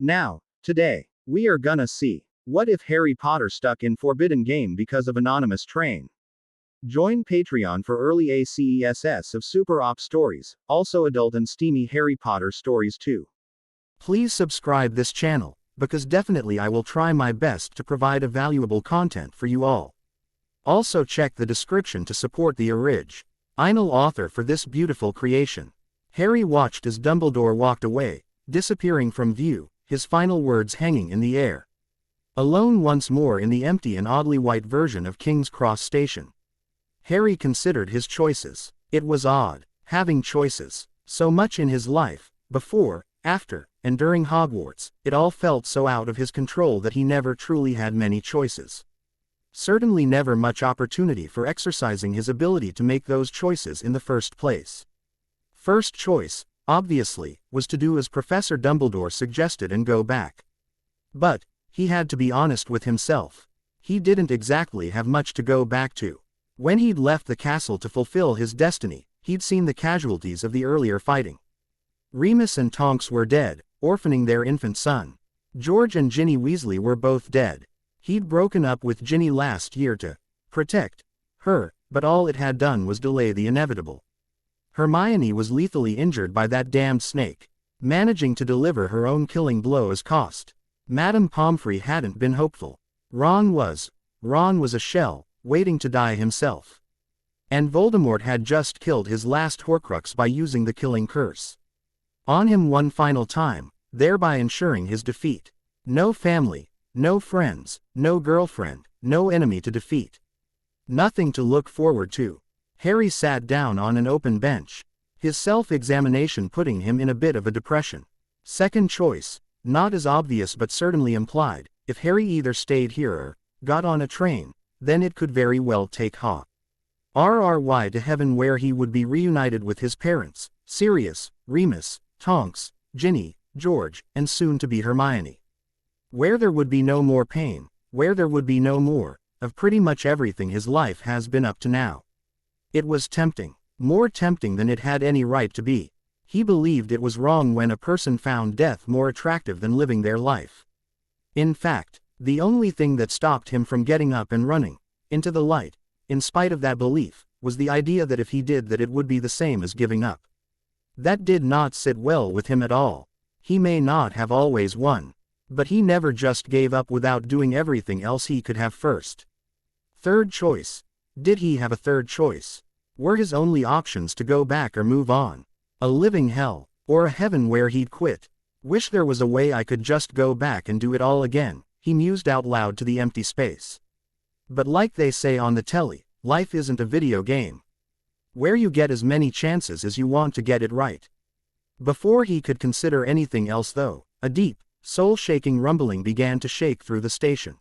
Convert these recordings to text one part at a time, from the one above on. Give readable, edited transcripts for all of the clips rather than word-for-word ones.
Now, today, we are gonna see, what if Harry Potter stuck in forbidden game because of anonymous train? Join Patreon for early ACESS of Super Op stories, also adult and steamy Harry Potter stories too. Please subscribe this channel, because definitely I will try my best to provide a valuable content for you all. Also check the description to support the original author for this beautiful creation. Harry watched as Dumbledore walked away, disappearing from view, his final words hanging in the air. Alone once more in the empty and oddly white version of King's Cross Station. Harry considered his choices. It was odd, having choices. So much in his life, before, after, and during Hogwarts, it all felt so out of his control that he never truly had many choices. Certainly never much opportunity for exercising his ability to make those choices in the first place. First choice, obviously, was to do as Professor Dumbledore suggested and go back. But, he had to be honest with himself. He didn't exactly have much to go back to. When he'd left the castle to fulfill his destiny, he'd seen the casualties of the earlier fighting. Remus and Tonks were dead, orphaning their infant son. George and Ginny Weasley were both dead. He'd broken up with Ginny last year to protect her, but all it had done was delay the inevitable. Hermione was lethally injured by that damned snake, managing to deliver her own killing blow as cost. Madame Pomfrey hadn't been hopeful. Ron was a shell, waiting to die himself. And Voldemort had just killed his last Horcrux by using the killing curse on him one final time, thereby ensuring his defeat. No family, no friends, no girlfriend, no enemy to defeat. Nothing to look forward to. Harry sat down on an open bench, his self-examination putting him in a bit of a depression. Second choice, not as obvious but certainly implied, if Harry either stayed here or got on a train, then it could very well take Hogwarts to heaven, where he would be reunited with his parents, Sirius, Remus, Tonks, Ginny, George, and soon to be Hermione. Where there would be no more pain, where there would be no more of pretty much everything his life has been up to now. It was tempting, more tempting than it had any right to be. He believed it was wrong when a person found death more attractive than living their life. In fact, the only thing that stopped him from getting up and running into the light, in spite of that belief, was the idea that if he did that it would be the same as giving up. That did not sit well with him at all. He may not have always won, but he never just gave up without doing everything else he could have first. Third choice. Did he have a third choice? Were his only options to go back or move on? A living hell, or a heaven where he'd quit? Wish there was a way I could just go back and do it all again, he mused out loud to the empty space. But like they say on the telly, life isn't a video game, where you get as many chances as you want to get it right. Before he could consider anything else though, a deep, soul-shaking rumbling began to shake through the station.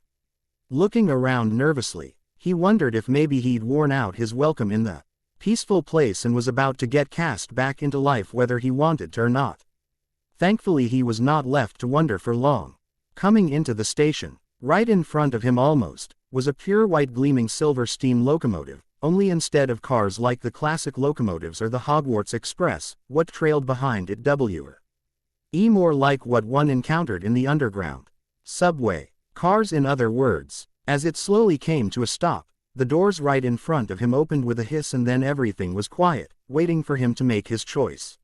Looking around nervously, he wondered if maybe he'd worn out his welcome in the peaceful place and was about to get cast back into life whether he wanted to or not. Thankfully he was not left to wonder for long. Coming into the station, right in front of him almost, was a pure white gleaming silver steam locomotive, only instead of cars like the classic locomotives or the Hogwarts Express, what trailed behind it were more like what one encountered in the underground subway cars, in other words. As it slowly came to a stop, the doors right in front of him opened with a hiss and then everything was quiet, waiting for him to make his choice.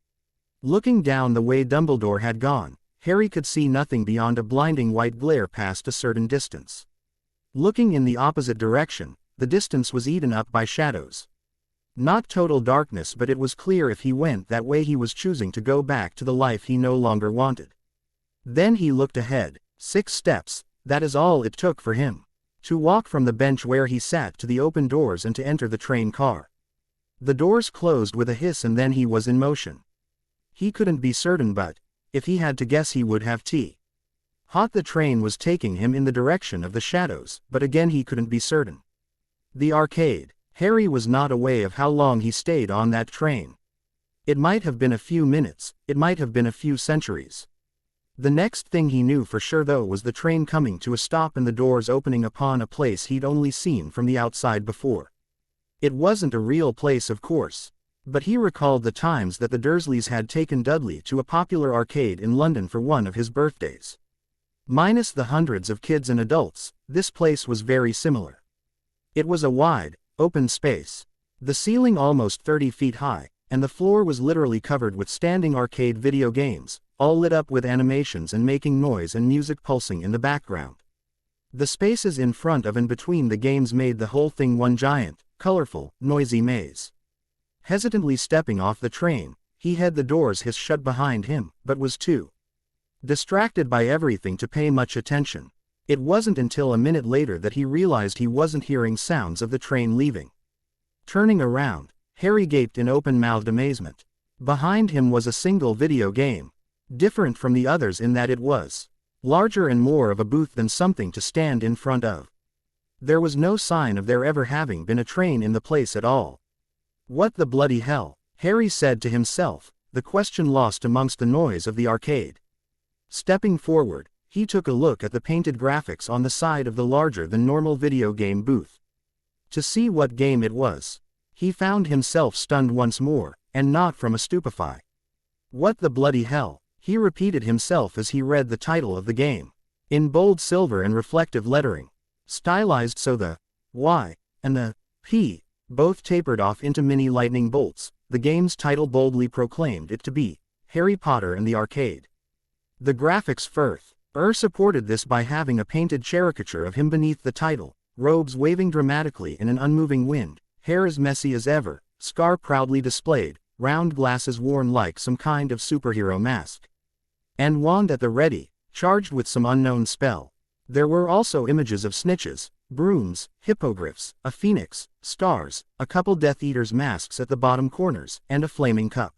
Looking down the way Dumbledore had gone, Harry could see nothing beyond a blinding white glare past a certain distance. Looking in the opposite direction, the distance was eaten up by shadows. Not total darkness, but it was clear if he went that way he was choosing to go back to the life he no longer wanted. Then he looked ahead. 6 steps, that is all it took for him to walk from the bench where he sat to the open doors and to enter the train car. The doors closed with a hiss and then he was in motion. He couldn't be certain, but if he had to guess he would have hot the train was taking him in the direction of the shadows, but again he couldn't be certain. The arcade. Harry was not aware of how long he stayed on that train. It might have been a few minutes, it might have been a few centuries. The next thing he knew for sure though was the train coming to a stop and the doors opening upon a place he'd only seen from the outside before. It wasn't a real place, of course, but he recalled the times that the Dursleys had taken Dudley to a popular arcade in London for one of his birthdays. Minus the hundreds of kids and adults, this place was very similar. It was a wide, open space. The ceiling almost 30 feet high, and the floor was literally covered with standing arcade video games, all lit up with animations and making noise and music pulsing in the background. The spaces in front of and between the games made the whole thing one giant, colorful, noisy maze. Hesitantly stepping off the train, he had the doors hiss shut behind him, but was too distracted by everything to pay much attention. It wasn't until a minute later that he realized he wasn't hearing sounds of the train leaving. Turning around, Harry gaped in open-mouthed amazement. Behind him was a single video game, different from the others in that it was larger and more of a booth than something to stand in front of. There was no sign of there ever having been a train in the place at all. What the bloody hell, Harry said to himself, the question lost amongst the noise of the arcade. Stepping forward, he took a look at the painted graphics on the side of the larger-than-normal video game booth. To see what game it was, he found himself stunned once more, and not from a stupefy. What the bloody hell, he repeated himself as he read the title of the game. In bold silver and reflective lettering, stylized so the Y and the P both tapered off into mini lightning bolts, the game's title boldly proclaimed it to be Harry Potter and the Arcade. The graphics supported this by having a painted caricature of him beneath the title, robes waving dramatically in an unmoving wind, hair as messy as ever, scar proudly displayed, round glasses worn like some kind of superhero mask, and wand at the ready, charged with some unknown spell. There were also images of snitches, brooms, hippogriffs, a phoenix, stars, a couple Death Eater's masks at the bottom corners, and a flaming cup.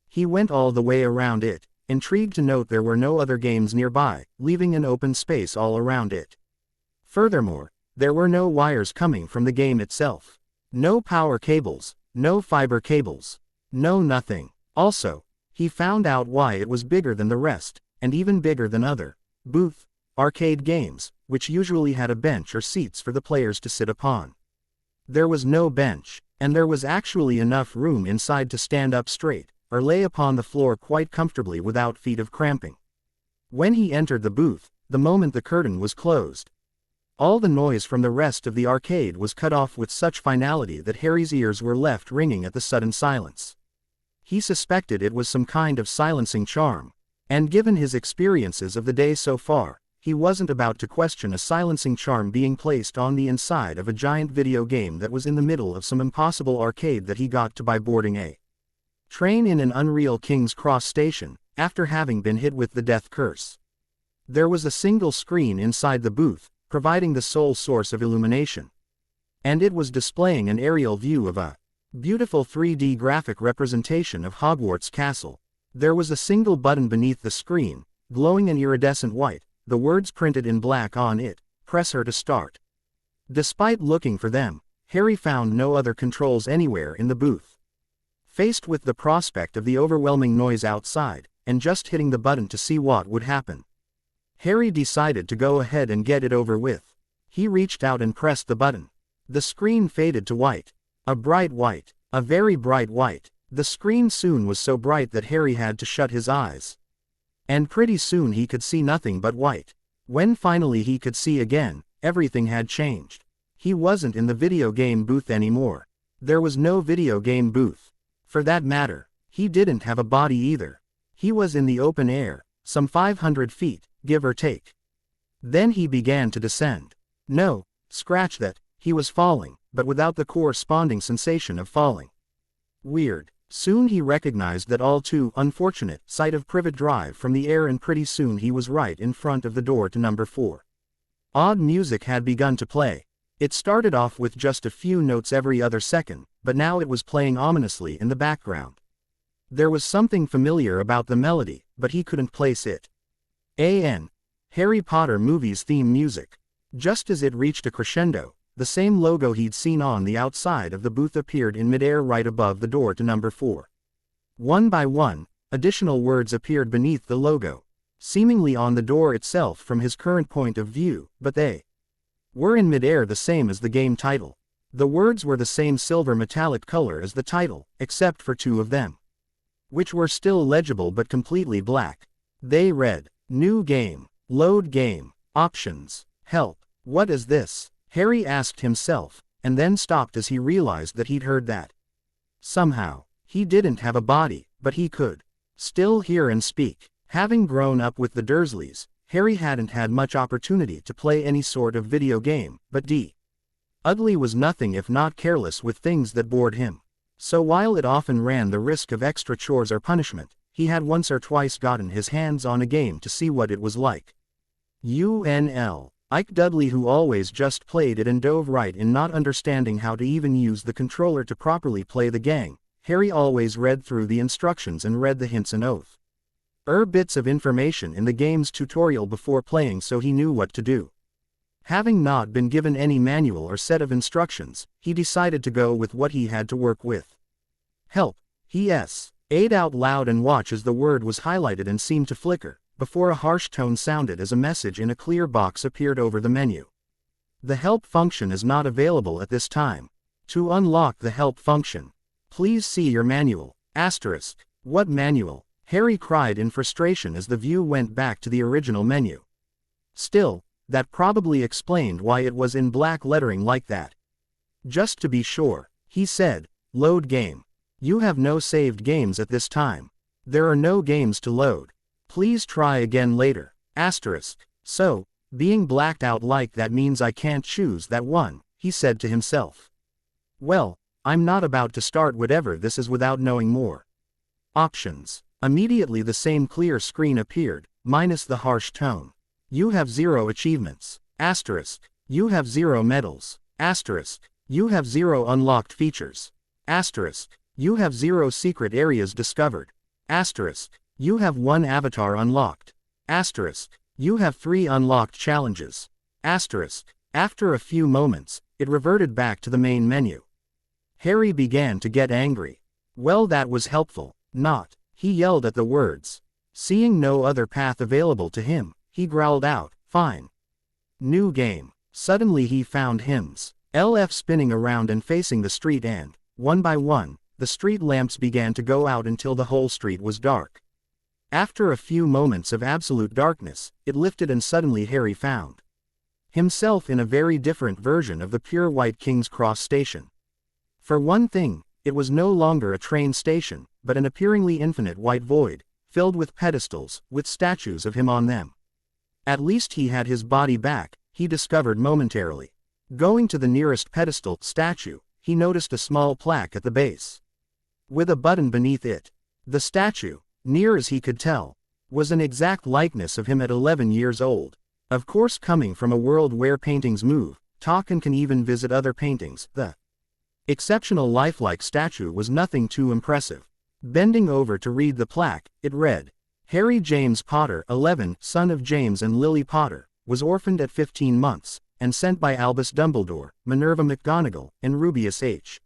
He went all the way around it, intrigued to note there were no other games nearby, leaving an open space all around it. Furthermore, there were no wires coming from the game itself. No power cables, no fiber cables, no nothing. Also, he found out why it was bigger than the rest, and even bigger than other arcade games, which usually had a bench or seats for the players to sit upon. There was no bench, and there was actually enough room inside to stand up straight, or lay upon the floor quite comfortably without feet of cramping. When he entered the booth, the moment the curtain was closed, all the noise from the rest of the arcade was cut off with such finality that Harry's ears were left ringing at the sudden silence. He suspected it was some kind of silencing charm, and given his experiences of the day so far, he wasn't about to question a silencing charm being placed on the inside of a giant video game that was in the middle of some impossible arcade that he got to by boarding a train in an unreal King's Cross station, after having been hit with the death curse. There was a single screen inside the booth, providing the sole source of illumination, and it was displaying an aerial view of a beautiful 3D graphic representation of Hogwarts Castle. There was a single button beneath the screen, glowing an iridescent white, the words printed in black on it, "Press her to start." Despite looking for them, Harry found no other controls anywhere in the booth. Faced with the prospect of the overwhelming noise outside, and just hitting the button to see what would happen, Harry decided to go ahead and get it over with. He reached out and pressed the button. The screen faded to white. A bright white. A very bright white. The screen soon was so bright that Harry had to shut his eyes. And pretty soon he could see nothing but white. When finally he could see again, everything had changed. He wasn't in the video game booth anymore. There was no video game booth. For that matter, he didn't have a body either. He was in the open air, some 500 feet, give or take. Then he began to descend. No, scratch that, he was falling, but without the corresponding sensation of falling. Weird. Soon he recognized that all too unfortunate sight of Privet Drive from the air, and pretty soon he was right in front of the door to number 4. Odd music had begun to play. It started off with just a few notes every other second, but now it was playing ominously in the background. There was something familiar about the melody, but he couldn't place it. Harry Potter movies theme music. Just as it reached a crescendo, the same logo he'd seen on the outside of the booth appeared in midair right above the door to number 4. One by one, additional words appeared beneath the logo, seemingly on the door itself from his current point of view, but they were in midair the same as the game title. The words were the same silver metallic color as the title, except for 2 of them, which were still legible but completely black. They read, "New game." Load game. Options. Help. What is this? Harry asked himself, and then stopped as he realized that he'd heard that. Somehow, he didn't have a body, but he could still hear and speak. Having grown up with the Dursleys, Harry hadn't had much opportunity to play any sort of video game, but Dudley was nothing if not careless with things that bored him. So while it often ran the risk of extra chores or punishment, he had once or twice gotten his hands on a game to see what it was like. UNL. Ike Dudley, who always just played it and dove right in, not understanding how to even use the controller to properly play the game. Harry always read through the instructions and read the hints and bits of information in the game's tutorial before playing, so he knew what to do. Having not been given any manual or set of instructions, he decided to go with what he had to work with. Help. He ate out loud and watch as the word was highlighted and seemed to flicker, before a harsh tone sounded as a message in a clear box appeared over the menu. The help function is not available at this time. To unlock the help function, please see your manual. Asterisk. What manual? Harry cried in frustration as the view went back to the original menu. Still, that probably explained why it was in black lettering like that. Just to be sure, he said, load game. You have no saved games at this time. There are no games to load. Please try again later. Asterisk. So, being blacked out like that means I can't choose that one, he said to himself. Well, I'm not about to start whatever this is without knowing more. Options. Immediately the same clear screen appeared, minus the harsh tone. You have 0 achievements. Asterisk. You have 0 medals. Asterisk. You have 0 unlocked features. Asterisk. You have 0 secret areas discovered. Asterisk. You have 1 avatar unlocked. Asterisk. You have 3 unlocked challenges. Asterisk. After a few moments, it reverted back to the main menu. Harry began to get angry. Well, that was helpful. Not. He yelled at the words. Seeing no other path available to him, he growled out, fine. New game. Suddenly he found hymns. LF spinning around and facing the street, and, one by one, the street lamps began to go out until the whole street was dark. After a few moments of absolute darkness, it lifted and suddenly Harry found himself in a very different version of the pure white King's Cross station. For one thing, it was no longer a train station, but an appearingly infinite white void, filled with pedestals, with statues of him on them. At least he had his body back, he discovered momentarily. Going to the nearest pedestal statue, he noticed a small plaque at the base, with a button beneath it. The statue, near as he could tell, was an exact likeness of him at 11 years old. Of course, coming from a world where paintings move, talk, and can even visit other paintings, the exceptional lifelike statue was nothing too impressive. Bending over to read the plaque, it read, Harry James Potter, 11, son of James and Lily Potter, was orphaned at 15 months, and sent by Albus Dumbledore, Minerva McGonagall, and Rubeus H.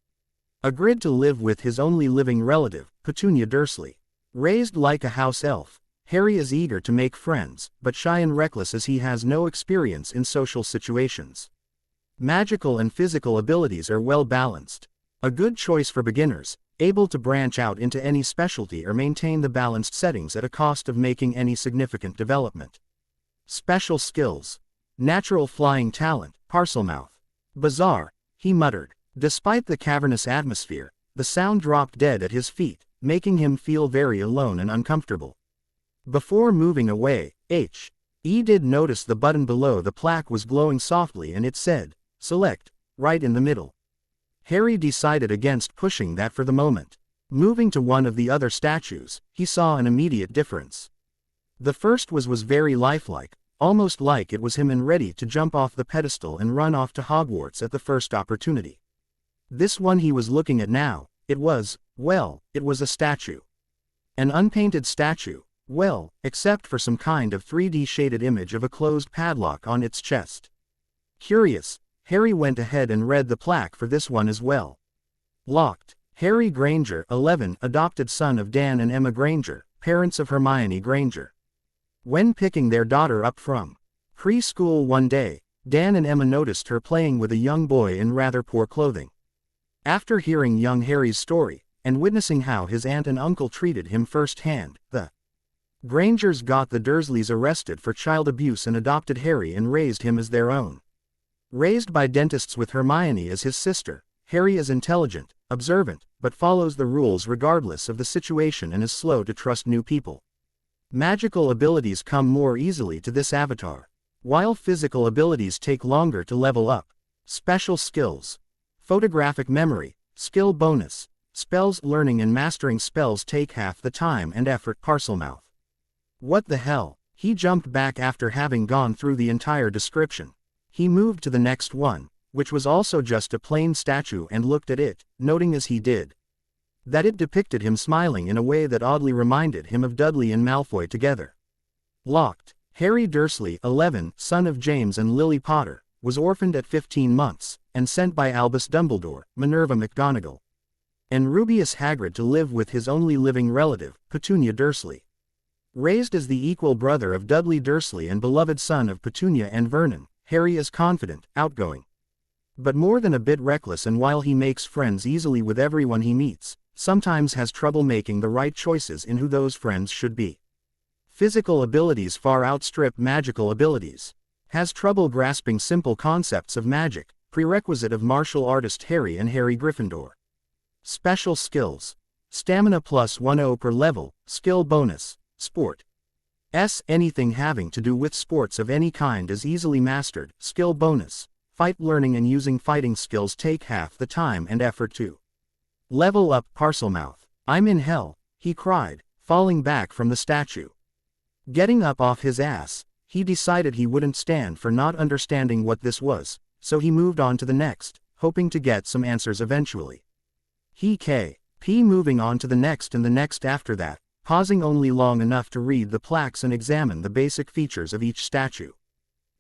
Agreed to live with his only living relative, Petunia Dursley. Raised like a house elf, Harry is eager to make friends, but shy and reckless as he has no experience in social situations. Magical and physical abilities are well balanced. A good choice for beginners, able to branch out into any specialty or maintain the balanced settings at a cost of making any significant development. Special skills. Natural flying talent, Parselmouth. Bizarre, he muttered. Despite the cavernous atmosphere, the sound dropped dead at his feet, making him feel very alone and uncomfortable. Before moving away, He did notice the button below the plaque was glowing softly and it said, Select, right in the middle. Harry decided against pushing that for the moment. Moving to one of the other statues, he saw an immediate difference. The first was very lifelike, almost like it was him and ready to jump off the pedestal and run off to Hogwarts at the first opportunity. This one he was looking at now, it was a statue. An unpainted statue, except for some kind of 3D shaded image of a closed padlock on its chest. Curious, Harry went ahead and read the plaque for this one as well. Locked. Harry Granger, 11, adopted son of Dan and Emma Granger, parents of Hermione Granger. When picking their daughter up from preschool one day, Dan and Emma noticed her playing with a young boy in rather poor clothing. After hearing young Harry's story, and witnessing how his aunt and uncle treated him firsthand, the Granger's got the Dursleys arrested for child abuse and adopted Harry and raised him as their own. Raised by dentists with Hermione as his sister, Harry is intelligent, observant, but follows the rules regardless of the situation and is slow to trust new people. Magical abilities come more easily to this avatar, while physical abilities take longer to level up. Special skills. Photographic memory, skill bonus. Spells learning and mastering spells take half the time and effort. Parselmouth. What the hell? He jumped back after having gone through the entire description. He moved to the next one, which was also just a plain statue, and looked at it, noting as he did that it depicted him smiling in a way that oddly reminded him of Dudley and Malfoy together. Locked. Harry Dursley, 11, son of James and Lily Potter, was orphaned at 15 months, and sent by Albus Dumbledore, Minerva McGonagall, and Rubeus Hagrid to live with his only living relative, Petunia Dursley. Raised as the equal brother of Dudley Dursley and beloved son of Petunia and Vernon, Harry is confident, outgoing, but more than a bit reckless, and while he makes friends easily with everyone he meets, sometimes has trouble making the right choices in who those friends should be. Physical abilities far outstrip magical abilities. Has trouble grasping simple concepts of magic, prerequisite of martial artist Harry and Harry Gryffindor. Special skills. Stamina plus 10 per level, skill bonus, sport. Anything having to do with sports of any kind is easily mastered, skill bonus. Fight learning and using fighting skills take half the time and effort to level up. Parselmouth. I'm in hell, he cried, falling back from the statue. Getting up off his ass, he decided he wouldn't stand for not understanding what this was, so he moved on to the next, hoping to get some answers eventually. Moving on to the next and the next after that, pausing only long enough to read the plaques and examine the basic features of each statue.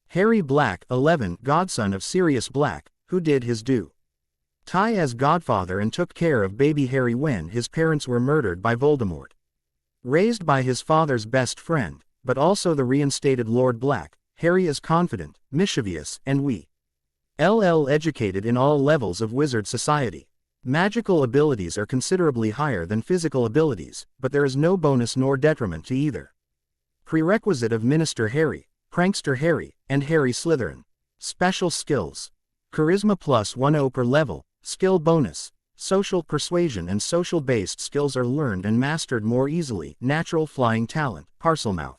Harry Black, 11, godson of Sirius Black, who did his due time as godfather and took care of baby Harry when his parents were murdered by Voldemort. Raised by his father's best friend, but also the reinstated Lord Black, Harry is confident, mischievous, and educated in all levels of wizard society. Magical abilities are considerably higher than physical abilities, but there is no bonus nor detriment to either. Prerequisite of Minister Harry, Prankster Harry, and Harry Slytherin. Special skills. Charisma plus 10 per level, skill bonus. Social persuasion and social-based skills are learned and mastered more easily. Natural flying talent. Parselmouth.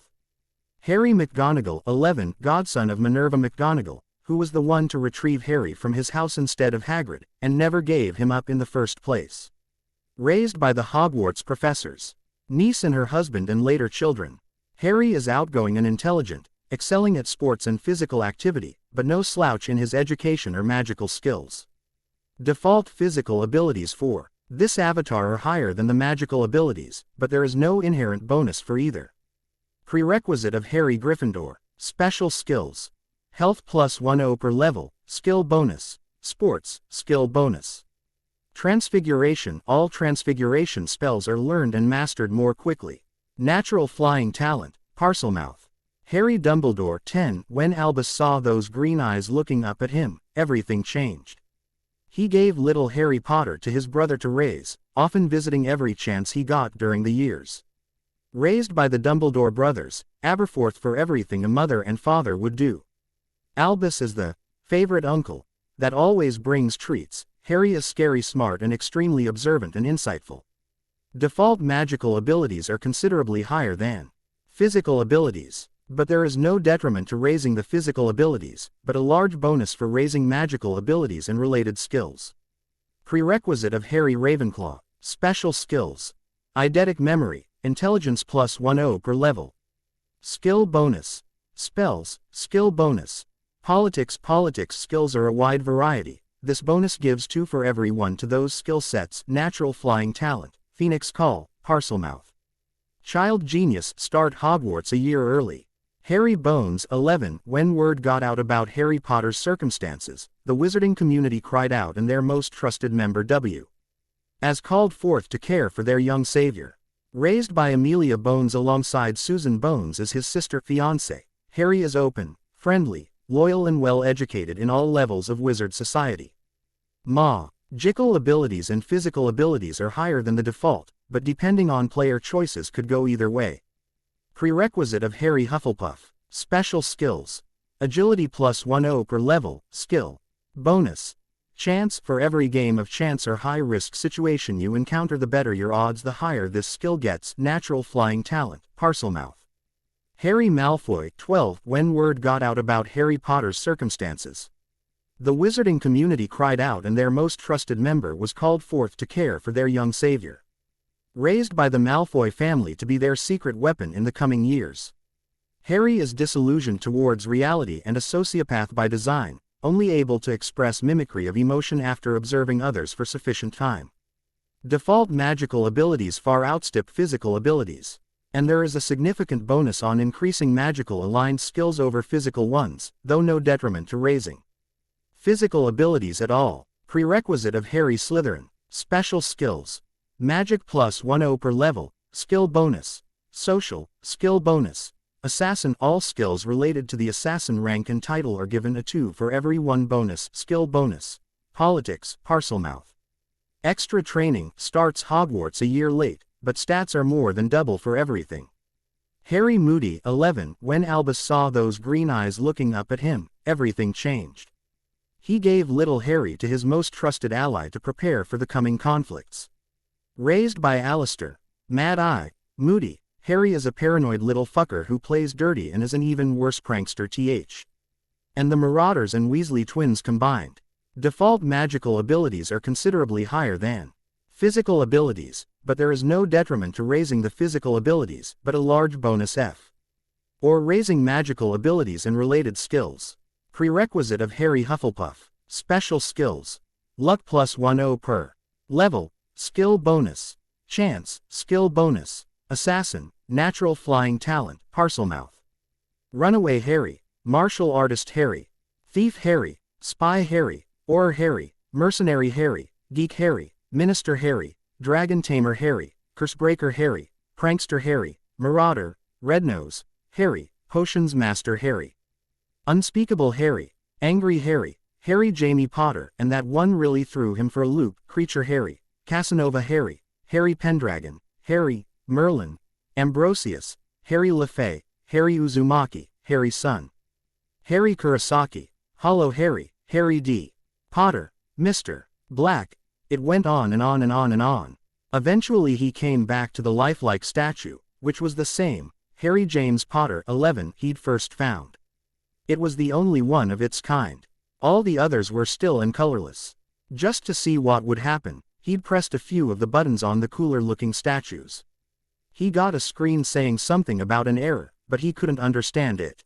Harry McGonagall, 11, godson of Minerva McGonagall, who was the one to retrieve Harry from his house instead of Hagrid, and never gave him up in the first place. Raised by the Hogwarts professors, niece and her husband and later children, Harry is outgoing and intelligent, excelling at sports and physical activity, but no slouch in his education or magical skills. Default physical abilities for this avatar are higher than the magical abilities, but there is no inherent bonus for either. Prerequisite of Harry Gryffindor. Special skills. Health plus 10 per level, skill bonus. Sports, skill bonus. Transfiguration. All transfiguration spells are learned and mastered more quickly. Natural flying talent. Parselmouth. Harry Dumbledore, 10, when Albus saw those green eyes looking up at him, everything changed. He gave little Harry Potter to his brother to raise, often visiting every chance he got during the years. Raised by the Dumbledore brothers, Aberforth for everything a mother and father would do. Albus is the favorite uncle that always brings treats. Harry is scary smart and extremely observant and insightful. Default magical abilities are considerably higher than physical abilities, but there is no detriment to raising the physical abilities, but a large bonus for raising magical abilities and related skills. Prerequisite of Harry Ravenclaw. Special skills. Eidetic memory, intelligence plus 10 per level. Skill bonus. Spells, skill bonus. Politics skills are a wide variety. This bonus gives 2 for every one to those skill sets. Natural flying talent, Phoenix Call, Parselmouth. Child genius, start Hogwarts a year early. Harry Bones, 11, when word got out about Harry Potter's circumstances, the wizarding community cried out and their most trusted member W. as called forth to care for their young savior. Raised by Amelia Bones alongside Susan Bones as his sister fiancée, Harry is open, friendly, loyal and well-educated in all levels of wizard society. Magical abilities and physical abilities are higher than the default, but depending on player choices could go either way. Prerequisite of Harry Hufflepuff. Special skills. Agility +10 per level, skill. Bonus. Chance. For every game of chance or high-risk situation you encounter, the better your odds, the higher this skill gets. Natural flying talent, Parselmouth. Harry Malfoy, 12. When word got out about Harry Potter's circumstances, the wizarding community cried out and their most trusted member was called forth to care for their young savior. Raised by the Malfoy family to be their secret weapon in the coming years. Harry is disillusioned towards reality and a sociopath by design, only able to express mimicry of emotion after observing others for sufficient time. Default magical abilities far outstrip physical abilities. And there is a significant bonus on increasing magical aligned skills over physical ones, though no detriment to raising physical abilities at all. Prerequisite of Harry Slytherin. Special skills. Magic +10 per level, skill bonus. Social, skill bonus. Assassin. All skills related to the assassin rank and title are given a 2 for every 1 bonus, skill bonus. Politics, Parselmouth. Extra training. Starts Hogwarts a year late, but stats are more than double for everything. Harry Moody, 11. When Albus saw those green eyes looking up at him, everything changed. He gave little Harry to his most trusted ally to prepare for the coming conflicts. Raised by Alistair, Mad Eye, Moody, Harry is a paranoid little fucker who plays dirty and is an even worse prankster and the Marauders and Weasley twins combined. Default magical abilities are considerably higher than physical abilities, but there is no detriment to raising the physical abilities, but a large bonus F. Or raising magical abilities and related skills. Prerequisite of Harry Hufflepuff. Special skills. Luck +10 per level, skill bonus. Chance, skill bonus. Assassin, natural flying talent, Parselmouth. Runaway Harry, martial artist Harry, thief Harry, spy Harry, Auror Harry, mercenary Harry, geek Harry, minister Harry, dragon tamer Harry, cursebreaker Harry, prankster Harry, marauder, rednose Harry, potions master Harry. Unspeakable Harry, angry Harry, Harry Jamie Potter and that one really threw him for a loop, creature Harry, Casanova Harry, Harry Pendragon, Harry, Merlin, Ambrosius, Harry LaFay, Harry Uzumaki, Harry's son. Harry Kurosaki, Hollow Harry, Harry D. Potter, Mr. Black. It went on and on and on and on. Eventually he came back to the lifelike statue, which was the same, Harry James Potter, 11, he'd first found. It was the only one of its kind. All the others were still and colorless. Just to see what would happen, he'd pressed a few of the buttons on the cooler-looking statues. He got a screen saying something about an error, but he couldn't understand it.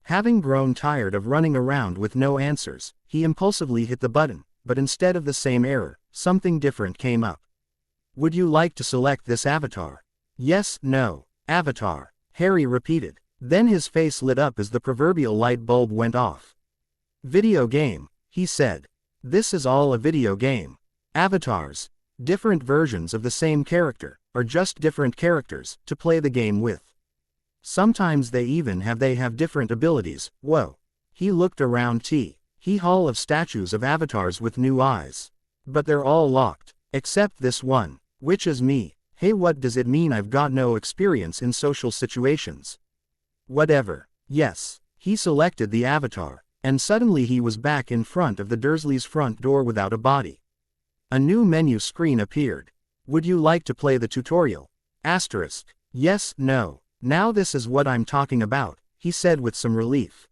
Having grown tired of running around with no answers, he impulsively hit the button, but instead of the same error, something different came up. Would you like to select this avatar? Yes, no. Avatar. Harry repeated. Then his face lit up as the proverbial light bulb went off. Video game, he said. This is all a video game. Avatars, different versions of the same character, or just different characters, to play the game with. Sometimes they even have different abilities. Whoa. He looked around he hall of statues of avatars with new eyes. But they're all locked, except this one, which is me. Hey, what does it mean I've got no experience in social situations? Whatever. Yes. He selected the avatar, and suddenly he was back in front of the Dursleys' front door without a body. A new menu screen appeared. Would you like to play the tutorial? Asterisk. Yes, no. Now this is what I'm talking about, he said with some relief.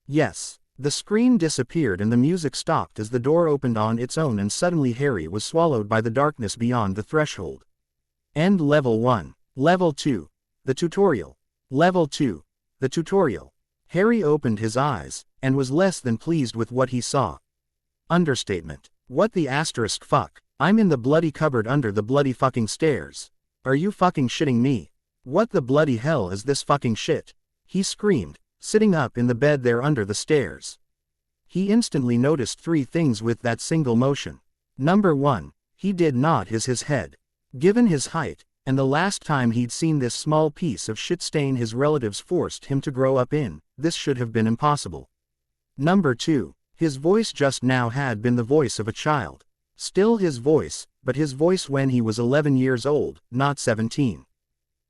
Yes. The screen disappeared and the music stopped as the door opened on its own and suddenly Harry was swallowed by the darkness beyond the threshold. End level 1. Level 2. The tutorial. Level 2. The tutorial. Harry opened his eyes, and was less than pleased with what he saw. Understatement. What the asterisk fuck? I'm in the bloody cupboard under the bloody fucking stairs. Are you fucking shitting me? What the bloody hell is this fucking shit? He screamed, sitting up in the bed there under the stairs. He instantly noticed 3 things with that single motion. Number 1, he did not his head. Given his height, and the last time he'd seen this small piece of shit stain his relatives forced him to grow up in, this should have been impossible. Number 2, his voice just now had been the voice of a child. Still his voice, but his voice when he was 11 years old, not 17.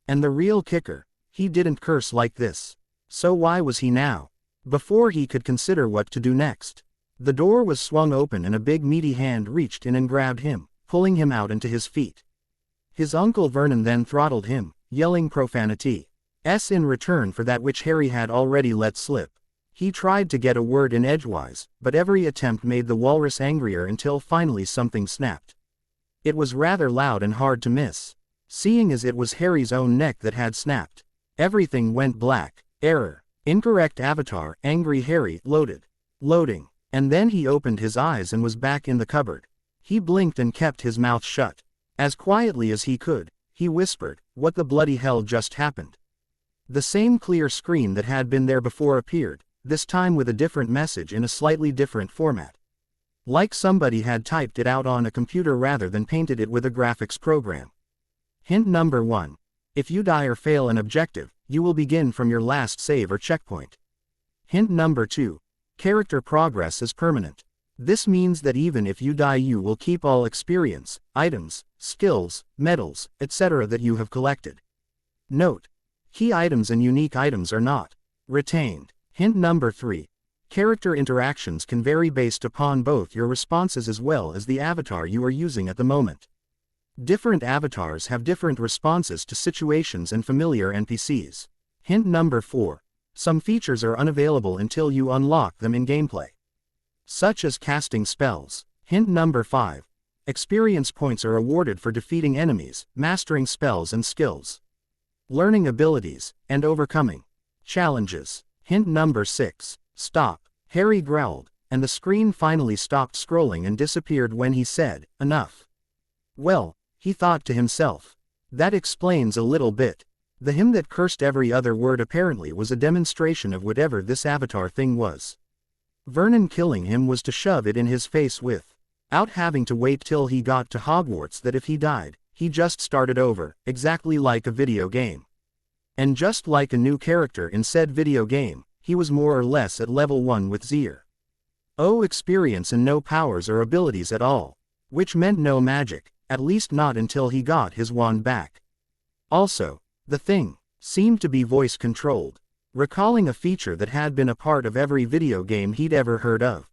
And the real kicker, He didn't curse like this. So why was he now? Before he could consider what to do next, the door was swung open and a big meaty hand reached in and grabbed him, pulling him out into his feet. His uncle Vernon then throttled him, yelling profanities in return for that which Harry had already let slip. He tried to get a word in edgewise, but every attempt made the walrus angrier until finally something snapped. It was rather loud and hard to miss, seeing as it was Harry's own neck that had snapped. Everything went black. Error. Incorrect avatar. Angry Harry. Loading. And then he opened his eyes and was back in the cupboard. He blinked and kept his mouth shut. As quietly as he could, he whispered, "What the bloody hell just happened?" The same clear screen that had been there before appeared, this time with a different message in a slightly different format. Like somebody had typed it out on a computer rather than painted it with a graphics program. Hint number 1. If you die or fail an objective, you will begin from your last save or checkpoint. Hint number 2. Character progress is permanent. This means that even if you die you will keep all experience, items, skills, medals, etc. that you have collected. Note: key items and unique items are not retained. Hint number 3. Character interactions can vary based upon both your responses as well as the avatar you are using at the moment. Different avatars have different responses to situations and familiar NPCs. Hint number 4. Some features are unavailable until you unlock them in gameplay, such as casting spells. Hint number 5. Experience points are awarded for defeating enemies, mastering spells and skills, learning abilities, and overcoming challenges. Hint number 6. Stop. Harry growled, and the screen finally stopped scrolling and disappeared when he said, "Enough." Well, he thought to himself, that explains a little bit. The him that cursed every other word apparently was a demonstration of whatever this avatar thing was. Vernon killing him was to shove it in his face without having to wait till he got to Hogwarts, that if he died, he just started over, exactly like a video game. And just like a new character in said video game, he was more or less at level 1 with zero experience and no powers or abilities at all, which meant no magic, at least not until he got his wand back. Also, the thing seemed to be voice controlled, recalling a feature that had been a part of every video game he'd ever heard of.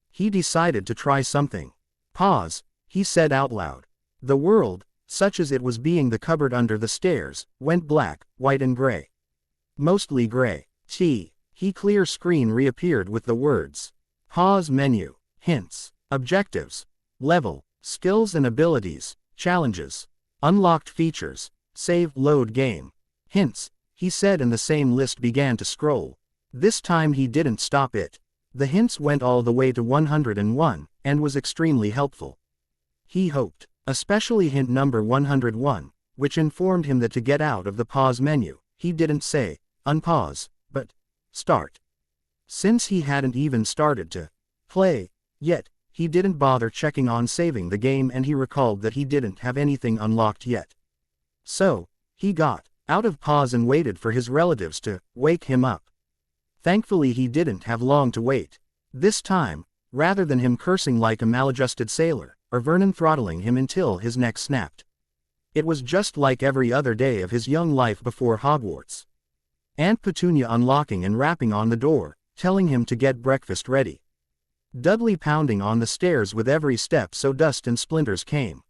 He decided to try something. Pause, he said out loud. The world, such as it was being the cupboard under the stairs, went black, white and gray. Mostly gray. Clear screen reappeared with the words. Pause menu. Hints. Objectives. Level. Skills and abilities. Challenges. Unlocked features. Save. Load game. Hints, he said, and the same list began to scroll. This time he didn't stop it. The hints went all the way to 101, and was extremely helpful, he hoped. Especially hint number 101, which informed him that to get out of the pause menu, he didn't say, unpause, but start. Since he hadn't even started to play yet, he didn't bother checking on saving the game, and he recalled that he didn't have anything unlocked yet. So, he got out of pause and waited for his relatives to wake him up. Thankfully he didn't have long to wait. This time, rather than him cursing like a maladjusted sailor, or Vernon throttling him until his neck snapped, it was just like every other day of his young life before Hogwarts. Aunt Petunia unlocking and rapping on the door, telling him to get breakfast ready. Dudley pounding on the stairs with every step so dust and splinters came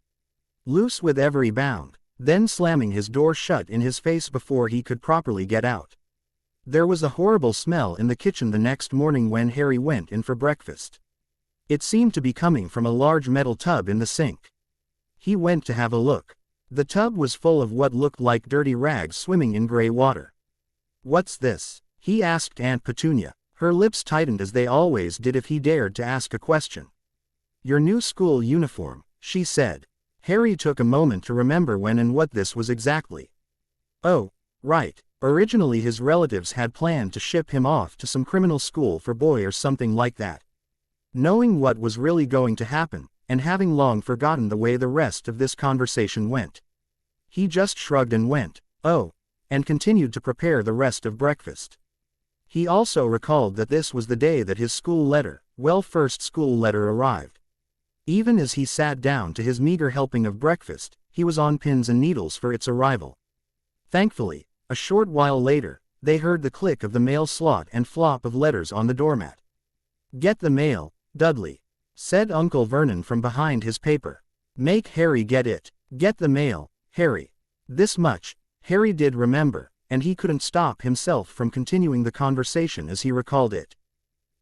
loose with every bound, then slamming his door shut in his face before he could properly get out. There was a horrible smell in the kitchen the next morning when Harry went in for breakfast. It seemed to be coming from a large metal tub in the sink. He went to have a look. The tub was full of what looked like dirty rags swimming in gray water. "What's this?" he asked Aunt Petunia. Her lips tightened as they always did if he dared to ask a question. "Your new school uniform," she said. Harry took a moment to remember when and what this was exactly. Oh, right. Originally his relatives had planned to ship him off to some criminal school for boy or something like that. Knowing what was really going to happen, and having long forgotten the way the rest of this conversation went, he just shrugged and went, "Oh," and continued to prepare the rest of breakfast. He also recalled that this was the day that his school letter, first school letter arrived. Even as he sat down to his meager helping of breakfast, he was on pins and needles for its arrival. Thankfully, A short while later, they heard the click of the mail slot and flop of letters on the doormat. "Get the mail, Dudley," said Uncle Vernon from behind his paper. "Make Harry get it. Get the mail, Harry." This much, Harry did remember, and he couldn't stop himself from continuing the conversation as he recalled it.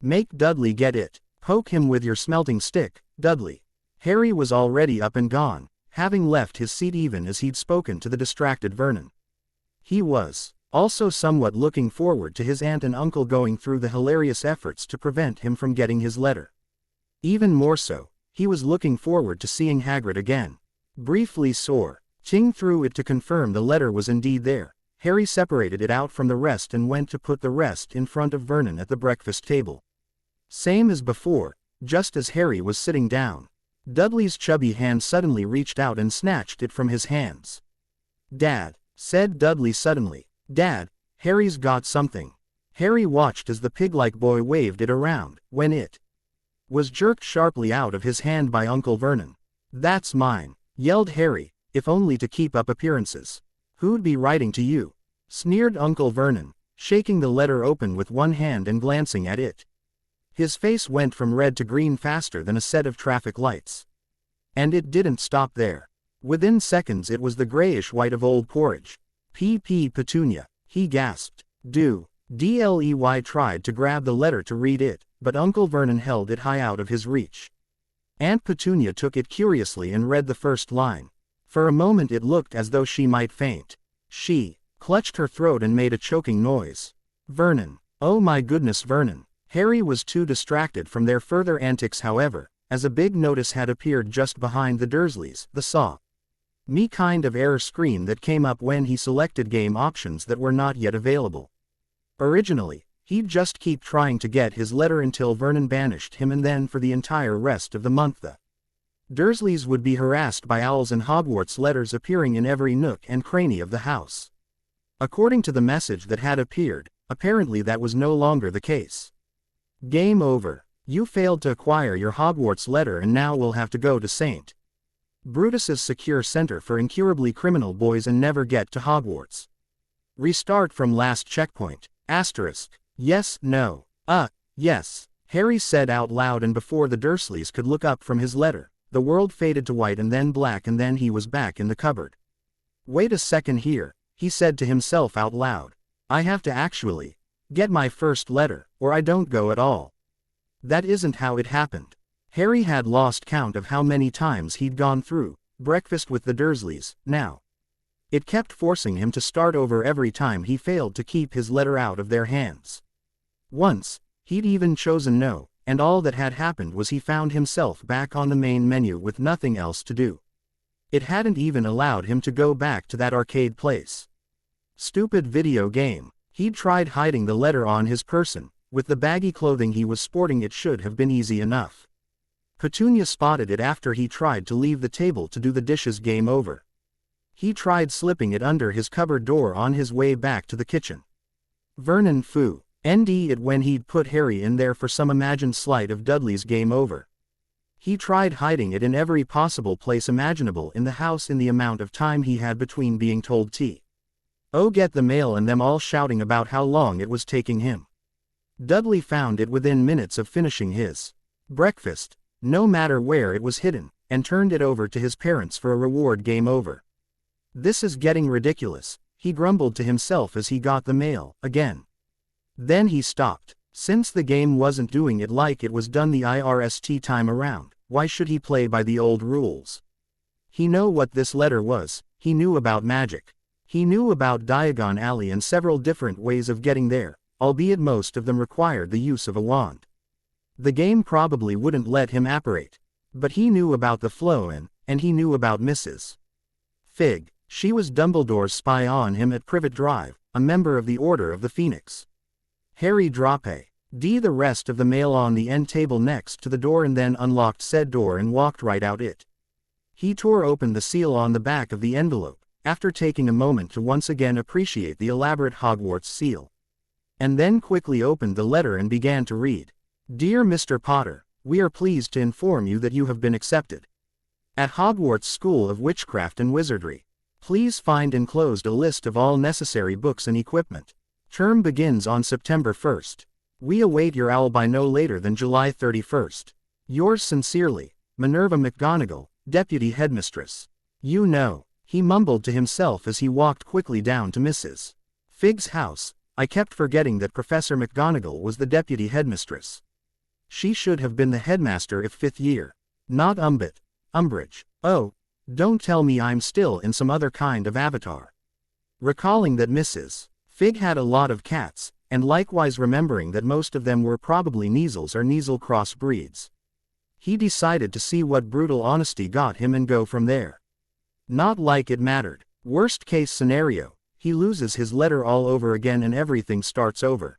"Make Dudley get it. Poke him with your smelting stick, Dudley." Harry was already up and gone, having left his seat even as he'd spoken to the distracted Vernon. He was also somewhat looking forward to his aunt and uncle going through the hilarious efforts to prevent him from getting his letter. Even more so, he was looking forward to seeing Hagrid again. Briefly sorting through it to confirm the letter was indeed there, Harry separated it out from the rest and went to put the rest in front of Vernon at the breakfast table. Same as before, just as Harry was sitting down, Dudley's chubby hand suddenly reached out and snatched it from his hands. "Dad," said Dudley suddenly. "Dad, Harry's got something." Harry watched as the pig-like boy waved it around, when it was jerked sharply out of his hand by Uncle Vernon. "That's mine," yelled Harry, if only to keep up appearances. "Who'd be writing to you?" sneered Uncle Vernon, shaking the letter open with one hand and glancing at it. His face went from red to green faster than a set of traffic lights. And it didn't stop there. Within seconds it was the grayish-white of old porridge. "P.P. Petunia," he gasped. Dley tried to grab the letter to read it, but Uncle Vernon held it high out of his reach. Aunt Petunia took it curiously and read the first line. For a moment it looked as though she might faint. She clutched her throat and made a choking noise. "Vernon. Oh my goodness, Vernon." Harry was too distracted from their further antics, however, as a big notice had appeared just behind the Dursleys, the "saw me" kind of error screen that came up when he selected game options that were not yet available. Originally, he'd just keep trying to get his letter until Vernon banished him, and then for the entire rest of the month the Dursleys would be harassed by owls and Hogwarts letters appearing in every nook and cranny of the house. According to the message that had appeared, apparently that was no longer the case. "Game over. You failed to acquire your Hogwarts letter and now will have to go to St. Brutus's secure center for incurably criminal boys and never get to Hogwarts. Restart from last checkpoint. Asterisk. Yes, no. Yes," Harry said out loud, and before the Dursleys could look up from his letter, the world faded to white and then black, and then he was back in the cupboard. "Wait a second here," he said to himself out loud. "I have to actually get my first letter, or I don't go at all." That isn't how it happened. Harry had lost count of how many times he'd gone through breakfast with the Dursleys now. It kept forcing him to start over every time he failed to keep his letter out of their hands. Once, he'd even chosen no, and all that had happened was he found himself back on the main menu with nothing else to do. It hadn't even allowed him to go back to that arcade place. Stupid video game. He'd tried hiding the letter on his person. With the baggy clothing he was sporting, it should have been easy enough. Petunia spotted it after he tried to leave the table to do the dishes. Game over. He tried slipping it under his cupboard door on his way back to the kitchen. Vernon foo. It when he'd put Harry in there for some imagined slight of Dudley's. Game over. He tried hiding it in every possible place imaginable in the house in the amount of time he had between being told to get the mail and them all shouting about how long it was taking him. Dudley found it within minutes of finishing his breakfast, no matter where it was hidden, and turned it over to his parents for a reward. Game over. "This is getting ridiculous," he grumbled to himself as he got the mail again. Then he stopped. Since the game wasn't doing it like it was done the IRST time around, why should he play by the old rules? He knew what this letter was. He knew about magic. He knew about Diagon Alley and several different ways of getting there, albeit most of them required the use of a wand. The game probably wouldn't let him apparate. But he knew about the flow and he knew about Mrs. Figg. She was Dumbledore's spy on him at Privet Drive, a member of the Order of the Phoenix. Harry dropped the rest of the mail on the end table next to the door and then unlocked said door and walked right out it. He tore open the seal on the back of the envelope, after taking a moment to once again appreciate the elaborate Hogwarts seal. And then quickly opened the letter and began to read. "Dear Mr. Potter, we are pleased to inform you that you have been accepted at Hogwarts School of Witchcraft and Wizardry. Please find enclosed a list of all necessary books and equipment. Term begins on September 1st. We await your owl by no later than July 31st. Yours sincerely, Minerva McGonagall, Deputy Headmistress. You know, he mumbled to himself as he walked quickly down to Mrs. Figg's house. I kept forgetting that Professor McGonagall was the Deputy Headmistress. She should have been the headmaster if 5th year. Not Umbridge. Oh, don't tell me I'm still in some other kind of avatar. Recalling that Mrs. Figg had a lot of cats, and likewise remembering that most of them were probably Kneazles or Kneazle cross breeds, he decided to see what brutal honesty got him and go from there. Not like it mattered. Worst case scenario, he loses his letter all over again and everything starts over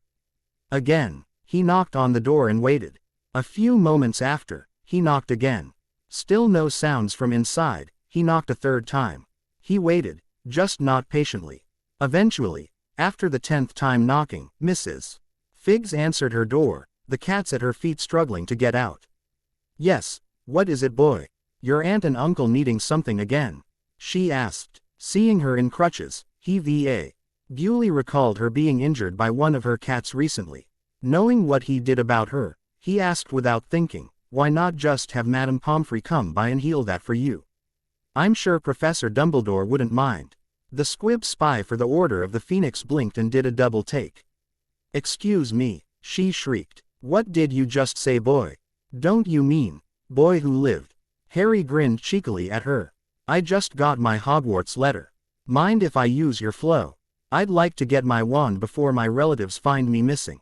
again. He knocked on the door and waited. A few moments after, he knocked again. Still no sounds from inside. He knocked a 3rd time. He waited, just not patiently. Eventually, after the 10th time knocking, Mrs. Figgs answered her door, the cats at her feet struggling to get out. Yes, what is it, boy? Your aunt and uncle needing something again? She asked. Seeing her in crutches, he duly recalled her being injured by one of her cats recently. Knowing what he did about her, he asked without thinking, why not just have Madame Pomfrey come by and heal that for you? I'm sure Professor Dumbledore wouldn't mind. The squib spy for the Order of the Phoenix blinked and did a double take. Excuse me, she shrieked. What did you just say, boy? Don't you mean, boy who lived? Harry grinned cheekily at her. I just got my Hogwarts letter. Mind if I use your flow? I'd like to get my wand before my relatives find me missing.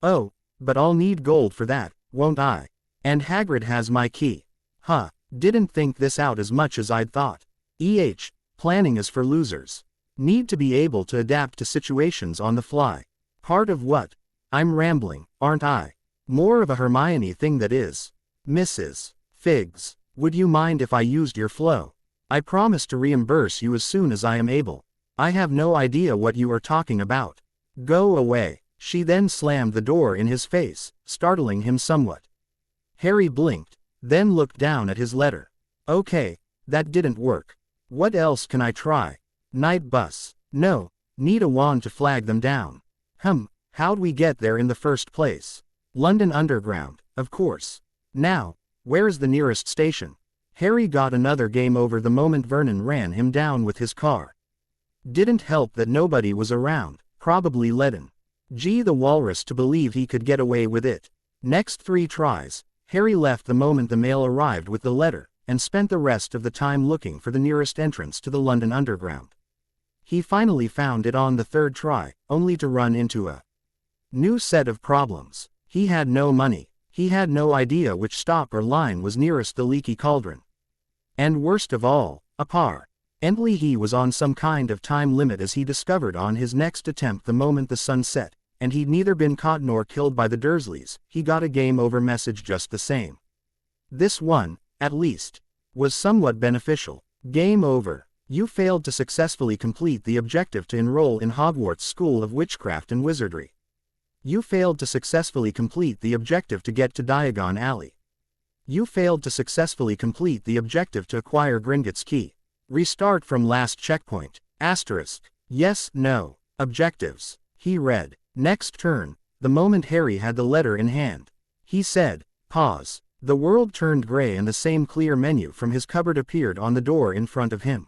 Oh, but I'll need gold for that, won't I? And Hagrid has my key. Huh, didn't think this out as much as I'd thought. Planning is for losers. Need to be able to adapt to situations on the fly. Part of what? I'm rambling, aren't I? More of a Hermione thing that is. Mrs. Figgs, would you mind if I used your flow? I promise to reimburse you as soon as I am able. I have no idea what you are talking about. Go away. She then slammed the door in his face, startling him somewhat. Harry blinked, then looked down at his letter. Okay, that didn't work. What else can I try? Night bus. No, need a wand to flag them down. How'd we get there in the first place? London Underground, of course. Now, where's the nearest station? Harry got another game over the moment Vernon ran him down with his car. Didn't help that nobody was around, probably Ledden. The Walrus to believe he could get away with it. Next 3 tries, Harry left the moment the mail arrived with the letter, and spent the rest of the time looking for the nearest entrance to the London Underground. He finally found it on the 3rd try, only to run into a new set of problems. He had no money. He had no idea which stop or line was nearest the leaky cauldron. And worst of all, apparently he was on some kind of time limit, as he discovered on his next attempt the moment the sun set, and he'd neither been caught nor killed by the Dursleys. He got a game over message just the same. This one, at least, was somewhat beneficial. Game over. You failed to successfully complete the objective to enroll in Hogwarts School of Witchcraft and Wizardry. You failed to successfully complete the objective to get to Diagon Alley. You failed to successfully complete the objective to acquire Gringotts Key. Restart from last checkpoint. Asterisk. Yes, no. Objectives. He read. Next turn, the moment Harry had the letter in hand. He said, pause. The world turned gray and the same clear menu from his cupboard appeared on the door in front of him.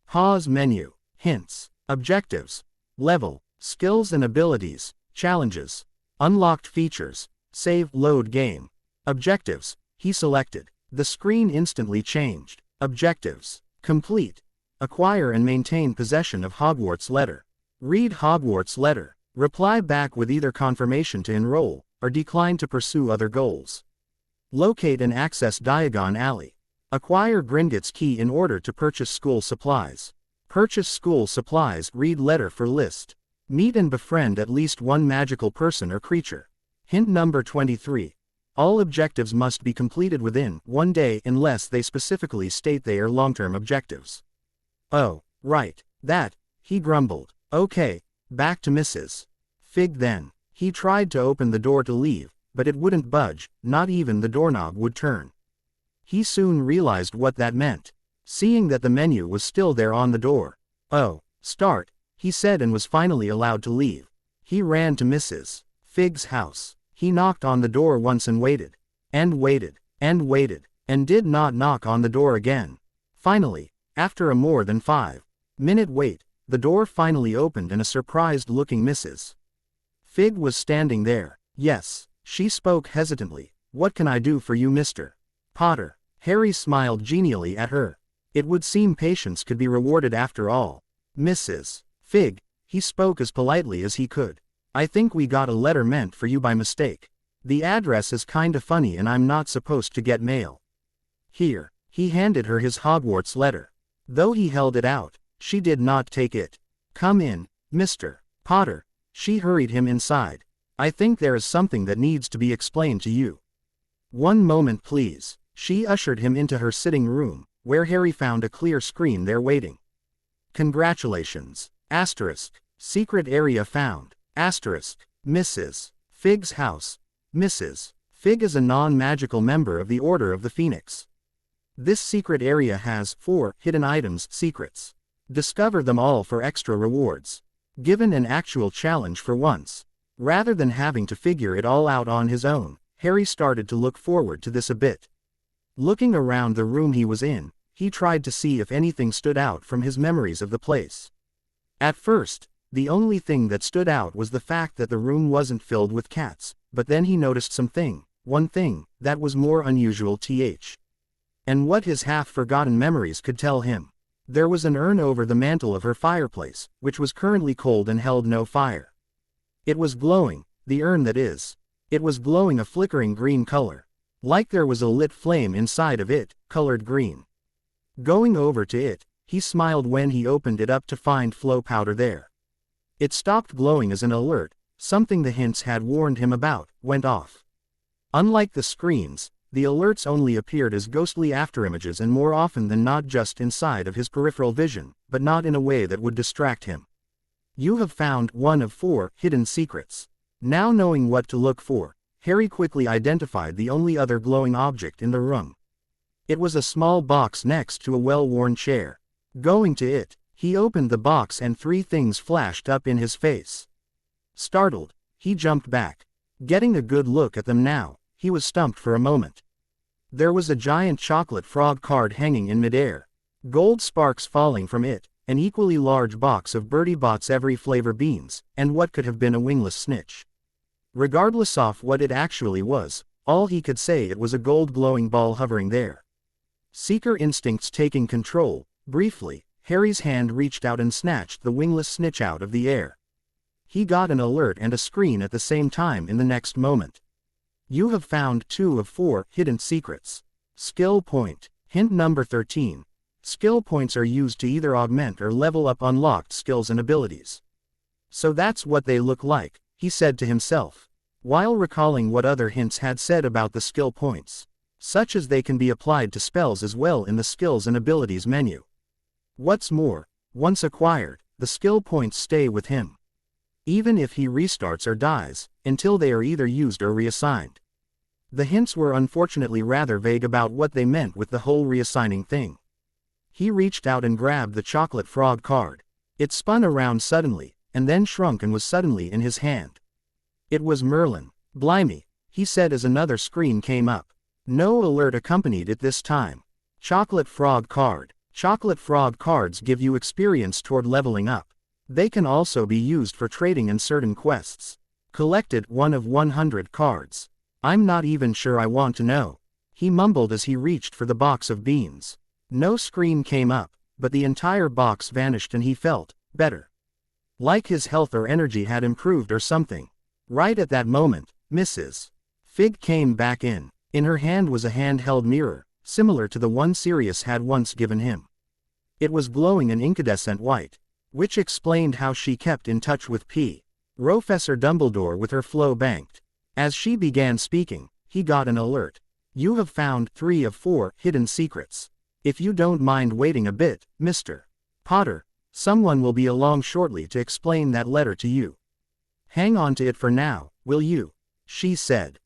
Pause menu. Hints. Objectives. Level. Skills and abilities. Challenges. Unlocked features. Save, load game. Objectives. He selected. The screen instantly changed. Objectives. Complete. Acquire and maintain possession of Hogwarts letter. Read Hogwarts letter. Reply back with either confirmation to enroll, or decline to pursue other goals. Locate and access Diagon Alley. Acquire Gringotts Key in order to purchase school supplies. Purchase school supplies. Read letter for list. Meet and befriend at least one magical person or creature. Hint number 23. All objectives must be completed within 1 day unless they specifically state they are long-term objectives. Oh, right, that, he grumbled. Okay, back to Mrs. Figg then. He tried to open the door to leave, but it wouldn't budge, not even the doorknob would turn. He soon realized what that meant. seeing that the menu was still there on the door. "Oh, start," he said, and was finally allowed to leave. He ran to Mrs. Figg's house. He knocked on the door once and waited. And waited. And waited. And did not knock on the door again. Finally, after a more than 5-minute wait, the door finally opened and a surprised-looking Mrs. Figg was standing there. "Yes," she spoke hesitantly. "What can I do for you, Mr. Potter?" Harry smiled genially at her. It would seem patience could be rewarded after all. "Mrs. Figg," he spoke as politely as he could. "I think we got a letter meant for you by mistake. The address is kinda funny and I'm not supposed to get mail. Here." He handed her his Hogwarts letter. Though he held it out, she did not take it. "Come in, Mr. Potter." She hurried him inside. "I think there is something that needs to be explained to you." "One moment please." She ushered him into her sitting room, where Harry found a clear screen there waiting. "Congratulations. Asterisk. Secret area found. Asterisk. Mrs. Figg's house. Mrs. Figg is a non-magical member of the Order of the Phoenix. This secret area has 4 hidden items secrets. Discover them all for extra rewards." Given an actual challenge for once, rather than having to figure it all out on his own, Harry started to look forward to this a bit. Looking around the room he was in, he tried to see if anything stood out from his memories of the place. At first, the only thing that stood out was the fact that the room wasn't filled with cats, but then he noticed one thing, that was more unusual and what his half-forgotten memories could tell him. There was an urn over the mantel of her fireplace, which was currently cold and held no fire. It was glowing, the urn that is. It was glowing a flickering green color. Like there was a lit flame inside of it, colored green. Going over to it, he smiled when he opened it up to find flow powder there. It stopped glowing as an alert, something the hints had warned him about, went off. Unlike the screens, the alerts only appeared as ghostly afterimages and more often than not just inside of his peripheral vision, but not in a way that would distract him. You have found one of 4 hidden secrets. Now knowing what to look for, Harry quickly identified the only other glowing object in the room. It was a small box next to a well-worn chair. Going to it, he opened the box and 3 things flashed up in his face. Startled, he jumped back. Getting a good look at them now, he was stumped for a moment. There was a giant chocolate frog card hanging in midair. Gold sparks falling from it, an equally large box of Bertie Bott's every flavor beans, and what could have been a wingless snitch. Regardless of what it actually was, all he could say it was a gold glowing ball hovering there. Seeker instincts taking control, briefly, Harry's hand reached out and snatched the wingless snitch out of the air. He got an alert and a screen at the same time in the next moment. You have found 2 of 4 hidden secrets. Skill point. Hint number 13. Skill points are used to either augment or level up unlocked skills and abilities. So that's what they look like, he said to himself, while recalling what other hints had said about the skill points, such as they can be applied to spells as well in the skills and abilities menu. What's more, once acquired, the skill points stay with him, even if he restarts or dies, until they are either used or reassigned. The hints were unfortunately rather vague about what they meant with the whole reassigning thing. He reached out and grabbed the chocolate frog card. It spun around suddenly, and then shrunk and was suddenly in his hand. It was Merlin. "Blimey," he said as another screen came up. No alert accompanied it this time. Chocolate frog card. Chocolate frog cards give you experience toward leveling up. They can also be used for trading in certain quests. Collected 1 of 100 cards. "I'm not even sure I want to know," he mumbled as he reached for the box of beans. No screen came up, but the entire box vanished and he felt better. Like his health or energy had improved or something. Right at that moment, Mrs. Figg came back in. In her hand was a handheld mirror, similar to the one Sirius had once given him. It was glowing an incandescent white, which explained how she kept in touch with Professor Dumbledore with her flow banked. As she began speaking, he got an alert. You have found 3 of 4 hidden secrets. If you don't mind waiting a bit, Mr. Potter, someone will be along shortly to explain that letter to you. Hang on to it for now, will you? She said.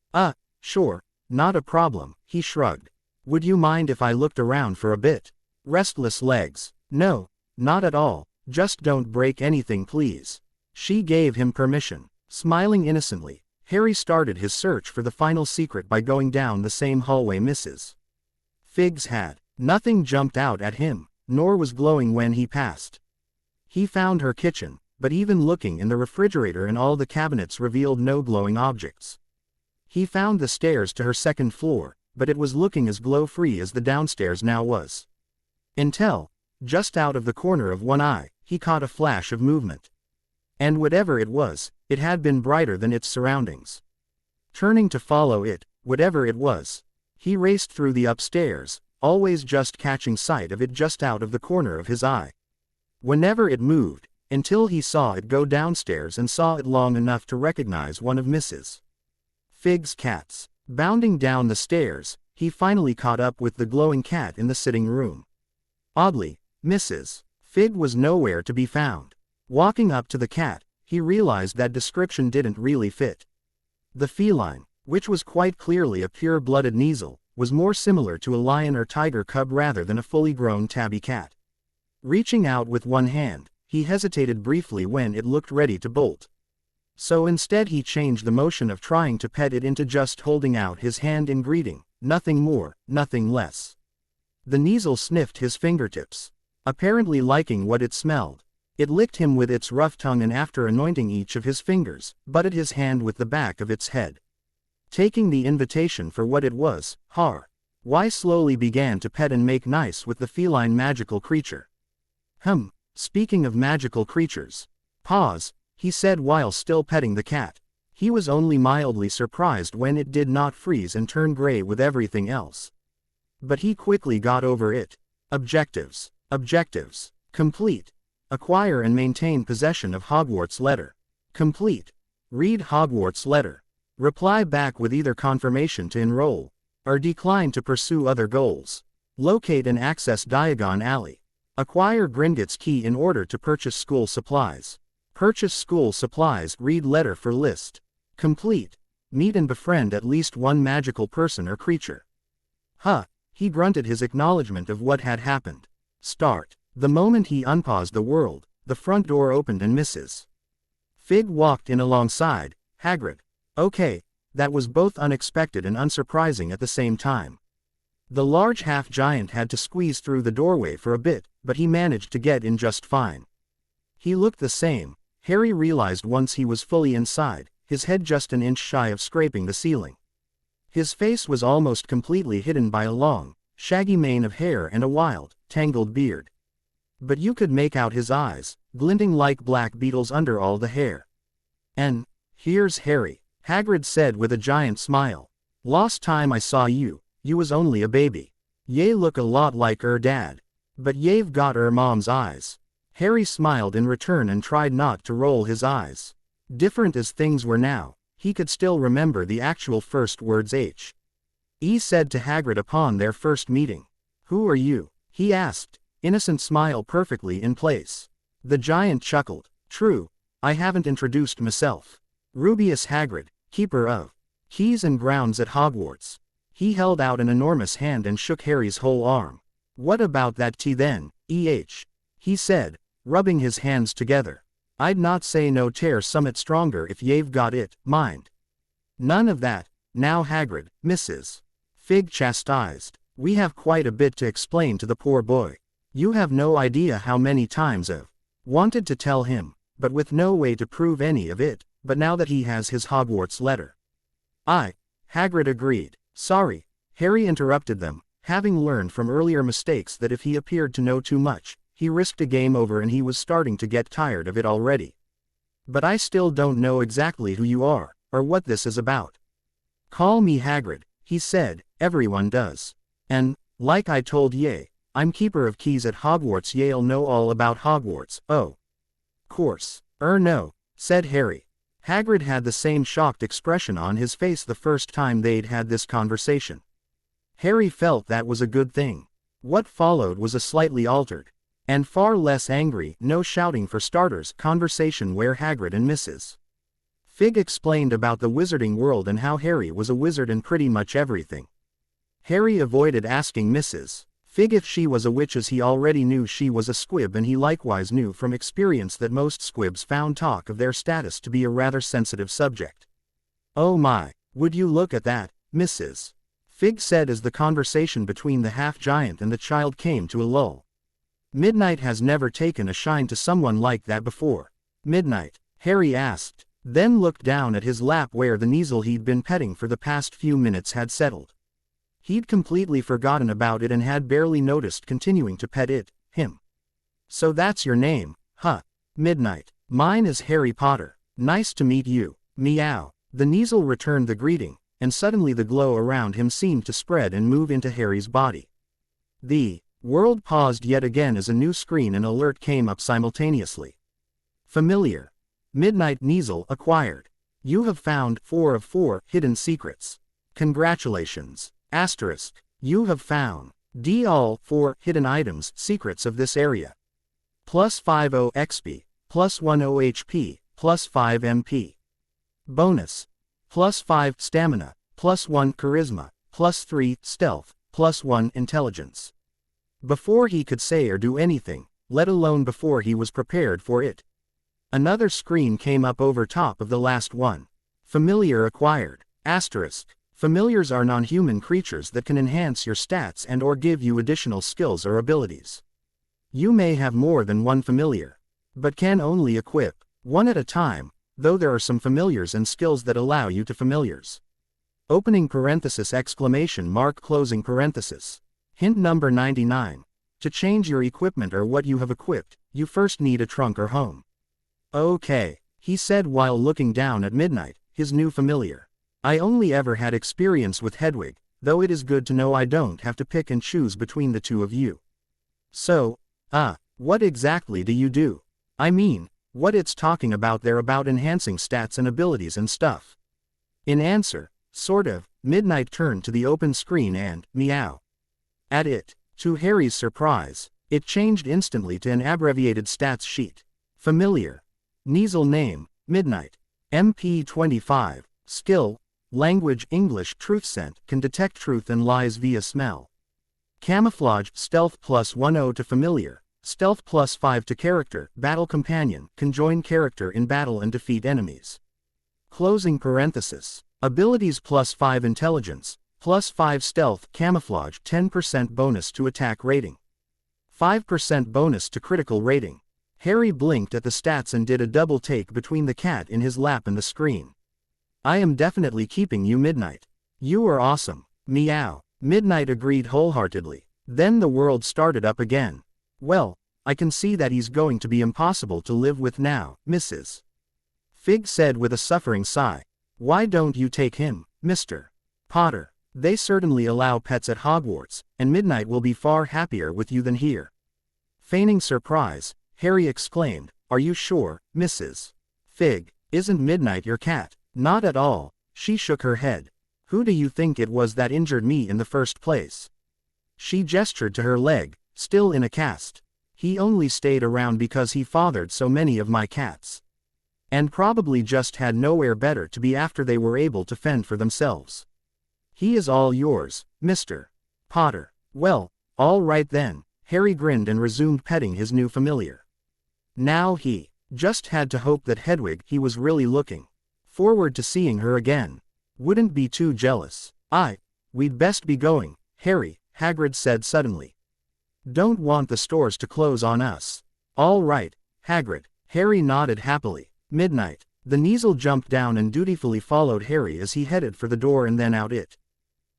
Sure, not a problem, he shrugged. Would you mind if I looked around for a bit? Restless legs. No, not at all, just don't break anything please. She gave him permission. Smiling innocently, Harry started his search for the final secret by going down the same hallway Mrs. Figg's had. Nothing jumped out at him, nor was glowing when he passed. He found her kitchen, but even looking in the refrigerator and all the cabinets revealed no glowing objects. He found the stairs to her second floor, but it was looking as glow-free as the downstairs now was. Until, just out of the corner of one eye, he caught a flash of movement. And whatever it was, it had been brighter than its surroundings. Turning to follow it, whatever it was, he raced through the upstairs, always just catching sight of it just out of the corner of his eye. Whenever it moved, until he saw it go downstairs and saw it long enough to recognize one of Mrs. Figg's cats. Bounding down the stairs, he finally caught up with the glowing cat in the sitting room. Oddly, Mrs. Figg was nowhere to be found. Walking up to the cat, he realized that description didn't really fit. The feline, which was quite clearly a pure-blooded Kneazle, was more similar to a lion or tiger cub rather than a fully grown tabby cat. Reaching out with one hand, he hesitated briefly when it looked ready to bolt. So instead he changed the motion of trying to pet it into just holding out his hand in greeting, nothing more, nothing less. The Kneazle sniffed his fingertips, apparently liking what it smelled. It licked him with its rough tongue and after anointing each of his fingers, butted his hand with the back of its head. Taking the invitation for what it was, Harry slowly began to pet and make nice with the feline magical creature. Speaking of magical creatures. Pause, he said while still petting the cat. He was only mildly surprised when it did not freeze and turn gray with everything else. But he quickly got over it. Objectives. Complete. Acquire and maintain possession of Hogwarts letter. Complete. Read Hogwarts letter. Reply back with either confirmation to enroll, or decline to pursue other goals. Locate and access Diagon Alley. Acquire Gringotts key in order to purchase school supplies. Purchase school supplies. Read letter for list. Complete. Meet and befriend at least one magical person or creature. He grunted his acknowledgement of what had happened. Start. The moment he unpaused the world, the front door opened and Mrs. Figg walked in alongside Hagrid. Okay, that was both unexpected and unsurprising at the same time. The large half-giant had to squeeze through the doorway for a bit, but he managed to get in just fine. He looked the same, Harry realized once he was fully inside, his head just an inch shy of scraping the ceiling. His face was almost completely hidden by a long, shaggy mane of hair and a wild, tangled beard. But you could make out his eyes, glinting like black beetles under all the hair. "And here's Harry," Hagrid said with a giant smile. "Last time I saw you, you was only a baby. Ye look a lot like dad. But ye've got mom's eyes." Harry smiled in return and tried not to roll his eyes. Different as things were now, he could still remember the actual first words He said to Hagrid upon their first meeting. "Who are you?" he asked, innocent smile perfectly in place. The giant chuckled. "True, I haven't introduced myself. Rubius Hagrid, keeper of keys and grounds at Hogwarts." He held out an enormous hand and shook Harry's whole arm. "What about that tea then, he said, rubbing his hands together. "I'd not say no tear summit stronger if ye've got it, mind." "None of that, now Hagrid," Mrs. Figg chastised. "We have quite a bit to explain to the poor boy. You have no idea how many times I've wanted to tell him, but with no way to prove any of it, but now that he has his Hogwarts letter." Hagrid agreed. "Sorry," Harry interrupted them, having learned from earlier mistakes that if he appeared to know too much, he risked a game over and he was starting to get tired of it already. "But I still don't know exactly who you are, or what this is about." "Call me Hagrid," he said, "everyone does. And, like I told ye, I'm keeper of keys at Hogwarts. Ye'll know all about Hogwarts." "Oh. Course. No," said Harry. Hagrid had the same shocked expression on his face the first time they'd had this conversation. Harry felt that was a good thing. What followed was a slightly altered, and far less angry, no shouting for starters, conversation where Hagrid and Mrs. Figg explained about the wizarding world and how Harry was a wizard and pretty much everything. Harry avoided asking Mrs. Figg, if she was a witch, as he already knew she was a squib, and he likewise knew from experience that most squibs found talk of their status to be a rather sensitive subject. "Oh my, would you look at that, Mrs. Figg said as the conversation between the half-giant and the child came to a lull. "Midnight has never taken a shine to someone like that before." "Midnight?" Harry asked, then looked down at his lap where the Kneazle he'd been petting for the past few minutes had settled. He'd completely forgotten about it and had barely noticed continuing to pet it, him. "So that's your name, huh? Midnight. Mine is Harry Potter. Nice to meet you. Meow." The Kneazle returned the greeting, and suddenly the glow around him seemed to spread and move into Harry's body. The world paused yet again as a new screen and alert came up simultaneously. Familiar. Midnight Kneazle acquired. You have found 4 of 4 hidden secrets. Congratulations. Asterisk. You have found all 4 hidden items secrets of this area. Plus 50 XP, plus 10 HP, plus 5 MP. Bonus. Plus 5 stamina, plus 1 charisma, plus 3 stealth, plus 1 intelligence. Before he could say or do anything, let alone before he was prepared for it, another screen came up over top of the last one. Familiar acquired. Asterisk. Familiars are non-human creatures that can enhance your stats and or give you additional skills or abilities. You may have more than one familiar, but can only equip one at a time, though there are some familiars and skills that allow you to familiars. Opening parenthesis exclamation mark closing parenthesis. Hint number 99. To change your equipment or what you have equipped, you first need a trunk or home. "Okay," he said while looking down at Midnight, his new familiar. "I only ever had experience with Hedwig, though it is good to know I don't have to pick and choose between the two of you. So, what exactly do you do? I mean, what it's talking about there about enhancing stats and abilities and stuff." In answer, sort of, Midnight turned to the open screen and meow at it. To Harry's surprise, it changed instantly to an abbreviated stats sheet. Familiar. Kneazle name, Midnight. MP 25. Skill, language English. Truth scent, can detect truth and lies via smell. Camouflage, stealth plus 10 to familiar, stealth plus 5 to character. Battle companion, can join character in battle and defeat enemies. Closing parenthesis. Abilities plus 5 intelligence, plus 5 stealth. Camouflage, 10% bonus to attack rating, 5% bonus to critical rating. Harry blinked at the stats and did a double take between the cat in his lap and the screen. "I am definitely keeping you, Midnight. You are awesome." Meow. Midnight agreed wholeheartedly. Then the world started up again. "Well, I can see that he's going to be impossible to live with now, Mrs. Figg said with a suffering sigh. "Why don't you take him, Mr. Potter? They certainly allow pets at Hogwarts, and Midnight will be far happier with you than here." Feigning surprise, Harry exclaimed, "Are you sure, Mrs. Figg? Isn't Midnight your cat?" "Not at all." She shook her head. "Who do you think it was that injured me in the first place?" She gestured to her leg, still in a cast. "He only stayed around because he fathered so many of my cats. And probably just had nowhere better to be after they were able to fend for themselves. He is all yours, Mr. Potter." "Well, all right then." Harry grinned and resumed petting his new familiar. Now he just had to hope that Hedwig, he was really looking forward to seeing her again, wouldn't be too jealous. We'd best be going, Harry," Hagrid said suddenly. "Don't want the stores to close on us." "All right, Hagrid." Harry nodded happily. Midnight. The Kneazle jumped down and dutifully followed Harry as he headed for the door and then out it.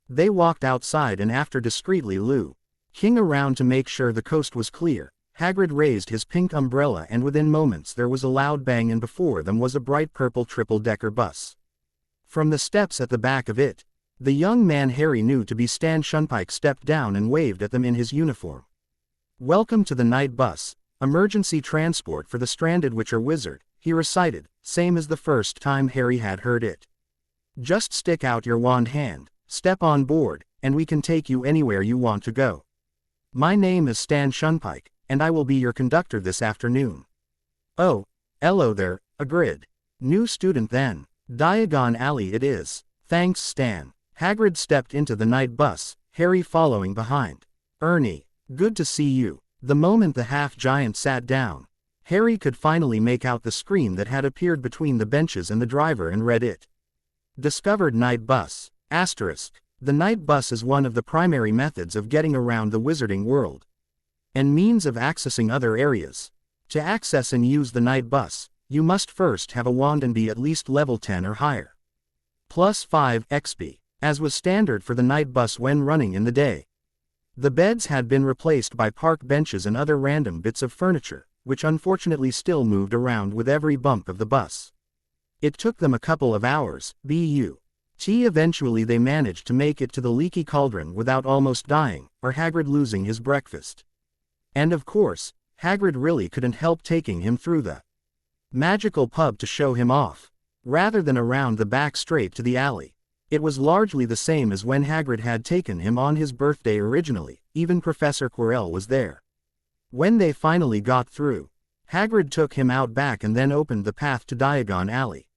They walked outside and after discreetly looking around to make sure the coast was clear, Hagrid raised his pink umbrella and within moments there was a loud bang and before them was a bright purple triple-decker bus. From the steps at the back of it, the young man Harry knew to be Stan Shunpike stepped down and waved at them in his uniform. "Welcome to the night bus, emergency transport for the stranded witch or wizard," he recited, same as the first time Harry had heard it. "Just stick out your wand hand, step on board, and we can take you anywhere you want to go. My name is Stan Shunpike, and I will be your conductor this afternoon." "Oh, hello there, Hagrid. New student then. Diagon Alley it is. Thanks Stan." Hagrid stepped into the night bus, Harry following behind. "Ernie, Good to see you. The moment the half-giant sat down, Harry could finally make out the screen that had appeared between the benches and the driver and read it. Discovered night bus. Asterisk. The night bus is one of the primary methods of getting around the wizarding world, and means of accessing other areas. To access and use the night bus, you must first have a wand and be at least level 10 or higher. Plus 5 XP, as was standard for the night bus when running in the day. The beds had been replaced by park benches and other random bits of furniture, which unfortunately still moved around with every bump of the bus. It took them a couple of hours, eventually they managed to make it to the leaky cauldron without almost dying, or Hagrid losing his breakfast. And of course, Hagrid really couldn't help taking him through the magical pub to show him off, rather than around the back straight to the alley. It was largely the same as when Hagrid had taken him on his birthday originally, even Professor Quirrell was there. When they finally got through, Hagrid took him out back and then opened the path to Diagon Alley.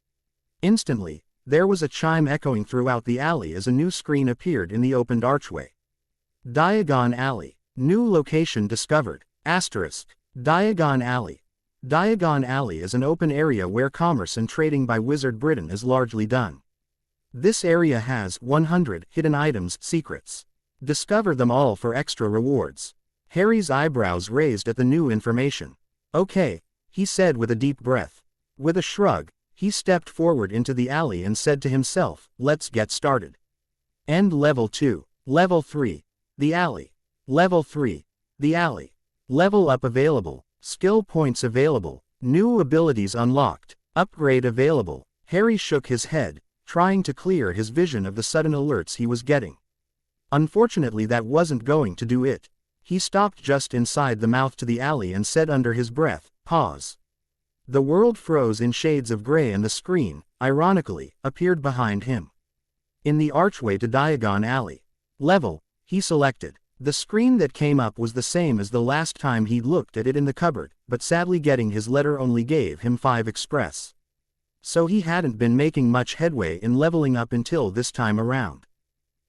Instantly, there was a chime echoing throughout the alley as a new screen appeared in the opened archway. Diagon Alley. New location discovered. Asterisk. Diagon Alley. Diagon Alley is an open area where commerce and trading by Wizard Britain is largely done. This area has 100 hidden items, secrets. Discover them all for extra rewards. Harry's eyebrows raised at the new information. Okay, he said with a deep breath. With a shrug, he stepped forward into the alley and said to himself, let's get started. End level 2. Level 3. The alley. Level 3. The alley. Level up available. Skill points available. New abilities unlocked. Upgrade available. Harry shook his head, trying to clear his vision of the sudden alerts he was getting. Unfortunately, that wasn't going to do it. He stopped just inside the mouth to the alley and said under his breath, pause. The world froze in shades of gray and the screen, ironically, appeared behind him. In the archway to Diagon Alley. Level, he selected. The screen that came up was the same as the last time he'd looked at it in the cupboard, but sadly getting his letter only gave him 5 express. So he hadn't been making much headway in leveling up until this time around.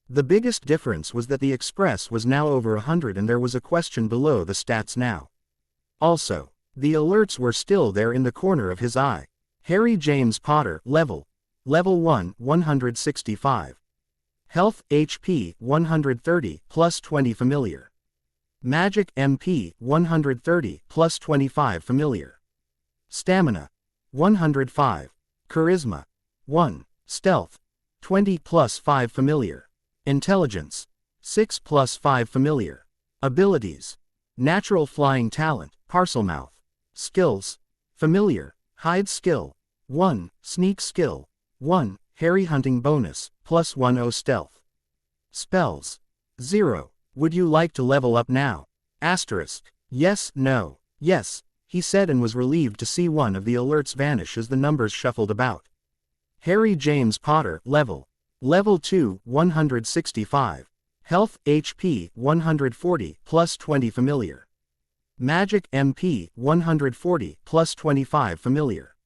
The biggest difference was that the express was now over 100 and there was a question below the stats now. Also, the alerts were still there in the corner of his eye. Harry James Potter, Level 1, 165. Health HP 130 plus 20 familiar. Magic MP 130 plus 25 familiar. Stamina 105. Charisma 1. Stealth 20 plus 5 familiar. Intelligence 6 plus 5 familiar. Abilities: Natural Flying Talent, Parselmouth. Skills: Familiar, Hide Skill 1, Sneak Skill 1, Harry Hunting Bonus, plus 10 Stealth. Spells: 0. Would you like to level up now? Asterisk. Yes, no, yes, he said and was relieved to see one of the alerts vanish as the numbers shuffled about. Harry James Potter, Level 2, 165. Health HP 140 plus 20 familiar. Magic MP 140 plus 25 familiar.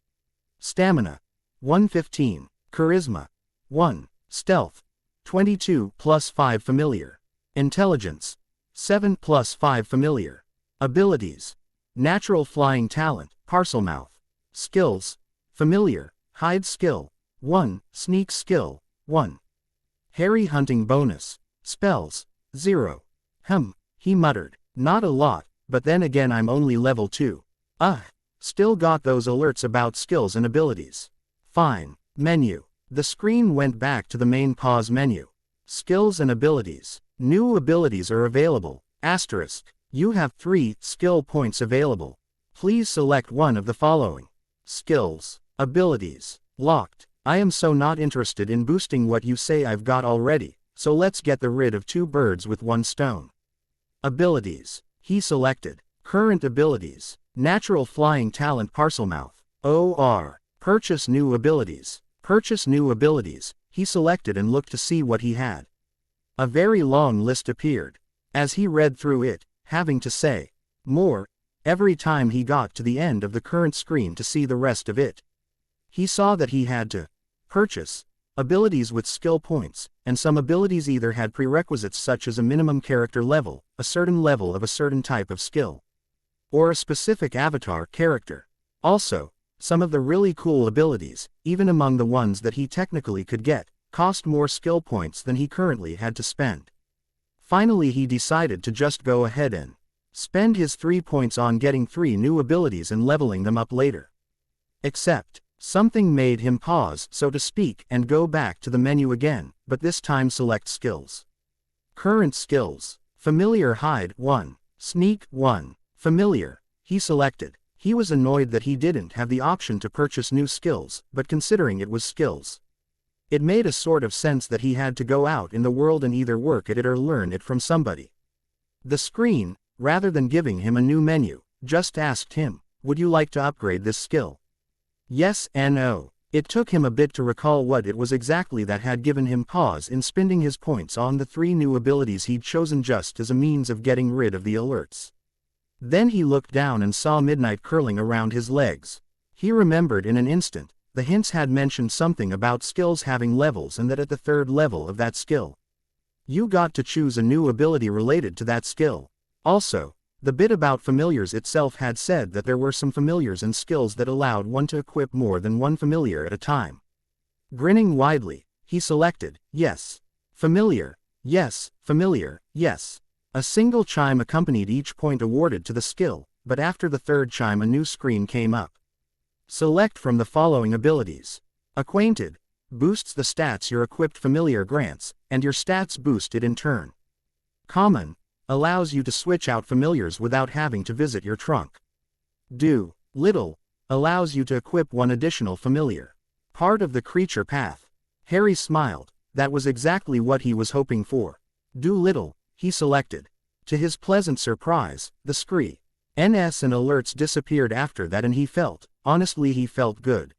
Stamina 115. Charisma 1. Stealth 22 plus 5 familiar. Intelligence 7 plus 5 familiar. Abilities: Natural Flying Talent, Parselmouth. Skills: Familiar, Hide Skill 1, Sneak Skill 1. Harry Hunting Bonus. Spells: 0. He muttered. Not a lot, but then again I'm only level 2. Still got those alerts about skills and abilities. Fine. Menu. The screen went back to the main pause menu. Skills and abilities. New abilities are available. Asterisk. You have 3 skill points available. Please select one of the following. Skills. Abilities. Locked. I am so not interested in boosting what you say I've got already, so let's get rid of 2 birds with 1 stone. Abilities. He selected. Current abilities. Natural Flying Talent, Parselmouth. OR. Purchase new abilities. Purchase new abilities. He selected and looked to see what he had. A very long list appeared. As he read through it, having to say more every time he got to the end of the current screen to see the rest of it, he saw that he had to purchase abilities with skill points, and some abilities either had prerequisites such as a minimum character level, a certain level of a certain type of skill, or a specific avatar character. Also, some of the really cool abilities, even among the ones that he technically could get, cost more skill points than he currently had to spend. Finally, he decided to just go ahead and spend his 3 points on getting 3 new abilities and leveling them up later. Except, something made him pause, so to speak, and go back to the menu again, but this time select skills. Current skills. Familiar hide 1. Sneak 1. Familiar. He selected. He was annoyed that he didn't have the option to purchase new skills, but considering it was skills, it made a sort of sense that he had to go out in the world and either work at it or learn it from somebody. The screen, rather than giving him a new menu, just asked him, "Would you like to upgrade this skill?" Yes and no. It took him a bit to recall what it was exactly that had given him pause in spending his points on the 3 new abilities he'd chosen just as a means of getting rid of the alerts. Then he looked down and saw midnight curling around his legs. He remembered in an instant, the hints had mentioned something about skills having levels and that at the 3rd level of that skill, you got to choose a new ability related to that skill. Also, the bit about familiars itself had said that there were some familiars and skills that allowed one to equip more than one familiar at a time. Grinning widely, he selected, yes. Familiar, yes, familiar, yes. A single chime accompanied each point awarded to the skill, but after the 3rd chime a new screen came up. Select from the following abilities. Acquainted. Boosts the stats your equipped familiar grants, and your stats boost it in turn. Common. Allows you to switch out familiars without having to visit your trunk. Do. Little. Allows you to equip one additional familiar. Part of the creature path. Harry smiled. That was exactly what he was hoping for. Do little. He selected. To his pleasant surprise, the screen, NS and alerts disappeared after that and he felt, honestly he felt good.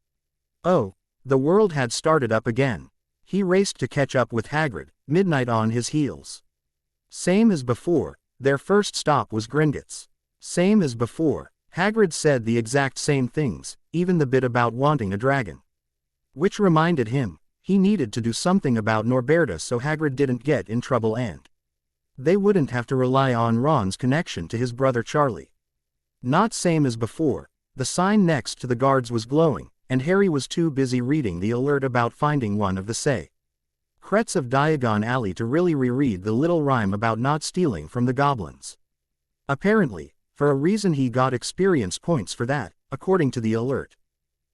Oh, the world had started up again. He raced to catch up with Hagrid, midnight on his heels. Same as before, their first stop was Gringotts. Same as before, Hagrid said the exact same things, even the bit about wanting a dragon. Which reminded him, he needed to do something about Norberta so Hagrid didn't get in trouble and they wouldn't have to rely on Ron's connection to his brother Charlie. Not same as before, the sign next to the guards was glowing, and Harry was too busy reading the alert about finding one of the secrets of Diagon Alley to really reread the little rhyme about not stealing from the goblins. Apparently, for a reason he got experience points for that, according to the alert.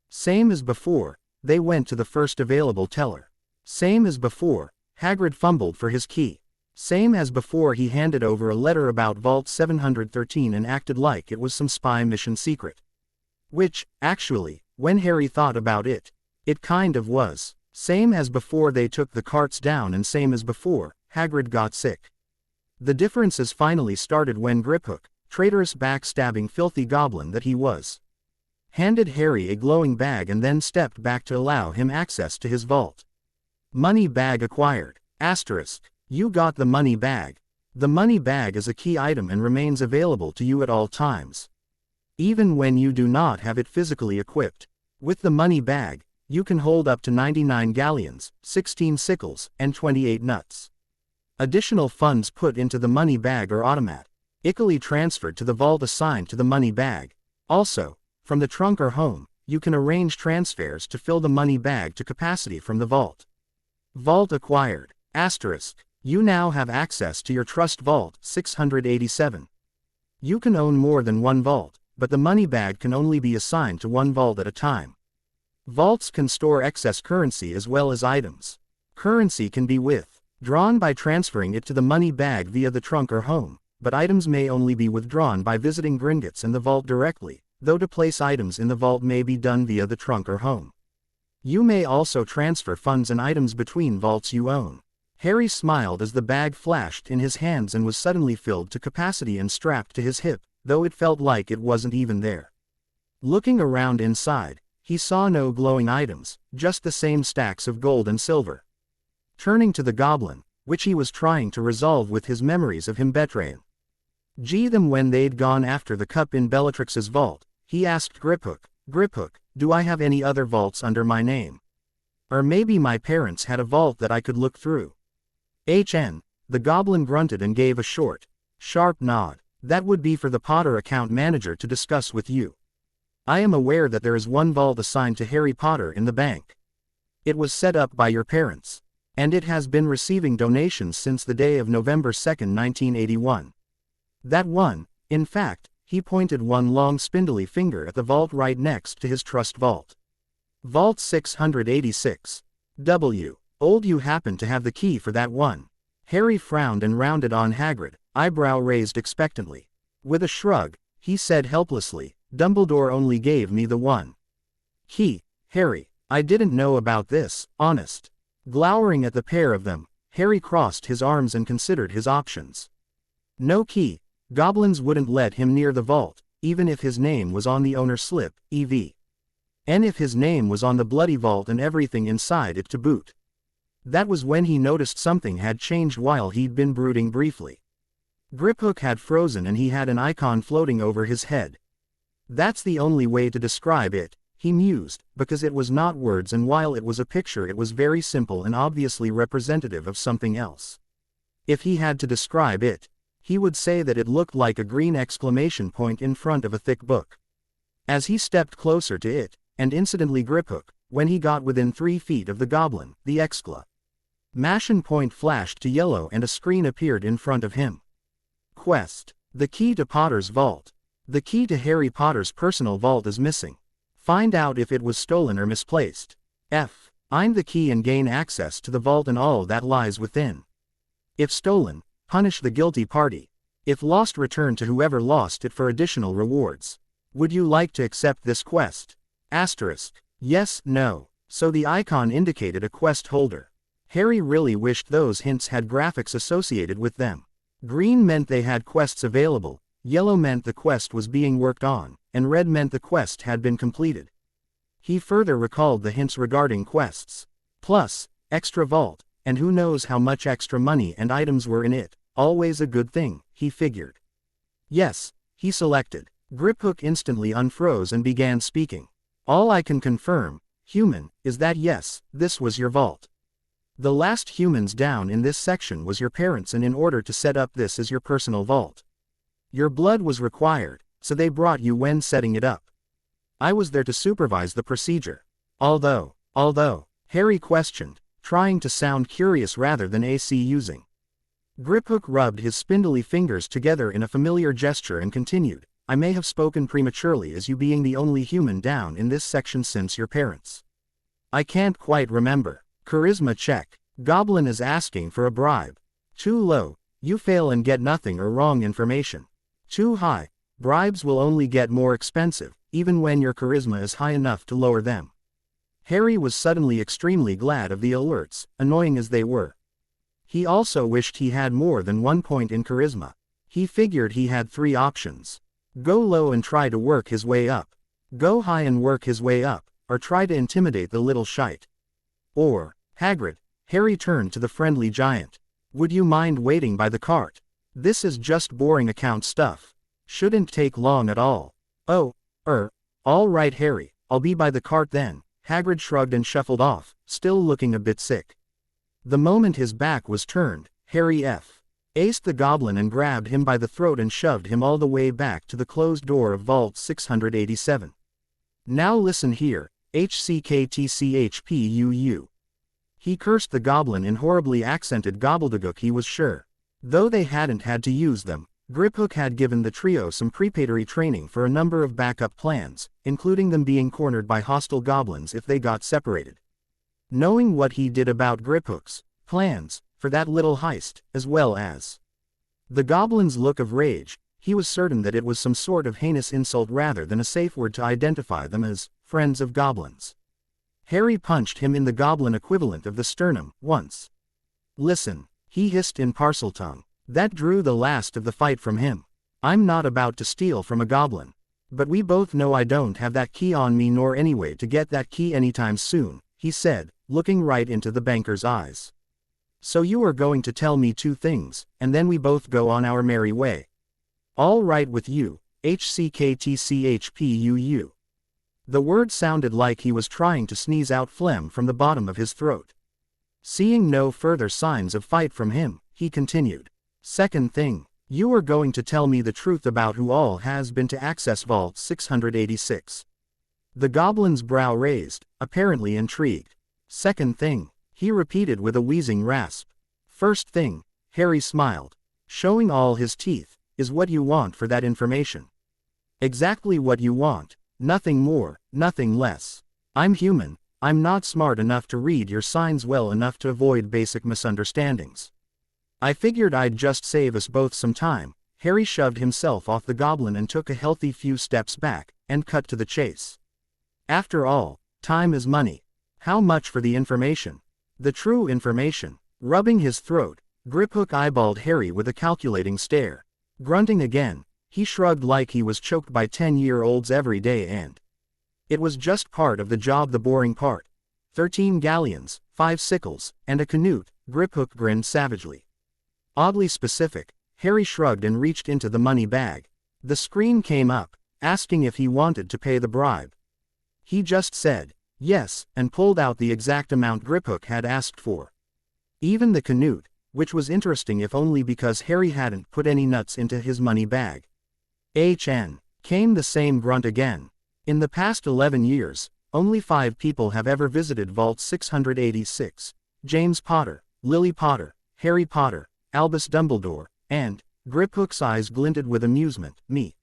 Same as before, they went to the first available teller. Same as before, Hagrid fumbled for his key. Same as before, he handed over a letter about Vault 713 and acted like it was some spy mission secret. Which, actually, when Harry thought about it, it kind of was. Same as before, they took the carts down, and same as before, Hagrid got sick. The differences finally started when Griphook, traitorous backstabbing filthy goblin that he was, handed Harry a glowing bag and then stepped back to allow him access to his vault. Money bag acquired. Asterisk. You got the money bag. The money bag is a key item and remains available to you at all times, even when you do not have it physically equipped. With the money bag, you can hold up to 99 galleons, 16 sickles, and 28 nuts. Additional funds put into the money bag are automatically transferred to the vault assigned to the money bag. Also, from the trunk or home, you can arrange transfers to fill the money bag to capacity from the vault. Vault acquired. Asterisk. You now have access to your trust vault 687. You can own more than one vault, but the money bag can only be assigned to one vault at a time. Vaults can store excess currency as well as items. Currency can be withdrawn by transferring it to the money bag via the trunk or home, but items may only be withdrawn by visiting Gringotts and the vault directly, though to place items in the vault may be done via the trunk or home. You may also transfer funds and items between vaults you own. Harry smiled as the bag flashed in his hands and was suddenly filled to capacity and strapped to his hip, though it felt like it wasn't even there. Looking around inside, he saw no glowing items, just the same stacks of gold and silver. Turning to the goblin, which he was trying to resolve with his memories of him betraying them when they'd gone after the cup in Bellatrix's vault, he asked Griphook, "Griphook, do I have any other vaults under my name?" Or maybe my parents had a vault that I could look through. The goblin grunted and gave a short, sharp nod. That would be for the Potter account manager to discuss with you. I am aware that there is one vault assigned to Harry Potter in the bank. It was set up by your parents. And it has been receiving donations since the day of November 2, 1981. That one, in fact, he pointed one long spindly finger at the vault right next to his trust vault. Vault 686. Old, you happen to have the key for that one. Harry frowned and rounded on Hagrid, eyebrow raised expectantly. With a shrug, he said helplessly, Dumbledore only gave me the one key. Harry, I didn't know about this, honest. Glowering at the pair of them, Harry crossed his arms and considered his options. No key. Goblins wouldn't let him near the vault, even if his name was on the owner's slip, EV. And if his name was on the bloody vault and everything inside it to boot. That was when he noticed something had changed while he'd been brooding briefly. Griphook had frozen and he had an icon floating over his head. That's the only way to describe it, he mused, because it was not words, and while it was a picture it was very simple and obviously representative of something else. If he had to describe it, he would say that it looked like a green exclamation point in front of a thick book. As he stepped closer to it, and incidentally Griphook, when he got within 3 feet of the goblin, the exclamation point flashed to yellow and a screen appeared in front of him. Quest. The key to Potter's vault. The key to Harry Potter's personal vault is missing. Find out if it was stolen or misplaced. Find the key and gain access to the vault and all that lies within. If stolen, punish the guilty party. If lost, return to whoever lost it for additional rewards. Would you like to accept this quest? Yes, no. So the icon indicated a quest holder. Harry really wished those hints had graphics associated with them. Green meant they had quests available, yellow meant the quest was being worked on, and red meant the quest had been completed. He further recalled the hints regarding quests. Plus, extra vault, and who knows how much extra money and items were in it, always a good thing, he figured. Yes, he selected. Griphook instantly unfroze and began speaking. All I can confirm, human, is that yes, this was your vault. The last humans down in this section was your parents, and in order to set up this as your personal vault, your blood was required, so they brought you when setting it up. I was there to supervise the procedure. Although, Harry questioned, trying to sound curious rather than using. Griphook rubbed his spindly fingers together in a familiar gesture and continued, I may have spoken prematurely as you being the only human down in this section since your parents. I can't quite remember. Charisma check. Goblin is asking for a bribe. Too low, you fail and get nothing or wrong information. Too high, bribes will only get more expensive, even when your charisma is high enough to lower them. Harry was suddenly extremely glad of the alerts, annoying as they were. He also wished he had more than 1 point in charisma. He figured he had 3 options. Go low and try to work his way up. Go high and work his way up, or try to intimidate the little shite. Or, Hagrid. Harry turned to the friendly giant. Would you mind waiting by the cart? This is just boring account stuff. Shouldn't take long at all. Oh, all right Harry, I'll be by the cart then. Hagrid shrugged and shuffled off, still looking a bit sick. The moment his back was turned, Harry aced the goblin and grabbed him by the throat and shoved him all the way back to the closed door of Vault 687. Now listen here, HCKTCHPUU. He cursed the goblin in horribly accented gobbledygook. He was sure, though they hadn't had to use them, Griphook had given the trio some preparatory training for a number of backup plans, including them being cornered by hostile goblins if they got separated. Knowing what he did about Griphook's plans for that little heist, as well as the goblin's look of rage, he was certain that it was some sort of heinous insult rather than a safe word to identify them as friends of goblins. Harry punched him in the goblin equivalent of the sternum once. Listen, he hissed in Parseltongue. That drew the last of the fight from him. I'm not about to steal from a goblin. But we both know I don't have that key on me nor any way to get that key anytime soon, he said, looking right into the banker's eyes. So you are going to tell me 2 things, and then we both go on our merry way. All right with you, HCKTCHPUU. The word sounded like he was trying to sneeze out phlegm from the bottom of his throat. Seeing no further signs of fight from him, he continued. Second thing, you are going to tell me the truth about who all has been to access Vault 686. The goblin's brow raised, apparently intrigued. Second thing, he repeated with a wheezing rasp. First thing, Harry smiled. Showing all his teeth, is what you want for that information. Exactly what you want, nothing more, nothing less. I'm human, I'm not smart enough to read your signs well enough to avoid basic misunderstandings. I figured I'd just save us both some time. Harry shoved himself off the goblin and took a healthy few steps back, and cut to the chase. After all, time is money. How much for the information? The true information. Rubbing his throat, Griphook eyeballed Harry with a calculating stare. Grunting again, he shrugged like he was choked by 10-year-olds every day and it was just part of the job, the boring part. 13 galleons, 5 sickles, and a canute, Griphook grinned savagely. Oddly specific, Harry shrugged and reached into the money bag. The screen came up, asking if he wanted to pay the bribe. He just said, yes, and pulled out the exact amount Griphook had asked for. Even the canute, which was interesting if only because Harry hadn't put any nuts into his money bag. HN. Came the same grunt again. In the past 11 years, only 5 people have ever visited Vault 686. James Potter, Lily Potter, Harry Potter, Albus Dumbledore, and, Griphook's eyes glinted with amusement, me.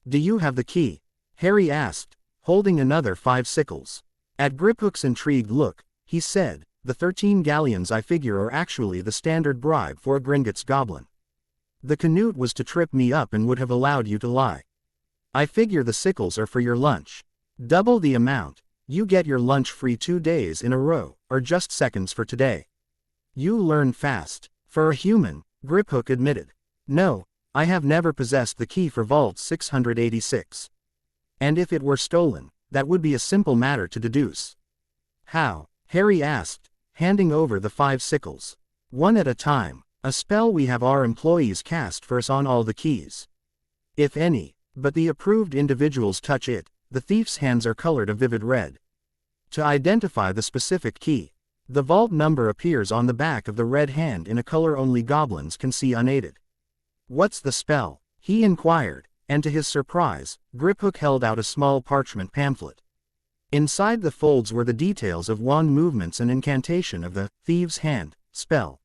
Do you have the key? Harry asked, holding another 5 sickles. At Griphook's intrigued look, he said, the 13 galleons I figure are actually the standard bribe for a Gringotts goblin. The canute was to trip me up and would have allowed you to lie. I figure the sickles are for your lunch. Double the amount, you get your lunch free 2 days in a row, or just seconds for today. You learn fast. For a human, Griphook admitted. No, I have never possessed the key for Vault 686. And if it were stolen, that would be a simple matter to deduce. How? Harry asked, handing over the 5 sickles. One at a time, a spell we have our employees cast for us on all the keys. If any, but the approved individuals touch it, the thief's hands are colored a vivid red. To identify the specific key, the vault number appears on the back of the red hand in a color only goblins can see unaided. What's the spell? He inquired, and to his surprise, Griphook held out a small parchment pamphlet. Inside the folds were the details of wand movements and incantation of the Thieves' Hand spell.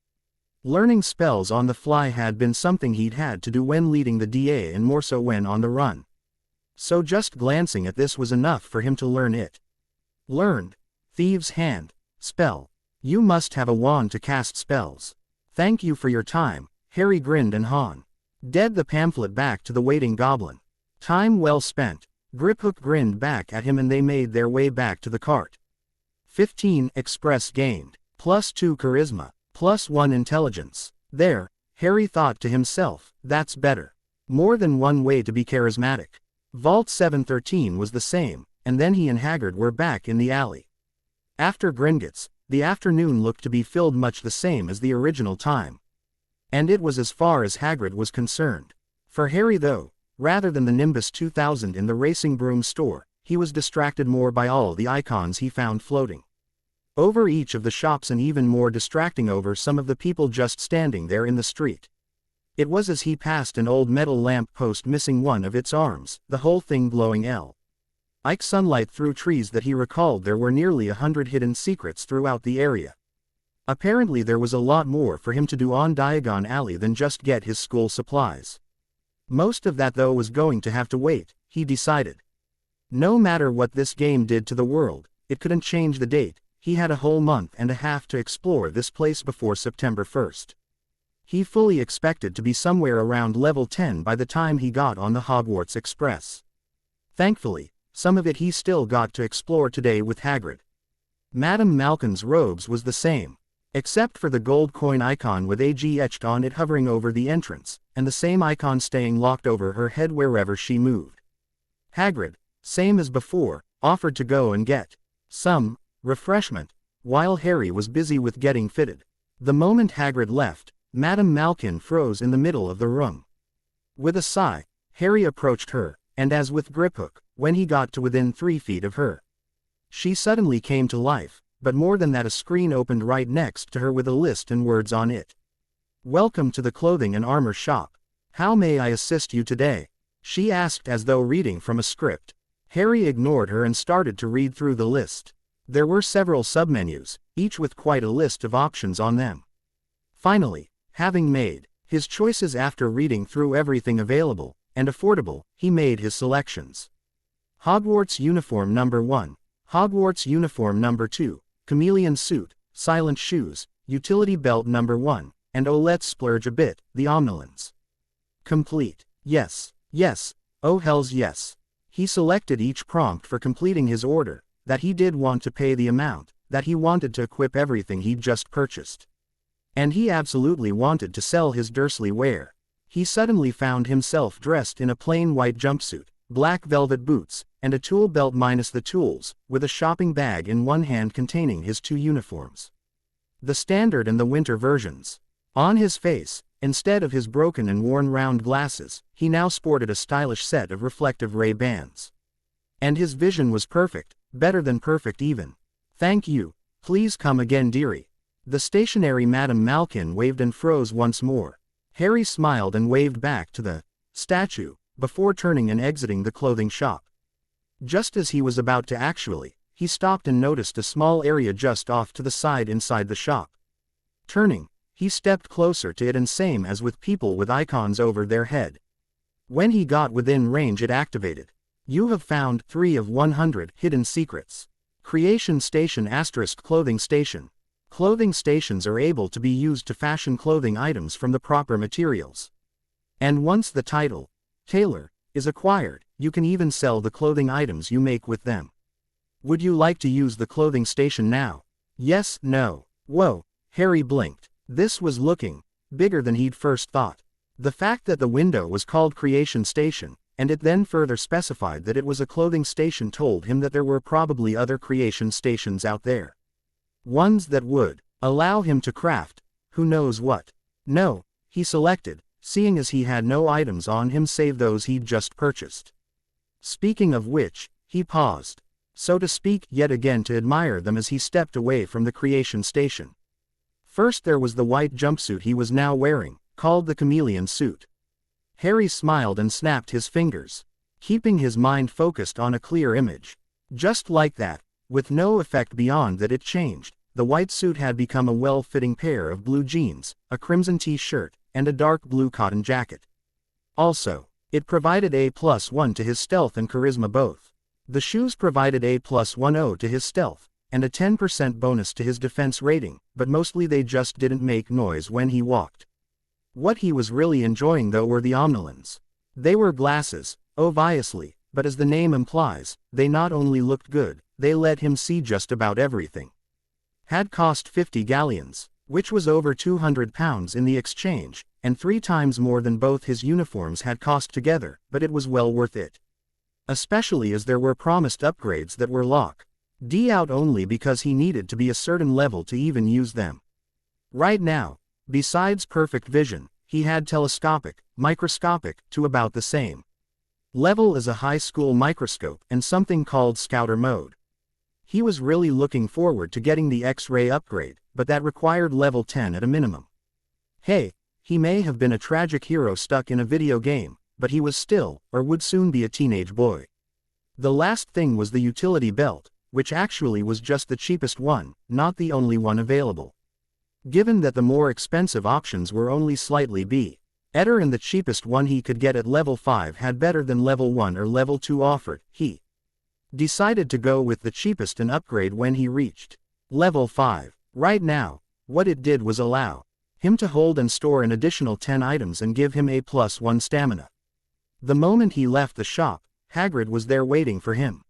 Learning spells on the fly had been something he'd had to do when leading the DA and more so when on the run. So just glancing at this was enough for him to learn it. Learned. Thieves' Hand spell. You must have a wand to cast spells. Thank you for your time, Harry grinned and handed the pamphlet back to the waiting goblin. Time well spent. Griphook grinned back at him and they made their way back to the cart. 15 express gained. +2 charisma. +1 intelligence. There, Harry thought to himself, that's better. More than one way to be charismatic. Vault 713 was the same, and then he and Hagrid were back in the alley. After Gringotts, the afternoon looked to be filled much the same as the original time. And it was as far as Hagrid was concerned. For Harry though, rather than the Nimbus 2000 in the racing broom store, he was distracted more by all the icons he found floating over each of the shops and even more distracting over some of the people just standing there in the street. It was as he passed an old metal lamp post missing one of its arms, the whole thing glowing like sunlight through trees that he recalled there were nearly 100 hidden secrets throughout the area. Apparently there was a lot more for him to do on Diagon Alley than just get his school supplies. Most of that though was going to have to wait, he decided. No matter what this game did to the world, it couldn't change the date. He had a whole month and a half to explore this place before September 1st. He fully expected to be somewhere around level 10 by the time he got on the Hogwarts Express. Thankfully, some of it he still got to explore today with Hagrid. Madame Malkin's robes was the same, except for the gold coin icon with AG etched on it hovering over the entrance, and the same icon staying locked over her head wherever she moved. Hagrid, same as before, offered to go and get some refreshment, while Harry was busy with getting fitted. The moment Hagrid left, Madame Malkin froze in the middle of the room. With a sigh, Harry approached her, and as with Griphook, when he got to within 3 feet of her. She suddenly came to life, but more than that, a screen opened right next to her with a list and words on it. "Welcome to the clothing and armor shop. How may I assist you today?" she asked as though reading from a script. Harry ignored her and started to read through the list. There were several submenus, each with quite a list of options on them. Finally, having made his choices after reading through everything available and affordable, he made his selections. Hogwarts uniform number 1, Hogwarts uniform number 2, chameleon suit, silent shoes, utility belt number 1, and oh let's splurge a bit, the omnilins. Complete. Yes, yes, oh hells yes. He selected each prompt for completing his order, that he did want to pay the amount, that he wanted to equip everything he'd just purchased. And he absolutely wanted to sell his Dursley wear. He suddenly found himself dressed in a plain white jumpsuit, black velvet boots, and a tool belt minus the tools, with a shopping bag in one hand containing his 2 uniforms. The standard and the winter versions. On his face, instead of his broken and worn round glasses, he now sported a stylish set of reflective Ray-Bans. And his vision was perfect, better than perfect even. "Thank you, please come again dearie." The stationary Madame Malkin waved and froze once more. Harry smiled and waved back to the statue, before turning and exiting the clothing shop. Just as he was about to he stopped and noticed a small area just off to the side inside the shop. Turning, he stepped closer to it, and same as with people with icons over their head. When he got within range, it activated. "You have found 3 of 100 hidden secrets. Creation Station * Clothing Station. Clothing stations are able to be used to fashion clothing items from the proper materials. And once the title, tailor, is acquired, you can even sell the clothing items you make with them. Would you like to use the clothing station now? Yes, no." Whoa, Harry blinked. This was looking bigger than he'd first thought. The fact that the window was called Creation Station, and it then further specified that it was a clothing station, told him that there were probably other creation stations out there. Ones that would allow him to craft who knows what. No, he selected, seeing as he had no items on him save those he'd just purchased. Speaking of which, he paused, so to speak, yet again to admire them as he stepped away from the creation station. First there was the white jumpsuit he was now wearing, called the chameleon suit. Harry smiled and snapped his fingers, keeping his mind focused on a clear image. Just like that, with no effect beyond that it changed, the white suit had become a well-fitting pair of blue jeans, a crimson t-shirt, and a dark blue cotton jacket. Also, it provided +1 to his stealth and charisma both. The shoes provided +10 to his stealth, and a 10% bonus to his defense rating, but mostly they just didn't make noise when he walked. What he was really enjoying though were the omnilins. They were glasses, obviously, but as the name implies, they not only looked good, they let him see just about everything. Had cost 50 galleons, which was over £200 in the exchange, and 3 times more than both his uniforms had cost together, but it was well worth it. Especially as there were promised upgrades that were locked out only because he needed to be a certain level to even use them. Right now, besides perfect vision, he had telescopic, microscopic, to about the same level as a high school microscope, and something called scouter mode. He was really looking forward to getting the X-ray upgrade, but that required level 10 at a minimum. Hey, he may have been a tragic hero stuck in a video game, but he was still, or would soon be, a teenage boy. The last thing was the utility belt, which actually was just the cheapest one, not the only one available. Given that the more expensive options were only slightly better and the cheapest one he could get at level 5 had better than level 1 or level 2 offered, he decided to go with the cheapest and upgrade when he reached level 5. Right now, what it did was allow him to hold and store an additional 10 items and give him +1 stamina. The moment he left the shop, Hagrid was there waiting for him.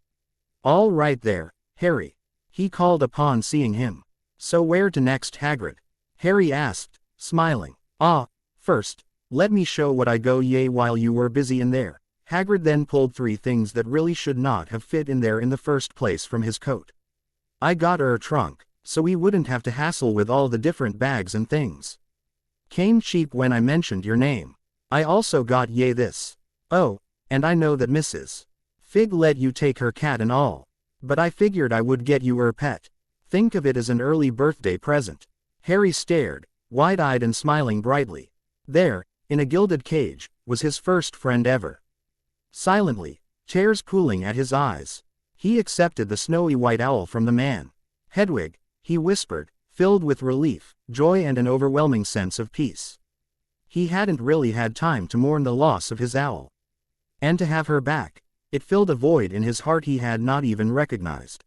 "All right there, Harry," he called upon seeing him. "So where to next, Hagrid?" Harry asked, smiling. First, let me show what I go yay while you were busy in there." Hagrid then pulled 3 things that really should not have fit in there in the first place from his coat. "I got a trunk, so we wouldn't have to hassle with all the different bags and things. Came cheap when I mentioned your name. I also got this. Oh, and I know that Mrs. Figg let you take her cat and all. But I figured I would get you her pet. Think of it as an early birthday present. Harry stared, wide-eyed and smiling brightly. There, in a gilded cage, was his first friend ever. Silently, tears pooling at his eyes, he accepted the snowy white owl from the man. Hedwig, he whispered, filled with relief, joy and an overwhelming sense of peace. He hadn't really had time to mourn the loss of his owl. And to have her back, it filled a void in his heart he had not even recognized.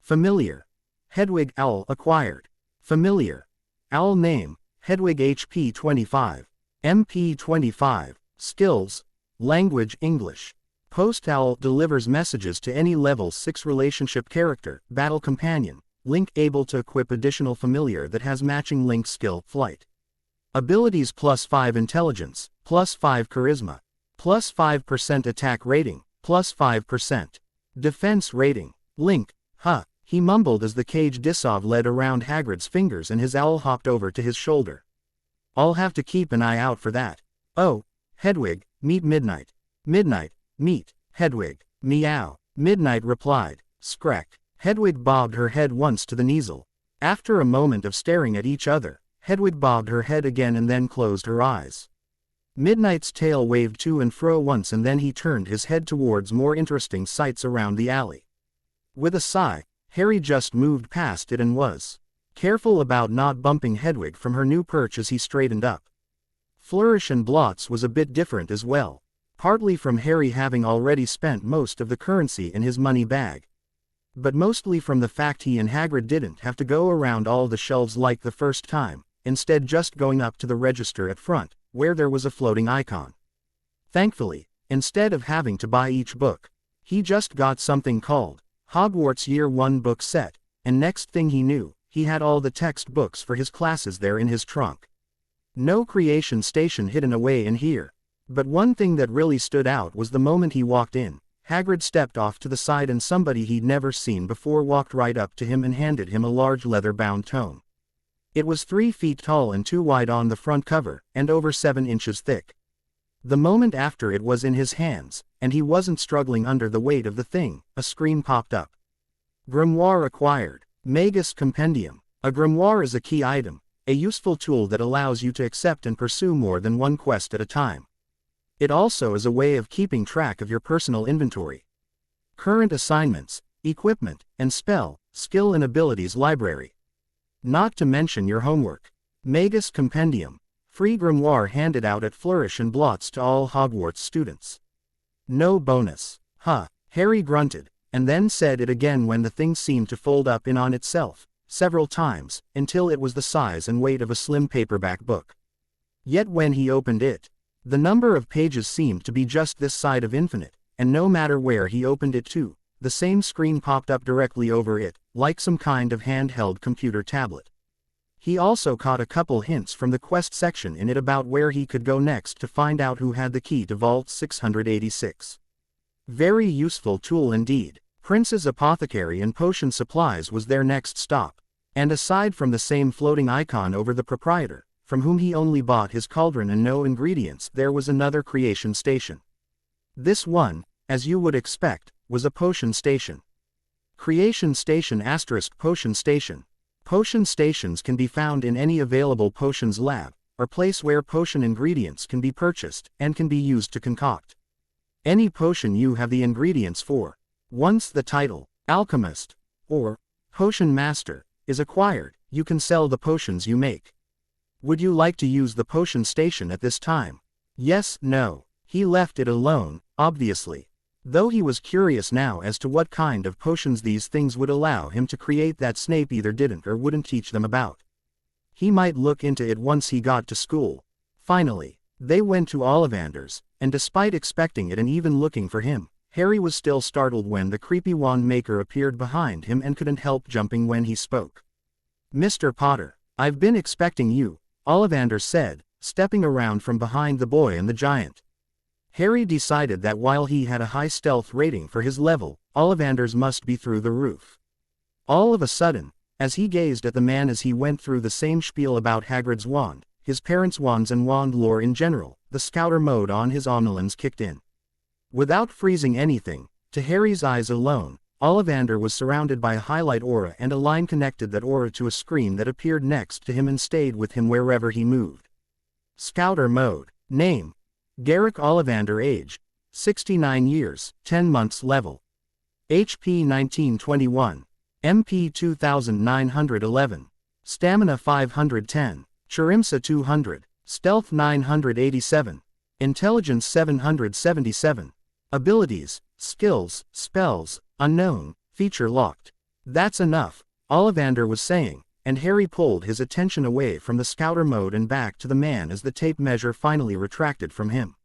Familiar. Hedwig owl acquired. Familiar. Owl name, Hedwig HP 25. MP 25. Skills, language English. Post owl delivers messages to any level 6 relationship character, battle companion, link able to equip additional familiar that has matching link skill, flight. Abilities +5 intelligence, +5 charisma, +5% attack rating, +5% defense rating. Link, he mumbled as the cage dissolve led around Hagrid's fingers and his owl hopped over to his shoulder. I'll have to keep an eye out for that. Oh, Hedwig, meet Midnight. Midnight, meet, Hedwig, meow. Midnight replied, scrack. Hedwig bobbed her head once to the kneesel. After a moment of staring at each other, Hedwig bobbed her head again and then closed her eyes. Midnight's tail waved to and fro once and then he turned his head towards more interesting sights around the alley. With a sigh, Harry just moved past it and was careful about not bumping Hedwig from her new perch as he straightened up. Flourish and Blots was a bit different as well, partly from Harry having already spent most of the currency in his money bag, but mostly from the fact he and Hagrid didn't have to go around all the shelves like the first time, instead just going up to the register at front, where there was a floating icon. Thankfully, instead of having to buy each book, he just got something called Hogwarts Year 1 book set, and next thing he knew, he had all the textbooks for his classes there in his trunk. No creation station hidden away in here. But one thing that really stood out was the moment he walked in, Hagrid stepped off to the side and somebody he'd never seen before walked right up to him and handed him a large leather-bound tome. It was 3 feet tall and 2 wide on the front cover, and over 7 inches thick. The moment after it was in his hands, and he wasn't struggling under the weight of the thing, a screen popped up. Grimoire acquired. Magus Compendium. A grimoire is a key item, a useful tool that allows you to accept and pursue more than one quest at a time. It also is a way of keeping track of your personal inventory, current assignments, equipment, and skill and abilities library. Not to mention your homework. Magus Compendium. Free grimoire handed out at Flourish and Blots to all Hogwarts students. No bonus. Harry grunted, and then said it again when the thing seemed to fold up in on itself, several times, until it was the size and weight of a slim paperback book. Yet when he opened it, the number of pages seemed to be just this side of infinite, and no matter where he opened it to, the same screen popped up directly over it, like some kind of handheld computer tablet. He also caught a couple hints from the quest section in it about where he could go next to find out who had the key to Vault 686. Very useful tool indeed. Prince's Apothecary and Potion Supplies was their next stop, and aside from the same floating icon over the proprietor, from whom he only bought his cauldron and no ingredients, there was another creation station. This one, as you would expect, was a potion station. Creation station * potion station. Potion stations can be found in any available potions lab, or place where potion ingredients can be purchased, and can be used to concoct any potion you have the ingredients for. Once the title, Alchemist, or Potion Master, is acquired, you can sell the potions you make. Would you like to use the potion station at this time? Yes, no. He left it alone, obviously. Though he was curious now as to what kind of potions these things would allow him to create that Snape either didn't or wouldn't teach them about. He might look into it once he got to school. Finally, they went to Ollivander's, and despite expecting it and even looking for him, Harry was still startled when the creepy wand maker appeared behind him and couldn't help jumping when he spoke. Mr. Potter, I've been expecting you, Ollivander said, stepping around from behind the boy and the giant. Harry decided that while he had a high stealth rating for his level, Ollivander's must be through the roof. All of a sudden, as he gazed at the man as he went through the same spiel about Hagrid's wand, his parents' wands and wand lore in general, the scouter mode on his omnilins kicked in. Without freezing anything, To Harry's eyes alone, Ollivander was surrounded by a highlight aura, and a line connected that aura to a screen that appeared next to him and stayed with him wherever he moved. Scouter mode. Name: Garrick Ollivander. Age: 69 years, 10 months. Level: HP 1921. MP 2911. Stamina 510. Charisma 200. Stealth 987. Intelligence 777. Abilities, skills, spells, unknown, feature locked. That's enough, Ollivander was saying, and Harry pulled his attention away from the scouter mode and back to the man as the tape measure finally retracted from him.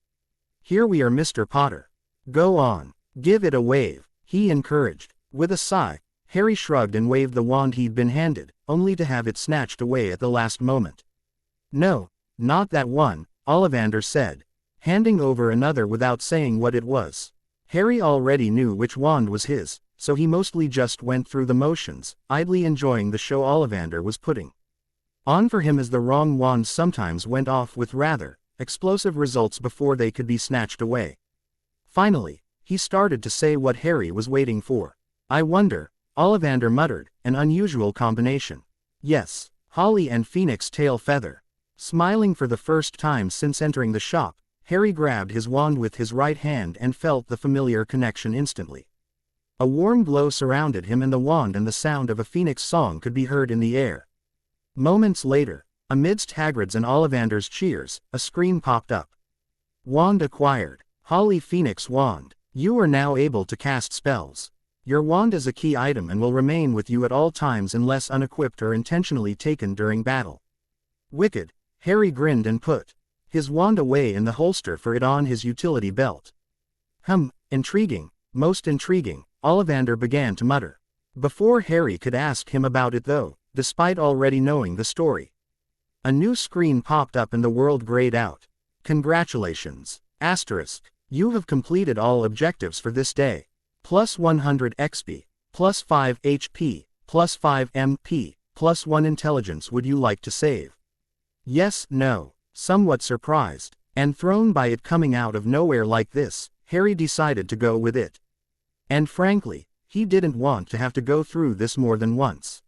Here we are, Mr. Potter. Go on, give it a wave, he encouraged. With a sigh, Harry shrugged and waved the wand he'd been handed, only to have it snatched away at the last moment. No, not that one, Ollivander said, handing over another without saying what it was. Harry already knew which wand was his, so he mostly just went through the motions, idly enjoying the show Ollivander was putting on for him, as the wrong wand sometimes went off with rather explosive results before they could be snatched away. Finally, he started to say what Harry was waiting for. I wonder, Ollivander muttered, an unusual combination. Yes, Holly and Phoenix tail feather. Smiling for the first time since entering the shop, Harry grabbed his wand with his right hand and felt the familiar connection instantly. A warm glow surrounded him, and the wand and the sound of a phoenix song could be heard in the air. Moments later, amidst Hagrid's and Ollivander's cheers, a screen popped up. Wand acquired. Holly Phoenix Wand. You are now able to cast spells. Your wand is a key item and will remain with you at all times unless unequipped or intentionally taken during battle. Wicked. Harry grinned and put his wand away in the holster for it on his utility belt. Intriguing, most intriguing, Ollivander began to mutter. Before Harry could ask him about it though, despite already knowing the story, a new screen popped up and the world grayed out. Congratulations! Asterisk. You have completed all objectives for this day. Plus 100 XP, plus 5 HP, plus 5 MP, plus 1 intelligence. Would you like to save? Yes, no. Somewhat surprised, and thrown by it coming out of nowhere like this, Harry decided to go with it. And frankly, he didn't want to have to go through this more than once.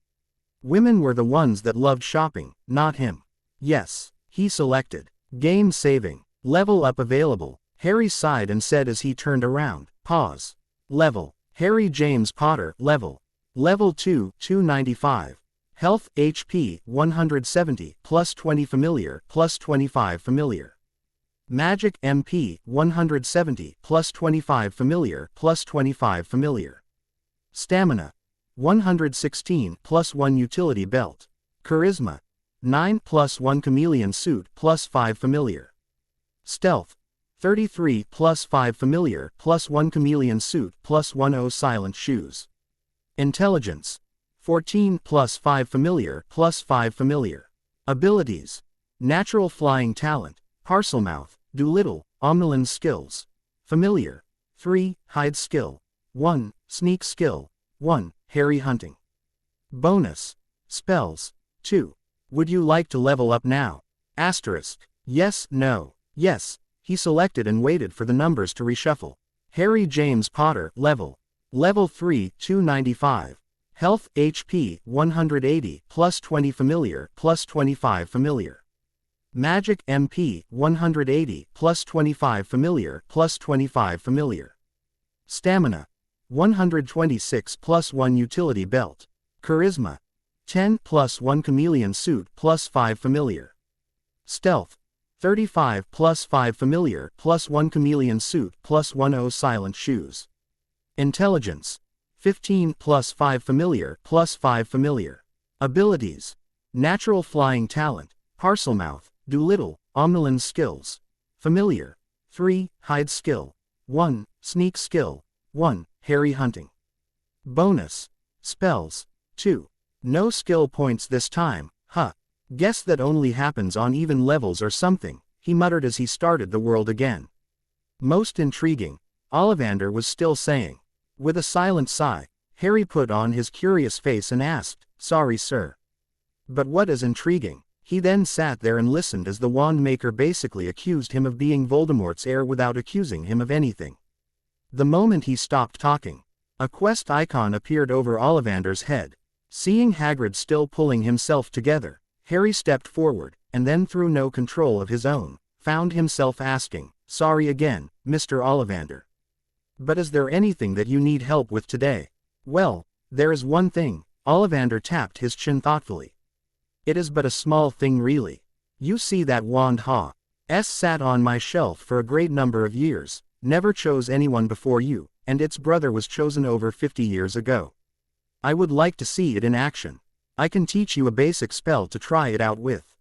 Women were the ones that loved shopping, not him. Yes, he selected. Game saving. Level up available. Harry sighed and said as he turned around. Pause. Level. Harry James Potter. Level. Level 2, 295. Health, HP, 170, plus 20 familiar, plus 25 familiar. Magic, MP, 170, plus 25 familiar, plus 25 familiar. Stamina, 116, plus 1 utility belt. Charisma, 9 plus 1 chameleon suit, plus 5 familiar. Stealth, 33 plus 5 familiar, plus 1 chameleon suit, plus 1 silent shoes. Intelligence, 14 plus 5 familiar, plus 5 familiar. Abilities: Natural Flying Talent, Parselmouth, Doolittle, Omniland Skills. Familiar: 3, Hide Skill. 1, Sneak Skill. 1, Harry Hunting. Bonus: Spells. 2. Would you like to level up now? Asterisk. Yes, no, yes. He selected and waited for the numbers to reshuffle. Harry James Potter. Level. Level 3, 295. Health, HP, 180, plus 20 familiar, plus 25 familiar. Magic, MP, 180, plus 25 familiar, plus 25 familiar. Stamina, 126 plus 1 utility belt. Charisma, 10 plus 1 chameleon suit, plus 5 familiar. Stealth, 35 plus 5 familiar, plus 1 chameleon suit, plus 1 silent shoes. Intelligence, 15 plus 5 familiar, plus 5 familiar. Abilities: Natural Flying Talent, Parselmouth, Doolittle, Omniland Skills. Familiar: 3, Hide Skill. 1, Sneak Skill. 1, Harry Hunting. Bonus: Spells. 2. No skill points this time, huh? Guess that only happens on even levels or something, he muttered as he started the world again. Most intriguing, Ollivander was still saying. With a silent sigh, Harry put on his curious face and asked, "Sorry, sir." But what is intriguing? He then sat there and listened as the wand maker basically accused him of being Voldemort's heir without accusing him of anything. The moment he stopped talking, a quest icon appeared over Ollivander's head. Seeing Hagrid still pulling himself together, Harry stepped forward, and then through no control of his own, found himself asking, "Sorry again, Mr. Ollivander. But is there anything that you need help with today?" "Well, there is one thing." Ollivander tapped his chin thoughtfully. "It is but a small thing really. You see that wand has sat on my shelf for a great number of years, never chose anyone before you, and its brother was chosen over 50 years ago. I would like to see it in action. I can teach you a basic spell to try it out with.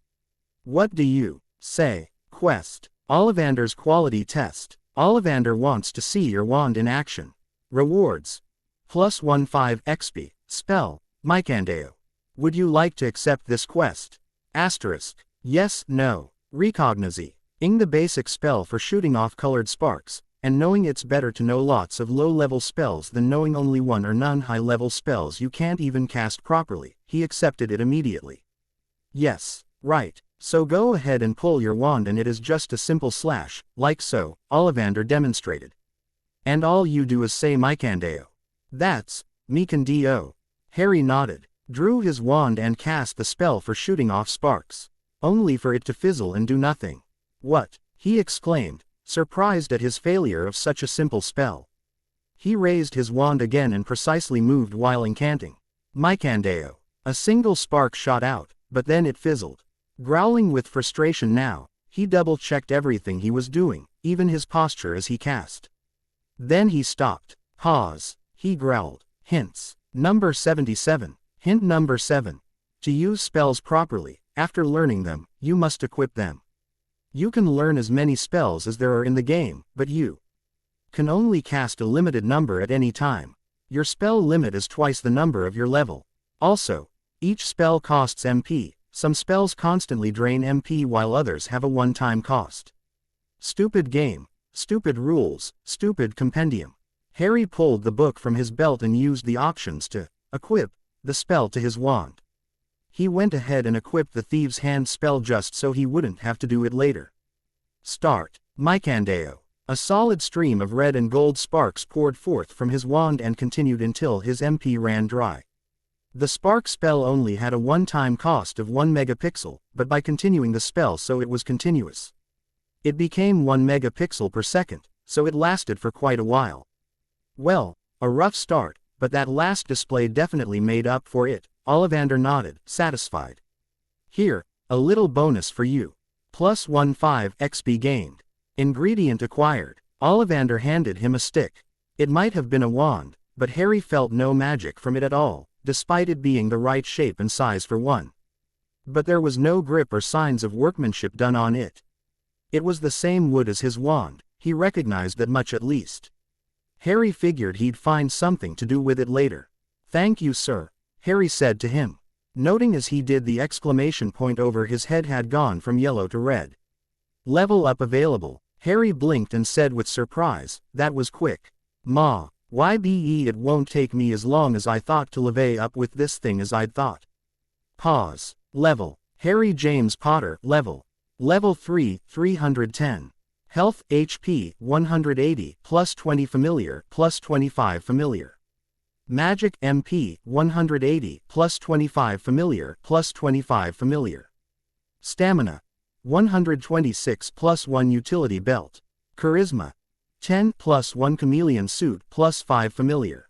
What do you say?" Quest: Ollivander's quality test. Ollivander wants to see your wand in action. Rewards: +15 XP. Spell: Mycandeo. Would you like to accept this quest? Asterisk. Yes, no. Recognize. Ing the basic spell for shooting off colored sparks, and knowing it's better to know lots of low-level spells than knowing only one or none high-level spells you can't even cast properly. He accepted it immediately. Yes, right. So go ahead and pull your wand and it is just a simple slash, like so, Ollivander demonstrated. And all you do is say Mycandeo. That's Mycandeo. Harry nodded, drew his wand and cast the spell for shooting off sparks, only for it to fizzle and do nothing. What? He exclaimed, surprised at his failure of such a simple spell. He raised his wand again and precisely moved while incanting Mycandeo. A single spark shot out, but then it fizzled. Growling with frustration now, he double-checked everything he was doing, even his posture as he cast. Then he stopped. Pause. He growled. Hints. Number 77. Hint number 7. To use spells properly, after learning them, you must equip them. You can learn as many spells as there are in the game, but you can only cast a limited number at any time. Your spell limit is twice the number of your level. Also, each spell costs MP. Some spells constantly drain MP while others have a one-time cost. Stupid game. Stupid rules. Stupid compendium. Harry pulled the book from his belt and used the options to equip the spell to his wand. He went ahead and equipped the Thieves' Hand spell just so he wouldn't have to do it later. Start. Mycandeo. A solid stream of red and gold sparks poured forth from his wand and continued until his MP ran dry. The spark spell only had a one-time cost of 1 megapixel, but by continuing the spell so it was continuous, it became 1 megapixel per second, so it lasted for quite a while. Well, a rough start, but that last display definitely made up for it. Ollivander nodded, satisfied. Here, a little bonus for you. +15 XP gained. Ingredient acquired. Ollivander handed him a stick. It might have been a wand, but Harry felt no magic from it at all, despite it being the right shape and size for one. But there was no grip or signs of workmanship done on it. It was the same wood as his wand, he recognized that much at least. Harry figured he'd find something to do with it later. "Thank you, sir," Harry said to him, noting as he did the exclamation point over his head had gone from yellow to red. "Level up available." Harry blinked and said with surprise, "That was quick. Ma. YBE it won't take me as long as I thought to level up with this thing as I'd thought." Pause. Level. Harry James Potter. Level. Level 3, 310. Health HP 180 +20 familiar +25 familiar. Magic MP 180 +25 familiar +25 familiar. Stamina 126 +1 utility belt. Charisma 10 +1 chameleon suit +5 familiar.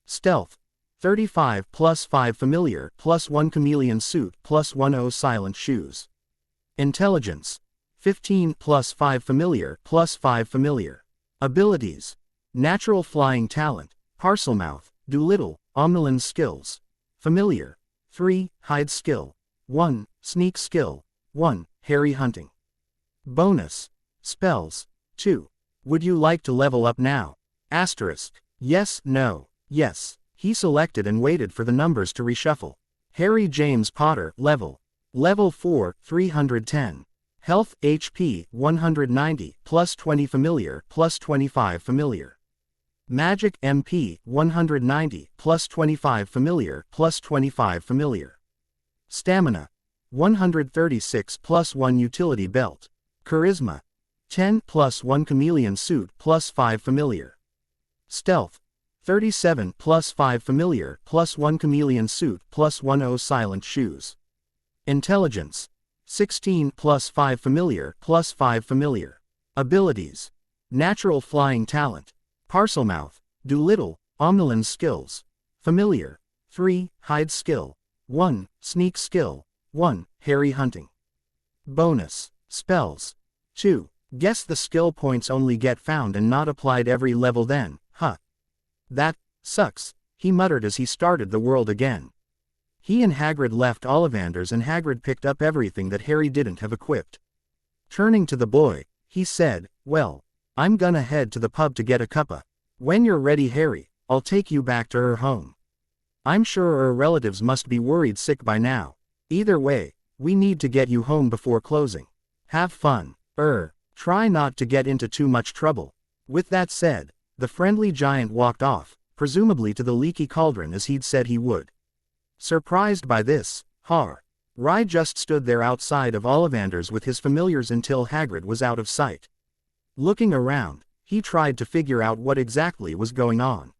Stealth 35 +5 familiar +1 chameleon suit +10 silent shoes. Intelligence 15 +5 familiar +5 familiar. Abilities: Natural Flying Talent, Parselmouth, Doolittle, Omniland's Skills. Familiar 3, Hide Skill 1, Sneak Skill 1, Harry Hunting. Bonus: Spells 2. Would you like to level up now? Asterisk. Yes, no, yes. He selected and waited for the numbers to reshuffle. Harry James Potter. Level. Level 4, 310. Health HP 190 +20 familiar +25 familiar. Magic MP 190 +25 familiar +25 familiar. Stamina 136 +1 utility belt. Charisma 10 +1 chameleon suit +5 familiar. Stealth, 37 plus 5 familiar plus 1 chameleon suit plus 1 silent shoes. Intelligence, 16 plus 5 familiar plus 5 familiar. Abilities, natural flying talent, Parselmouth, do little, Omniland skills, familiar, 3, hide skill, 1, sneak skill, 1, Harry hunting. Bonus, spells, 2, guess the skill points only get found and not applied every level then, huh. That sucks, he muttered as he started the world again. He and Hagrid left Ollivanders and Hagrid picked up everything that Harry didn't have equipped. Turning to the boy, he said, well, I'm gonna head to the pub to get a cuppa. When you're ready, Harry, I'll take you back to her home. I'm sure her relatives must be worried sick by now. Either way, we need to get you home before closing. Have fun. Try not to get into too much trouble. With that said, the friendly giant walked off, presumably to the leaky cauldron as he'd said he would. Surprised by this, Ry just stood there outside of Ollivanders with his familiars until Hagrid was out of sight. Looking around, he tried to figure out what exactly was going on.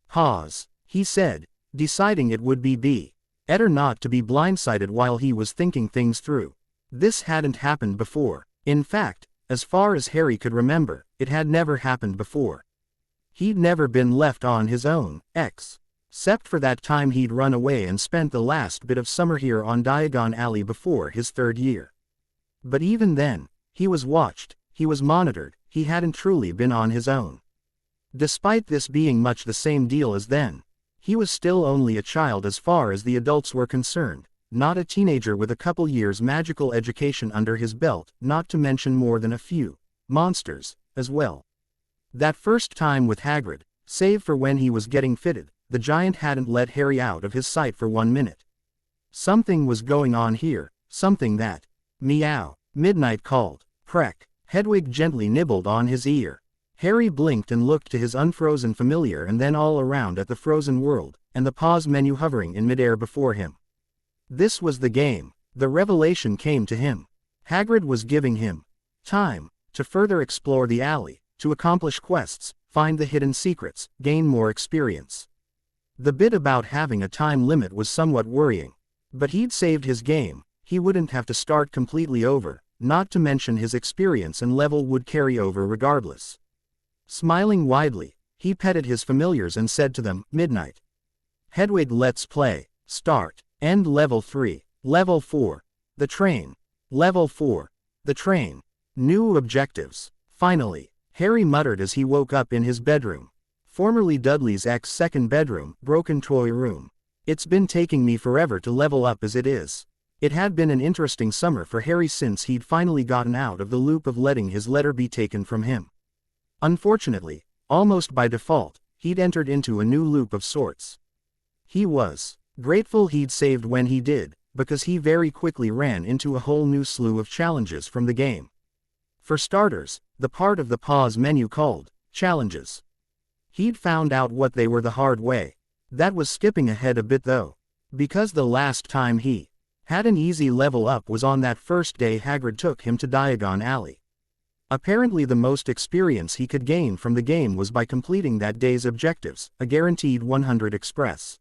Pause, he said, deciding it would be better not to be blindsided while he was thinking things through. This hadn't happened before. In fact, as far as Harry could remember, it had never happened before. He'd never been left on his own, except for that time he'd run away and spent the last bit of summer here on Diagon Alley before his 3rd year. But even then, he was watched, he was monitored, he hadn't truly been on his own. Despite this being much the same deal as then, he was still only a child as far as the adults were concerned, not a teenager with a couple years magical education under his belt, not to mention more than a few monsters, as well. That first time with Hagrid, save for when he was getting fitted, the giant hadn't let Harry out of his sight for 1 minute. Something was going on here, something that, meow, Midnight called, Prek, Hedwig gently nibbled on his ear. Harry blinked and looked to his unfrozen familiar and then all around at the frozen world, and the pause menu hovering in midair before him. This was the game. The revelation came to him. Hagrid was giving him time to further explore the alley, to accomplish quests, find the hidden secrets, gain more experience. The bit about having a time limit was somewhat worrying. But he'd saved his game, he wouldn't have to start completely over, not to mention his experience and level would carry over regardless. Smiling widely, he petted his familiars and said to them, Midnight. Hedwig, let's play. Start. End level 3. Level 4. The train. Level 4. The train. New objectives. Finally, Harry muttered as he woke up in his bedroom. Formerly Dudley's second bedroom, broken toy room. It's been taking me forever to level up as it is. It had been an interesting summer for Harry since he'd finally gotten out of the loop of letting his letter be taken from him. Unfortunately, almost by default, he'd entered into a new loop of sorts. He was grateful he'd saved when he did, because he very quickly ran into a whole new slew of challenges from the game. For starters, the part of the pause menu called challenges. He'd found out what they were the hard way. That was skipping ahead a bit though, because the last time he had an easy level up was on that first day Hagrid took him to Diagon Alley. Apparently the most experience he could gain from the game was by completing that day's objectives, a guaranteed 100 express.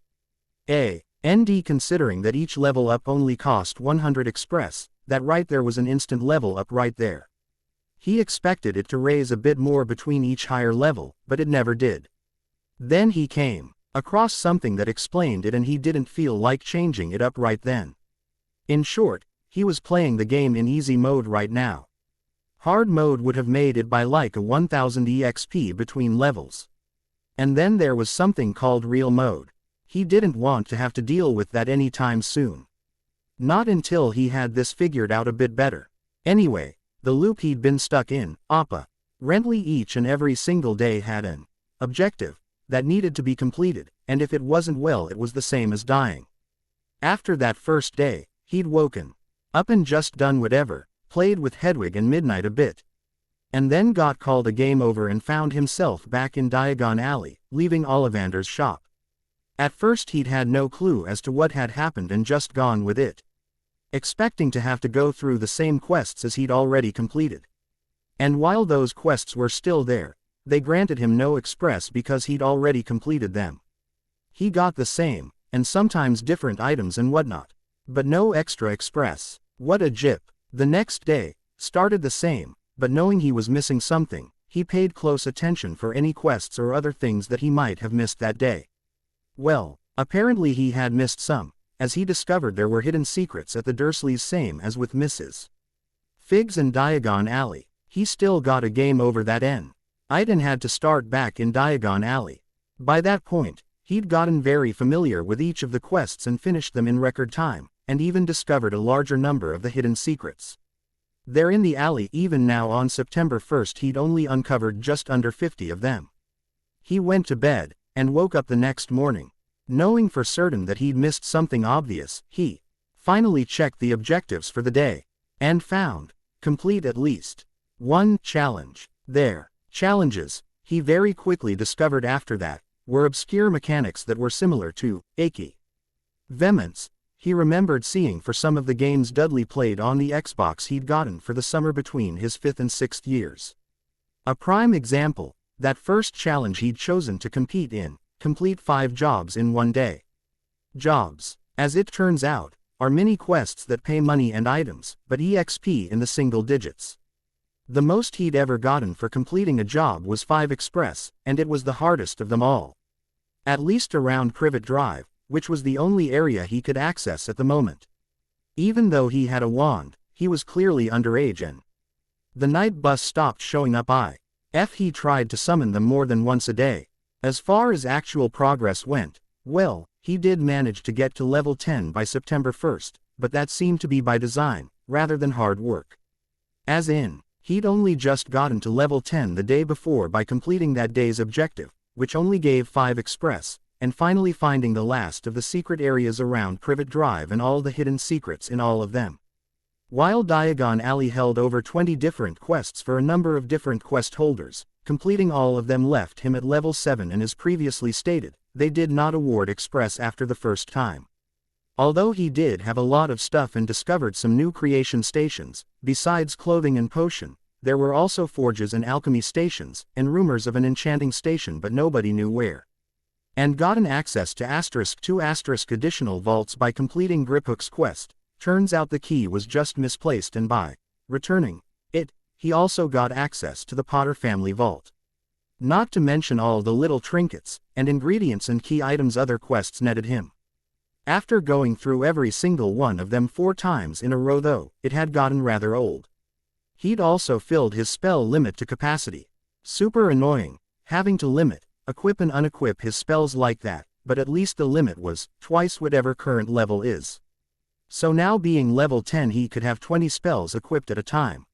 ND considering that each level up only cost 100 express, that right there was an instant level up right there. He expected it to raise a bit more between each higher level, but it never did. Then he came across something that explained it and he didn't feel like changing it up right then. In short, he was playing the game in easy mode right now. Hard mode would have made it by like a 1000 EXP between levels. And then there was something called real mode. He didn't want to have to deal with that anytime soon. Not until he had this figured out a bit better. Anyway, the loop he'd been stuck in, apparently each and every single day had an objective that needed to be completed, and if it wasn't, well, it was the same as dying. After that first day, he'd woken up and just done whatever, played with Hedwig and Midnight a bit. And then got called a game over and found himself back in Diagon Alley, leaving Ollivander's shop. At first he'd had no clue as to what had happened and just gone with it, expecting to have to go through the same quests as he'd already completed. And while those quests were still there, They granted him no express because he'd already completed them. He got the same, and sometimes different items and whatnot, but no extra express. What a jip. The next day started the same, but knowing he was missing something, he paid close attention for any quests or other things that he might have missed that day. Well, apparently he had missed some, as he discovered there were hidden secrets at the Dursleys, same as with Mrs. Figg's and Diagon Alley. He still got a game over that end. Iden had to start back in Diagon Alley. By that point, he'd gotten very familiar with each of the quests and finished them in record time, and even discovered a larger number of the hidden secrets. There in the alley, even now on September 1st, he'd only uncovered just under 50 of them. He went to bed, and woke up the next morning. Knowing for certain that he'd missed something obvious, he finally checked the objectives for the day, and found complete at least one challenge. Their challenges, he very quickly discovered after that, were obscure mechanics that were similar to achy vehemence he remembered seeing for some of the games Dudley played on the Xbox he'd gotten for the summer between his 5th and 6th years. A prime example, that first challenge he'd chosen to compete in, complete 5 jobs in one day. Jobs, as it turns out, are mini quests that pay money and items, but EXP in the single digits. The most he'd ever gotten for completing a job was 5 express, and it was the hardest of them all. At least around Privet Drive, which was the only area he could access at the moment. Even though he had a wand, he was clearly underage and the night bus stopped showing up. He tried to summon them more than once a day. As far as actual progress went, well, he did manage to get to level 10 by September 1st, but that seemed to be by design, rather than hard work. As in, he'd only just gotten to level 10 the day before by completing that day's objective, which only gave 5 express, and finally finding the last of the secret areas around Privet Drive and all the hidden secrets in all of them. While Diagon Alley held over 20 different quests for a number of different quest holders, completing all of them left him at level 7, and as previously stated, they did not award express after the first time. Although he did have a lot of stuff and discovered some new creation stations, besides clothing and potion, there were also forges and alchemy stations, and rumors of an enchanting station, but nobody knew where. And gotten access to *2* additional vaults by completing Griphook's quest. Turns out the key was just misplaced, and by returning it, he also got access to the Potter family vault. Not to mention all the little trinkets, and ingredients and key items other quests netted him. After going through every single one of them 4 times in a row though, it had gotten rather old. He'd also filled his spell limit to capacity. Super annoying, having to limit, equip and unequip his spells like that, but at least the limit was twice whatever current level is. So now being level 10 he could have 20 spells equipped at a time.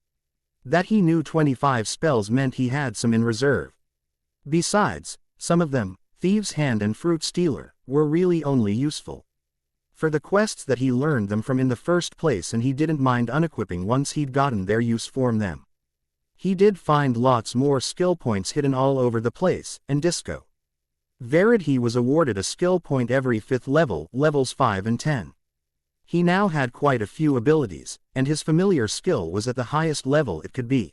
That he knew 25 spells meant he had some in reserve. Besides, some of them, Thieves' Hand and Fruit Stealer, were really only useful for the quests that he learned them from in the first place, and he didn't mind unequipping once he'd gotten their use from them. He did find lots more skill points hidden all over the place, and Disco Verid he was awarded a skill point every 5th level, levels 5 and 10. He now had quite a few abilities, and his familiar skill was at the highest level it could be.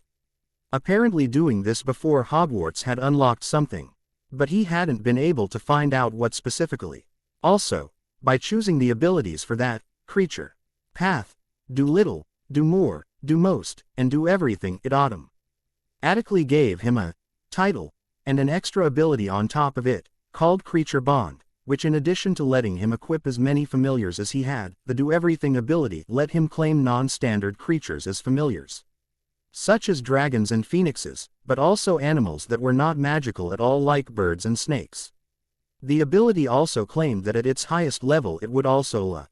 Apparently doing this before Hogwarts had unlocked something, but he hadn't been able to find out what specifically. Also, by choosing the abilities for that creature path, do little, do more, do most, and do everything, it automatically gave him a title, and an extra ability on top of it, called Creature Bond, which in addition to letting him equip as many familiars as he had, the Do Everything ability let him claim non-standard creatures as familiars, such as dragons and phoenixes, but also animals that were not magical at all like birds and snakes. The ability also claimed that at its highest level it would also let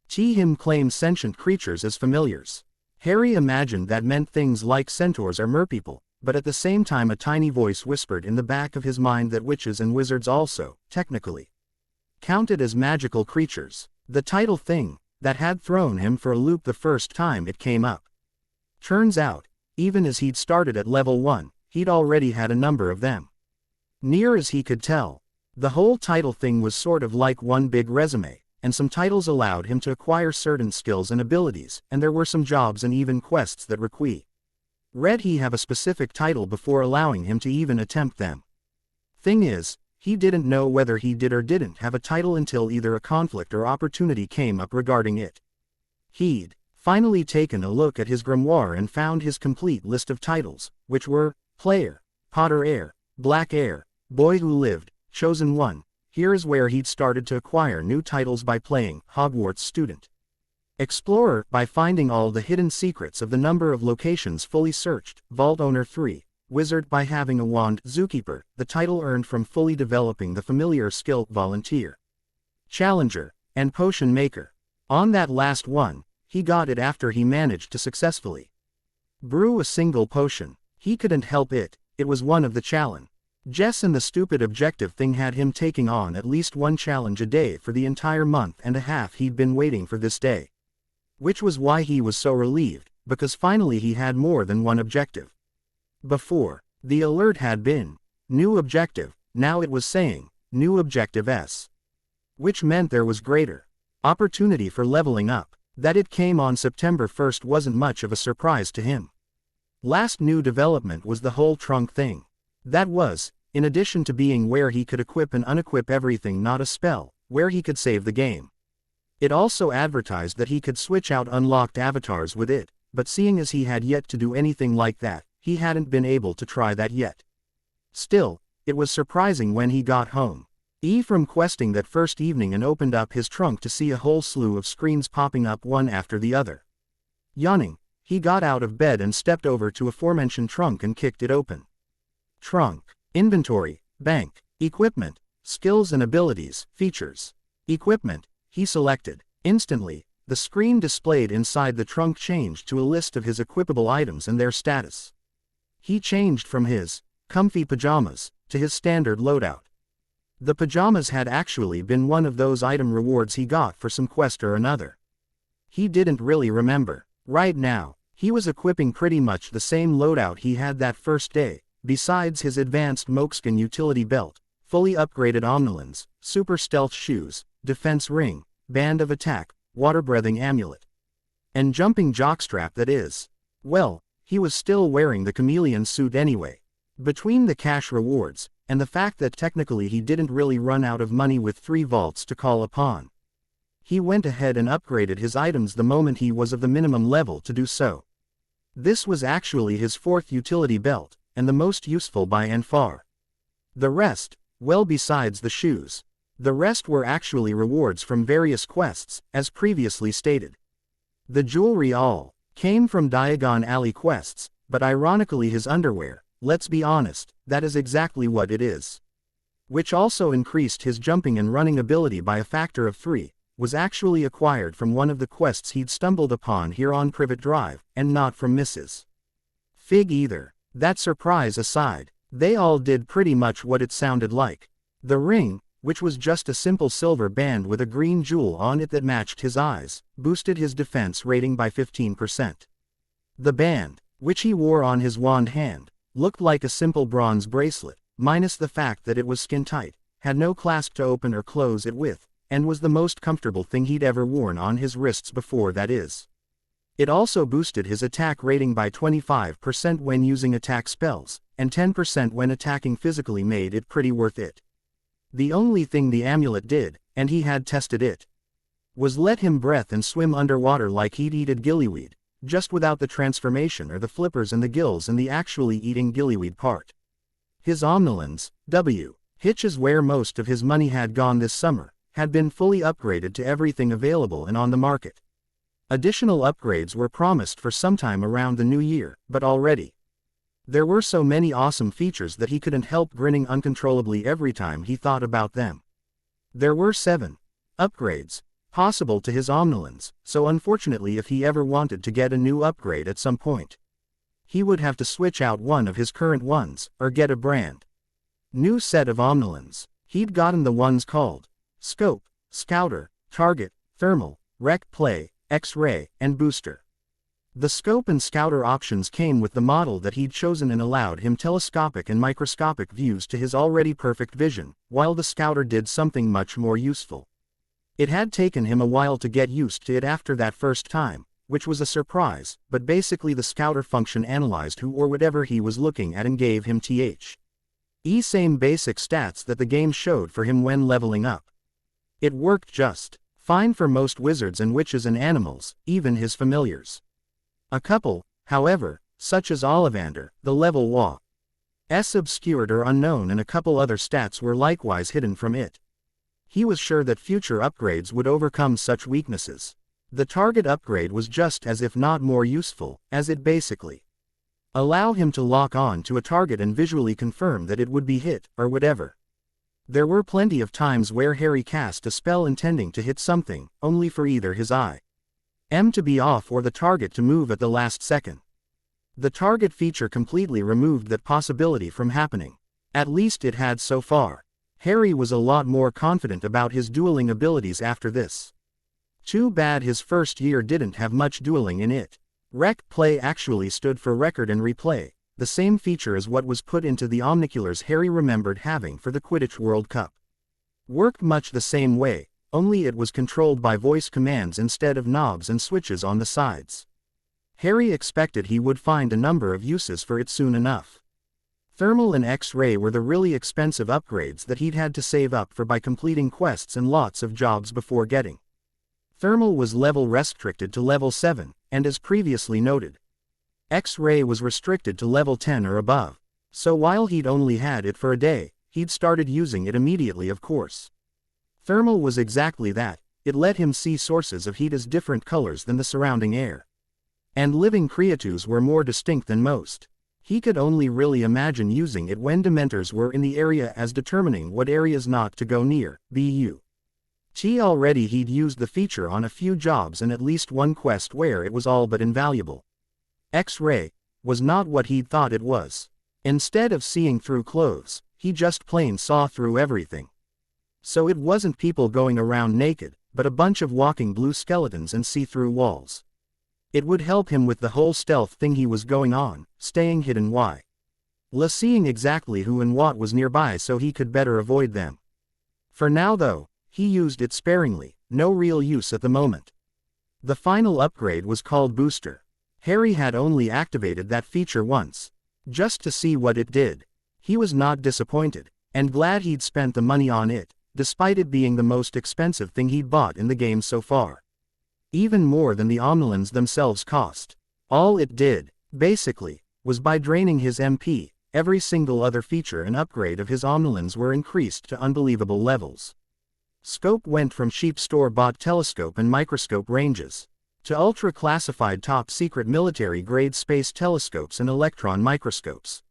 him claim sentient creatures as familiars. Harry imagined that meant things like centaurs or merpeople, but at the same time a tiny voice whispered in the back of his mind that witches and wizards also, technically, counted as magical creatures. The title thing that had thrown him for a loop the first time it came up. Turns out, even as he'd started at level 1, he'd already had a number of them. Near as he could tell, the whole title thing was sort of like one big resume, and some titles allowed him to acquire certain skills and abilities, and there were some jobs and even quests that required Read he have a specific title before allowing him to even attempt them. Thing is, he didn't know whether he did or didn't have a title until either a conflict or opportunity came up regarding it. He'd finally taken a look at his grimoire and found his complete list of titles, which were Player, Potter Heir, Black Heir, Boy Who Lived, Chosen One. Here is where he'd started to acquire new titles by playing Hogwarts Student. Explorer, by finding all the hidden secrets of the number of locations fully searched. Vault Owner 3. Wizard, by having a wand. Zookeeper, the title earned from fully developing the familiar skill. Volunteer, Challenger, and Potion Maker. On that last one, he got it after he managed to successfully brew a single potion. He couldn't help it, it was one of the challenge. Jess and the stupid objective thing had him taking on at least one challenge a day for the entire month and a half he'd been waiting for this day. Which was why he was so relieved, because finally he had more than one objective. Before, the alert had been, new objective, now it was saying, new objective S. Which meant there was greater opportunity for leveling up. That it came on September 1st wasn't much of a surprise to him. Last new development was the whole trunk thing. That was, in addition to being where he could equip and unequip everything not a spell, where he could save the game. It also advertised that he could switch out unlocked avatars with it, but seeing as he had yet to do anything like that, he hadn't been able to try that yet. Still, it was surprising when he got home. From questing that first evening and opened up his trunk to see a whole slew of screens popping up one after the other. Yawning, he got out of bed and stepped over to aforementioned trunk and kicked it open. Trunk. Inventory, Bank, Equipment, Skills and Abilities, Features. Equipment, he selected. Instantly, the screen displayed inside the trunk changed to a list of his equipable items and their status. He changed from his comfy pajamas to his standard loadout. The pajamas had actually been one of those item rewards he got for some quest or another. He didn't really remember. Right now, he was equipping pretty much the same loadout he had that first day, besides his advanced Mokeskin utility belt, fully upgraded omnilins, super stealth shoes, defense ring, band of attack, water-breathing amulet, and jumping jockstrap that is. Well, he was still wearing the chameleon suit anyway. Between the cash rewards, and the fact that technically he didn't really run out of money with 3 vaults to call upon, he went ahead and upgraded his items the moment he was of the minimum level to do so. This was actually his 4th utility belt, and the most useful by and far. The rest, well besides the shoes, the rest were actually rewards from various quests, as previously stated. The jewelry all came from Diagon Alley quests, but ironically his underwear, let's be honest, that is exactly what it is. Which also increased his jumping and running ability by a factor of 3, was actually acquired from one of the quests he'd stumbled upon here on Privet Drive, and not from Mrs. Figg either. That surprise aside, they all did pretty much what it sounded like. The ring, which was just a simple silver band with a green jewel on it that matched his eyes, boosted his defense rating by 15%. The band, which he wore on his wand hand, looked like a simple bronze bracelet, minus the fact that it was skin-tight, had no clasp to open or close it with, and was the most comfortable thing he'd ever worn on his wrists before that is. It also boosted his attack rating by 25% when using attack spells, and 10% when attacking physically made it pretty worth it. The only thing the amulet did, and he had tested it, was let him breathe and swim underwater like he'd eaten gillyweed, just without the transformation or the flippers and the gills and the actually eating gillyweed part. His omnilins, which is where most of his money had gone this summer, had been fully upgraded to everything available and on the market. Additional upgrades were promised for sometime around the new year, but already there were so many awesome features that he couldn't help grinning uncontrollably every time he thought about them. There were 7 upgrades possible to his omnilins, so unfortunately if he ever wanted to get a new upgrade at some point, he would have to switch out one of his current ones, or get a brand new set of omnilins. He'd gotten the ones called Scope, Scouter, Target, Thermal, Rec Play, X-Ray, and Booster. The Scope and Scouter options came with the model that he'd chosen and allowed him telescopic and microscopic views to his already perfect vision, while the Scouter did something much more useful. It had taken him a while to get used to it after that first time, which was a surprise, but basically the scouter function analyzed who or whatever he was looking at and gave him same basic stats that the game showed for him when leveling up. It worked just fine for most wizards and witches and animals, even his familiars. A couple, however, such as Ollivander, the level was obscured or unknown, and a couple other stats were likewise hidden from it. He was sure that future upgrades would overcome such weaknesses. The target upgrade was just as if not more useful, as it basically allowed him to lock on to a target and visually confirm that it would be hit, or whatever. There were plenty of times where Harry cast a spell intending to hit something, only for either his eye to be off or the target to move at the last second. The target feature completely removed that possibility from happening. At least it had so far. Harry was a lot more confident about his dueling abilities after this. Too bad his first year didn't have much dueling in it. Rec play actually stood for record and replay, the same feature as what was put into the omniculars Harry remembered having for the Quidditch World Cup. Worked much the same way, only it was controlled by voice commands instead of knobs and switches on the sides. Harry expected he would find a number of uses for it soon enough. Thermal and X-ray were the really expensive upgrades that he'd had to save up for by completing quests and lots of jobs before getting. Thermal was level restricted to level 7, and as previously noted, X-ray was restricted to level 10 or above, so while he'd only had it for a day, he'd started using it immediately, of course. Thermal was exactly that. It let him see sources of heat as different colors than the surrounding air. And living creatures were more distinct than most. He could only really imagine using it when Dementors were in the area, as determining what areas not to go near. Already he'd used the feature on a few jobs and at least one quest where it was all but invaluable. X-ray was not what he'd thought it was. Instead of seeing through clothes, he just plain saw through everything. So it wasn't people going around naked, but a bunch of walking blue skeletons and see-through walls. It would help him with the whole stealth thing he was going on, staying hidden while seeing exactly who and what was nearby so he could better avoid them. For now though, he used it sparingly, no real use at the moment. The final upgrade was called Booster. Harry had only activated that feature once, just to see what it did. He was not disappointed, and glad he'd spent the money on it, despite it being the most expensive thing he'd bought in the game so far. Even more than the Omnilans themselves cost. All it did, basically, was by draining his MP, every single other feature and upgrade of his Omnilans were increased to unbelievable levels. Scope went from cheap store-bought telescope and microscope ranges to ultra-classified top-secret military-grade space telescopes and electron microscopes.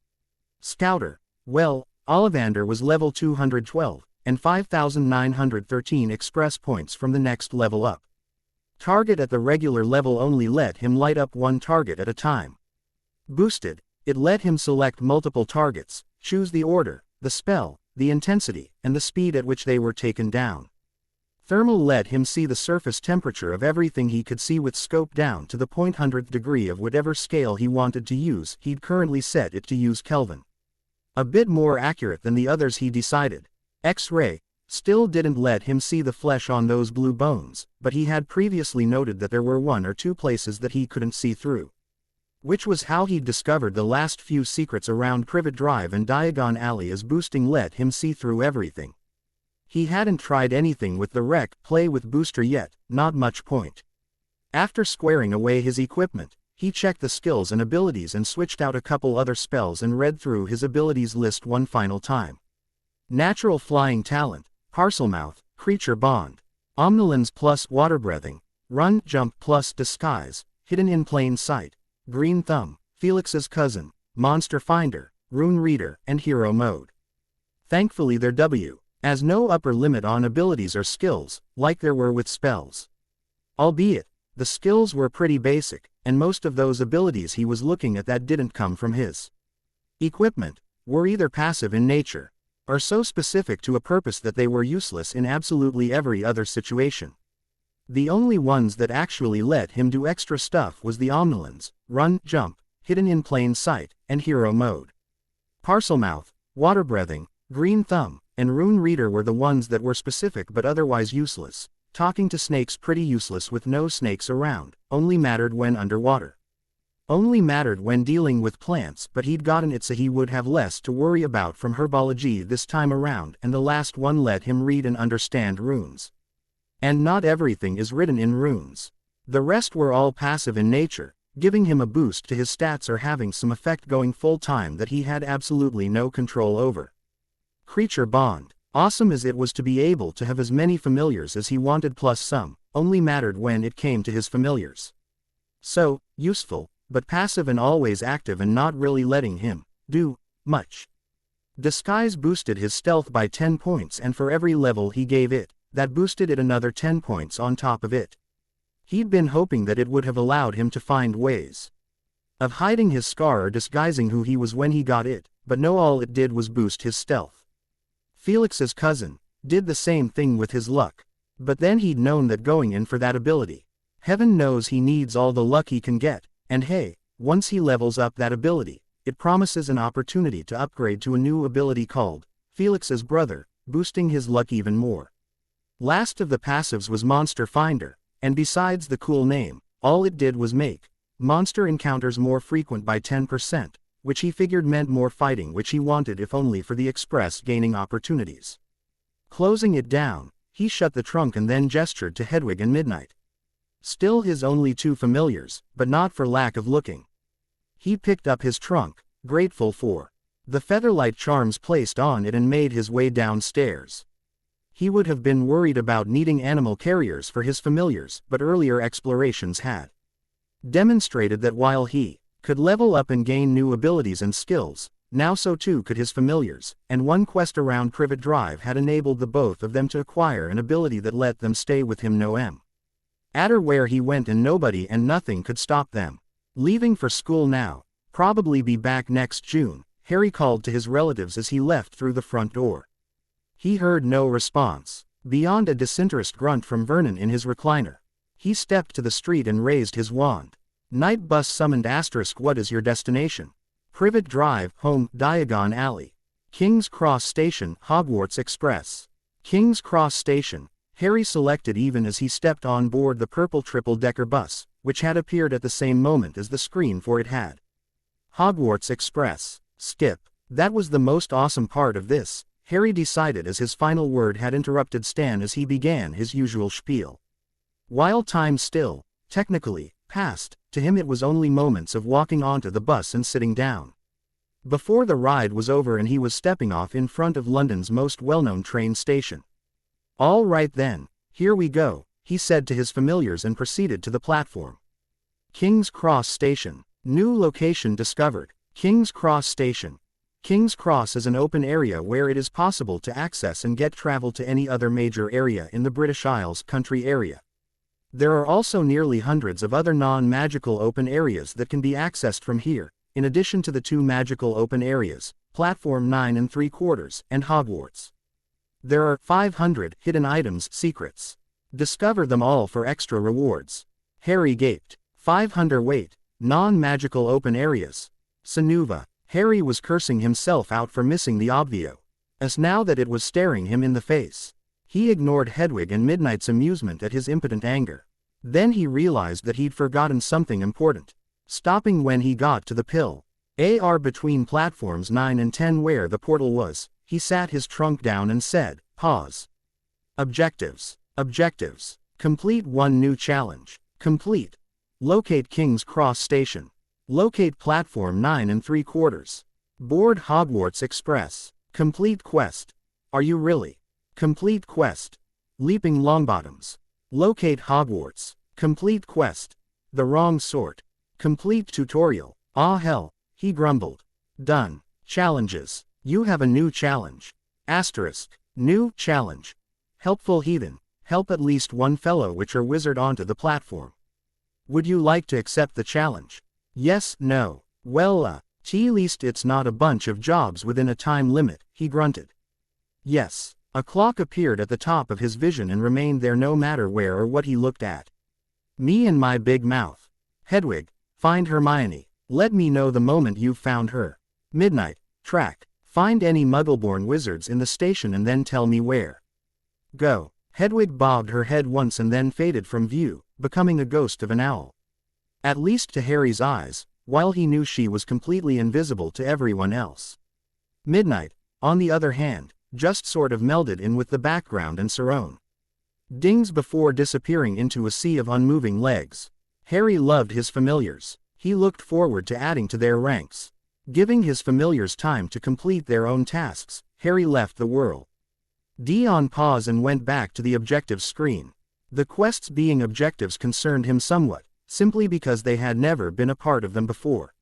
Scouter, well, Ollivander was level 212, and 5,913 express points from the next level up. Target at the regular level only let him light up one target at a time. Boosted, it let him select multiple targets, choose the order, the spell, the intensity, and the speed at which they were taken down. Thermal let him see the surface temperature of everything he could see with scope down to the 0.100th degree of whatever scale he wanted to use. He'd currently set it to use Kelvin. A bit more accurate than the others, he decided. X-ray still didn't let him see the flesh on those blue bones, but he had previously noted that there were one or two places that he couldn't see through. Which was how he'd discovered the last few secrets around Privet Drive and Diagon Alley, as boosting let him see through everything. He hadn't tried anything with the rec play with Booster yet, not much point. After squaring away his equipment, he checked the skills and abilities and switched out a couple other spells and read through his abilities list one final time. Natural Flying Talent, Parselmouth, Creature Bond, Omnilans plus Water Breathing, Run Jump plus Disguise, Hidden in Plain Sight, Green Thumb, Felix's Cousin, Monster Finder, Rune Reader, and Hero Mode. Thankfully there as no upper limit on abilities or skills, like there were with spells. Albeit, the skills were pretty basic, and most of those abilities he was looking at that didn't come from his equipment, were either passive in nature, or so specific to a purpose that they were useless in absolutely every other situation. The only ones that actually let him do extra stuff was the Omnilans, Run, Jump, Hidden in Plain Sight, and Hero Mode. Parselmouth, Water Breathing, Green Thumb, and Rune Reader were the ones that were specific but otherwise useless, Talking to snakes pretty useless with no snakes around, only mattered when underwater. Only mattered when dealing with plants, but he'd gotten it so he would have less to worry about from herbology this time around, and the last one let him read and understand runes. And not everything is written in runes. The rest were all passive in nature, giving him a boost to his stats or having some effect going full time that he had absolutely no control over. Creature bond. Awesome as it was to be able to have as many familiars as he wanted plus some, only mattered when it came to his familiars. So, useful, but passive and always active and not really letting him do much. Disguise boosted his stealth by 10 points, and for every level he gave it, that boosted it another 10 points on top of it. He'd been hoping that it would have allowed him to find ways of hiding his scar or disguising who he was when he got it, but no, all it did was boost his stealth. Felix's cousin did the same thing with his luck, but then he'd known that going in for that ability. Heaven knows he needs all the luck he can get, and hey, once he levels up that ability, it promises an opportunity to upgrade to a new ability called Felix's Brother, boosting his luck even more. Last of the passives was Monster Finder, and besides the cool name, all it did was make monster encounters more frequent by 10%, which he figured meant more fighting, which he wanted if only for the express gaining opportunities. Closing it down, he shut the trunk and then gestured to Hedwig and Midnight. Still his only two familiars, but not for lack of looking. He picked up his trunk, grateful for the featherlight charms placed on it, and made his way downstairs. He would have been worried about needing animal carriers for his familiars, but earlier explorations had demonstrated that while he could level up and gain new abilities and skills, now so too could his familiars, and one quest around Privet Drive had enabled the both of them to acquire an ability that let them stay with him no matter where he went, and nobody and nothing could stop them. Leaving for school now, probably be back next June, Harry called to his relatives as he left through the front door. He heard no response, beyond a disinterested grunt from Vernon in his recliner. He stepped to the street and raised his wand. Night bus summoned *. What is your destination? Privet Drive, home, Diagon Alley. King's Cross Station, Hogwarts Express. King's Cross Station, Harry selected even as he stepped on board the purple triple-decker bus, which had appeared at the same moment as the screen for it had. Hogwarts Express. Skip. That was the most awesome part of this, Harry decided as his final word had interrupted Stan as he began his usual spiel. While time still, technically, passed, to him it was only moments of walking onto the bus and sitting down before the ride was over and he was stepping off in front of London's most well-known train station. All right then, here we go, he said to his familiars and proceeded to the platform. King's Cross Station. New location discovered. King's Cross Station. King's Cross is an open area where it is possible to access and get travel to any other major area in the British Isles country area. There are also nearly hundreds of other non-magical open areas that can be accessed from here, in addition to the two magical open areas, Platform 9 3/4 and Hogwarts. There are 500 hidden items, secrets. Discover them all for extra rewards. Harry gaped. 500 wait, non-magical open areas. Sanuva. Harry was cursing himself out for missing the obvio, as now that it was staring him in the face. He ignored Hedwig and Midnight's amusement at his impotent anger. Then he realized that he'd forgotten something important. Stopping when he got to the pill AR between platforms 9 and 10 where the portal was, he sat his trunk down and said, pause. Objectives. Objectives. Complete one new challenge. Complete. Locate King's Cross Station. Locate Platform 9 3/4. Board Hogwarts Express. Complete quest. Are you really? Complete quest. Leaping Longbottoms. Locate Hogwarts. Complete quest. The wrong sort. Complete tutorial. Ah hell, he grumbled. Done. Challenges. You have a new challenge. Asterisk. New challenge. Helpful heathen. Help at least one fellow witch or wizard onto the platform. Would you like to accept the challenge? Yes, no. Well, at least it's not a bunch of jobs within a time limit, he grunted. Yes. A clock appeared at the top of his vision and remained there no matter where or what he looked at. Me and my big mouth. Hedwig, find Hermione. Let me know the moment you've found her. Midnight, track. Find any Muggleborn wizards in the station and then tell me where. Go. Hedwig bobbed her head once and then faded from view, becoming a ghost of an owl. At least to Harry's eyes, while he knew she was completely invisible to everyone else. Midnight, on the other hand, just sort of melded in with the background and Cerrone. Dings before disappearing into a sea of unmoving legs. Harry loved his familiars. He looked forward to adding to their ranks. Giving his familiars time to complete their own tasks, Harry left the whirl. Dion paused and went back to the objectives screen. The quests being objectives concerned him somewhat, simply because they had never been a part of them before.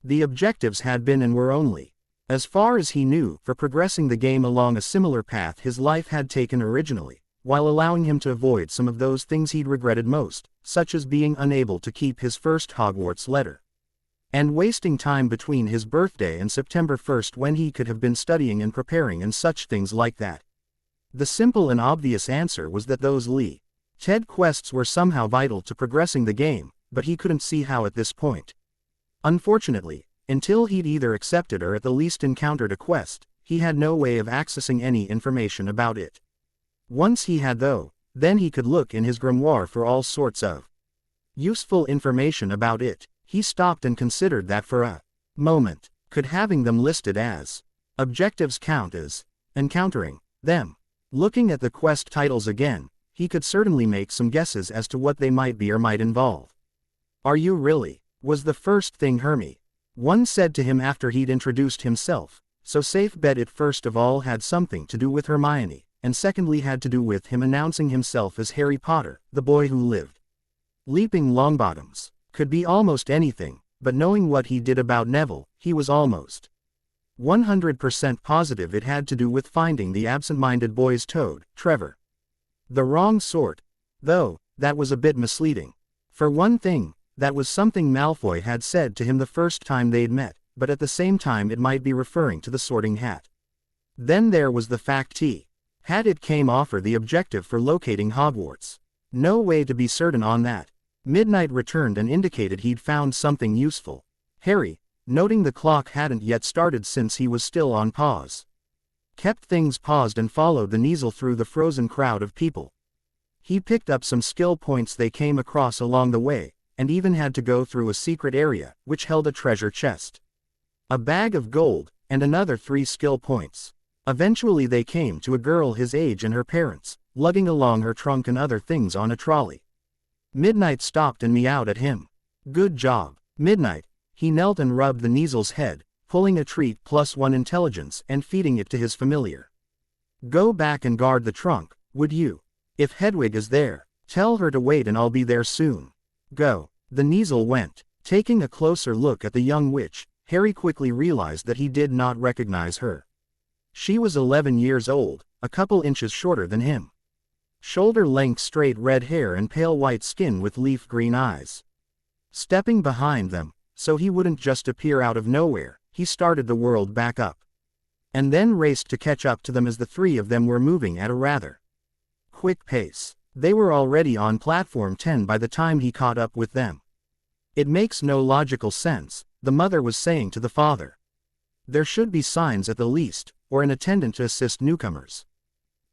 The objectives had been and were only, as far as he knew, for progressing the game along a similar path his life had taken originally, while allowing him to avoid some of those things he'd regretted most, such as being unable to keep his first Hogwarts letter. And wasting time between his birthday and September 1st when he could have been studying and preparing and such things like that. The simple and obvious answer was that those Ted quests were somehow vital to progressing the game, but he couldn't see how at this point. Unfortunately, until he'd either accepted or at the least encountered a quest, he had no way of accessing any information about it. Once he had though, then he could look in his grimoire for all sorts of useful information about it. He stopped and considered that for a moment. Could having them listed as objectives count as encountering them? Looking at the quest titles again, he could certainly make some guesses as to what they might be or might involve. "Are you really?" was the first thing Hermione said to him after he'd introduced himself, so safe bet it first of all had something to do with Hermione, and secondly had to do with him announcing himself as Harry Potter, the boy who lived. Leaping Longbottoms. Could be almost anything, but knowing what he did about Neville, he was almost 100% positive it had to do with finding the absent-minded boy's toad, Trevor. The wrong sort, though, that was a bit misleading. For one thing, that was something Malfoy had said to him the first time they'd met, but at the same time it might be referring to the Sorting Hat. Then there was the fact he had it came offer the objective for locating Hogwarts. No way to be certain on that. Midnight returned and indicated he'd found something useful. Harry, noting the clock hadn't yet started since he was still on pause, kept things paused and followed the Kneazle through the frozen crowd of people. He picked up some skill points they came across along the way, and even had to go through a secret area, which held a treasure chest, a bag of gold, and another 3 skill points. Eventually they came to a girl his age and her parents, lugging along her trunk and other things on a trolley. Midnight stopped and meowed at him. "Good job, Midnight." He knelt and rubbed the Kneazle's head, pulling a treat +1 intelligence and feeding it to his familiar. "Go back and guard the trunk, would you? If Hedwig is there, tell her to wait and I'll be there soon. Go." The Kneazle went. Taking a closer look at the young witch, Harry quickly realized that he did not recognize her. She was 11 years old, a couple inches shorter than him. Shoulder-length straight red hair and pale white skin with leaf green eyes. Stepping behind them, so he wouldn't just appear out of nowhere, he started the world back up. And then raced to catch up to them as the 3 of them were moving at a rather quick pace. They were already on platform 10 by the time he caught up with them. "It makes no logical sense," the mother was saying to the father. "There should be signs at the least, or an attendant to assist newcomers.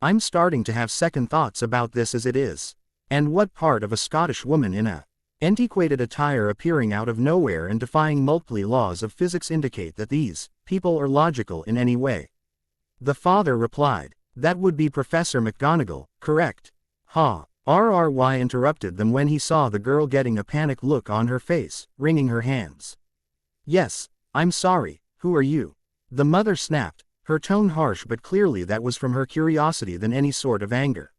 I'm starting to have second thoughts about this as it is. And what part of a Scottish woman in a antiquated attire appearing out of nowhere and defying multiple laws of physics indicate that these people are logical in any way?" The father replied, "That would be Professor McGonagall, correct?" "Ha!" RRY interrupted them when he saw the girl getting a panicked look on her face, wringing her hands. "Yes, I'm sorry, who are you?" The mother snapped, her tone harsh but clearly that was from her curiosity than any sort of anger.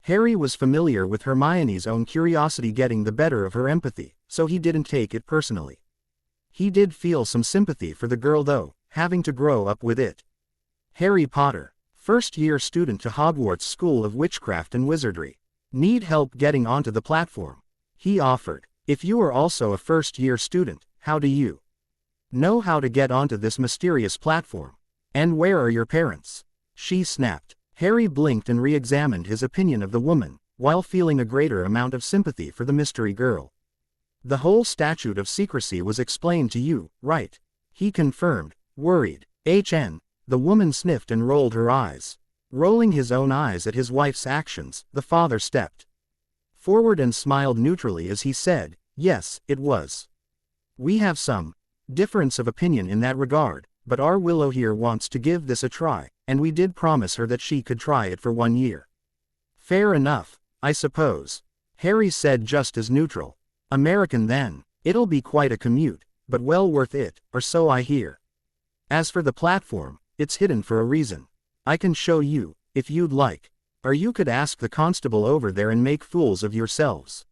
Harry was familiar with Hermione's own curiosity getting the better of her empathy, so he didn't take it personally. He did feel some sympathy for the girl though, having to grow up with it. "Harry Potter, first-year student to Hogwarts School of Witchcraft and Wizardry. Need help getting onto the platform?" he offered. "If you are also a first-year student, how do you know how to get onto this mysterious platform? And where are your parents?" she snapped. Harry blinked and re-examined his opinion of the woman, while feeling a greater amount of sympathy for the mystery girl. "The whole statute of secrecy was explained to you, right?" he confirmed, worried. "The woman sniffed and rolled her eyes. Rolling his own eyes at his wife's actions, the father stepped forward and smiled neutrally as he said, "Yes, it was. We have some difference of opinion in that regard, but our Willow here wants to give this a try, and we did promise her that she could try it for 1 year." "Fair enough, I suppose," Harry said just as neutral. "American then. It'll be quite a commute, but well worth it, or so I hear. As for the platform, it's hidden for a reason. I can show you, if you'd like. Or you could ask the constable over there and make fools of yourselves.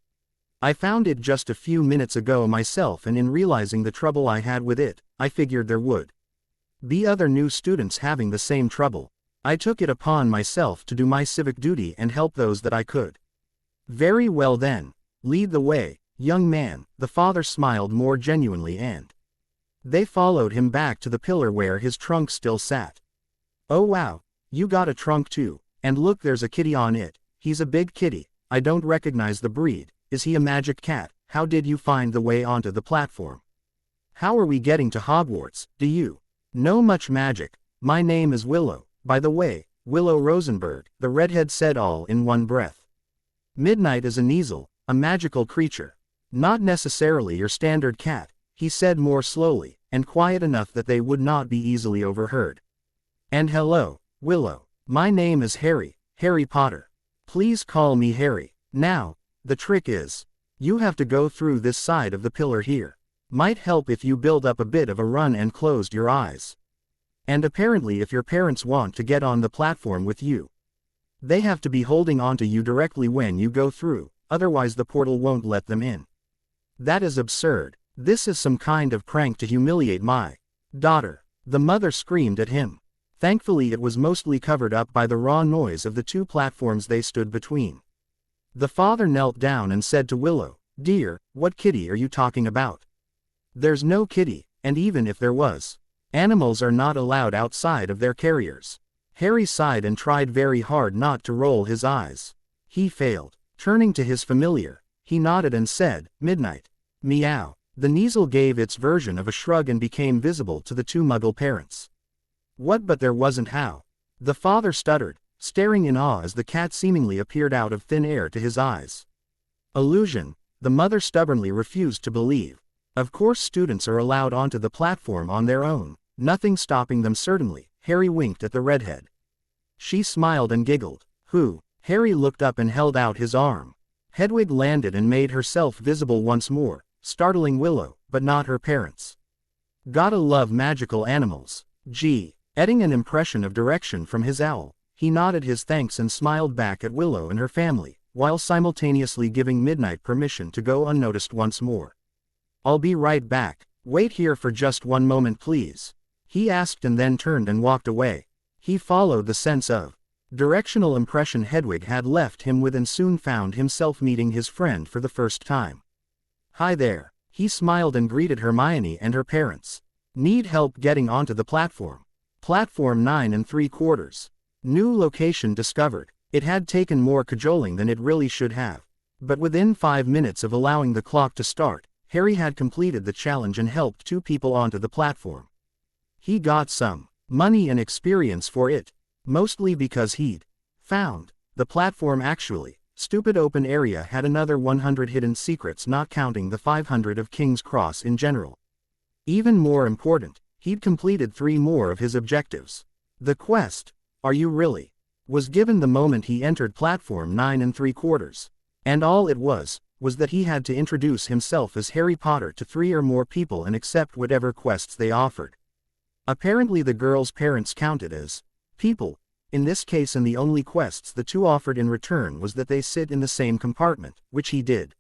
I found it just a few minutes ago myself, and in realizing the trouble I had with it, I figured there would be other new students having the same trouble. I took it upon myself to do my civic duty and help those that I could." "Very well then. Lead the way, young man," the father smiled more genuinely, and they followed him back to the pillar where his trunk still sat. "Oh wow, you got a trunk too, and look, there's a kitty on it. He's a big kitty. I don't recognize the breed. Is he a magic cat? How did you find the way onto the platform? How are we getting to Hogwarts? Do you know much magic? My name is Willow, by the way, Willow Rosenberg," the redhead said all in one breath. "Midnight is a Kneazle, a magical creature. Not necessarily your standard cat," he said more slowly, and quiet enough that they would not be easily overheard. "And hello, Willow. My name is Harry, Harry Potter. Please call me Harry. Now, the trick is, you have to go through this side of the pillar here. Might help if you build up a bit of a run and closed your eyes. And apparently if your parents want to get on the platform with you, they have to be holding onto you directly when you go through, otherwise the portal won't let them in." "That is absurd. This is some kind of prank to humiliate my daughter," the mother screamed at him. Thankfully it was mostly covered up by the raw noise of the two platforms they stood between. The father knelt down and said to Willow, "Dear, what kitty are you talking about? There's no kitty, and even if there was, animals are not allowed outside of their carriers." Harry sighed and tried very hard not to roll his eyes. He failed. Turning to his familiar, he nodded and said, "Midnight. Meow." The Kneazle gave its version of a shrug and became visible to the two Muggle parents. "What? But there wasn't how?" the father stuttered, staring in awe as the cat seemingly appeared out of thin air to his eyes. "Illusion," the mother stubbornly refused to believe. "Of course students are allowed onto the platform on their own, nothing stopping them certainly." Harry winked at the redhead. She smiled and giggled. "Who?" Harry looked up and held out his arm. Hedwig landed and made herself visible once more, startling Willow, but not her parents. "Gotta love magical animals. Gee." Adding an impression of direction from his owl, he nodded his thanks and smiled back at Willow and her family, while simultaneously giving Midnight permission to go unnoticed once more. "I'll be right back. Wait here for just one moment please," he asked, and then turned and walked away. He followed the sense of directional impression Hedwig had left him with and soon found himself meeting his friend for the first time. "Hi there." He smiled and greeted Hermione and her parents. "Need help getting onto the platform?" Platform 9 3/4. New location discovered. It had taken more cajoling than it really should have. But within 5 minutes of allowing the clock to start, Harry had completed the challenge and helped 2 people onto the platform. He got some money and experience for it, mostly because he'd found the platform actually stupid open area had another 100 hidden secrets, not counting the 500 of King's Cross in general. Even more important, he'd completed 3 more of his objectives. The quest, "Are you really?" was given the moment he entered platform 9 3/4. And all it was that he had to introduce himself as Harry Potter to 3 or more people and accept whatever quests they offered. Apparently the girl's parents counted as people in this case, and the only quests the 2 offered in return was that they sit in the same compartment, which he did.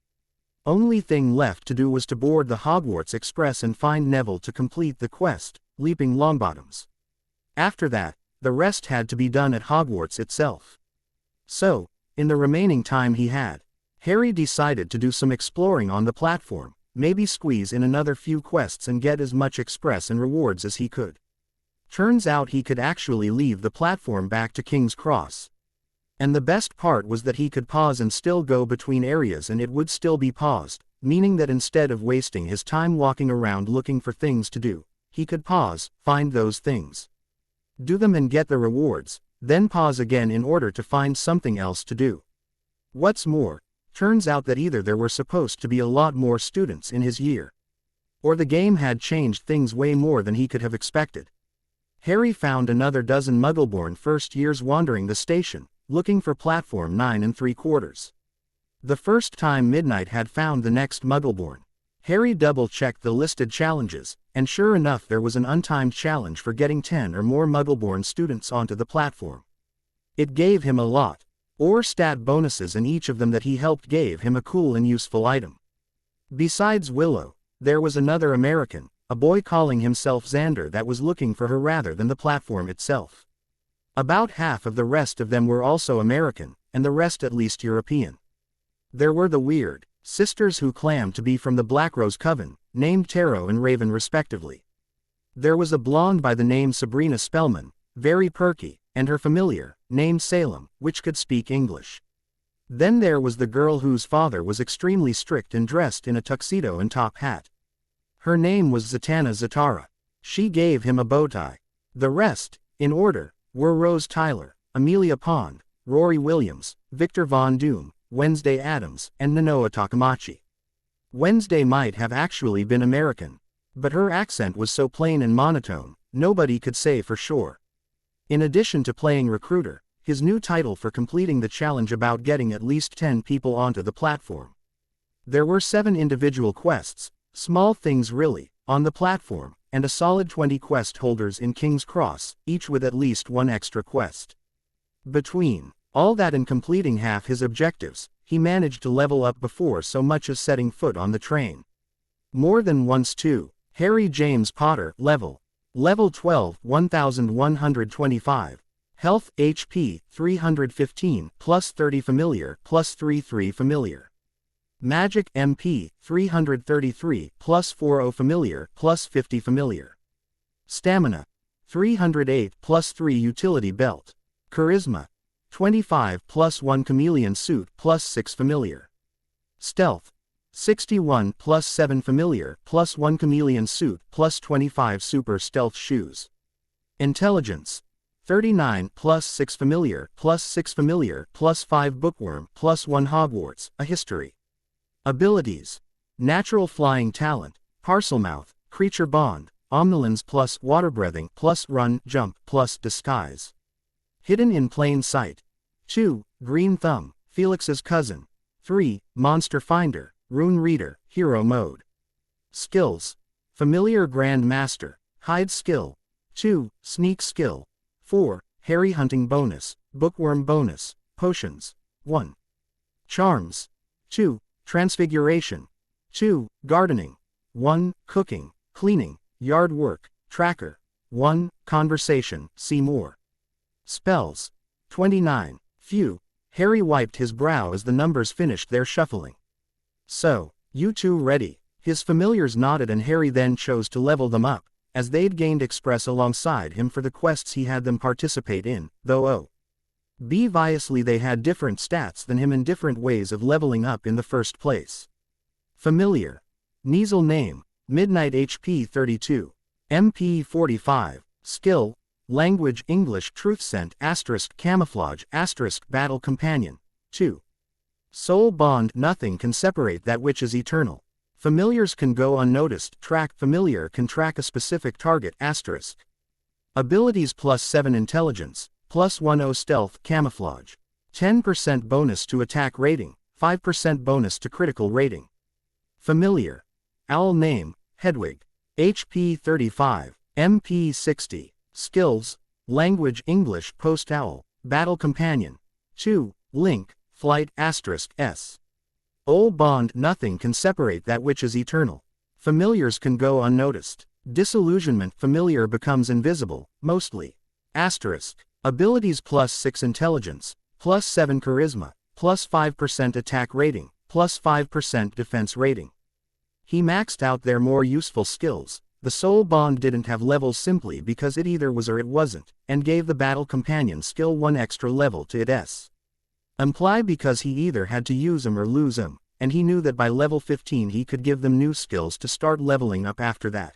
Only thing left to do was to board the Hogwarts Express and find Neville to complete the quest, Leaping Longbottoms. After that, the rest had to be done at Hogwarts itself. So, in the remaining time he had, Harry decided to do some exploring on the platform, maybe squeeze in another few quests and get as much express and rewards as he could. Turns out he could actually leave the platform back to King's Cross. And the best part was that he could pause and still go between areas and it would still be paused, meaning that instead of wasting his time walking around looking for things to do, he could pause, find those things, do them and get the rewards, then pause again in order to find something else to do. What's more, turns out that either there were supposed to be a lot more students in his year, or the game had changed things way more than he could have expected. Harry found another dozen Muggleborn first years wandering the station, looking for platform 9 3/4. The first time Midnight had found the next Muggleborn, Harry double-checked the listed challenges, and sure enough there was an untimed challenge for getting 10 or more Muggleborn students onto the platform. It gave him a lot, or stat bonuses, and each of them that he helped gave him a cool and useful item. Besides Willow, there was another American, a boy calling himself Xander, that was looking for her rather than the platform itself. About half of the rest of them were also American, and the rest at least European. There were the weird sisters who claimed to be from the Blackrose Coven, named Taro and Raven respectively. There was a blonde by the name Sabrina Spellman, very perky, and her familiar, named Salem, which could speak English. Then there was the girl whose father was extremely strict and dressed in a tuxedo and top hat. Her name was Zatanna Zatara. She gave him a bow tie. The rest, in order, were Rose Tyler, Amelia Pond, Rory Williams, Victor Von Doom, Wednesday Adams, and Nanoa Takamachi. Wednesday might have actually been American, but her accent was so plain and monotone, nobody could say for sure. In addition to playing recruiter, his new title for completing the challenge about getting at least 10 people onto the platform. There were 7 individual quests, small things really, on the platform, and a solid 20 quest holders in King's Cross, each with at least 1 extra quest. Between all that and completing half his objectives, he managed to level up before so much as setting foot on the train. More than once too. Harry James Potter, level 12, 1125. Health, HP, 315, plus 30 familiar, plus 3 familiar. Magic, MP, 333, plus 40 familiar, plus 50 familiar. Stamina, 308, plus 3 utility belt. Charisma, 25 plus 1 chameleon suit plus 6 familiar. Stealth, 61 plus 7 familiar plus 1 chameleon suit plus 25 super stealth shoes. Intelligence, 39 plus 6 familiar plus 6 familiar plus 5 bookworm plus 1 Hogwarts, a history. Abilities, natural flying talent, Parselmouth, creature bond, omnilins plus water breathing plus run, jump plus disguise. Hidden in plain sight. 2. Green thumb, Felix's cousin. 3. Monster finder, rune reader, hero mode. Skills, familiar grand master, hide skill. 2. Sneak skill. 4. Harry hunting bonus, bookworm bonus, potions. 1. Charms. 2. Transfiguration. 2. Gardening. 1. Cooking, cleaning, yard work, tracker. 1. Conversation, see more. Spells, 29. Phew. Harry wiped his brow as the numbers finished their shuffling. So, you two ready? His familiars nodded, and Harry then chose to level them up, as they'd gained express alongside him for the quests he had them participate in, though obviously they had different stats than him and different ways of leveling up in the first place. Familiar. Kneasel name, Midnight, HP 32. MP 45. Skill, language English, truth scent, asterisk camouflage, asterisk battle companion. 2. Soul bond, nothing can separate that which is eternal. Familiars can go unnoticed, track familiar can track a specific target, asterisk. Abilities plus 7 intelligence, plus 10 stealth, camouflage. 10% bonus to attack rating, 5% bonus to critical rating. Familiar. Owl name, Hedwig. HP 35, MP 60. Skills, language English, post owl, battle companion. 2. Link, flight, asterisk s. Owl bond, nothing can separate that which is eternal. Familiars can go unnoticed. Disillusionment, familiar becomes invisible, mostly. Asterisk. Abilities plus 6 intelligence, plus 7 charisma, plus 5% attack rating, plus 5% defense rating. He maxed out their more useful skills. The soul bond didn't have levels simply because it either was or it wasn't, and gave the battle companion skill 1 extra level to its. Imply because he either had to use them or lose them, and he knew that by level 15 he could give them new skills to start leveling up after that.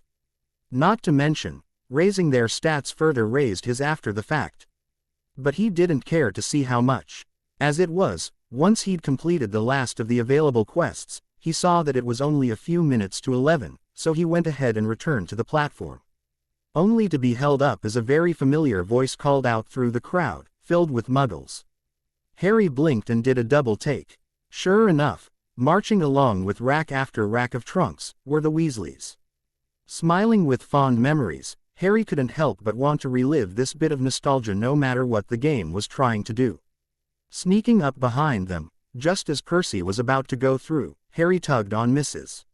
Not to mention, raising their stats further raised his after the fact. But he didn't care to see how much. As it was, once he'd completed the last of the available quests, he saw that it was only a few minutes to 11, so he went ahead and returned to the platform. Only to be held up as a very familiar voice called out through the crowd, filled with muggles. Harry blinked and did a double take. Sure enough, marching along with rack after rack of trunks, were the Weasleys. Smiling with fond memories, Harry couldn't help but want to relive this bit of nostalgia no matter what the game was trying to do. Sneaking up behind them, just as Percy was about to go through, Harry tugged on Mrs.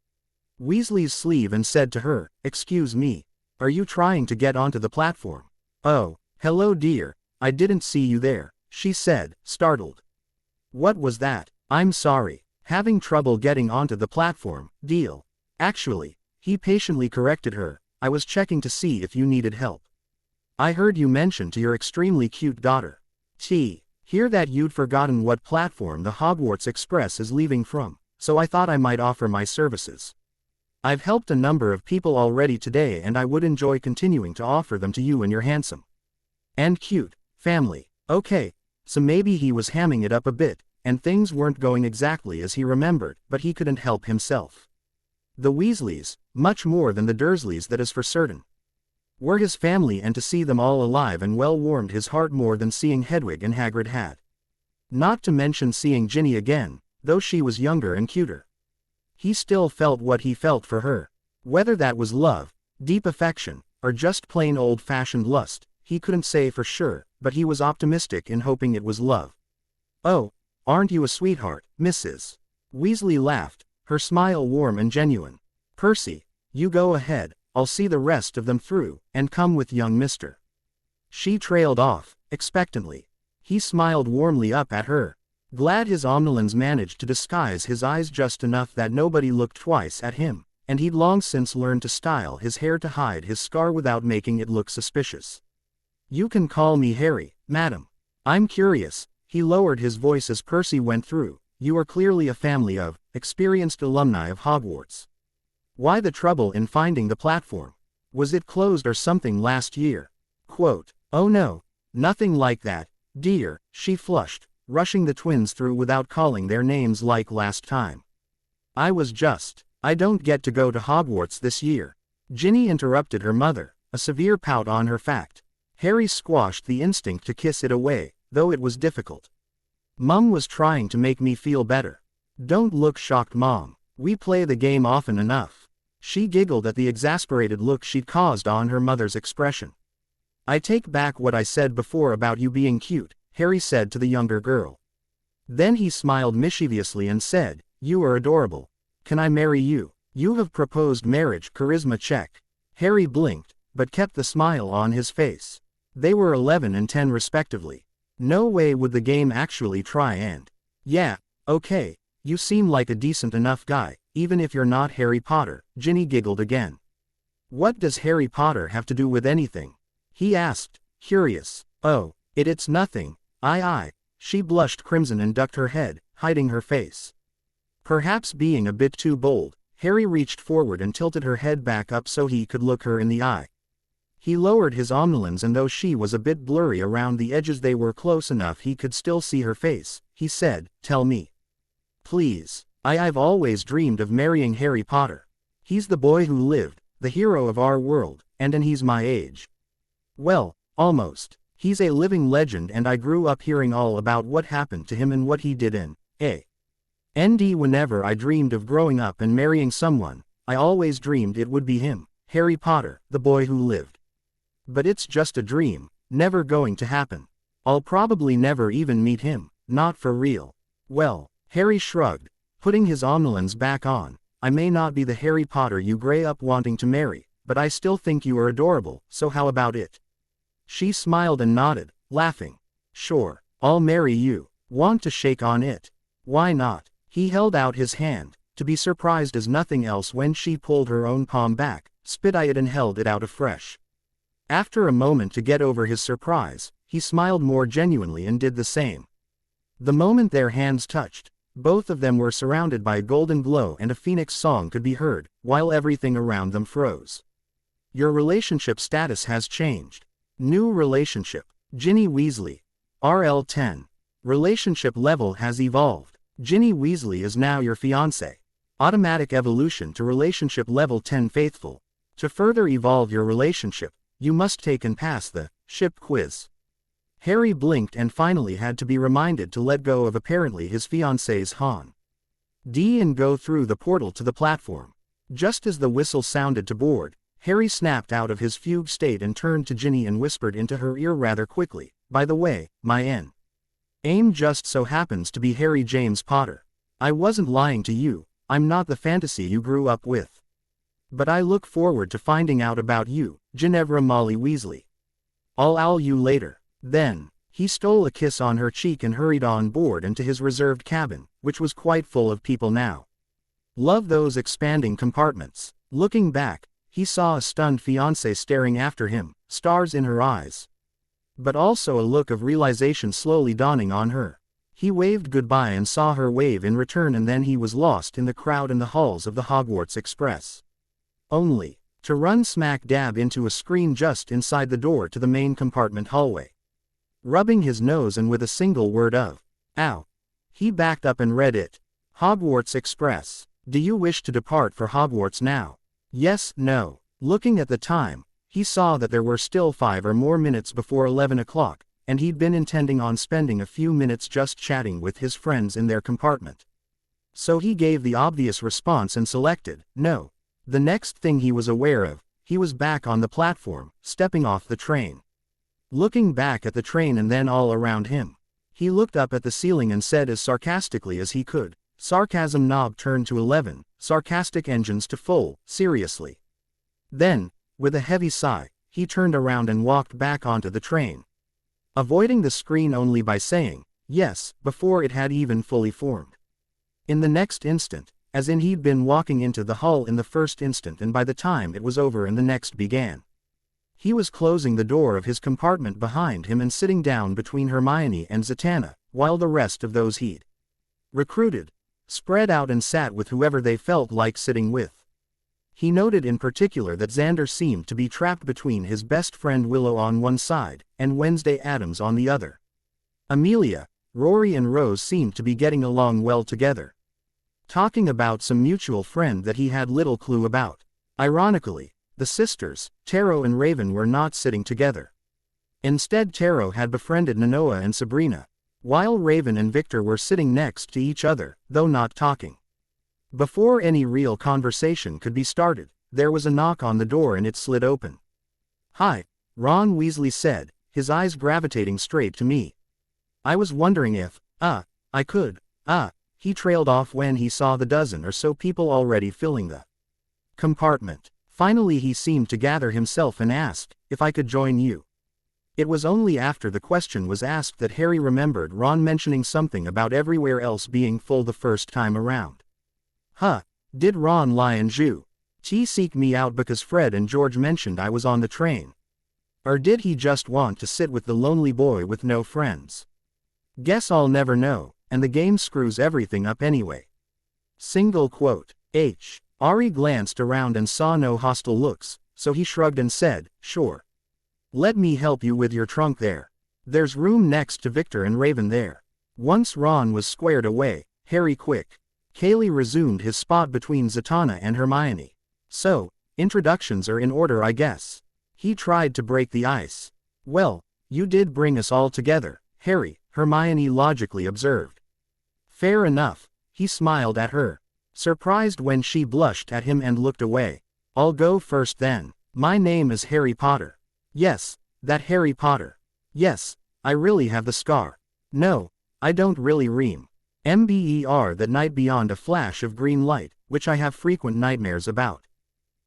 Weasley's sleeve and said to her, "Excuse me, are you trying to get onto the platform?" "Oh, hello dear, I didn't see you there," she said, startled. "What was that? I'm sorry, having trouble getting onto the platform, deal. Actually," he patiently corrected her, "I was checking to see if you needed help. I heard you mention to your extremely cute daughter. Hear that you'd forgotten what platform the Hogwarts Express is leaving from, so I thought I might offer my services. I've helped a number of people already today and I would enjoy continuing to offer them to you and your handsome and cute family." Okay, so maybe he was hamming it up a bit, and things weren't going exactly as he remembered, but he couldn't help himself. The Weasleys, much more than the Dursleys that is for certain, were his family, and to see them all alive and well warmed his heart more than seeing Hedwig and Hagrid had. Not to mention seeing Ginny again, though she was younger and cuter. He still felt what he felt for her. Whether that was love, deep affection, or just plain old-fashioned lust, he couldn't say for sure, but he was optimistic in hoping it was love. "Oh, aren't you a sweetheart, Mrs. Weasley laughed, her smile warm and genuine. "Percy, you go ahead, I'll see the rest of them through, and come with young Mr." She trailed off, expectantly. He smiled warmly up at her, glad his omnilens managed to disguise his eyes just enough that nobody looked twice at him, and he'd long since learned to style his hair to hide his scar without making it look suspicious. "You can call me Harry, madam. I'm curious," he lowered his voice as Percy went through, "you are clearly a family of experienced alumni of Hogwarts. Why the trouble in finding the platform? Was it closed or something last year?" Quote, "Oh no, nothing like that, dear," she flushed, rushing the twins through without calling their names like last time. I don't get to go to Hogwarts this year." Ginny interrupted her mother, a severe pout on her fact. Harry squashed the instinct to kiss it away, though it was difficult. "Mum was trying to make me feel better." "Don't look shocked, Mom. We play the game often enough." She giggled at the exasperated look she'd caused on her mother's expression. "I take back what I said before about you being cute," Harry said to the younger girl. Then he smiled mischievously and said, "You are adorable. Can I marry you?" "You have proposed marriage, charisma check." Harry blinked, but kept the smile on his face. They were 11 and 10 respectively. No way would the game actually try and. "Yeah, okay, you seem like a decent enough guy, even if you're not Harry Potter," Ginny giggled again. "What does Harry Potter have to do with anything?" he asked, curious. "Oh, it's nothing, I. She blushed crimson and ducked her head, hiding her face. Perhaps being a bit too bold, Harry reached forward and tilted her head back up so he could look her in the eye. He lowered his omnilens, and though she was a bit blurry around the edges they were close enough he could still see her face. He said, "Tell me. Please. I've always dreamed of marrying Harry Potter. He's the boy who lived, the hero of our world, and he's my age. Well, almost. He's a living legend and I grew up hearing all about what happened to him and what he did in A&D. Whenever I dreamed of growing up and marrying someone, I always dreamed it would be him, Harry Potter, the boy who lived. But it's just a dream, never going to happen. I'll probably never even meet him, not for real." "Well," Harry shrugged, putting his omnilens back on, "I may not be the Harry Potter you grew up wanting to marry, but I still think you are adorable, so how about it?" She smiled and nodded, laughing. "Sure, I'll marry you. Want to shake on it?" "Why not?" He held out his hand, to be surprised as nothing else when she pulled her own palm back, spit-eyed, and held it out afresh. After a moment to get over his surprise, he smiled more genuinely and did the same. The moment their hands touched, both of them were surrounded by a golden glow and a phoenix song could be heard, while everything around them froze. "Your relationship status has changed. New relationship. Ginny Weasley, RL 10. Relationship level has evolved. Ginny Weasley is now your fiancé. Automatic evolution to relationship level 10 faithful. To further evolve your relationship, you must take and pass the ship quiz. Harry blinked and finally had to be reminded to let go of apparently his fiancée's hand and go through the portal to the platform. Just as the whistle sounded to board, Harry snapped out of his fugue state and turned to Ginny and whispered into her ear rather quickly, "By the way, my aim just so happens to be Harry James Potter. I wasn't lying to you, I'm not the fantasy you grew up with. But I look forward to finding out about you, Ginevra Molly Weasley. I'll owl you later." Then, he stole a kiss on her cheek and hurried on board and to his reserved cabin, which was quite full of people now. Love those expanding compartments. Looking back, he saw a stunned fiancée staring after him, stars in her eyes. But also a look of realization slowly dawning on her. He waved goodbye and saw her wave in return, and then he was lost in the crowd in the halls of the Hogwarts Express. Only to run smack dab into a screen just inside the door to the main compartment hallway. Rubbing his nose and with a single word of "ow," he backed up and read it. Hogwarts Express. Do you wish to depart for Hogwarts now? Yes, no. Looking at the time, he saw that there were still 5 or more minutes before 11 o'clock, and he'd been intending on spending a few minutes just chatting with his friends in their compartment. So he gave the obvious response and selected no. The next thing he was aware of, he was back on the platform, stepping off the train. Looking back at the train and then all around him, he looked up at the ceiling and said as sarcastically as he could, "Sarcasm knob turned to 11, sarcastic engines to full, seriously." Then, with a heavy sigh, he turned around and walked back onto the train, avoiding the screen only by saying, "yes," before it had even fully formed. In the next instant, as in he'd been walking into the hall in the first instant, and by the time it was over and the next began, he was closing the door of his compartment behind him and sitting down between Hermione and Zatanna, while the rest of those he'd recruited spread out and sat with whoever they felt like sitting with. He noted in particular that Xander seemed to be trapped between his best friend Willow on one side, and Wednesday Addams on the other. Amelia, Rory and Rose seemed to be getting along well together, talking about some mutual friend that he had little clue about. Ironically, the sisters, Taro and Raven, were not sitting together. Instead, Taro had befriended Nonoa and Sabrina, while Raven and Victor were sitting next to each other, though not talking. Before any real conversation could be started, there was a knock on the door and it slid open. "Hi," Ron Weasley said, his eyes gravitating straight to me. "I was wondering if, I could, he trailed off when he saw the dozen or so people already filling the compartment. Finally he seemed to gather himself and asked, "If I could join you?" It was only after the question was asked that Harry remembered Ron mentioning something about everywhere else being full the first time around. Did Ron lie and seek me out because Fred and George mentioned I was on the train? Or did he just want to sit with the lonely boy with no friends? Guess I'll never know, and the game screws everything up anyway. Single quote. Ari glanced around and saw no hostile looks, so he shrugged and said, "Sure. Let me help you with your trunk there. There's room next to Victor and Raven there." Once Ron was squared away, Harry Cayley resumed his spot between Zatanna and Hermione. "So, introductions are in order, I guess." He tried to break the ice. "Well, you did bring us all together, Harry," Hermione logically observed. "Fair enough," he smiled at her, surprised when she blushed at him and looked away. "I'll go first then. My name is Harry Potter." "Yes, that Harry Potter. Yes, I really have the scar. No, I don't really ream. MBER that night beyond a flash of green light, which I have frequent nightmares about.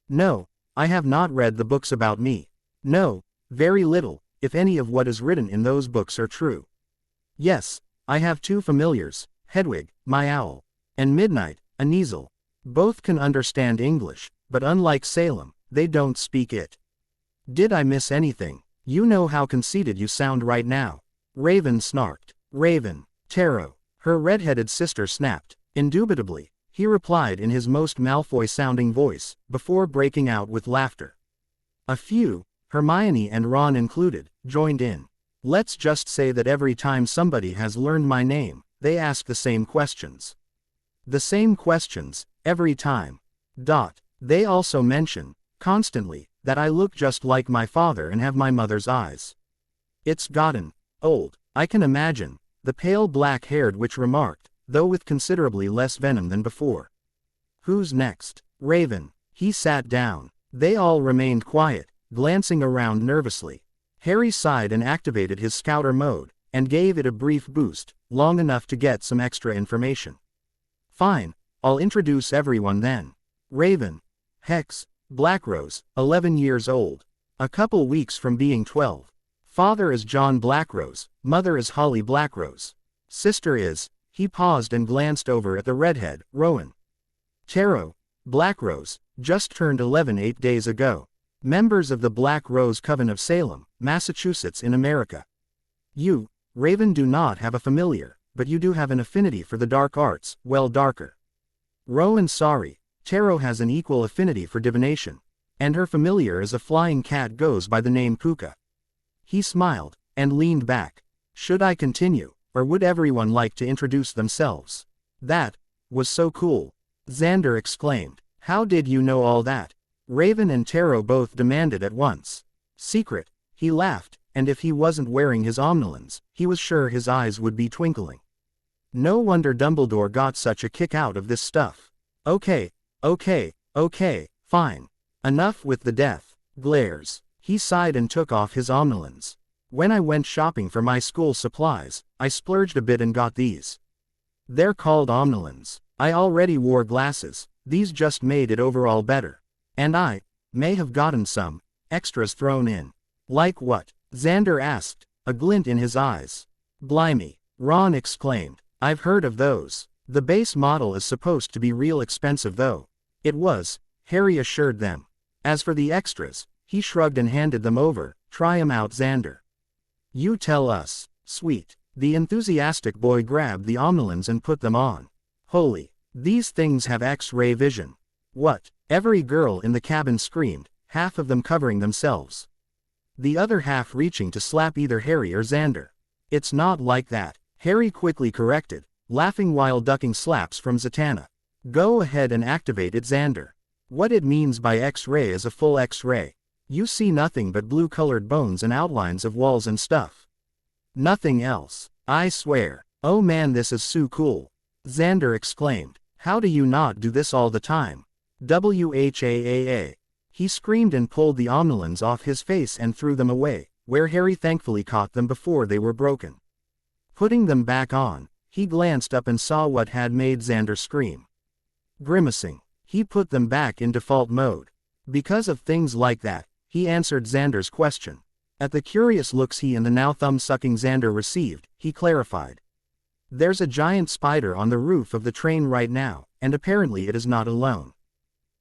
No, I have not read the books about me. No, very little, if any of what is written in those books are true. Yes, I have 2 familiars, Hedwig, my owl, and Midnight, a Kneazle. Both can understand English, but unlike Salem, they don't speak it. Did I miss anything? You know how conceited you sound right now." Raven snarked. "Raven, Taro," her red-headed sister snapped. "Indubitably," he replied in his most Malfoy-sounding voice, before breaking out with laughter. A few, Hermione and Ron included, joined in. Let's just say that every time somebody has learned my name, they ask the same questions. The same questions, every time. They also mention, constantly, that I look just like my father and have my mother's eyes. It's gotten old, I can imagine, the pale black-haired witch remarked, though with considerably less venom than before. Who's next? Raven. He sat down. They all remained quiet, glancing around nervously. Harry sighed and activated his scouter mode, and gave it a brief boost, long enough to get some extra information. Fine, I'll introduce everyone then. Raven. Hex. Blackrose, 11 years old. A couple weeks from being 12. Father is John Blackrose, mother is Holly Blackrose. Sister is, he paused and glanced over at the redhead, Rowan. Taro. Blackrose, just turned 11 8 days ago. Members of the Black Rose Coven of Salem, Massachusetts in America. You, Raven, do not have a familiar, but you do have an affinity for the dark arts, well, darker. Rowan. Sorry, Taro has an equal affinity for divination, and her familiar as a flying cat goes by the name Puka. He smiled, and leaned back. Should I continue, or would everyone like to introduce themselves? That was so cool, Xander exclaimed. How did you know all that? Raven and Taro both demanded at once. Secret, he laughed, and if he wasn't wearing his omnilins, he was sure his eyes would be twinkling. No wonder Dumbledore got such a kick out of this stuff. Okay, fine. Enough with the death glares. He sighed and took off his omnilins. When I went shopping for my school supplies, I splurged a bit and got these. They're called omnilins. I already wore glasses, these just made it overall better. And I may have gotten some extras thrown in. Like what? Xander asked, a glint in his eyes. Blimey, Ron exclaimed. I've heard of those. The base model is supposed to be real expensive though. It was, Harry assured them. As for the extras, he shrugged and handed them over. Try 'em out, Xander. You tell us. Sweet. The enthusiastic boy grabbed the omnilins and put them on. Holy, these things have X-ray vision. What? Every girl in the cabin screamed, half of them covering themselves. The other half reaching to slap either Harry or Xander. It's not like that, Harry quickly corrected, laughing while ducking slaps from Zatanna. Go ahead and activate it, Xander. What it means by X-ray is a full X-ray. You see nothing but blue-colored bones and outlines of walls and stuff. Nothing else. I swear. Oh man, this is so cool. Xander exclaimed. How do you not do this all the time? WHAAA. He screamed and pulled the omnilins off his face and threw them away, where Harry thankfully caught them before they were broken. Putting them back on, he glanced up and saw what had made Xander scream. Grimacing, he put them back in default mode. Because of things like that, he answered Xander's question. At the curious looks he and the now thumb-sucking Xander received, he clarified. There's a giant spider on the roof of the train right now, and apparently it is not alone.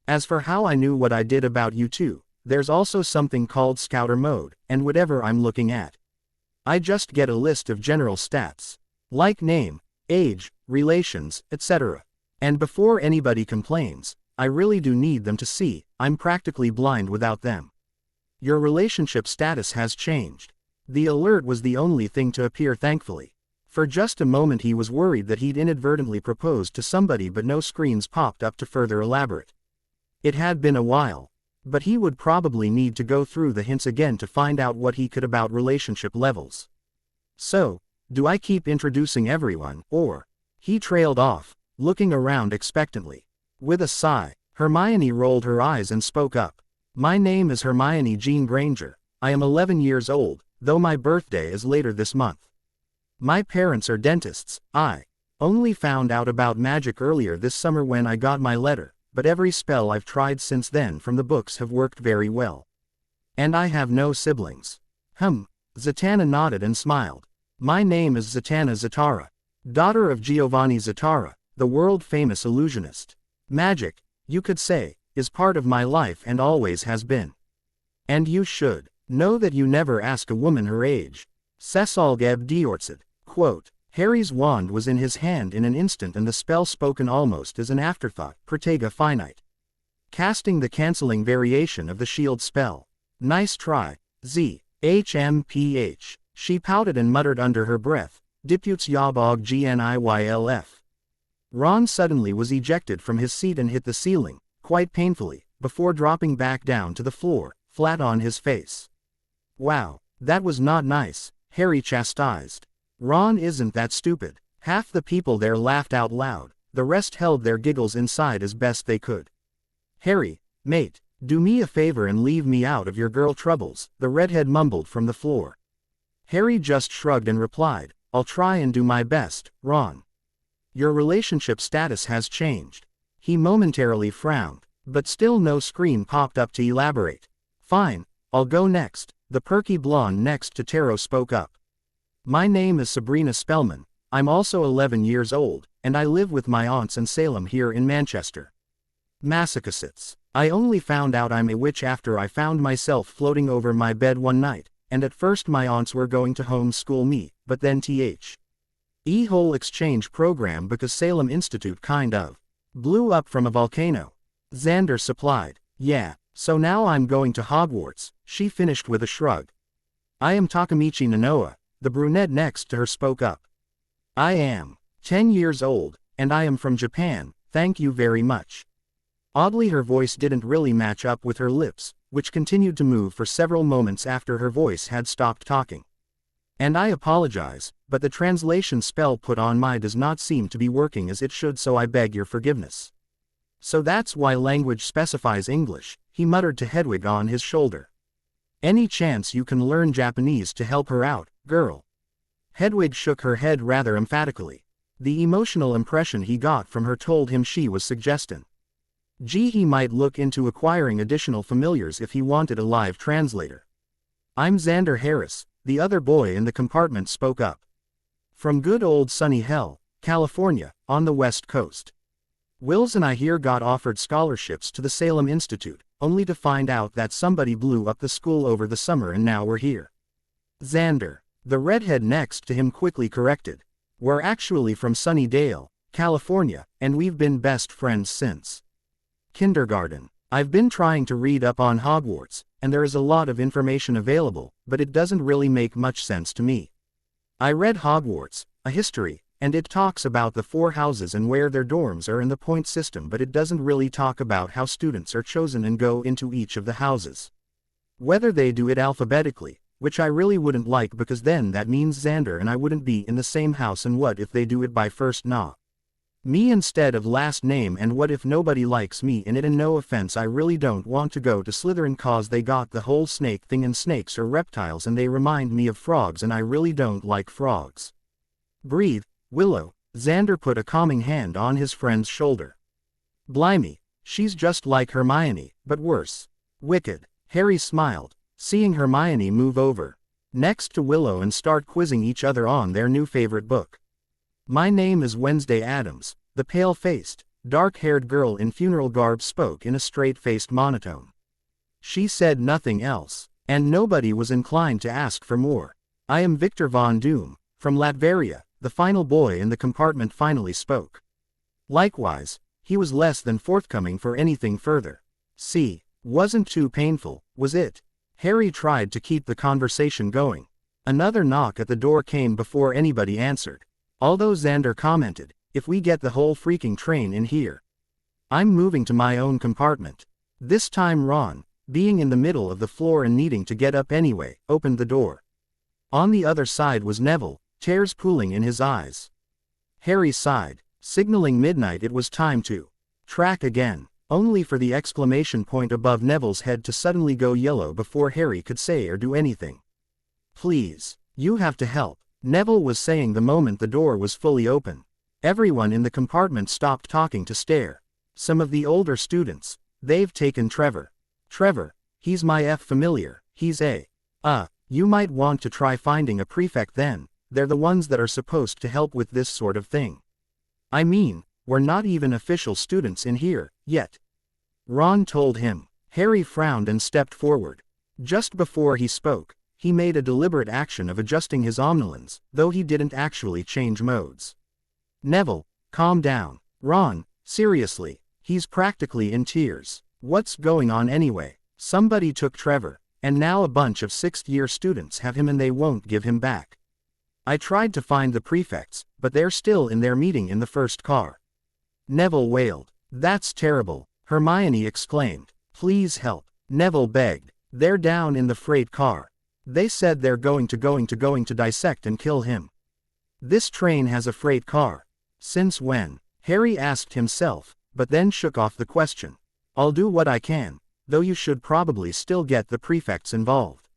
As for how I knew what I did about you two, there's also something called Scouter mode, and whatever I'm looking at. I just get a list of general stats. Like name, age, relations, etc. And before anybody complains, I really do need them to see, I'm practically blind without them. Your relationship status has changed. The alert was the only thing to appear thankfully. For just a moment he was worried that he'd inadvertently proposed to somebody, but no screens popped up to further elaborate. It had been a while. But he would probably need to go through the hints again to find out what he could about relationship levels. So, do I keep introducing everyone, or? He trailed off, looking around expectantly. With a sigh, Hermione rolled her eyes and spoke up. My name is Hermione Jean Granger. I am 11 years old, though my birthday is later this month. My parents are dentists. I only found out about magic earlier this summer when I got my letter, but every spell I've tried since then from the books have worked very well. And I have no siblings. Zatanna nodded and smiled. My name is Zatanna Zatara, daughter of Giovanni Zatara, the world-famous illusionist. Magic, you could say, is part of my life and always has been. And you should know that you never ask a woman her age. Cessalgeb Diortsid. Quote, Harry's wand was in his hand in an instant and the spell spoken almost as an afterthought, Protega Finite. Casting the cancelling variation of the shield spell. Nice try, Z. HMPH. She pouted and muttered under her breath, "Diputes yabog gniylf." Ron suddenly was ejected from his seat and hit the ceiling, quite painfully, before dropping back down to the floor, flat on his face. "Wow, that was not nice," Harry chastised. "Ron isn't that stupid." Half the people there laughed out loud, the rest held their giggles inside as best they could. "Harry, mate, do me a favor and leave me out of your girl troubles," the redhead mumbled from the floor. Harry just shrugged and replied, "I'll try and do my best, Ron." "Your relationship status has changed." He momentarily frowned, but still no screen popped up to elaborate. "Fine, I'll go next," the perky blonde next to Taro spoke up. "My name is Sabrina Spellman, I'm also 11 years old, and I live with my aunts in Salem here in Manchester. Massachusetts. I only found out I'm a witch after I found myself floating over my bed one night, and at first my aunts were going to homeschool me, but then whole exchange program because Salem Institute kind of blew up from a volcano." Xander supplied. "Yeah, so now I'm going to Hogwarts," she finished with a shrug. "I am Takamichi Nanoa," the brunette next to her spoke up. "I am 10 years old, and I am from Japan, thank you very much." Oddly, her voice didn't really match up with her lips, which continued to move for several moments after her voice had stopped talking. "And I apologize, but the translation spell put on my does not seem to be working as it should, so I beg your forgiveness." "So that's why language specifies English," he muttered to Hedwig on his shoulder. "Any chance you can learn Japanese to help her out, girl?" Hedwig shook her head rather emphatically. The emotional impression he got from her told him she was suggesting he might look into acquiring additional familiars if he wanted a live translator. "I'm Xander Harris," the other boy in the compartment spoke up. "From good old sunny hell, California, on the West Coast. Wills and I here got offered scholarships to the Salem Institute, only to find out that somebody blew up the school over the summer and now we're here." Xander, the redhead next to him quickly corrected. "We're actually from Sunnydale, California, and we've been best friends since kindergarten. I've been trying to read up on Hogwarts, and there is a lot of information available, but it doesn't really make much sense to me. I read Hogwarts, a history, and it talks about the 4 houses and where their dorms are in the point system, but it doesn't really talk about how students are chosen and go into each of the houses. Whether they do it alphabetically, which I really wouldn't like because then that means Xander and I wouldn't be in the same house, and what if they do it by first me instead of last name, and what if nobody likes me in it, and no offense I really don't want to go to Slytherin cause they got the whole snake thing and snakes are reptiles and they remind me of frogs and I really don't like frogs. Breathe, Willow," Xander put a calming hand on his friend's shoulder. "Blimey, she's just like Hermione, but worse." "Wicked," Harry smiled, seeing Hermione move over next to Willow and start quizzing each other on their new favorite book. "My name is Wednesday Addams," the pale-faced, dark-haired girl in funeral garb spoke in a straight-faced monotone. She said nothing else, and nobody was inclined to ask for more. "I am Victor Von Doom, from Latveria," the final boy in the compartment finally spoke. Likewise, he was less than forthcoming for anything further. "See, wasn't too painful, was it?" Harry tried to keep the conversation going. Another knock at the door came before anybody answered. Although Xander commented, "If we get the whole freaking train in here, I'm moving to my own compartment." This time Ron, being in the middle of the floor and needing to get up anyway, opened the door. On the other side was Neville, tears pooling in his eyes. Harry sighed, signaling midnight it was time to track again, only for the exclamation point above Neville's head to suddenly go yellow before Harry could say or do anything. "Please, you have to help," Neville was saying the moment the door was fully open. Everyone in the compartment stopped talking to stare. Some of the older students, "They've taken Trevor. Trevor, he's my familiar, he's you might want to try finding a prefect then, they're the ones that are supposed to help with this sort of thing. I mean, we're not even official students in here, yet." Ron told him. Harry frowned and stepped forward. Just before he spoke, he made a deliberate action of adjusting his omnilens, though he didn't actually change modes. "Neville, calm down. Ron, seriously, he's practically in tears. What's going on anyway?" "Somebody took Trevor. And now a bunch of 6th-year students have him and they won't give him back. I tried to find the prefects, but they're still in their meeting in the first car. Neville wailed. That's terrible, Hermione exclaimed. Please help, Neville begged. They're down in the freight car. They said they're going to dissect and kill him. This train has a freight car. Since when? Harry asked himself, but then shook off the question. I'll do what I can, though you should probably still get the prefects involved.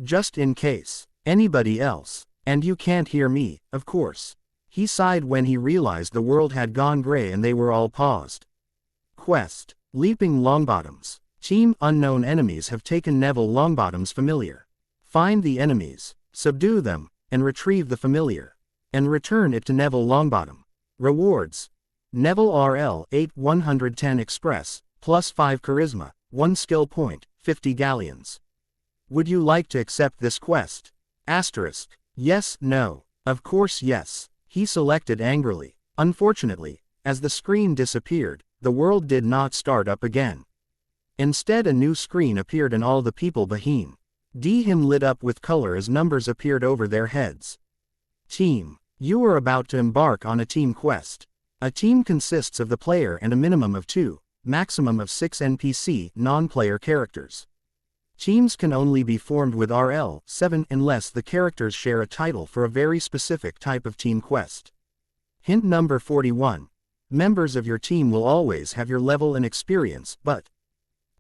Just in case. Anybody else? And you can't hear me, of course. He sighed when he realized the world had gone gray and they were all paused. Quest. Leaping Longbottoms. Team Unknown enemies have taken Neville Longbottom's familiar. Find the enemies, subdue them, and retrieve the familiar. And return it to Neville Longbottom. Rewards. Neville RL 8 110 Express, plus 5 Charisma, 1 skill point, 50 galleons. Would you like to accept this quest? Asterisk. Yes, no. Of course yes. He selected angrily. Unfortunately, as the screen disappeared, the world did not start up again. Instead a new screen appeared and all the people behind him lit up with color as numbers appeared over their heads. Team. You are about to embark on a team quest. A team consists of the player and a minimum of 2, maximum of 6 NPC non-player characters. Teams can only be formed with RL 7 unless the characters share a title for a very specific type of team quest. Hint number 41. Members of your team will always have your level and experience, but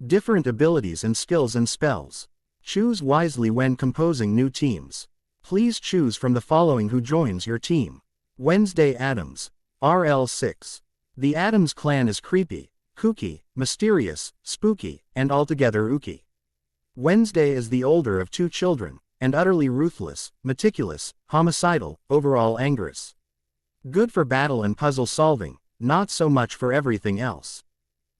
different abilities and skills and spells. Choose wisely when composing new teams. Please choose from the following who joins your team. Wednesday Addams, RL 6. The Addams clan is creepy, kooky, mysterious, spooky, and altogether ooky. Wednesday is the older of 2 children, and utterly ruthless, meticulous, homicidal, overall angry. Good for battle and puzzle solving, not so much for everything else.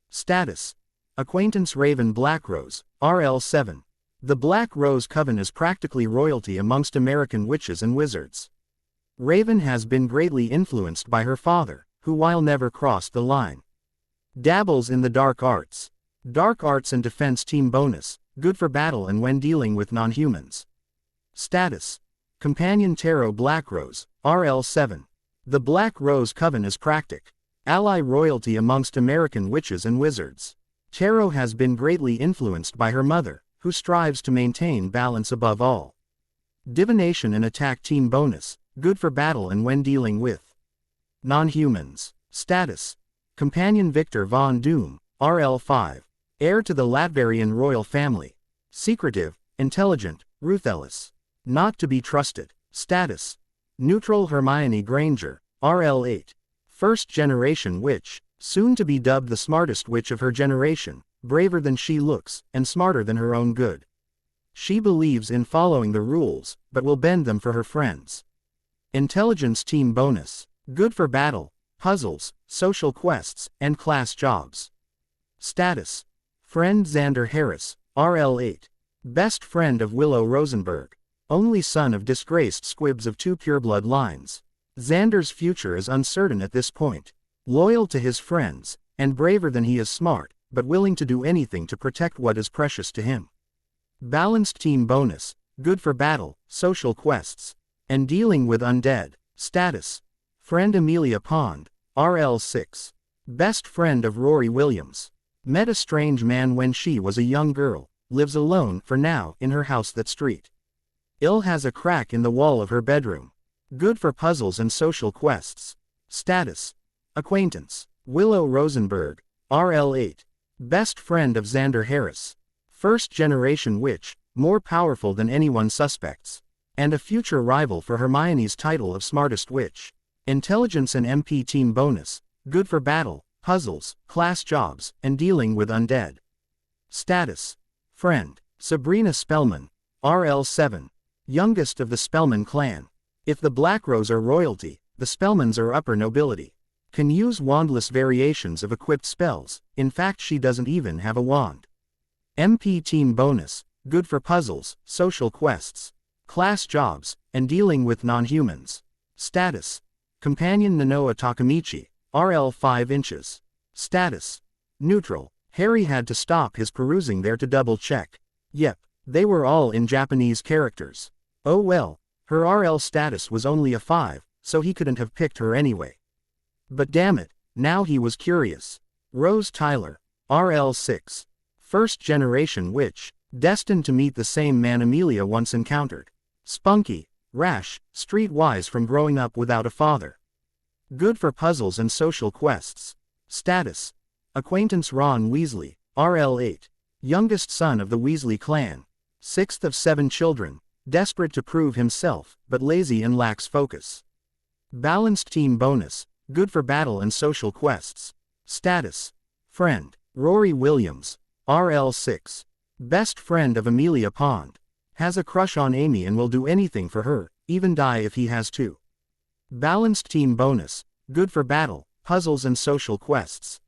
Status. Acquaintance Raven Blackrose, RL 7. The Black Rose Coven is practically royalty amongst American witches and wizards. Raven has been greatly influenced by her father, who while never crossed the line, dabbles in the dark arts. Dark arts and defense team bonus, good for battle and when dealing with non-humans. Status. Companion Tarot Blackrose, RL 7. The Black Rose Coven is ally royalty amongst American witches and wizards. Tarot has been greatly influenced by her mother, who strives to maintain balance above all. Divination and attack team bonus, good for battle and when dealing with non-humans. Status. Companion Victor Von Doom, RL 5. Heir to the Latverian royal family. Secretive, intelligent, ruthless. Not to be trusted. Status. Neutral Hermione Granger, RL 8. First generation witch, soon to be dubbed the smartest witch of her generation, braver than she looks, and smarter than her own good. She believes in following the rules, but will bend them for her friends. Intelligence team bonus, good for battle, puzzles, social quests, and class jobs. Status. Friend Xander Harris, RL 8. Best friend of Willow Rosenberg. Only son of disgraced squibs of 2 pureblood lines. Xander's future is uncertain at this point. Loyal to his friends, and braver than he is smart, but willing to do anything to protect what is precious to him. Balanced team bonus, good for battle, social quests, and dealing with undead. Status. Friend Amelia Pond, RL 6. Best friend of Rory Williams. Met a strange man when she was a young girl, lives alone for now in her house that street. Ill has a crack in the wall of her bedroom. Good for puzzles and social quests. Status. Acquaintance. Willow Rosenberg, RL 8. Best friend of Xander Harris. First generation witch, more powerful than anyone suspects. And a future rival for Hermione's title of smartest witch. Intelligence and MP team bonus, good for battle, puzzles, class jobs, and dealing with undead. Status. Friend. Sabrina Spellman, RL 7. Youngest of the Spellman clan. If the Blackrose are royalty, the Spellmans are upper nobility. Can use wandless variations of equipped spells, in fact she doesn't even have a wand. MP team bonus, good for puzzles, social quests, class jobs, and dealing with non-humans. Status. Companion Nanoa Takamichi, RL 5 inches. Status. Neutral. Harry had to stop his perusing there to double check. Yep, They were all in Japanese characters. Oh well, her RL status was only a 5, so he couldn't have picked her anyway. But damn it, now he was curious. Rose Tyler, RL 6. First generation witch, destined to meet the same man Amelia once encountered. Spunky, rash, streetwise from growing up without a father. Good for puzzles and social quests. Status: acquaintance Ron Weasley, RL 8. Youngest son of the Weasley clan. Sixth of 7 children, desperate to prove himself, but lazy and lacks focus. Balanced team bonus, good for battle and social quests. Status: friend, Rory Williams, RL 6. Best friend of Amelia Pond. Has a crush on Amy and will do anything for her, even die if he has to. Balanced team bonus, good for battle, puzzles and social quests.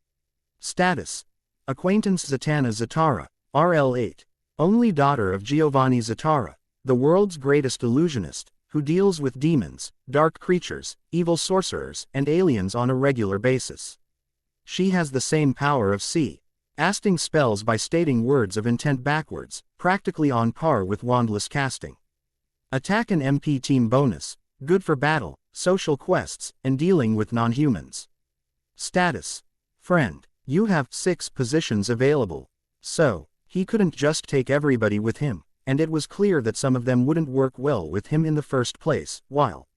Status: acquaintance Zatanna Zatara, RL 8. Only daughter of Giovanni Zatara, the world's greatest illusionist, who deals with demons, dark creatures, evil sorcerers, and aliens on a regular basis. She has the same power of casting spells by stating words of intent backwards, practically on par with wandless casting. Attack and MP team bonus, good for battle, social quests, and dealing with non-humans. Status: friend, you have 6 positions available. So, he couldn't just take everybody with him, and it was clear that some of them wouldn't work well with him in the first place, while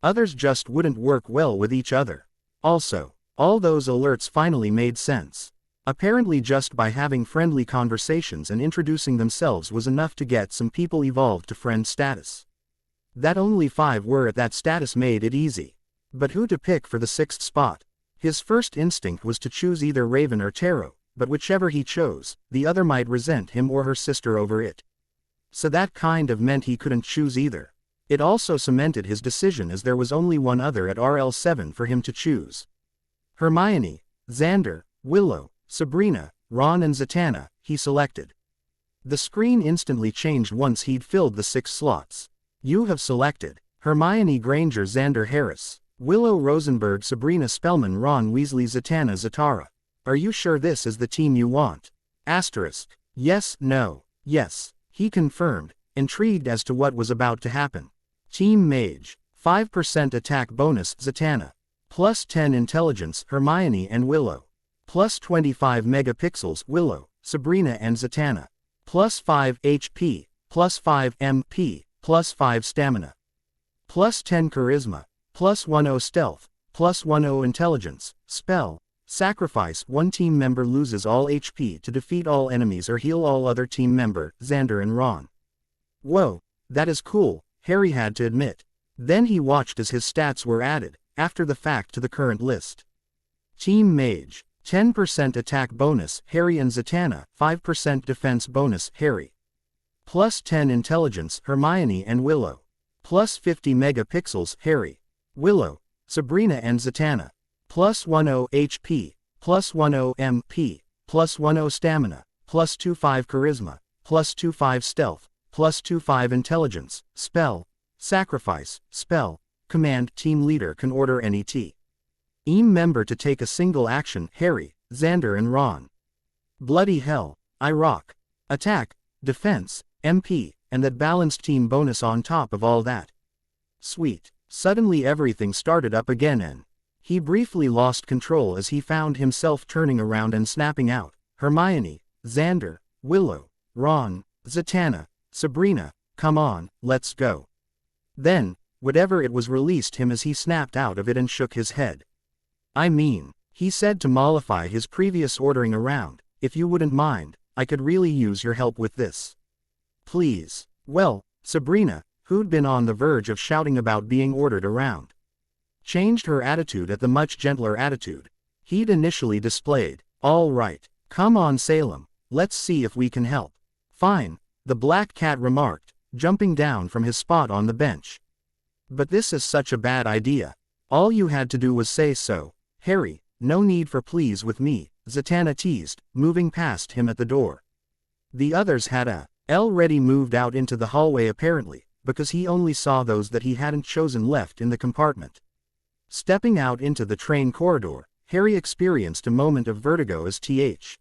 others just wouldn't work well with each other. Also, all those alerts finally made sense. Apparently just by having friendly conversations and introducing themselves was enough to get some people evolved to friend status. That only 5 were at that status made it easy. But who to pick for the 6th spot? His first instinct was to choose either Raven or Taro, but whichever he chose, the other might resent him or her sister over it. So that kind of meant he couldn't choose either. It also cemented his decision as there was only one other at RL 7 for him to choose. Hermione, Xander, Willow, Sabrina, Ron and Zatanna, he selected. The screen instantly changed once he'd filled the 6 slots. You have selected Hermione Granger Xander Harris, Willow Rosenberg Sabrina Spellman Ron Weasley Zatanna Zatara. Are you sure this is the team you want? Asterisk. Yes, no, yes, he confirmed, intrigued as to what was about to happen. Team Mage, 5% attack bonus Zatanna. Plus 10 intelligence Hermione and Willow. Plus 25 megapixels Willow, Sabrina and Zatanna. Plus 5 HP, plus 5 MP, plus 5 stamina. Plus 10 charisma, plus 10 stealth, plus 10 intelligence, spell. Sacrifice: one team member loses all HP to defeat all enemies or heal all other team member, Xander and Ron. Whoa, that is cool, Harry had to admit. Then he watched as his stats were added, after the fact, to the current list. Team Mage, 10% attack bonus Harry and Zatanna, 5% defense bonus Harry. Plus 10 intelligence Hermione and Willow. Plus 50 megapixels Harry. Willow, Sabrina and Zatanna. Plus 10 HP, plus 10 MP, plus 10 stamina, plus 25 charisma, plus 25 stealth, plus 25 intelligence, spell, sacrifice, spell, command. Team leader can order any team member to take a single action Harry, Xander and Ron. Bloody hell, I rock. Attack, defense, MP, and that balanced team bonus on top of all that. Sweet. Suddenly everything started up again and he briefly lost control as he found himself turning around and snapping out, Hermione, Xander, Willow, Ron, Zatanna, Sabrina, come on, let's go. Then, whatever it was released him as he snapped out of it and shook his head. I mean, he said to mollify his previous ordering around, if you wouldn't mind, I could really use your help with this. Please. Well, Sabrina, who'd been on the verge of shouting about being ordered around, changed her attitude at the much gentler attitude he'd initially displayed. All right, come on Salem, let's see if we can help. Fine, the black cat remarked, jumping down from his spot on the bench. But this is such a bad idea. All you had to do was say so, Harry, no need for please with me, Zatanna teased, moving past him at the door. The others had already moved out into the hallway apparently, because he only saw those that he hadn't chosen left in the compartment. Stepping out into the train corridor, Harry experienced a moment of vertigo as Th.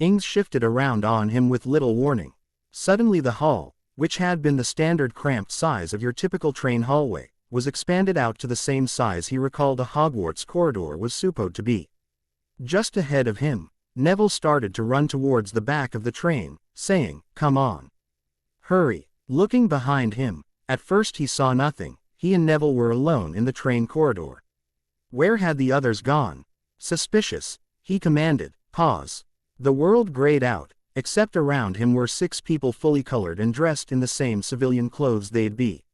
Ings shifted around on him with little warning. Suddenly the hall, which had been the standard cramped size of your typical train hallway, was expanded out to the same size he recalled a Hogwarts corridor was supposed to be. Just ahead of him, Neville started to run towards the back of the train, saying, "Come on. Hurry." Looking behind him, at first he saw nothing. He and Neville were alone in the train corridor. Where had the others gone? Suspicious, he commanded, "Pause." The world grayed out, except around him were 6 people fully colored and dressed in the same civilian clothes they'd be.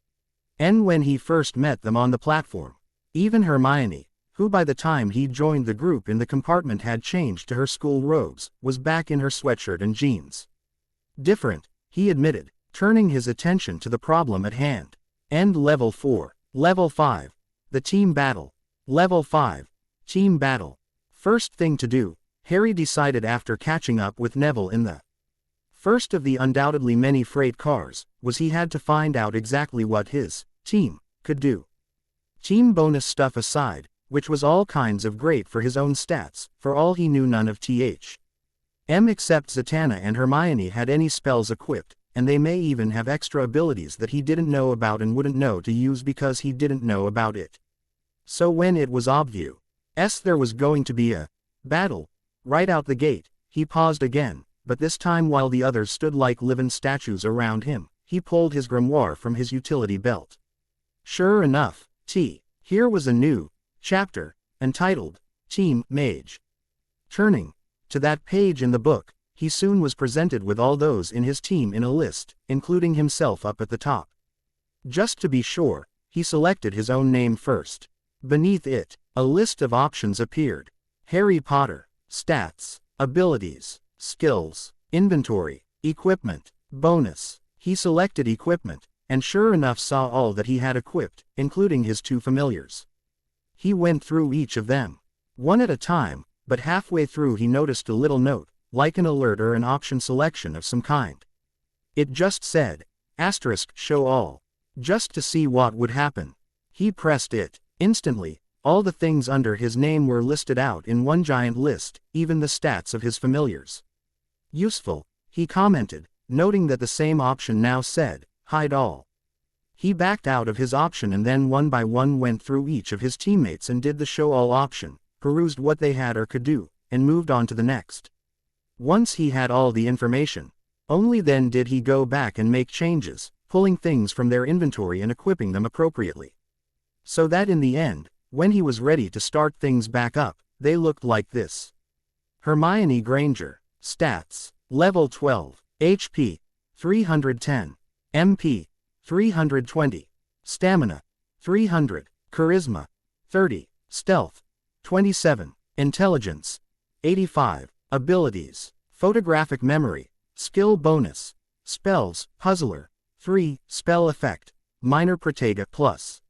And when he first met them on the platform, even Hermione, who by the time he joined the group in the compartment had changed to her school robes, was back in her sweatshirt and jeans. Different, he admitted, turning his attention to the problem at hand. End level 4. Level 5. The team battle. Level 5. Team battle. First thing to do, Harry decided after catching up with Neville in the first of the undoubtedly many freight cars, was he had to find out exactly what his team could do. Team bonus stuff aside, which was all kinds of great for his own stats, for all he knew none of Th.M. except Zatanna and Hermione had any spells equipped, and they may even have extra abilities that he didn't know about and wouldn't know to use because he didn't know about it. So when it was obvious there was going to be a battle right out the gate, he paused again, but this time while the others stood like living statues around him, he pulled his grimoire from his utility belt. Sure enough, here was a new chapter, entitled Team Mage. Turning to that page in the book, he soon was presented with all those in his team in a list, including himself up at the top. Just to be sure, he selected his own name first. Beneath it, a list of options appeared. Harry Potter, stats, abilities, skills, inventory, equipment, bonus. He selected equipment, and sure enough saw all that he had equipped, including his 2 familiars. He went through each of them, one at a time, but halfway through he noticed a little note, like an alert or an option selection of some kind. It just said, *show all. Just to see what would happen. He pressed it. Instantly, all the things under his name were listed out in one giant list, even the stats of his familiars. Useful, he commented, noting that the same option now said, hide all. He backed out of his option and then one by one went through each of his teammates and did the show all option, perused what they had or could do, and moved on to the next. Once he had all the information, only then did he go back and make changes, pulling things from their inventory and equipping them appropriately. So that in the end, when he was ready to start things back up, they looked like this. Hermione Granger, stats, level 12, HP, 310, MP, 320, stamina, 300, charisma, 30, stealth, 27, intelligence, 85, abilities, photographic memory, skill bonus, spells, puzzler, 3, spell effect, minor protega plus,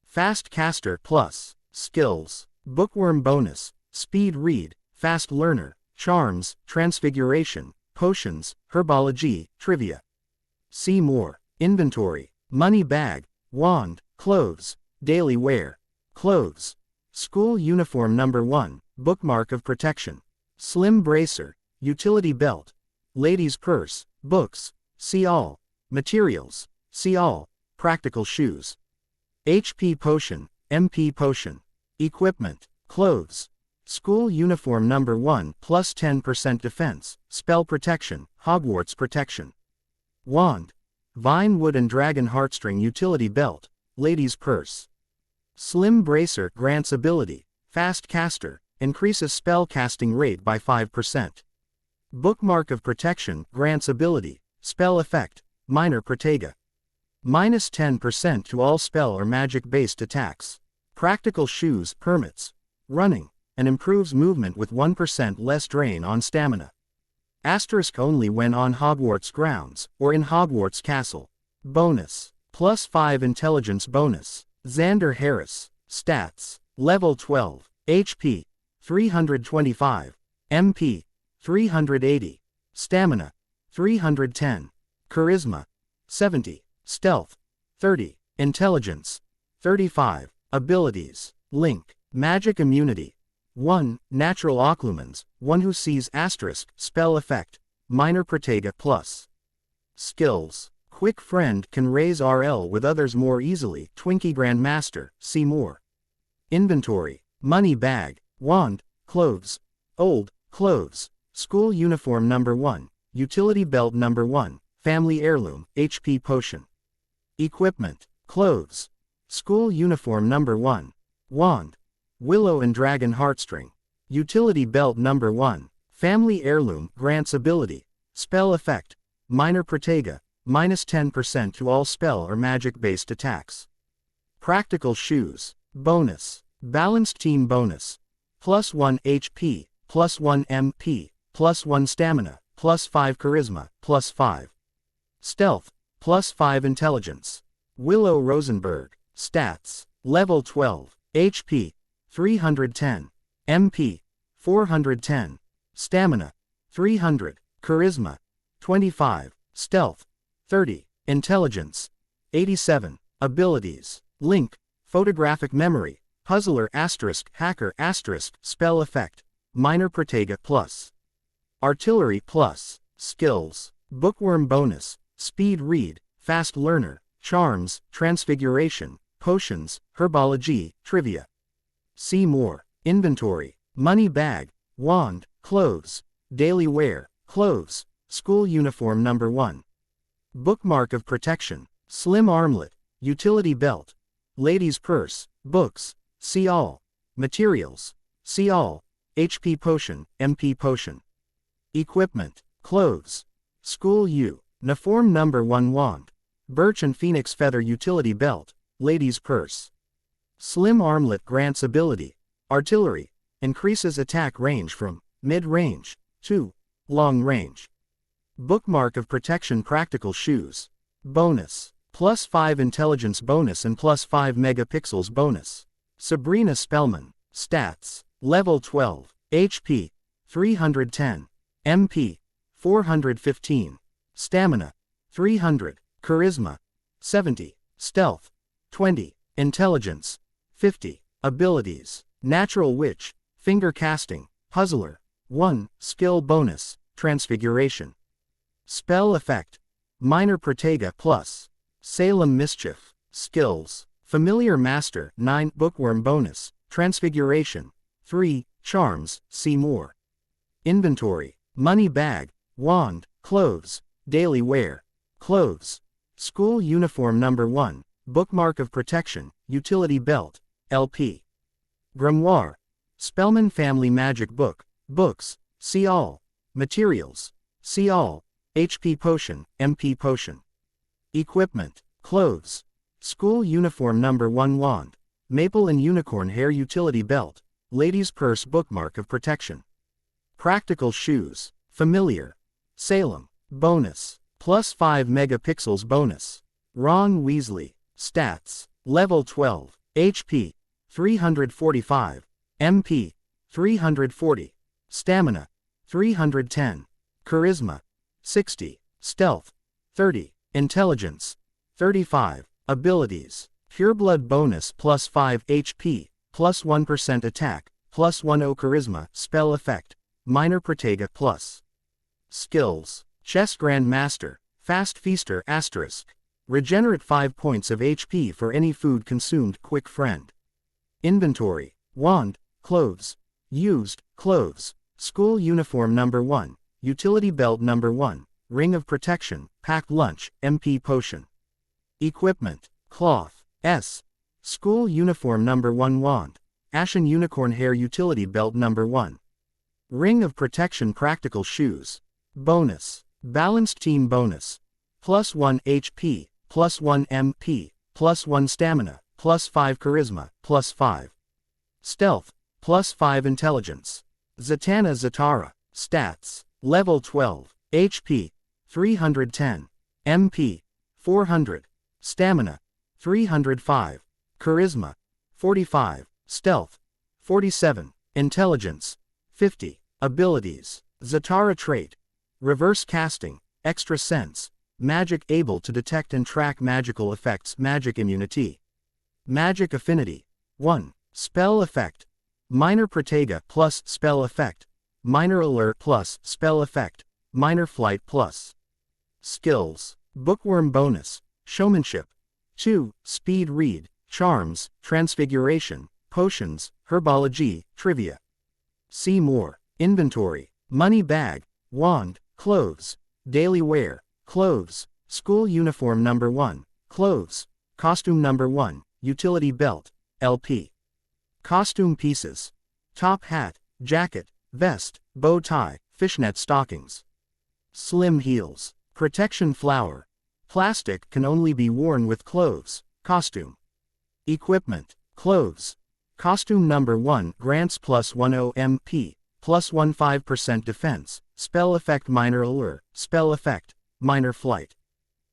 fast caster plus, skills, bookworm bonus, speed read, fast learner, charms, transfiguration, potions, herbology, trivia. See more. Inventory, money bag, wand, clothes, daily wear, clothes, school uniform number 1, bookmark of protection, slim bracer, utility belt, ladies' purse, books, see all, materials, see all, practical shoes, HP potion, MP potion, equipment, clothes, school uniform number 1 plus 10% defense, spell protection, Hogwarts protection, wand, vine wood and dragon heartstring utility belt, ladies' purse, slim bracer grants ability, fast caster, increases spell casting rate by 5%. Bookmark of protection grants ability, spell effect, minor protega. Minus 10% to all spell or magic based attacks. Practical shoes permits, running, and improves movement with 1% less drain on stamina. Asterisk only when on Hogwarts grounds, or in Hogwarts Castle. Bonus. Plus 5 intelligence bonus. Xander Harris. Stats. Level 12. HP. 325. MP. 380. Stamina. 310. Charisma. 70. Stealth. 30. Intelligence. 35. Abilities. Link. Magic immunity. 1. Natural occlumens, one who sees *, spell effect, minor protega plus. Skills. Quick Friend can raise RL with others more easily. Twinkie Grandmaster, see more. Inventory. Money bag, wand, clothes. Old, clothes. School uniform number 1. Utility belt number 1. Family heirloom, HP potion. Equipment. Clothes. School uniform number 1. Wand. Willow and dragon heartstring. Utility belt number 1. Family heirloom, grants ability. Spell effect. Minor Protega, minus 10% to all spell or magic-based attacks. Practical shoes. Bonus. Balanced team bonus. Plus 1 HP, plus 1 MP, plus 1 stamina, plus 5 charisma, plus 5 stealth, plus 5 intelligence. Willow Rosenberg. Stats. Level 12. HP. 310. MP. 410. Stamina. 300. Charisma. 25. Stealth. 30. Intelligence. 87. Abilities. Link. Photographic memory. Puzzler asterisk hacker asterisk spell effect. Minor Protega plus. Artillery plus. Skills. Bookworm bonus. Speed read. Fast learner. Charms. Transfiguration. Potions. Herbology. Trivia. See more. Inventory. Money bag. Wand. Clothes. Daily wear. Clothes. School uniform number 1. Bookmark of protection. Slim armlet. Utility belt. Ladies purse. Books. See all. Materials. See all. HP potion. MP potion. Equipment. Clothes. School uniform number 1 wand. Birch and phoenix feather utility belt. Ladies purse. Slim armlet grants ability. Artillery. Increases attack range from mid-range to long range. Bookmark of protection practical shoes. Bonus. Plus 5 intelligence bonus and plus 5 megapixels bonus. Sabrina Spellman. Stats. Level 12. HP. 310. MP. 415. Stamina. 300. Charisma. 70. Stealth. 20. Intelligence. 50. Abilities. Natural Witch. Finger Casting. Puzzler. 1. Skill bonus. Transfiguration. Spell effect. Minor Protega plus. Salem Mischief. Skills. Familiar Master. 9. Bookworm bonus. Transfiguration. 3. Charms. See more. Inventory. Money bag. Wand. Clothes. Daily wear. Clothes. School uniform number 1. Bookmark of protection. Utility belt. LP. Grimoire. Spellman family magic book. Books. See all. Materials. See all. HP potion. MP potion. Equipment. Clothes. School uniform number 1 wand. Maple and unicorn hair utility belt. Ladies purse bookmark of protection. Practical shoes. Familiar. Salem. Bonus. Plus 5 megapixels bonus. Ron Weasley. Stats. Level 12. HP. 345. MP. 340. Stamina. 310. Charisma. 60. Stealth. 30. Intelligence. 35. Abilities. Pureblood bonus plus 5 HP, plus 1% attack, plus 1 charisma, spell effect. Minor Protega plus. Skills. Chess Grandmaster. Fast Feaster asterisk. Regenerate 5 points of HP for any food consumed. Quick Friend. Inventory. Wand. Clothes. Used. Clothes. School uniform number 1. Utility belt number 1. Ring of protection. Packed lunch. MP potion. Equipment. Cloth. S. School uniform number 1 wand. Ashen unicorn hair utility belt number 1. Ring of protection practical shoes. Bonus. Balanced team bonus. Plus 1 HP, plus 1 MP, plus 1 stamina, plus 5 charisma, plus 5 stealth, plus 5 intelligence. Zatanna Zatara. Stats. Level 12. HP. 310. MP. 400. Stamina. 305. Charisma. 45. Stealth. 47. Intelligence. 50. Abilities. Zatara trait. Reverse casting. Extra sense. Magic able to detect and track magical effects. Magic immunity. Magic affinity. 1. Spell effect. Minor Protega plus spell effect. Minor alert plus spell effect. Minor flight plus. Skills. Bookworm bonus. Showmanship. 2. Speed read. Charms, transfiguration, potions, herbology, trivia. See more. Inventory. Money bag. Wand. Clothes. Daily wear. Clothes. School uniform number 1. Clothes. Costume number 1. Utility belt. LP. Costume pieces. Top hat, jacket, vest, bow tie, fishnet stockings. Slim heels. Protection flower. Plastic can only be worn with clothes. Costume. Equipment. Clothes. Costume number 1 grants plus 10 MP, plus 15% defense, spell effect minor allure, spell effect, minor flight.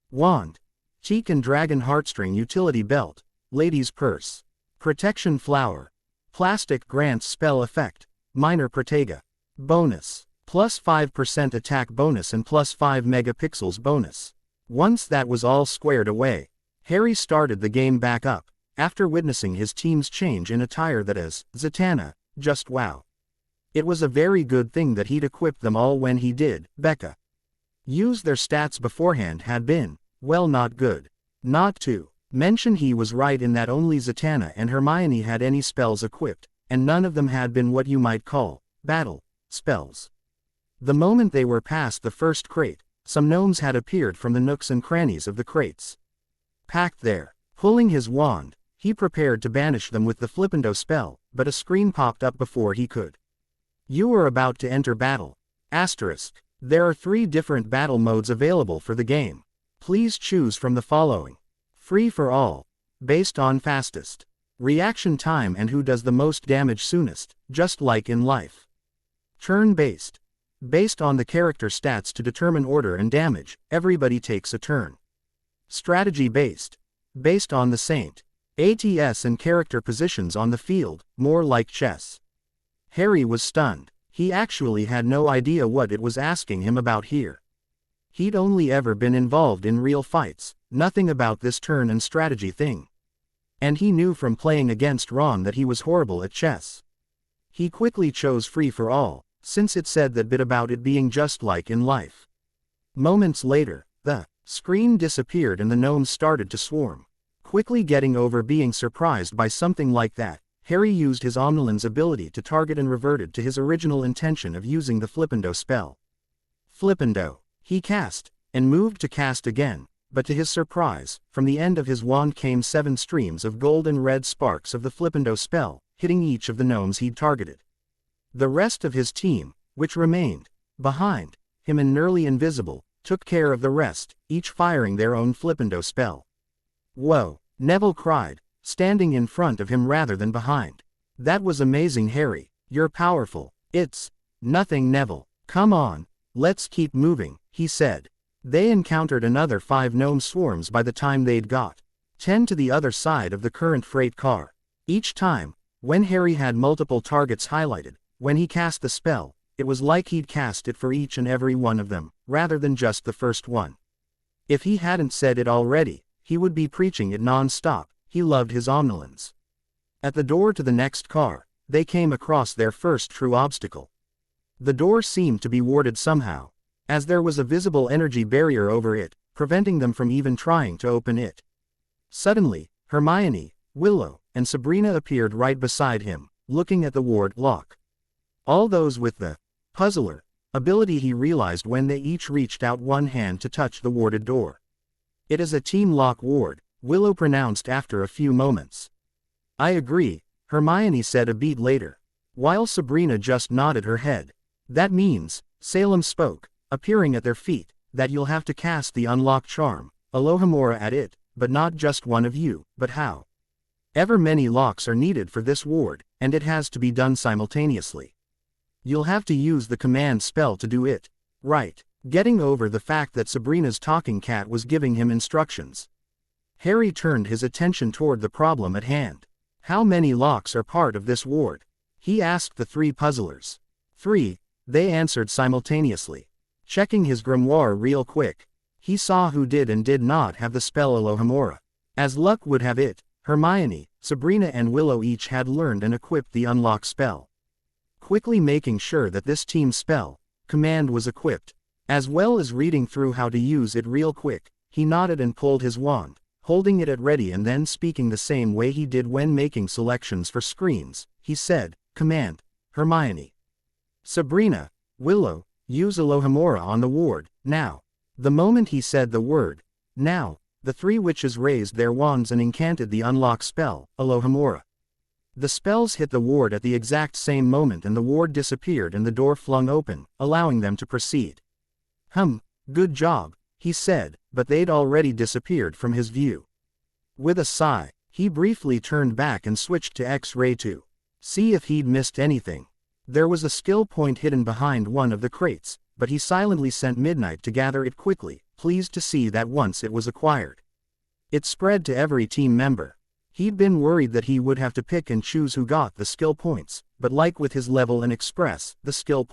Wand. Cheek and dragon heartstring utility belt, lady's purse. Protection flower. Plastic grants spell effect, minor protega. Bonus. Plus 5% attack bonus and plus 5 megapixels bonus. Once that was all squared away, Harry started the game back up, after witnessing his team's change in attire that is, Zatanna, just wow. It was a very good thing that he'd equipped them all when he did. Becca. Used their stats beforehand had been, well, not good. Not to mention he was right in that only Zatanna and Hermione had any spells equipped, and none of them had been what you might call battle spells. The moment they were past the first crate, some gnomes had appeared from the nooks and crannies of the crates. Packed there. Pulling his wand, he prepared to banish them with the Flipendo spell, but a screen popped up before he could. You are about to enter battle. Asterisk. There are 3 different battle modes available for the game. Please choose from the following. Free for all. Based on fastest reaction time and who does the most damage soonest, just like in life. Turn-based. Based on the character stats to determine order and damage, everybody takes a turn. Strategy-based. Based on the saint, ATS and character positions on the field, more like chess. Harry was stunned. He actually had no idea what it was asking him about here. He'd only ever been involved in real fights, nothing about this turn and strategy thing. And he knew from playing against Ron that he was horrible at chess. He quickly chose free for all, since it said that bit about it being just like in life. Moments later, the screen disappeared and the gnomes started to swarm. Quickly getting over being surprised by something like that, Harry used his Omniland's ability to target and reverted to his original intention of using the Flipendo spell. Flipendo. He cast, and moved to cast again, but to his surprise, from the end of his wand came 7 streams of gold and red sparks of the Flipendo spell, hitting each of the gnomes he'd targeted. The rest of his team, which remained behind him and nearly invisible, took care of the rest, each firing their own Flipendo spell. Whoa, Neville cried, standing in front of him rather than behind. That was amazing, Harry. You're powerful. It's nothing, Neville. Come on, let's keep moving, he said. They encountered another 5 gnome swarms by the time they'd got 10 to the other side of the current freight car. Each time, when Harry had multiple targets highlighted, when he cast the spell, it was like he'd cast it for each and every one of them, rather than just the first one. If he hadn't said it already, he would be preaching it non-stop. He loved his Omnilands. At the door to the next car, they came across their first true obstacle. The door seemed to be warded somehow, as there was a visible energy barrier over it, preventing them from even trying to open it. Suddenly, Hermione, Willow, and Sabrina appeared right beside him, looking at the ward lock. All those with the puzzler ability he realized when they each reached out one hand to touch the warded door. It is a team lock ward, Willow pronounced after a few moments. I agree, Hermione said a beat later, while Sabrina just nodded her head. That means, Salem spoke, appearing at their feet, that you'll have to cast the unlock charm, Alohomora at it, but not just one of you, but how? Ever many locks are needed for this ward, and it has to be done simultaneously. You'll have to use the command spell to do it. Right. Getting over the fact that Sabrina's talking cat was giving him instructions, Harry turned his attention toward the problem at hand. How many locks are part of this ward? He asked the 3 puzzlers. 3, they answered simultaneously. Checking his grimoire real quick, he saw who did and did not have the spell Alohomora. As luck would have it, Hermione, Sabrina and Willow each had learned and equipped the unlock spell. Quickly making sure that this team's spell command was equipped, As well as reading through how to use it real quick, he nodded and pulled his wand, holding it at ready and then speaking the same way he did when making selections for screens. He said, "Command, Hermione. Sabrina, Willow, use Alohomora on the ward, now." The moment he said the word, "now," the three witches raised their wands and incanted the unlock spell, Alohomora. The spells hit the ward at the exact same moment and the ward disappeared and the door flung open, allowing them to proceed. Good job," he said, but they'd already disappeared from his view. With a sigh, he briefly turned back and switched to X-ray to see if he'd missed anything. There was a skill point hidden behind one of the crates, but he silently sent Midnight to gather it quickly, pleased to see that once it was acquired, it spread to every team member. He'd been worried that he would have to pick and choose who got the skill points, but like with his level and express, the skill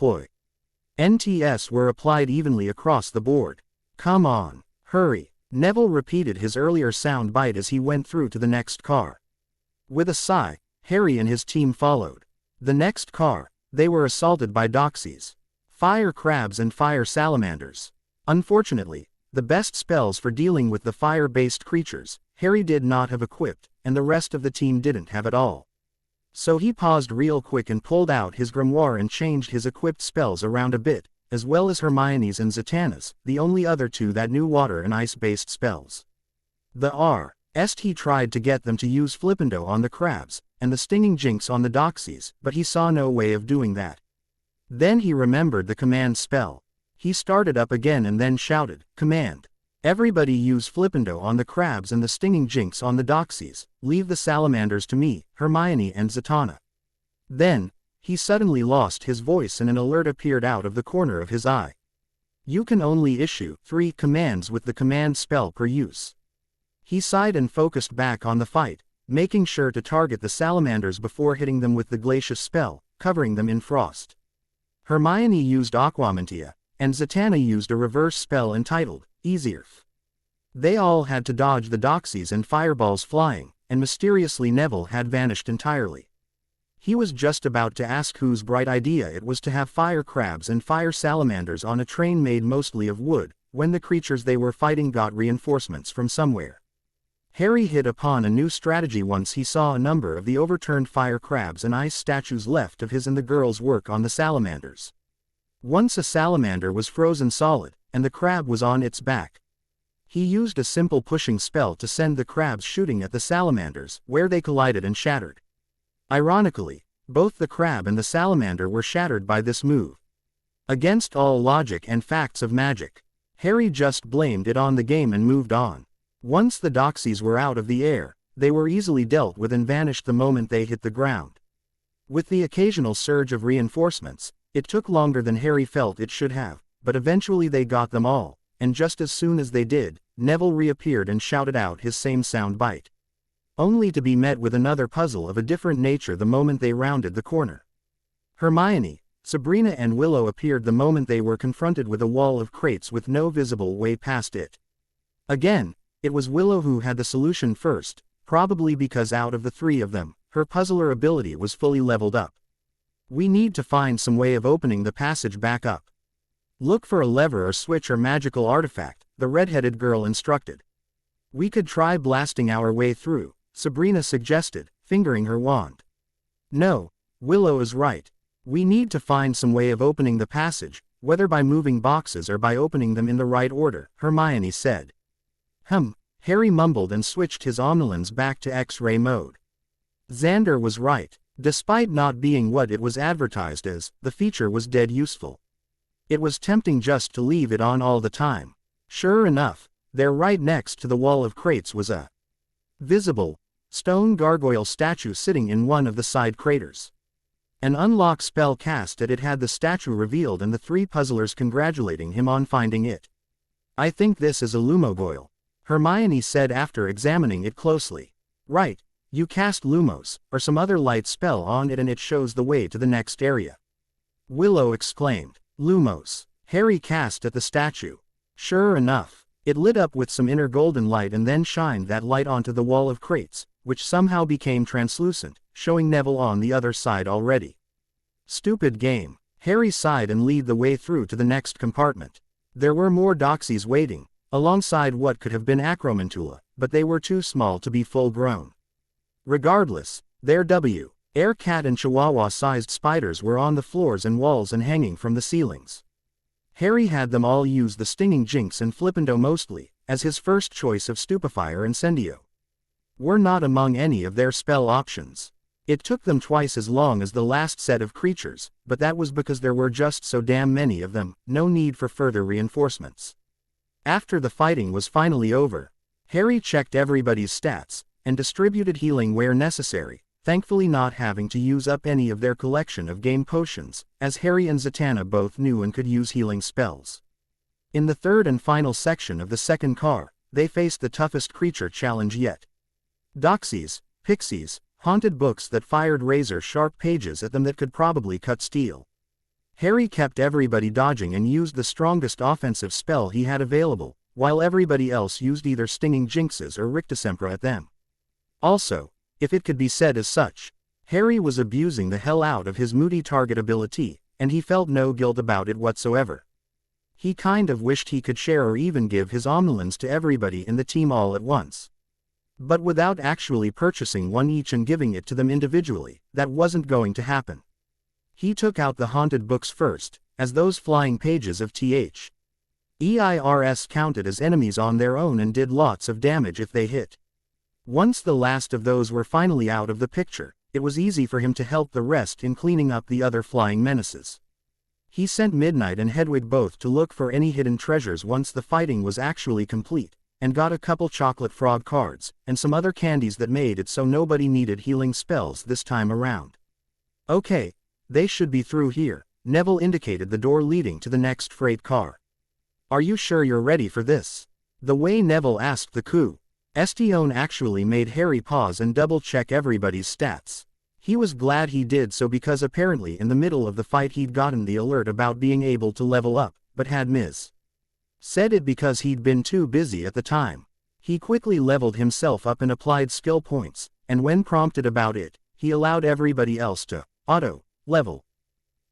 NTS were applied evenly across the board. "Come on, hurry," Neville repeated his earlier sound bite as he went through to the next car. With a sigh, Harry and his team followed. The next car, they were assaulted by doxies, fire crabs and fire salamanders. Unfortunately, the best spells for dealing with the fire-based creatures, Harry did not have equipped, and the rest of the team didn't have at all. So he paused real quick and pulled out his grimoire and changed his equipped spells around a bit, as well as Hermione's and Zatanna's, the only other two that knew water and ice-based spells. He tried to get them to use Flipendo on the crabs, and the stinging jinx on the doxies, but he saw no way of doing that. Then he remembered the command spell. He started up again and then shouted, "Command! Everybody use Flipendo on the crabs and the stinging jinx on the doxies, leave the salamanders to me, Hermione and Zatanna." Then, he suddenly lost his voice and an alert appeared out of the corner of his eye. You can only issue 3 commands with the command spell per use. He sighed and focused back on the fight, making sure to target the salamanders before hitting them with the glacius spell, covering them in frost. Hermione used Aquamentia, and Zatanna used a reverse spell entitled Easierf. They all had to dodge the doxies and fireballs flying, and mysteriously Neville had vanished entirely. He was just about to ask whose bright idea it was to have fire crabs and fire salamanders on a train made mostly of wood, when the creatures they were fighting got reinforcements from somewhere. Harry hit upon a new strategy once he saw a number of the overturned fire crabs and ice statues left of his and the girls' work on the salamanders. Once a salamander was frozen solid, and the crab was on its back. He used a simple pushing spell to send the crabs shooting at the salamanders, where they collided and shattered. Ironically, both the crab and the salamander were shattered by this move. Against all logic and facts of magic, Harry just blamed it on the game and moved on. Once the doxies were out of the air, they were easily dealt with and vanished the moment they hit the ground. With the occasional surge of reinforcements, it took longer than Harry felt it should have, but eventually they got them all, and just as soon as they did, Neville reappeared and shouted out his same sound bite. Only to be met with another puzzle of a different nature the moment they rounded the corner. Hermione, Sabrina and Willow appeared the moment they were confronted with a wall of crates with no visible way past it. Again, it was Willow who had the solution first, probably because out of the 3 of them, her puzzler ability was fully leveled up. "We need to find some way of opening the passage back up. Look for a lever or switch or magical artifact," the red-headed girl instructed. "We could try blasting our way through," Sabrina suggested, fingering her wand. "No, Willow is right. We need to find some way of opening the passage, whether by moving boxes or by opening them in the right order," Hermione said. Harry mumbled and switched his omnilens back to X-ray mode. Xander was right. Despite not being what it was advertised as, the feature was dead useful. It was tempting just to leave it on all the time. Sure enough, there right next to the wall of crates was a visible stone gargoyle statue sitting in one of the side craters. An unlock spell cast at it had the statue revealed and the 3 puzzlers congratulating him on finding it. "I think this is a Lumogoyle," Hermione said after examining it closely. "Right, you cast Lumos, or some other light spell on it and it shows the way to the next area." Willow exclaimed. "Lumos." Harry cast at the statue. Sure enough, it lit up with some inner golden light and then shined that light onto the wall of crates, which somehow became translucent, showing Neville on the other side already. Stupid game. Harry sighed and led the way through to the next compartment. There were more doxies waiting, alongside what could have been acromantula, but they were too small to be full-grown. Regardless, their air cat and chihuahua-sized spiders were on the floors and walls and hanging from the ceilings. Harry had them all use the stinging jinx and flipendo mostly, as his first choice of stupefier and sendio. Were not among any of their spell options. It took them twice as long as the last set of creatures, but that was because there were just so damn many of them, no need for further reinforcements. After the fighting was finally over, Harry checked everybody's stats, and distributed healing where necessary, thankfully not having to use up any of their collection of game potions, as Harry and Zatanna both knew and could use healing spells. In the third and final section of the second car, they faced the toughest creature challenge yet. Doxies, pixies, haunted books that fired razor-sharp pages at them that could probably cut steel. Harry kept everybody dodging and used the strongest offensive spell he had available, while everybody else used either stinging jinxes or rictusempra at them. Also, if it could be said as such, Harry was abusing the hell out of his moody target ability, and he felt no guilt about it whatsoever. He kind of wished he could share or even give his omnilins to everybody in the team all at once. But without actually purchasing one each and giving it to them individually, that wasn't going to happen. He took out the haunted books first, as those flying pages of THEIRS counted as enemies on their own and did lots of damage if they hit. Once the last of those were finally out of the picture, it was easy for him to help the rest in cleaning up the other flying menaces. He sent Midnight and Hedwig both to look for any hidden treasures once the fighting was actually complete, and got a couple chocolate frog cards, and some other candies that made it so nobody needed healing spells this time around. Okay, they should be through here. Neville indicated the door leading to the next freight car. Are you sure you're ready for this? The way Neville asked the question actually made Harry pause and double-check everybody's stats. He was glad he did so because apparently in the middle of the fight he'd gotten the alert about being able to level up, but had said it because he'd been too busy at the time. He quickly leveled himself up and applied skill points, and when prompted about it, he allowed everybody else to auto-level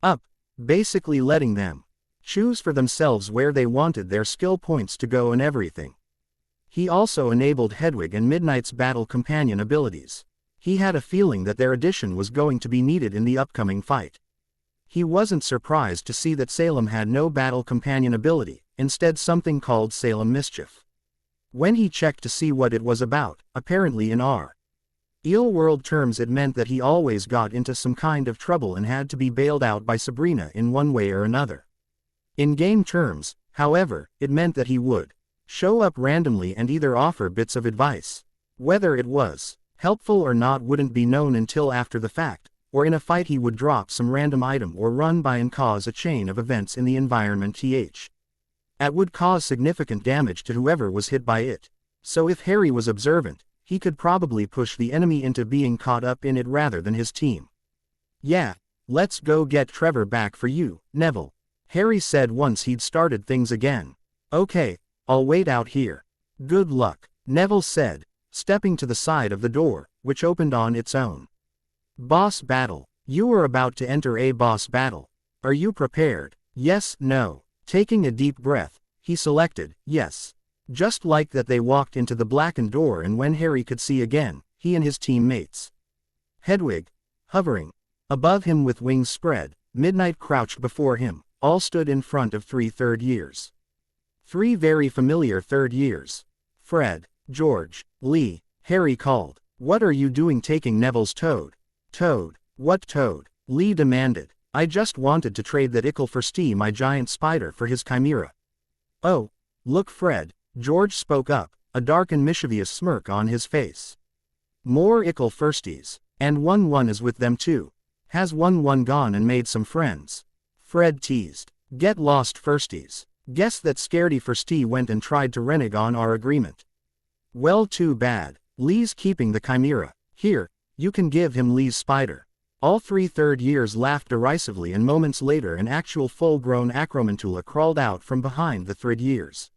up, basically letting them choose for themselves where they wanted their skill points to go and everything. He also enabled Hedwig and Midnight's battle companion abilities. He had a feeling that their addition was going to be needed in the upcoming fight. He wasn't surprised to see that Salem had no battle companion ability, instead something called Salem Mischief. When he checked to see what it was about, apparently in real world terms it meant that he always got into some kind of trouble and had to be bailed out by Sabrina in one way or another. In game terms, however, it meant that he would show up randomly and either offer bits of advice. Whether it was helpful or not wouldn't be known until after the fact, or in a fight he would drop some random item or run by and cause a chain of events in the environment that would cause significant damage to whoever was hit by it. So if Harry was observant, he could probably push the enemy into being caught up in it rather than his team. Yeah, let's go get Trevor back for you, Neville, Harry said once he'd started things again. Okay, I'll wait out here. Good luck, Neville said, stepping to the side of the door, which opened on its own. Boss battle. You are about to enter a boss battle. Are you prepared? Yes, no. Taking a deep breath, he selected, yes. Just like that they walked into the blackened door and when Harry could see again, he and his teammates. Hedwig, hovering above him with wings spread, Midnight crouched before him, all stood in front of 3 third years. 3 very familiar third years. Fred, George, Lee, Harry called. What are you doing taking Neville's toad? Toad? What toad? Lee demanded. I just wanted to trade that ickle for Stee, my giant spider, for his chimera. Oh, look Fred, George spoke up, a dark and mischievous smirk on his face. More ickle firsties. And 1-1 is with them too. Has 1-1 gone and made some friends? Fred teased. Get lost firsties. Guess that scaredy firstie went and tried to renege on our agreement. Well, too bad. Lee's keeping the chimera. Here, you can give him Lee's spider. All 3 third years laughed derisively and moments later an actual full-grown acromantula crawled out from behind the third years.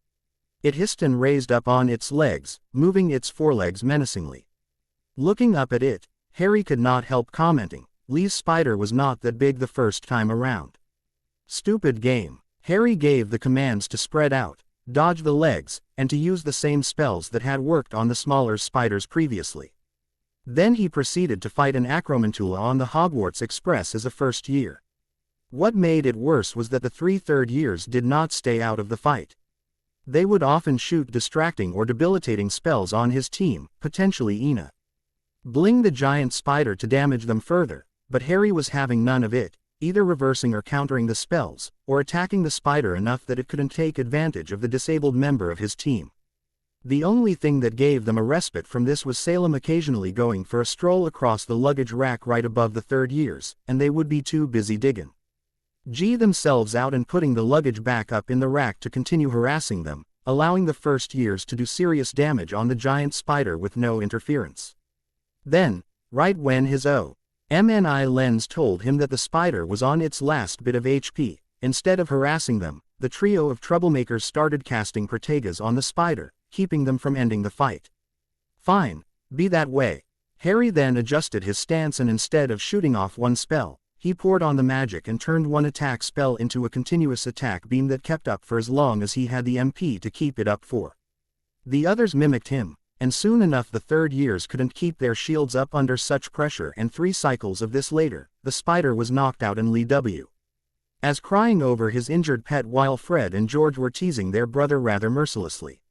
It hissed and raised up on its legs, moving its forelegs menacingly. Looking up at it, Harry could not help commenting, Lee's spider was not that big the first time around. Stupid game. Harry gave the commands to spread out, dodge the legs, and to use the same spells that had worked on the smaller spiders previously. Then he proceeded to fight an acromantula on the Hogwarts Express as a first year. What made it worse was that the 3 third years did not stay out of the fight. They would often shoot distracting or debilitating spells on his team, potentially Ina. Bling the giant spider to damage them further, but Harry was having none of it, either reversing or countering the spells, or attacking the spider enough that it couldn't take advantage of the disabled member of his team. The only thing that gave them a respite from this was Salem occasionally going for a stroll across the luggage rack right above the third years, and they would be too busy digging themselves out and putting the luggage back up in the rack to continue harassing them, allowing the first years to do serious damage on the giant spider with no interference. Then, right when his OMNI lens told him that the spider was on its last bit of HP, instead of harassing them, the trio of troublemakers started casting Protegas on the spider, keeping them from ending the fight. Fine, be that way. Harry then adjusted his stance and instead of shooting off one spell, he poured on the magic and turned one attack spell into a continuous attack beam that kept up for as long as he had the MP to keep it up for. The others mimicked him, and soon enough the third years couldn't keep their shields up under such pressure, and 3 cycles of this later, the spider was knocked out and Lee W. as crying over his injured pet while Fred and George were teasing their brother rather mercilessly.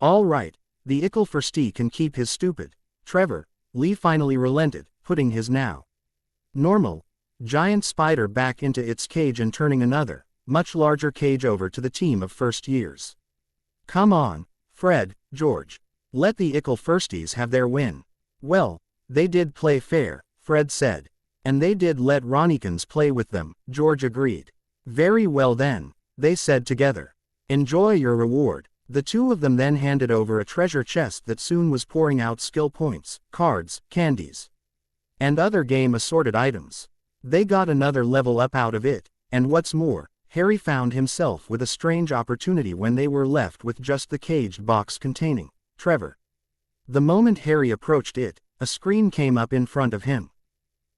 All right, the ickle firstie can keep his stupid. Trevor, Lee finally relented, putting his now normal giant spider back into its cage and turning another, much larger cage over to the team of first years. Come on, Fred, George. Let the ickle firsties have their win. Well, they did play fair, Fred said. And they did let Ronnikins play with them, George agreed. Very well then, they said together. Enjoy your reward. The two of them then handed over a treasure chest that soon was pouring out skill points, cards, candies, and other game assorted items. They got another level up out of it, and what's more, Harry found himself with a strange opportunity when they were left with just the caged box containing Trevor. The moment Harry approached it, a screen came up in front of him.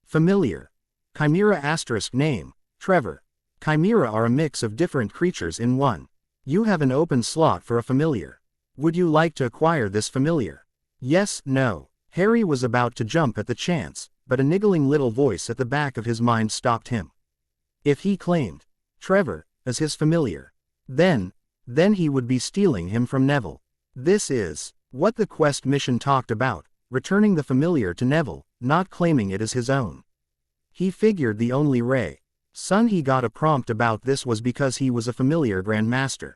Familiar. Chimera * name, Trevor. Chimera are a mix of different creatures in one. You have an open slot for a familiar. Would you like to acquire this familiar? Yes, no. Harry was about to jump at the chance, but a niggling little voice at the back of his mind stopped him. If he claimed Trevor as his familiar, then he would be stealing him from Neville. This is what the quest mission talked about, returning the familiar to Neville, not claiming it as his own. He figured the only reason he got a prompt about this was because he was a familiar grandmaster.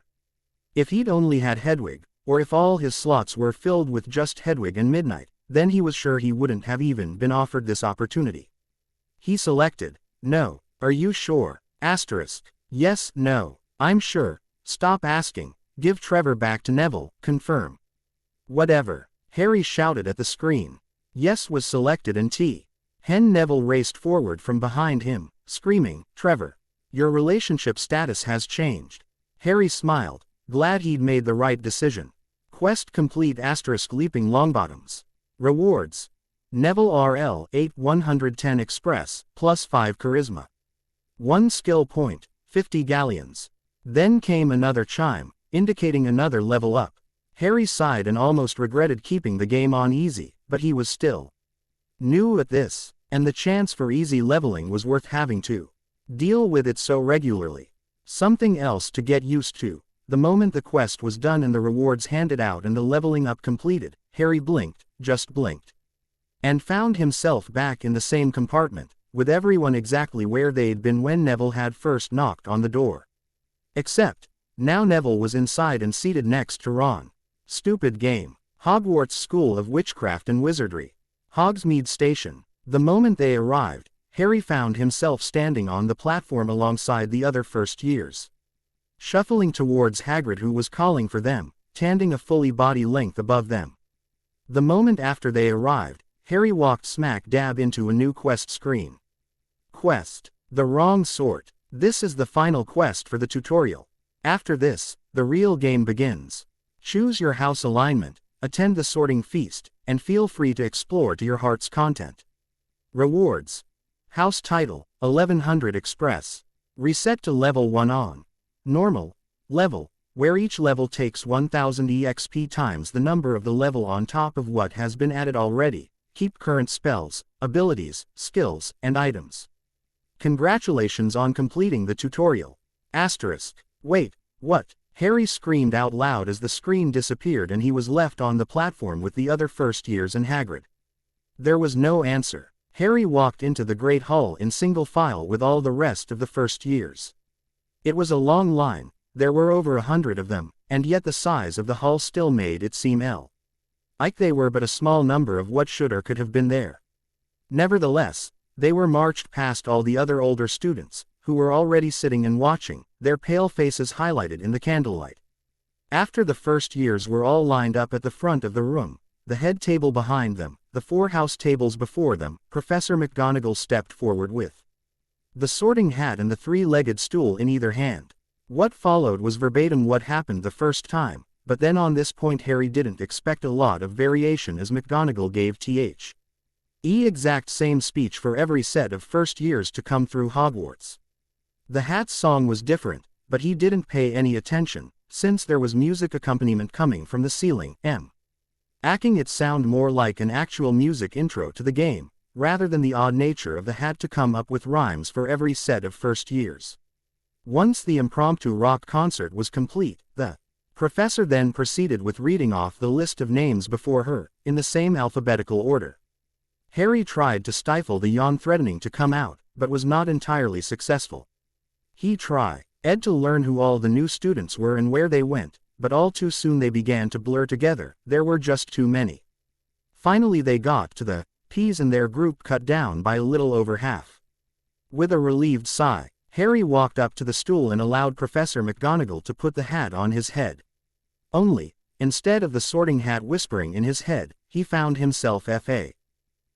If he'd only had Hedwig, or if all his slots were filled with just Hedwig and Midnight, then he was sure he wouldn't have even been offered this opportunity. He selected, no. Are you sure? Yes, no. I'm sure. Stop asking. Give Trevor back to Neville. Confirm. Whatever. Harry shouted at the screen. Yes was selected and Neville raced forward from behind him, screaming, Trevor. Your relationship status has changed. Harry smiled, glad he'd made the right decision. Quest complete * leaping Longbottoms. Rewards. Neville RL 8 110 Express, plus 5 Charisma. 1 skill point, 50 galleons. Then came another chime, indicating another level up. Harry sighed and almost regretted keeping the game on easy, but he was still new at this, and the chance for easy leveling was worth having to deal with it so regularly. Something else to get used to. The moment the quest was done and the rewards handed out and the leveling up completed, Harry blinked, just blinked, and found himself back in the same compartment, with everyone exactly where they'd been when Neville had first knocked on the door. Except, now Neville was inside and seated next to Ron. Stupid game. Hogwarts School of Witchcraft and Wizardry. Hogsmeade Station. The moment they arrived, Harry found himself standing on the platform alongside the other first years, shuffling towards Hagrid, who was calling for them, standing a fully body length above them. The moment after they arrived, Harry walked smack dab into a new quest screen. Quest. The wrong sort. This is the final quest for the tutorial. After this, the real game begins. Choose your house alignment, attend the sorting feast, and feel free to explore to your heart's content. Rewards. House title, 1100 Express. Reset to level 1 on Normal level, where each level takes 1000 EXP times the number of the level on top of what has been added already. Keep current spells, abilities, skills, and items. Congratulations on completing the tutorial. Asterisk. Wait, what? Harry screamed out loud as the screen disappeared and he was left on the platform with the other first years and Hagrid. There was no answer. Harry walked into the Great Hall in single file with all the rest of the first years. It was a long line, there were over 100 of them, and yet the size of the hall still made it seem like they were but a small number of what should or could have been there. Nevertheless, they were marched past all the other older students, who were already sitting and watching, their pale faces highlighted in the candlelight. After the first years were all lined up at the front of the room, the head table behind them, the 4 house tables before them, Professor McGonagall stepped forward with the sorting hat and the 3-legged stool in either hand. What followed was verbatim what happened the first time, but then on this point Harry didn't expect a lot of variation as McGonagall gave the exact same speech for every set of first years to come through Hogwarts. The hat's song was different, but he didn't pay any attention, since there was music accompaniment coming from the ceiling, making it sound more like an actual music intro to the game, rather than the odd nature of the hat to come up with rhymes for every set of first years. Once the impromptu rock concert was complete, the professor then proceeded with reading off the list of names before her, in the same alphabetical order. Harry tried to stifle the yawn threatening to come out, but was not entirely successful. He tried to learn who all the new students were and where they went, but all too soon they began to blur together, there were just too many. Finally they got to the P's and their group cut down by a little over half. With a relieved sigh, Harry walked up to the stool and allowed Professor McGonagall to put the hat on his head. Only, instead of the sorting hat whispering in his head, he found himself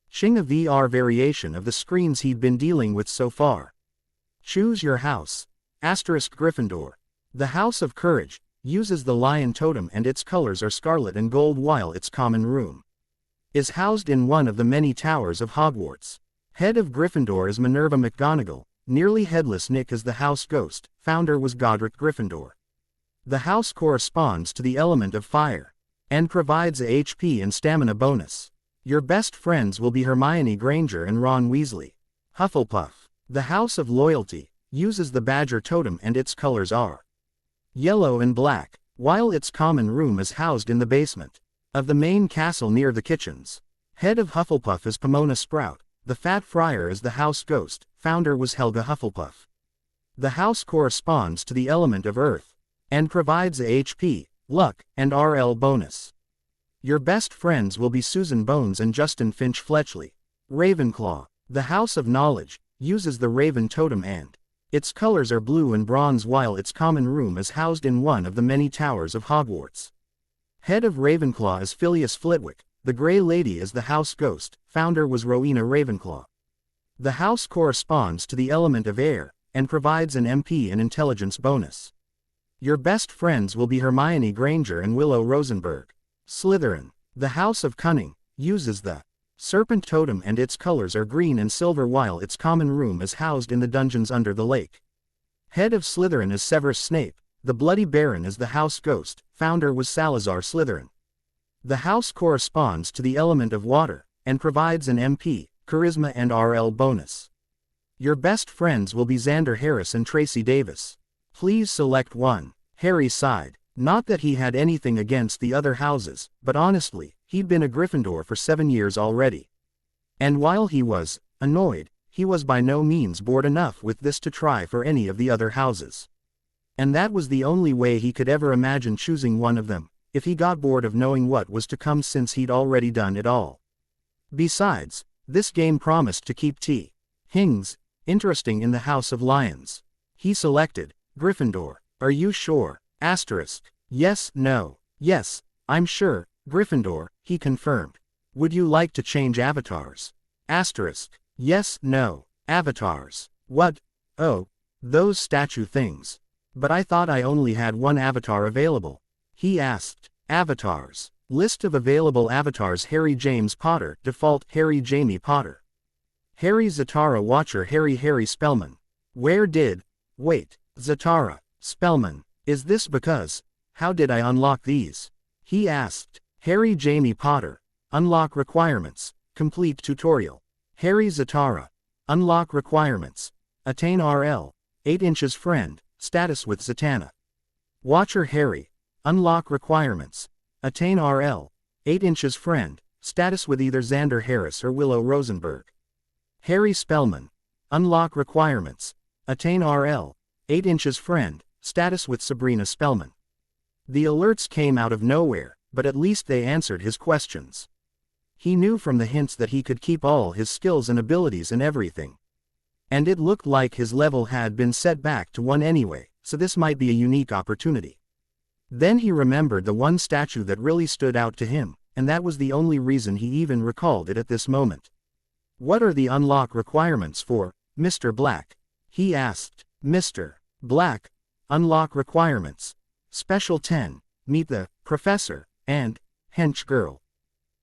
ching a VR variation of the screens he'd been dealing with so far. Choose your house. Asterisk Gryffindor. The House of Courage uses the lion totem and its colors are scarlet and gold, while its common room is housed in one of the many towers of Hogwarts. Head of Gryffindor is Minerva McGonagall. Nearly headless Nick is the house ghost. Founder was Godric Gryffindor. The house corresponds to the element of fire and provides a HP and stamina bonus. Your best friends will be Hermione Granger and Ron Weasley. Hufflepuff. The House of Loyalty uses the badger totem and its colors are yellow and black, while its common room is housed in the basement of the main castle near the kitchens. Head of Hufflepuff is Pomona Sprout. The Fat Friar is the house ghost. Founder was Helga Hufflepuff. The house corresponds to the element of earth and provides a HP, luck, and RL bonus. Your best friends will be Susan Bones and Justin Finch Fletchley. Ravenclaw. The House of Knowledge uses the raven totem and its colors are blue and bronze, while its common room is housed in one of the many towers of Hogwarts. Head of Ravenclaw is Phileas Flitwick. The Grey Lady is the house ghost. Founder was Rowena Ravenclaw. The house corresponds to the element of air and provides an MP and intelligence bonus. Your best friends will be Hermione Granger and Willow Rosenberg. Slytherin. The House of Cunning uses the serpent totem and its colors are green and silver, while its common room is housed in the dungeons under the lake. Head of Slytherin is Severus Snape. The Bloody Baron is the house ghost. Founder was Salazar Slytherin. The house corresponds to the element of water and provides an MP, charisma, and RL bonus. Your best friends will be Xander Harris and Tracy Davis. Please select one. Harry sighed. Not that he had anything against the other houses, but honestly, he'd been a Gryffindor for 7 years already. And while he was annoyed, he was by no means bored enough with this to try for any of the other houses. And that was the only way he could ever imagine choosing one of them, if he got bored of knowing what was to come, since he'd already done it all. Besides, this game promised to keep things interesting in the House of Lions. He selected Gryffindor. Are you sure? Asterisk. Yes, no. Yes, I'm sure. Gryffindor, he confirmed. Would you like to change avatars? Asterisk. Yes, no. Avatars. What? Oh, those statue things. But I thought I only had one avatar available. He asked. Avatars. List of available avatars: Harry James Potter. Default: Harry Jamie Potter. Harry Zatara Watcher. Harry Spellman. Where did? Wait. Zatara. Spellman. Is this because? How did I unlock these? He asked. Harry Jamie Potter. Unlock requirements. Complete tutorial. Harry Zatara. Unlock requirements. Attain RL. 8 inches friend. Status with Zatanna. Watcher Harry. Unlock requirements. Attain RL. 8 inches friend. Status with either Xander Harris or Willow Rosenberg. Harry Spellman. Unlock requirements. Attain RL. 8 inches friend. Status with Sabrina Spellman. The alerts came out of nowhere, but at least they answered his questions. He knew from the hints that he could keep all his skills and abilities and everything. And it looked like his level had been set back to 1 anyway, so this might be a unique opportunity. Then he remembered the one statue that really stood out to him, and that was the only reason he even recalled it at this moment. What are the unlock requirements for Mr. Black? He asked. Mr. Black. Unlock requirements. Special 10. Meet the Professor and Hench Girl.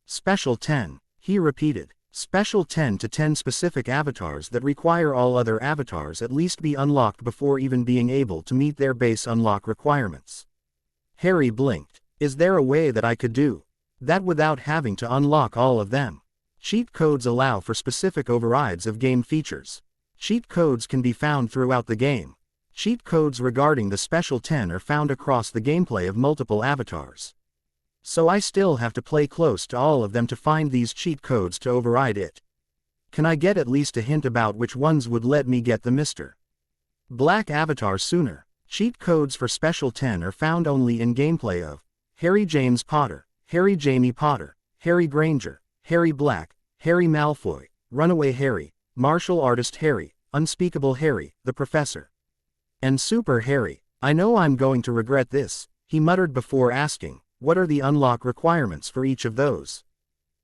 Special 10. He repeated. Special 10 to 10 specific avatars that require all other avatars at least be unlocked before even being able to meet their base unlock requirements. Harry blinked. Is there a way that I could do that without having to unlock all of them? Cheat codes allow for specific overrides of game features. Cheat codes can be found throughout the game. Cheat codes regarding the Special 10 are found across the gameplay of multiple avatars. So I still have to play close to all of them to find these cheat codes to override it. Can I get at least a hint about which ones would let me get the Mr. Black avatar sooner? Cheat codes for Special 10 are found only in gameplay of Harry James Potter, Harry Jamie Potter, Harry Granger, Harry Black, Harry Malfoy, Runaway Harry, Martial Artist Harry, Unspeakable Harry, the Professor, and Super Harry. I know I'm going to regret this, he muttered before asking, what are the unlock requirements for each of those?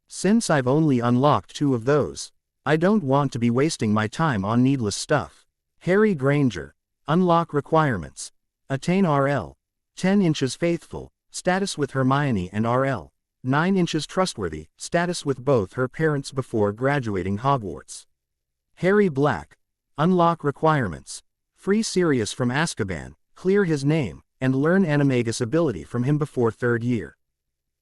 Since I've only unlocked 2 of those, I don't want to be wasting my time on needless stuff. Harry Granger. Unlock requirements. Attain RL. 10 inches faithful. Status with Hermione and RL. 9 inches trustworthy. Status with both her parents before graduating Hogwarts. Harry Black. Unlock requirements. Free Sirius from Azkaban. Clear his name, and learn Animagus ability from him before 3rd year.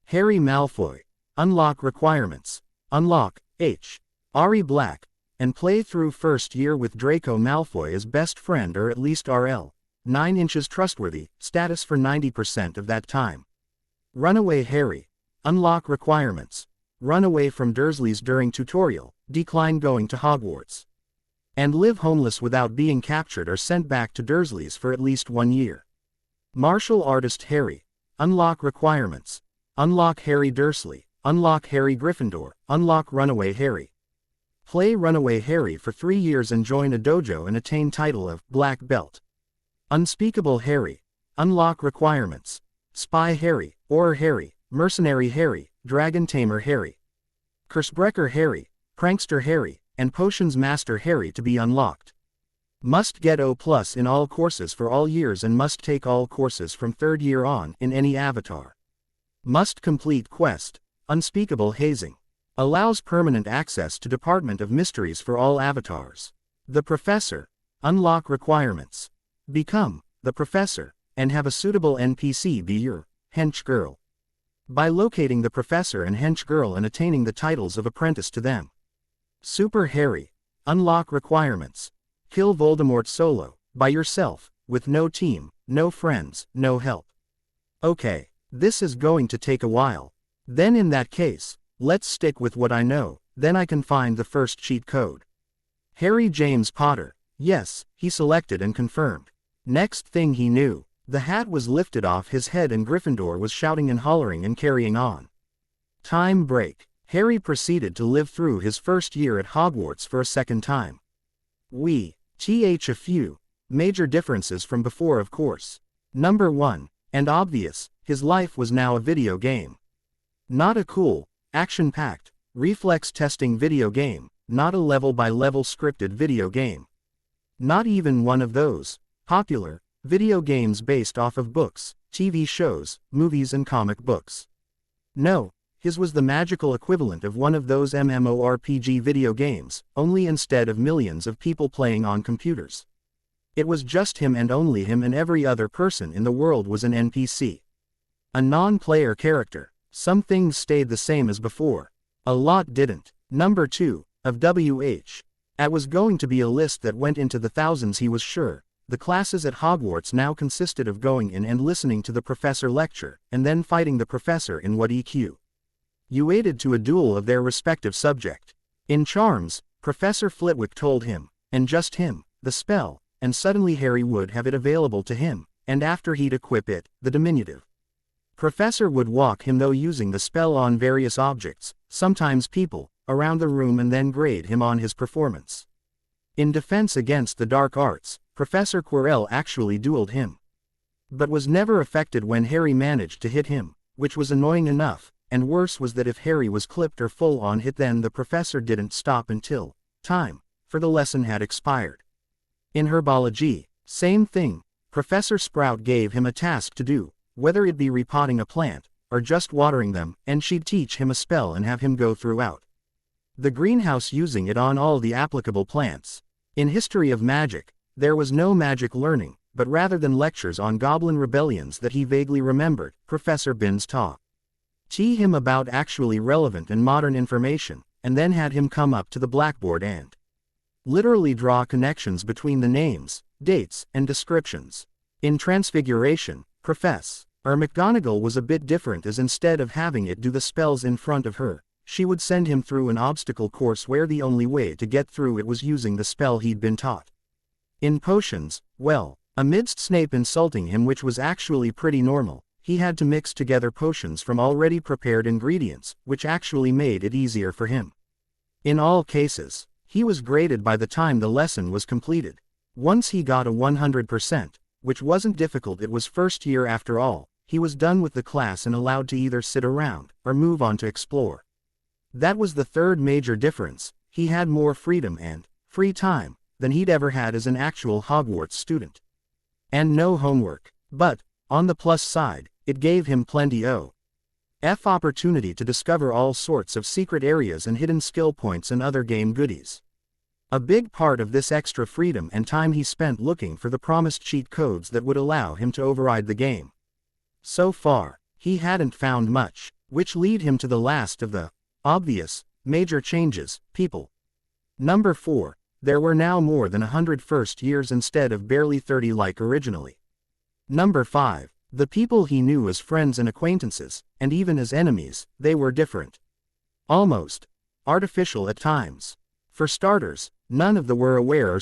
Harry Malfoy. Unlock requirements. Unlock H. Ari Black. And play through 1st year with Draco Malfoy as best friend or at least RL. 9 inches trustworthy. Status for 90% of that time. Runaway Harry. Unlock requirements. Run away from Dursleys during tutorial. Decline going to Hogwarts. And live homeless without being captured or sent back to Dursleys for at least 1 year. Martial Artist Harry. Unlock requirements. Unlock Harry Dursley. Unlock Harry Gryffindor. Unlock Runaway Harry. Play Runaway Harry for 3 years and join a dojo and attain title of Black Belt. Unspeakable Harry. Unlock requirements. Spy Harry, Or Harry, Mercenary Harry, Dragon Tamer Harry, Cursebreaker Harry, Prankster Harry, and Potions Master Harry to be unlocked. Must get O+ in all courses for all years and must take all courses from 3rd year on in any avatar. Must complete quest. Unspeakable Hazing. Allows permanent access to Department of Mysteries for all avatars. The Professor. Unlock requirements. Become the Professor, and have a suitable NPC be your Hench Girl. By locating the Professor and Hench Girl and attaining the titles of apprentice to them. Super Harry. Unlock requirements. Kill Voldemort solo, by yourself, with no team, no friends, no help. Okay, this is going to take a while. Then in that case, let's stick with what I know, then I can find the first cheat code. Harry James Potter. Yes, he selected and confirmed. Next thing he knew, the hat was lifted off his head and Gryffindor was shouting and hollering and carrying on. Time break. Harry proceeded to live through his 1st year at Hogwarts for a 2nd time. A few major differences from before, of course. Number 1, and obvious, his life was now a video game. Not a cool, action-packed, reflex-testing video game, not a level-by-level scripted video game. Not even one of those popular video games based off of books, TV shows, movies and comic books. No, his was the magical equivalent of one of those MMORPG video games, only instead of millions of people playing on computers. It was just him and only him, and every other person in the world was an NPC. A non-player character. Some things stayed the same as before. A lot didn't. Number 2, of WH. It was going to be a list that went into the thousands, he was sure. The classes at Hogwarts now consisted of going in and listening to the professor lecture, and then fighting the professor in what EQ. You aided to a duel of their respective subject. In Charms, Professor Flitwick told him, and just him, the spell, and suddenly Harry would have it available to him, and after he'd equip it, the diminutive professor would walk him though using the spell on various objects, sometimes people, around the room, and then grade him on his performance. In defense against the dark arts, Professor Quirrell actually dueled him, but was never affected when Harry managed to hit him, which was annoying enough, and worse was that if Harry was clipped or full on hit, then the professor didn't stop until time for the lesson had expired. In Herbology, same thing. Professor Sprout gave him a task to do, whether it be repotting a plant, or just watering them, and she'd teach him a spell and have him go throughout the greenhouse using it on all the applicable plants. In History of Magic, there was no magic learning, but rather than lectures on goblin rebellions that he vaguely remembered, Professor Binns taught him about actually relevant and modern information, and then had him come up to the blackboard and literally draw connections between the names, dates, and descriptions. In Transfiguration, Professor McGonagall was a bit different, as instead of having it do the spells in front of her, she would send him through an obstacle course where the only way to get through it was using the spell he'd been taught. In Potions, well, amidst Snape insulting him, which was actually pretty normal, he had to mix together potions from already prepared ingredients, which actually made it easier for him. In all cases, he was graded by the time the lesson was completed. Once he got a 100%, which wasn't difficult, it was first year after all, he was done with the class and allowed to either sit around, or move on to explore. That was the third major difference. He had more freedom and free time than he'd ever had as an actual Hogwarts student. And no homework. But, on the plus side, it gave him plenty of opportunity to discover all sorts of secret areas and hidden skill points and other game goodies. A big part of this extra freedom and time he spent looking for the promised cheat codes that would allow him to override the game. So far, he hadn't found much, which lead him to the last of the obvious major changes: people. Number 4. There were now more than 100 first years instead of barely 30 like originally. Number 5. The people he knew as friends and acquaintances, and even as enemies, they were different. Almost artificial at times. For starters, none of them were aware or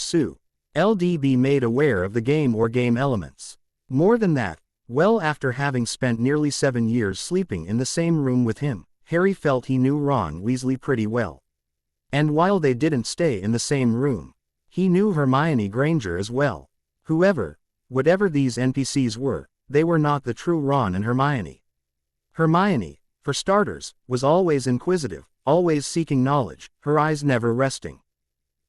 LDB made aware of the game or game elements. More than that, well, after having spent nearly 7 years sleeping in the same room with him, Harry felt he knew Ron Weasley pretty well. And while they didn't stay in the same room, he knew Hermione Granger as well. Whatever these NPCs were, they were not the true Ron and Hermione. Hermione, for starters, was always inquisitive, always seeking knowledge, her eyes never resting.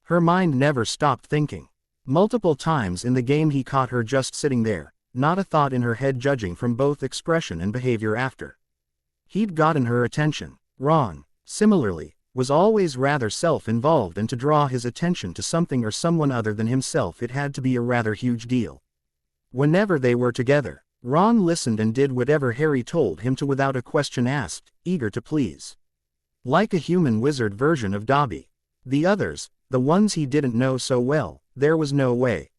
Her mind never stopped thinking. Multiple times in the game he caught her just sitting there, not a thought in her head, judging from both expression and behavior after he'd gotten her attention. Ron, similarly, was always rather self-involved, and to draw his attention to something or someone other than himself, it had to be a rather huge deal. Whenever they were together, Ron listened and did whatever Harry told him to without a question asked, eager to please. Like a human wizard version of Dobby. The others, the ones he didn't know so well, there was no way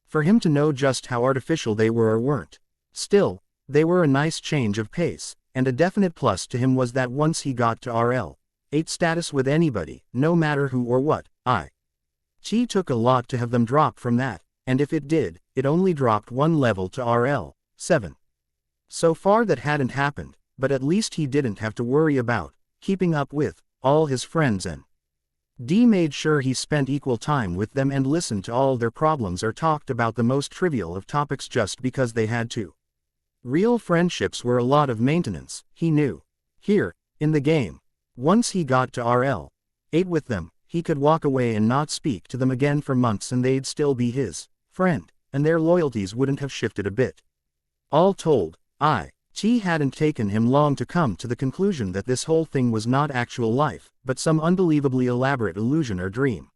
for him to know just how artificial they were or weren't. Still, they were a nice change of pace, and a definite plus to him was that once he got to RL8 status with anybody, no matter who or what, it took a lot to have them drop from that, and if it did, it only dropped one level to RL7. So far that hadn't happened, but at least he didn't have to worry about keeping up with all his friends, and made sure he spent equal time with them and listened to all their problems or talked about the most trivial of topics just because they had to. Real friendships were a lot of maintenance, he knew. Here, in the game, once he got to RL8 with them, he could walk away and not speak to them again for months and they'd still be his friend, and their loyalties wouldn't have shifted a bit. All told, it hadn't taken him long to come to the conclusion that this whole thing was not actual life, but some unbelievably elaborate illusion or dream.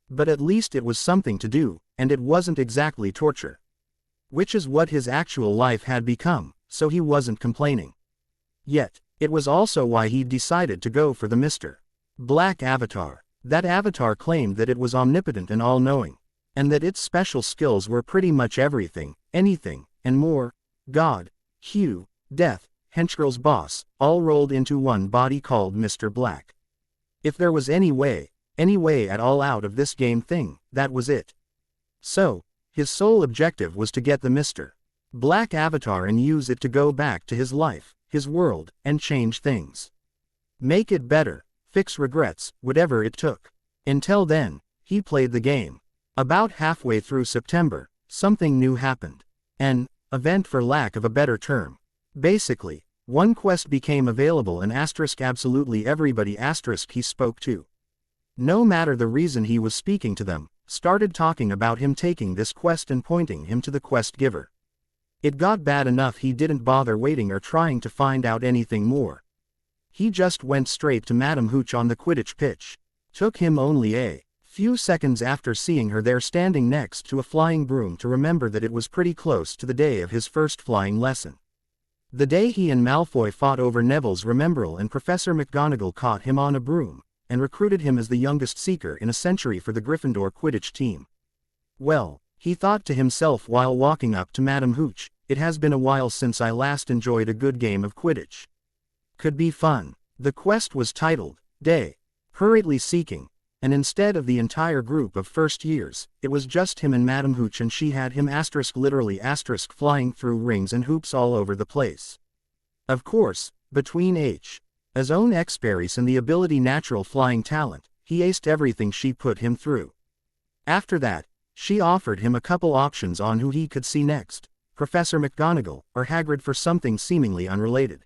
But at least it was something to do, and it wasn't exactly torture. Which is what his actual life had become, so he wasn't complaining. Yet, it was also why he'd decided to go for the Mr. Black avatar. That avatar claimed that it was omnipotent and all-knowing, and that its special skills were pretty much everything, anything, and more. God, Hugh, Death, Henchgirl's boss, all rolled into one body called Mr. Black. If there was any way at all out of this game thing, that was it. So, his sole objective was to get the Mr. Black avatar and use it to go back to his life, his world, and change things. Make it better, fix regrets, whatever it took. Until then, he played the game. About halfway through September, something new happened. An event, for lack of a better term. Basically, one quest became available and absolutely everybody he spoke to, no matter the reason he was speaking to them, started talking about him taking this quest and pointing him to the quest giver. It got bad enough he didn't bother waiting or trying to find out anything more. He just went straight to Madame Hooch on the Quidditch pitch. Took him only a few seconds after seeing her there standing next to a flying broom to remember that it was pretty close to the day of his first flying lesson. The day he and Malfoy fought over Neville's Remembrall and Professor McGonagall caught him on a broom, and recruited him as the youngest Seeker in a century for the Gryffindor Quidditch team. Well, he thought to himself while walking up to Madame Hooch, it has been a while since I last enjoyed a good game of Quidditch. Could be fun. The quest was titled, Day. Hurriedly Seeking, and instead of the entire group of first years, it was just him and Madame Hooch, and she had him literally flying through rings and hoops all over the place. Of course, between his own expertise and the ability natural flying talent, he aced everything she put him through. After that, she offered him a couple options on who he could see next, Professor McGonagall or Hagrid, for something seemingly unrelated.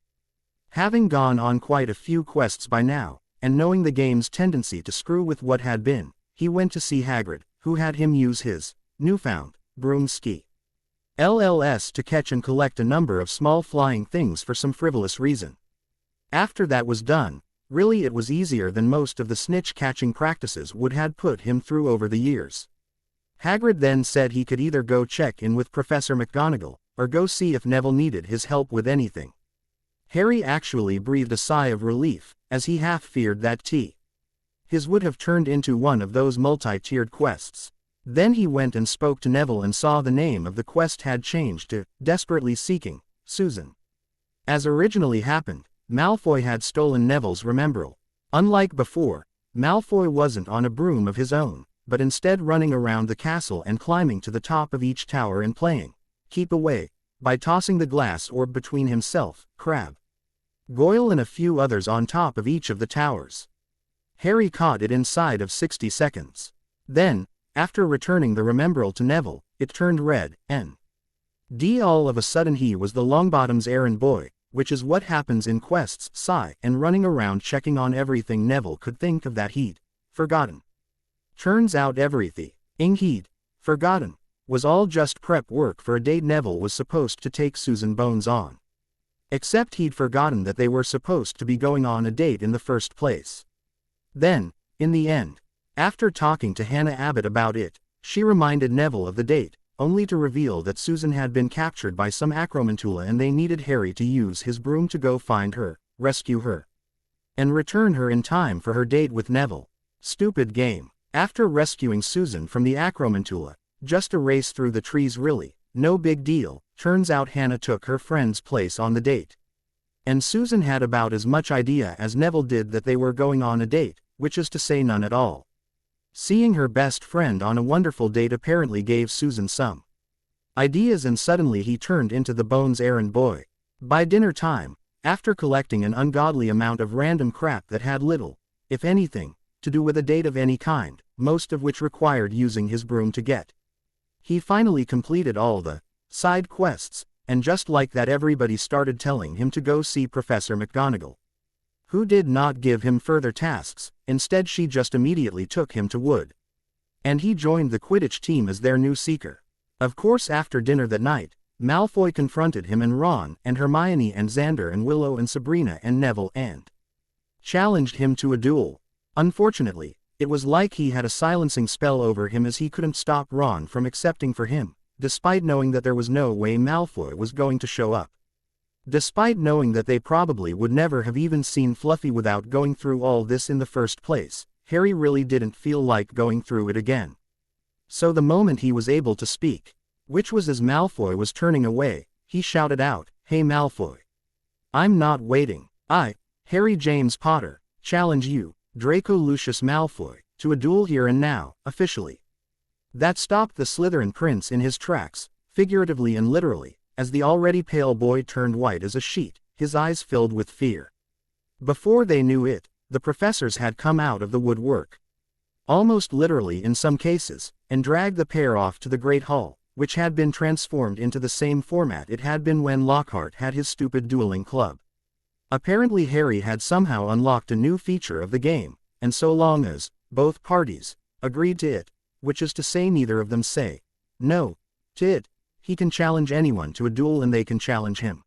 Having gone on quite a few quests by now, and knowing the game's tendency to screw with what had been, he went to see Hagrid, who had him use his newfound broomski LLS to catch and collect a number of small flying things for some frivolous reason. After that was done, really it was easier than most of the snitch-catching practices would had put him through over the years. Hagrid then said he could either go check in with Professor McGonagall, or go see if Neville needed his help with anything. Harry actually breathed a sigh of relief, as he half feared that his would have turned into one of those multi-tiered quests. Then he went and spoke to Neville and saw the name of the quest had changed to Desperately Seeking Susan. As originally happened, Malfoy had stolen Neville's Remembrall. Unlike before, Malfoy wasn't on a broom of his own, but instead running around the castle and climbing to the top of each tower and playing Keep Away by tossing the glass orb between himself, Crabbe, Goyle and a few others on top of each of the towers. Harry caught it inside of 60 seconds. Then, after returning the Remembrall to Neville, it turned red, and all of a sudden he was the Longbottom's errand boy, which is what happens in quests, and running around checking on everything Neville could think of that he'd forgotten. Turns out everything he'd forgotten was all just prep work for a date Neville was supposed to take Susan Bones on. Except he'd forgotten that they were supposed to be going on a date in the first place. Then, in the end, after talking to Hannah Abbott about it, she reminded Neville of the date, only to reveal that Susan had been captured by some Acromantula and they needed Harry to use his broom to go find her, rescue her, and return her in time for her date with Neville. Stupid game. After rescuing Susan from the Acromantula, just a race through the trees really, no big deal. Turns out Hannah took her friend's place on the date. And Susan had about as much idea as Neville did that they were going on a date, which is to say none at all. Seeing her best friend on a wonderful date apparently gave Susan some ideas, and suddenly he turned into the Bones errand boy. By dinner time, after collecting an ungodly amount of random crap that had little, if anything, to do with a date of any kind, most of which required using his broom to get, he finally completed all the side quests, and just like that everybody started telling him to go see Professor McGonagall, who did not give him further tasks. Instead she just immediately took him to Wood, and he joined the Quidditch team as their new Seeker. Of course after dinner that night, Malfoy confronted him and Ron and Hermione and Xander and Willow and Sabrina and Neville and challenged him to a duel. Unfortunately, It was like he had a silencing spell over him, as he couldn't stop Ron from accepting for him, despite knowing that there was no way Malfoy was going to show up. Despite knowing that they probably would never have even seen Fluffy without going through all this in the first place, Harry really didn't feel like going through it again. So the moment he was able to speak, which was as Malfoy was turning away, he shouted out, "Hey Malfoy. I'm not waiting. I, Harry James Potter, challenge you, Draco Lucius Malfoy, to a duel here and now, officially." That stopped the Slytherin prince in his tracks, figuratively and literally, as the already pale boy turned white as a sheet, his eyes filled with fear. Before they knew it, the professors had come out of the woodwork, almost literally in some cases, and dragged the pair off to the Great Hall, which had been transformed into the same format it had been when Lockhart had his stupid dueling club. Apparently Harry had somehow unlocked a new feature of the game, and so long as both parties agreed to it, which is to say neither of them say no to it, he can challenge anyone to a duel and they can challenge him.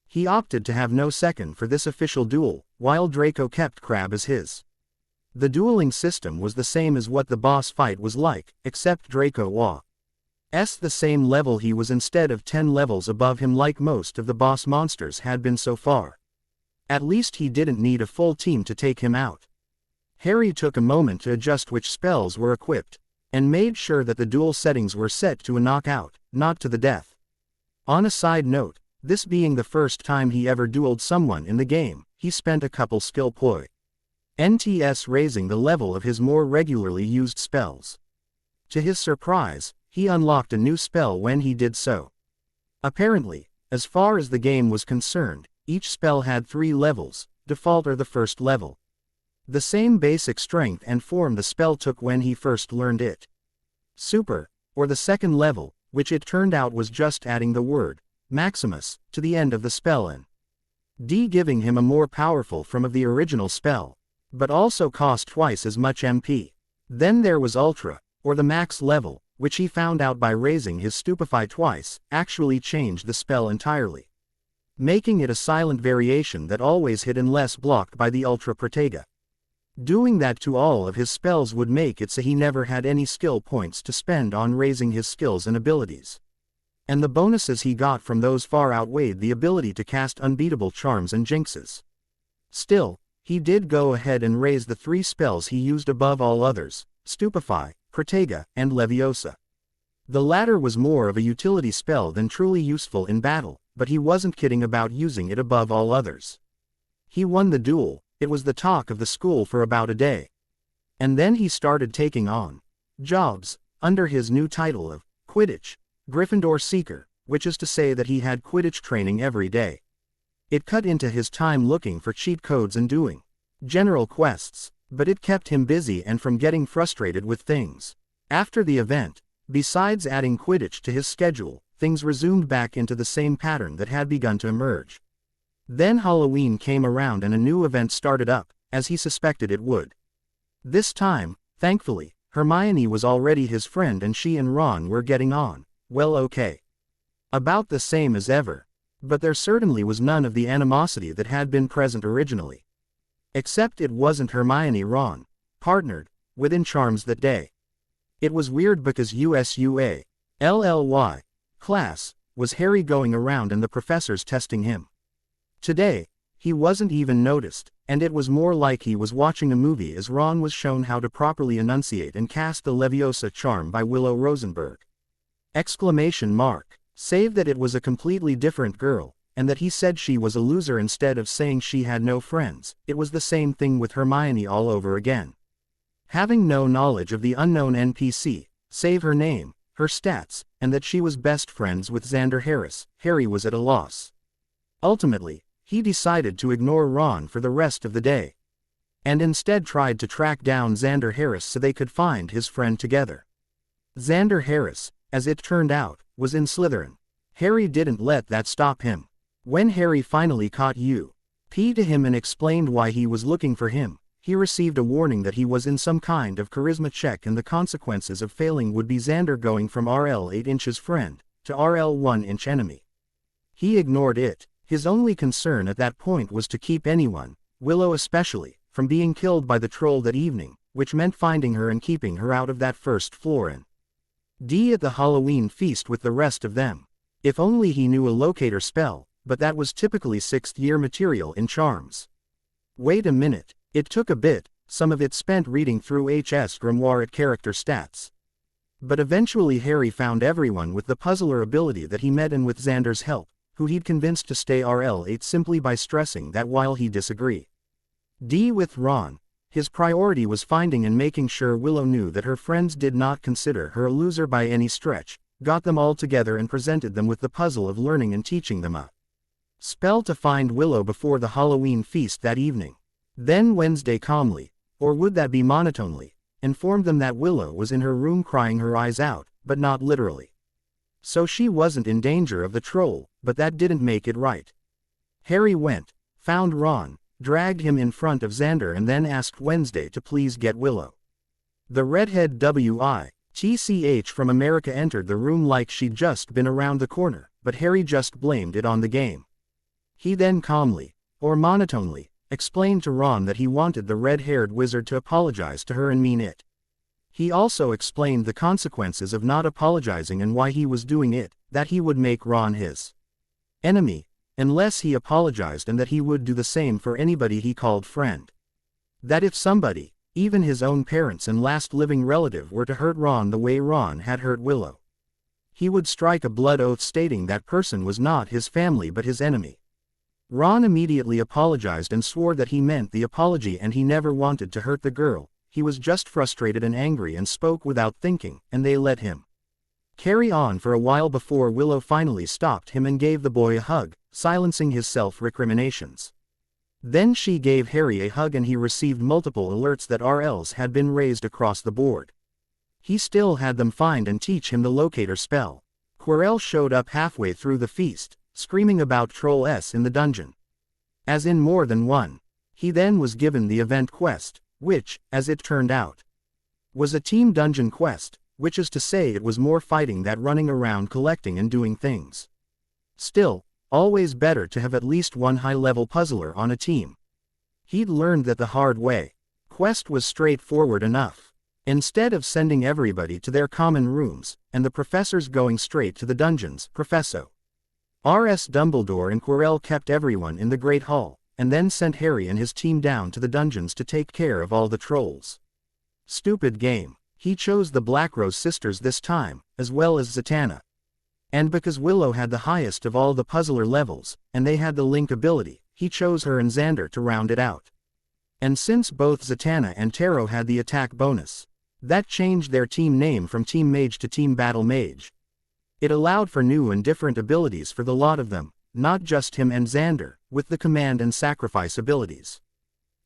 He opted to have no second for this official duel, while Draco kept Crabbe as his. The dueling system was the same as what the boss fight was like, except Draco was the same level he was instead of 10 levels above him like most of the boss monsters had been so far. At least he didn't need a full team to take him out. Harry took a moment to adjust which spells were equipped, and made sure that the duel settings were set to a knockout, not to the death. On a side note, this being the first time he ever dueled someone in the game, he spent a couple skill points raising the level of his more regularly used spells. To his surprise, he unlocked a new spell when he did so. Apparently, as far as the game was concerned, each spell had 3 levels, default or the first level. The same basic strength and form the spell took when he first learned it. Super, or the second level, which it turned out was just adding the word Maximus to the end of the spell and giving him a more powerful form of the original spell, but also cost twice as much MP. Then there was Ultra, or the max level, which he found out by raising his Stupefy twice, actually changed the spell entirely, making it a silent variation that always hit unless blocked by the Ultra Protega. Doing that to all of his spells would make it so he never had any skill points to spend on raising his skills and abilities. And the bonuses he got from those far outweighed the ability to cast unbeatable charms and jinxes. Still, he did go ahead and raise the 3 spells he used above all others, Stupefy, Protega, and Leviosa. The latter was more of a utility spell than truly useful in battle, but he wasn't kidding about using it above all others. He won the duel. It was the talk of the school for about a day. And then he started taking on jobs under his new title of Quidditch Gryffindor Seeker, which is to say that he had Quidditch training every day. It cut into his time looking for cheat codes and doing general quests, but it kept him busy and from getting frustrated with things. After the event, besides adding Quidditch to his schedule, things resumed back into the same pattern that had begun to emerge. Then Halloween came around and a new event started up, as he suspected it would. This time, thankfully, Hermione was already his friend and she and Ron were getting on, well, okay. About the same as ever. But there certainly was none of the animosity that had been present originally. Except it wasn't Hermione Ron partnered with in charms that day. It was weird because USUA LLY class was Harry going around and the professors testing him. Today, he wasn't even noticed, and it was more like he was watching a movie as Ron was shown how to properly enunciate and cast the Leviosa charm by Willow Rosenberg. Save that it was a completely different girl, and that he said she was a loser instead of saying she had no friends. It was the same thing with Hermione all over again. Having no knowledge of the unknown NPC, save her name, her stats, and that she was best friends with Xander Harris, Harry was at a loss. Ultimately, he decided to ignore Ron for the rest of the day, and instead tried to track down Xander Harris so they could find his friend together. Xander Harris, as it turned out, was in Slytherin. Harry didn't let that stop him. When Harry finally caught UP to him and explained why he was looking for him, he received a warning that he was in some kind of charisma check and the consequences of failing would be Xander going from RL 8 inches friend to RL 1 inch enemy. He ignored it. His only concern at that point was to keep anyone, Willow especially, from being killed by the troll that evening, which meant finding her and keeping her out of that first floor in. D at the Halloween feast with the rest of them. If only he knew a locator spell, but that was typically 6th year material in charms. Wait a minute, it took a bit, some of it spent reading through HS Grimoire at character stats. But eventually Harry found everyone with the puzzler ability that he met and with Xander's help, who he'd convinced to stay RL8 simply by stressing that while he disagreed. D with Ron. His priority was finding and making sure Willow knew that her friends did not consider her a loser by any stretch, got them all together and presented them with the puzzle of learning and teaching them a spell to find Willow before the Halloween feast that evening. Then Wednesday calmly, or would that be monotonely, informed them that Willow was in her room crying her eyes out, but not literally. So she wasn't in danger of the troll, but that didn't make it right. Harry went, found Ron, dragged him in front of Xander and then asked Wednesday to please get Willow. The redhead WITCH from America entered the room like she'd just been around the corner, but Harry just blamed it on the game. He then calmly, or monotonely, explained to Ron that he wanted the red-haired wizard to apologize to her and mean it. He also explained the consequences of not apologizing and why he was doing it, that he would make Ron his enemy, unless he apologized, and that he would do the same for anybody he called friend. That if somebody, even his own parents and last living relative, were to hurt Ron the way Ron had hurt Willow, he would strike a blood oath stating that person was not his family but his enemy. Ron immediately apologized and swore that he meant the apology and he never wanted to hurt the girl, he was just frustrated and angry and spoke without thinking, and they let him carry on for a while before Willow finally stopped him and gave the boy a hug, silencing his self-recriminations. Then she gave Harry a hug and he received multiple alerts that RLs had been raised across the board. He still had them find and teach him the locator spell. Quirrell showed up halfway through the feast, screaming about Troll S in the dungeon. As in more than one. He then was given the event quest, which, as it turned out, was a team dungeon quest, which is to say it was more fighting than running around collecting and doing things. Still, always better to have at least one high-level puzzler on a team. He'd learned that the hard way. Quest was straightforward enough. Instead of sending everybody to their common rooms, and the professors going straight to the dungeons, Professor R.S. Dumbledore and Quirrell kept everyone in the Great Hall, and then sent Harry and his team down to the dungeons to take care of all the trolls. Stupid game. He chose the Blackrose sisters this time, as well as Zatanna. And because Willow had the highest of all the puzzler levels, and they had the link ability, he chose her and Xander to round it out. And since both Zatanna and Taro had the attack bonus, that changed their team name from Team Mage to Team Battle Mage. It allowed for new and different abilities for the lot of them, not just him and Xander, with the command and sacrifice abilities.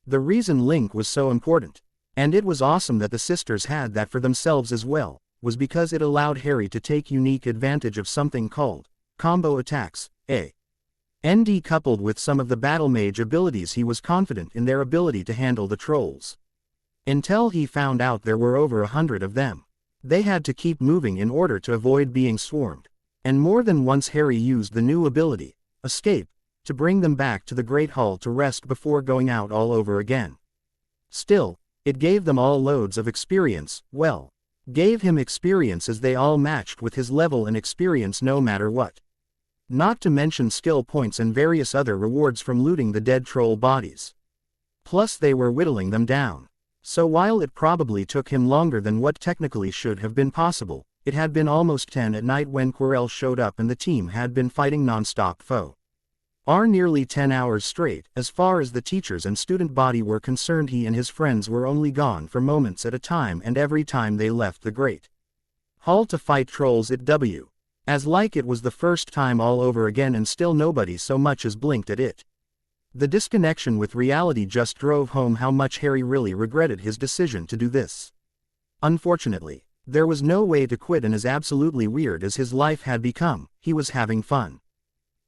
The reason Link was so important, and it was awesome that the sisters had that for themselves as well, was because it allowed Harry to take unique advantage of something called combo attacks, ND coupled with some of the battle mage abilities. He was confident in their ability to handle the trolls. Until he found out there were over 100 of them. They had to keep moving in order to avoid being swarmed, and more than once Harry used the new ability, Escape, to bring them back to the Great Hall to rest before going out all over again. Still, it gave them all loads of experience, well, gave him experience as they all matched with his level and experience no matter what. Not to mention skill points and various other rewards from looting the dead troll bodies. Plus they were whittling them down. So while it probably took him longer than what technically should have been possible, it had been almost 10 at night when Quirrell showed up and the team had been fighting non-stop foe. Nearly 10 hours straight. As far as the teachers and student body were concerned, he and his friends were only gone for moments at a time, and every time they left the Great Hall to fight trolls it as like it was the first time all over again, and still nobody so much as blinked at it. The disconnection with reality just drove home how much Harry really regretted his decision to do this. Unfortunately, there was no way to quit, and as absolutely weird as his life had become, he was having fun.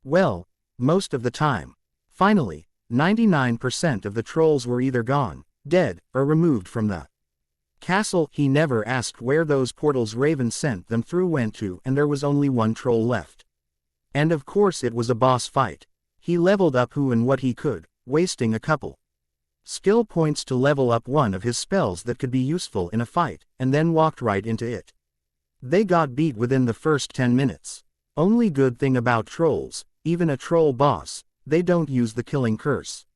Well, most of the time. Finally, 99% of the trolls were either gone, dead, or removed from the castle. He never asked where those portals Raven sent them through went to, and there was only one troll left. And of course it was a boss fight. He leveled up who and what he could, wasting a couple skill points to level up one of his spells that could be useful in a fight, and then walked right into it. They got beat within the first 10 minutes. Only good thing about trolls, even a troll boss, they don't use the killing curse.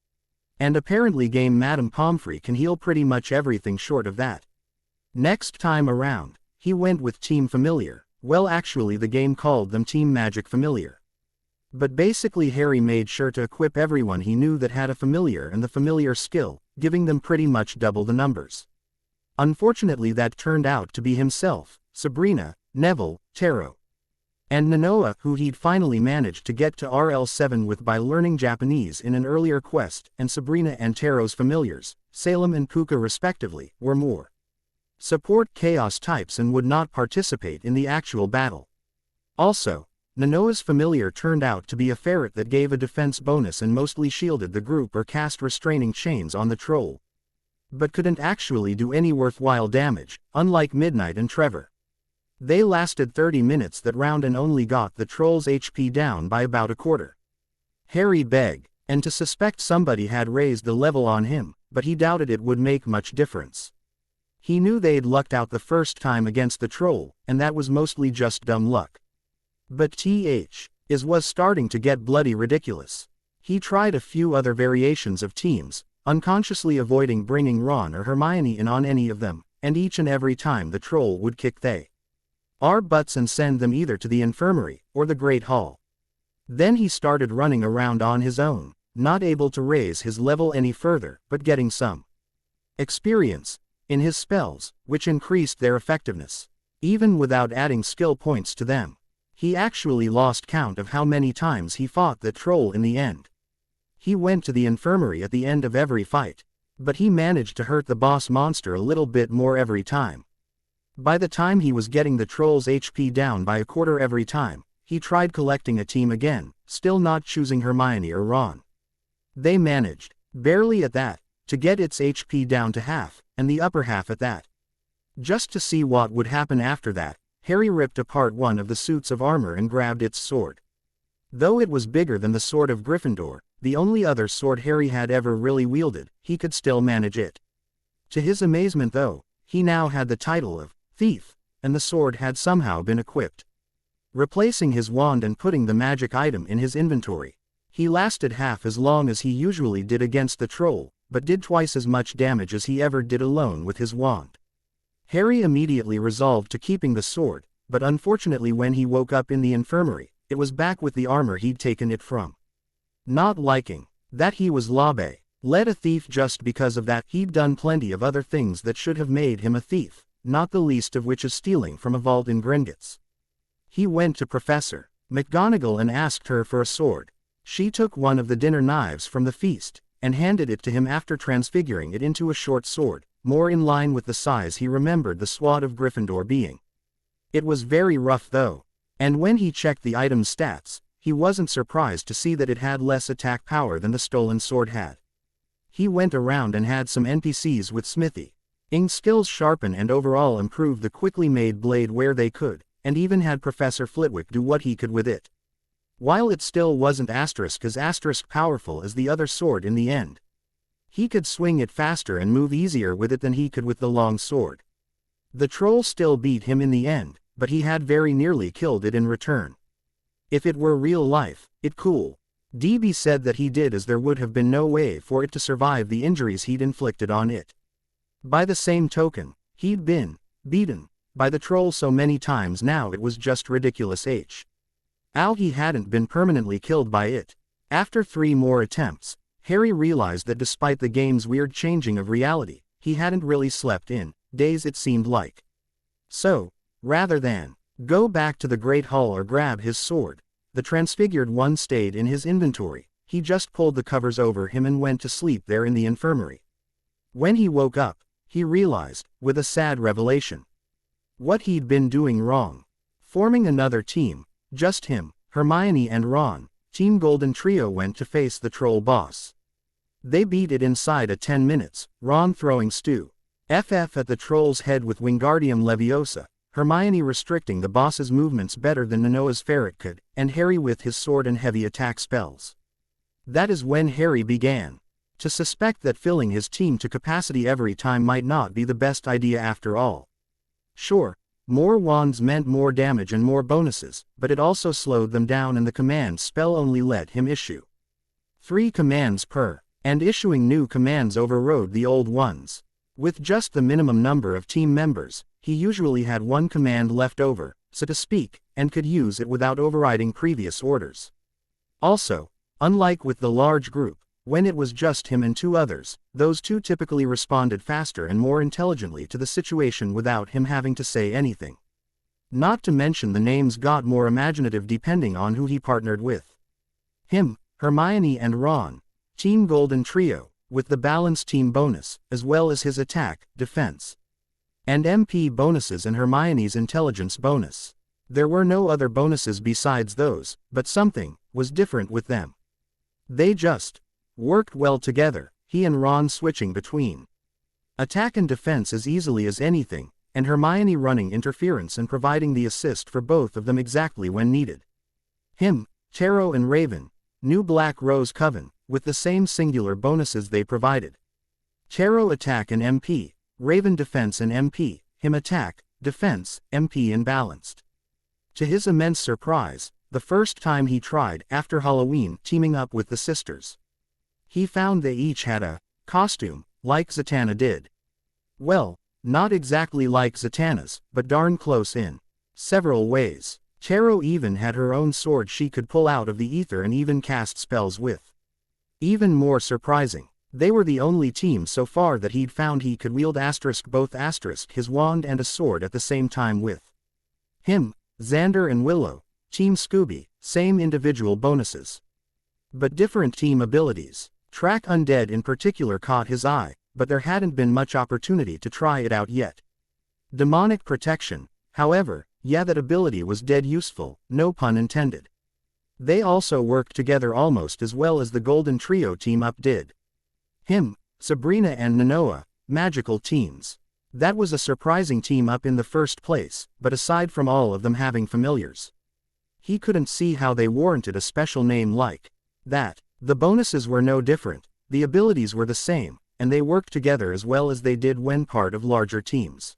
And apparently Game Madame Pomfrey can heal pretty much everything short of that. Next time around, he went with Team Familiar. Well, actually the game called them Team Magic Familiar. But basically Harry made sure to equip everyone he knew that had a familiar and the familiar skill, giving them pretty much double the numbers. Unfortunately that turned out to be himself, Sabrina, Neville, Taro, and Nonoa, who he'd finally managed to get to RL7 with by learning Japanese in an earlier quest, and Sabrina and Taro's familiars, Salem and Puka respectively, were more support chaos types and would not participate in the actual battle. Also, Nonoa's familiar turned out to be a ferret that gave a defense bonus and mostly shielded the group or cast restraining chains on the troll, but couldn't actually do any worthwhile damage, unlike Midnight and Trevor. They lasted 30 minutes that round and only got the troll's HP down by about a quarter. Harry begged, and to suspect somebody had raised the level on him, but he doubted it would make much difference. He knew they'd lucked out the first time against the troll, and that was mostly just dumb luck. But was starting to get bloody ridiculous. He tried a few other variations of teams, unconsciously avoiding bringing Ron or Hermione in on any of them, and each and every time the troll would kick their butts and send them either to the infirmary or the Great Hall. Then he started running around on his own, not able to raise his level any further, but getting some experience in his spells, which increased their effectiveness. Even without adding skill points to them, he actually lost count of how many times he fought the troll in the end. He went to the infirmary at the end of every fight, but he managed to hurt the boss monster a little bit more every time. By the time he was getting the troll's HP down by a quarter every time, he tried collecting a team again, still not choosing Hermione or Ron. They managed, barely at that, to get its HP down to half, and the upper half at that. Just to see what would happen after that, Harry ripped apart one of the suits of armor and grabbed its sword. Though it was bigger than the sword of Gryffindor, the only other sword Harry had ever really wielded, he could still manage it. To his amazement though, he now had the title of Thief, and the sword had somehow been equipped. Replacing his wand and putting the magic item in his inventory, he lasted half as long as he usually did against the troll, but did twice as much damage as he ever did alone with his wand. Harry immediately resolved to keeping the sword, but unfortunately when he woke up in the infirmary, it was back with the armor he'd taken it from. Not liking that he was led a thief just because of that, he'd done plenty of other things that should have made him a thief, not the least of which is stealing from a vault in Gringotts. He went to Professor McGonagall and asked her for a sword. She took one of the dinner knives from the feast, and handed it to him after transfiguring it into a short sword, more in line with the size he remembered the sword of Gryffindor being. It was very rough though, and when he checked the item's stats, he wasn't surprised to see that it had less attack power than the stolen sword had. He went around and had some NPCs with smithing skills sharpen and overall improve the quickly made blade where they could, and even had Professor Flitwick do what he could with it. While it still wasn't as powerful as the other sword in the end, he could swing it faster and move easier with it than he could with the long sword. The troll still beat him in the end, but he had very nearly killed it in return. If it were real life, it cool. DB said that he did, as there would have been no way for it to survive the injuries he'd inflicted on it. By the same token, he'd been beaten by the troll so many times now it was just ridiculous. He hadn't been permanently killed by it. After 3 more attempts, Harry realized that despite the game's weird changing of reality, he hadn't really slept in days, it seemed like. So, rather than go back to the Great Hall or grab his sword, the transfigured one stayed in his inventory. He just pulled the covers over him and went to sleep there in the infirmary. When he woke up, he realized, with a sad revelation, what he'd been doing wrong. Forming another team, just him, Hermione and Ron, Team Golden Trio went to face the troll boss. They beat it inside a 10 minutes, Ron throwing FF at the troll's head with Wingardium Leviosa, Hermione restricting the boss's movements better than Nonoa's ferret could, and Harry with his sword and heavy attack spells. That is when Harry began to suspect that filling his team to capacity every time might not be the best idea after all. Sure, more wands meant more damage and more bonuses, but it also slowed them down and the command spell only let him issue 3 commands per, and issuing new commands overrode the old ones. With just the minimum number of team members, he usually had 1 command left over, so to speak, and could use it without overriding previous orders. Also, unlike with the large group, when it was just him and 2 others, those 2 typically responded faster and more intelligently to the situation without him having to say anything. Not to mention the names got more imaginative depending on who he partnered with. Him, Hermione and Ron, Team Golden Trio, with the balanced team bonus, as well as his attack, defense, and MP bonuses and Hermione's intelligence bonus. There were no other bonuses besides those, but something was different with them. They just worked well together, he and Ron switching between attack and defense as easily as anything, and Hermione running interference and providing the assist for both of them exactly when needed. Him, Taro and Raven, new Black Rose Coven, with the same singular bonuses they provided. Taro attack and MP, Raven defense and MP, him attack, defense, MP and balanced. To his immense surprise, the first time he tried after Halloween teaming up with the sisters, he found they each had a costume, like Zatanna did. Well, not exactly like Zatanna's, but darn close in several ways. Taro even had her own sword she could pull out of the ether and even cast spells with. Even more surprising, they were the only team so far that he'd found he could wield both his wand and a sword at the same time with. Him, Xander and Willow, Team Scooby, same individual bonuses, but different team abilities. Track Undead in particular caught his eye, but there hadn't been much opportunity to try it out yet. Demonic Protection, however, yeah, that ability was dead useful, no pun intended. They also worked together almost as well as the Golden Trio team up did. Him, Sabrina and Nanoa, magical teams. That was a surprising team up in the first place, but aside from all of them having familiars, he couldn't see how they warranted a special name like that. The bonuses were no different, the abilities were the same, and they worked together as well as they did when part of larger teams.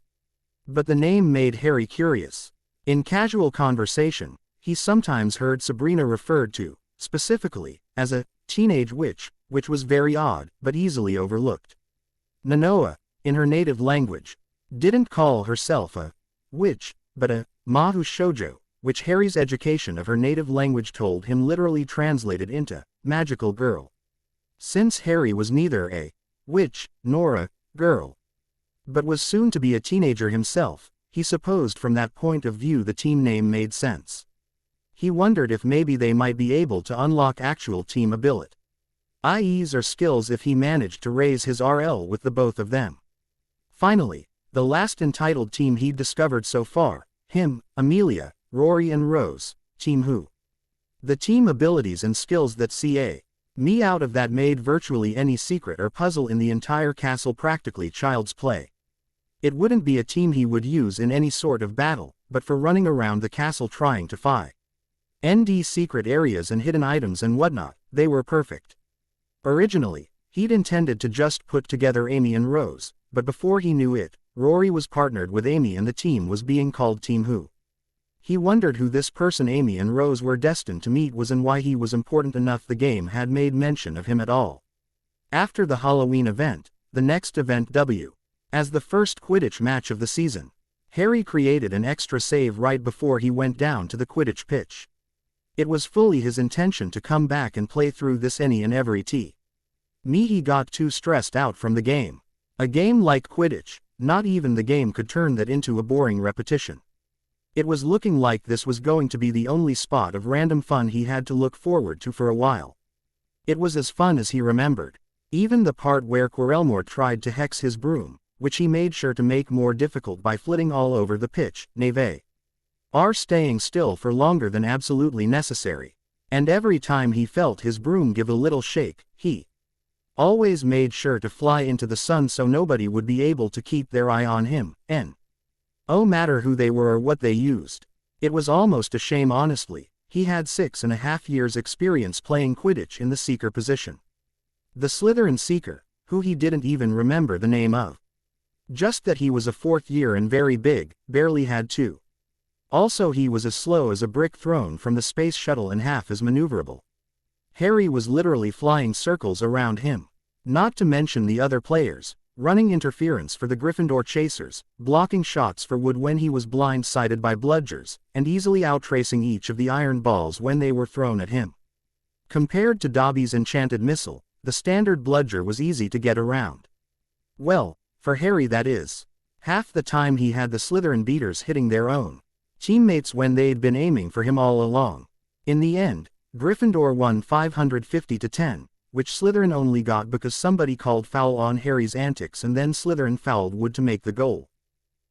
But the name made Harry curious. In casual conversation, he sometimes heard Sabrina referred to, specifically, as a teenage witch, which was very odd, but easily overlooked. Nanoa, in her native language, didn't call herself a witch, but a Mahu Shoujo, which Harry's education of her native language told him literally translated into magical girl. Since Harry was neither a witch nor a girl, but was soon to be a teenager himself, he supposed from that point of view the team name made sense. He wondered if maybe they might be able to unlock actual team abilities or skills if he managed to raise his RL with the both of them. Finally, the last entitled team he'd discovered so far, him, Amelia, Rory and Rose, Team Who. The team abilities and skills that me out of that made virtually any secret or puzzle in the entire castle practically child's play. It wouldn't be a team he would use in any sort of battle, but for running around the castle trying to find secret areas and hidden items and whatnot, they were perfect. Originally, he'd intended to just put together Amy and Rose, but before he knew it, Rory was partnered with Amy and the team was being called Team Who. He wondered who this person Amy and Rose were destined to meet was and why he was important enough the game had made mention of him at all. After the Halloween event, the next event as the first Quidditch match of the season, Harry created an extra save right before he went down to the Quidditch pitch. It was fully his intention to come back and play through this any and every he got too stressed out from the game. A game like Quidditch, not even the game could turn that into a boring repetition. It was looking like this was going to be the only spot of random fun he had to look forward to for a while. It was as fun as he remembered. Even the part where Quirrellmort tried to hex his broom, which he made sure to make more difficult by flitting all over the pitch, staying still for longer than absolutely necessary. And every time he felt his broom give a little shake, he always made sure to fly into the sun so nobody would be able to keep their eye on him, no matter who they were or what they used. It was almost a shame honestly, he had 6.5 years experience playing Quidditch in the seeker position. The Slytherin Seeker, who he didn't even remember the name of. Just that he was a 4th year and very big, barely had 2. Also he was as slow as a brick thrown from the space shuttle and half as maneuverable. Harry was literally flying circles around him. Not to mention the other players, running interference for the Gryffindor chasers, blocking shots for Wood when he was blindsided by bludgers, and easily outtracing each of the iron balls when they were thrown at him. Compared to Dobby's enchanted missile, the standard bludger was easy to get around. Well, for Harry that is. Half the time he had the Slytherin beaters hitting their own teammates when they'd been aiming for him all along. In the end, Gryffindor won 550-10, which Slytherin only got because somebody called foul on Harry's antics and then Slytherin fouled Wood to make the goal.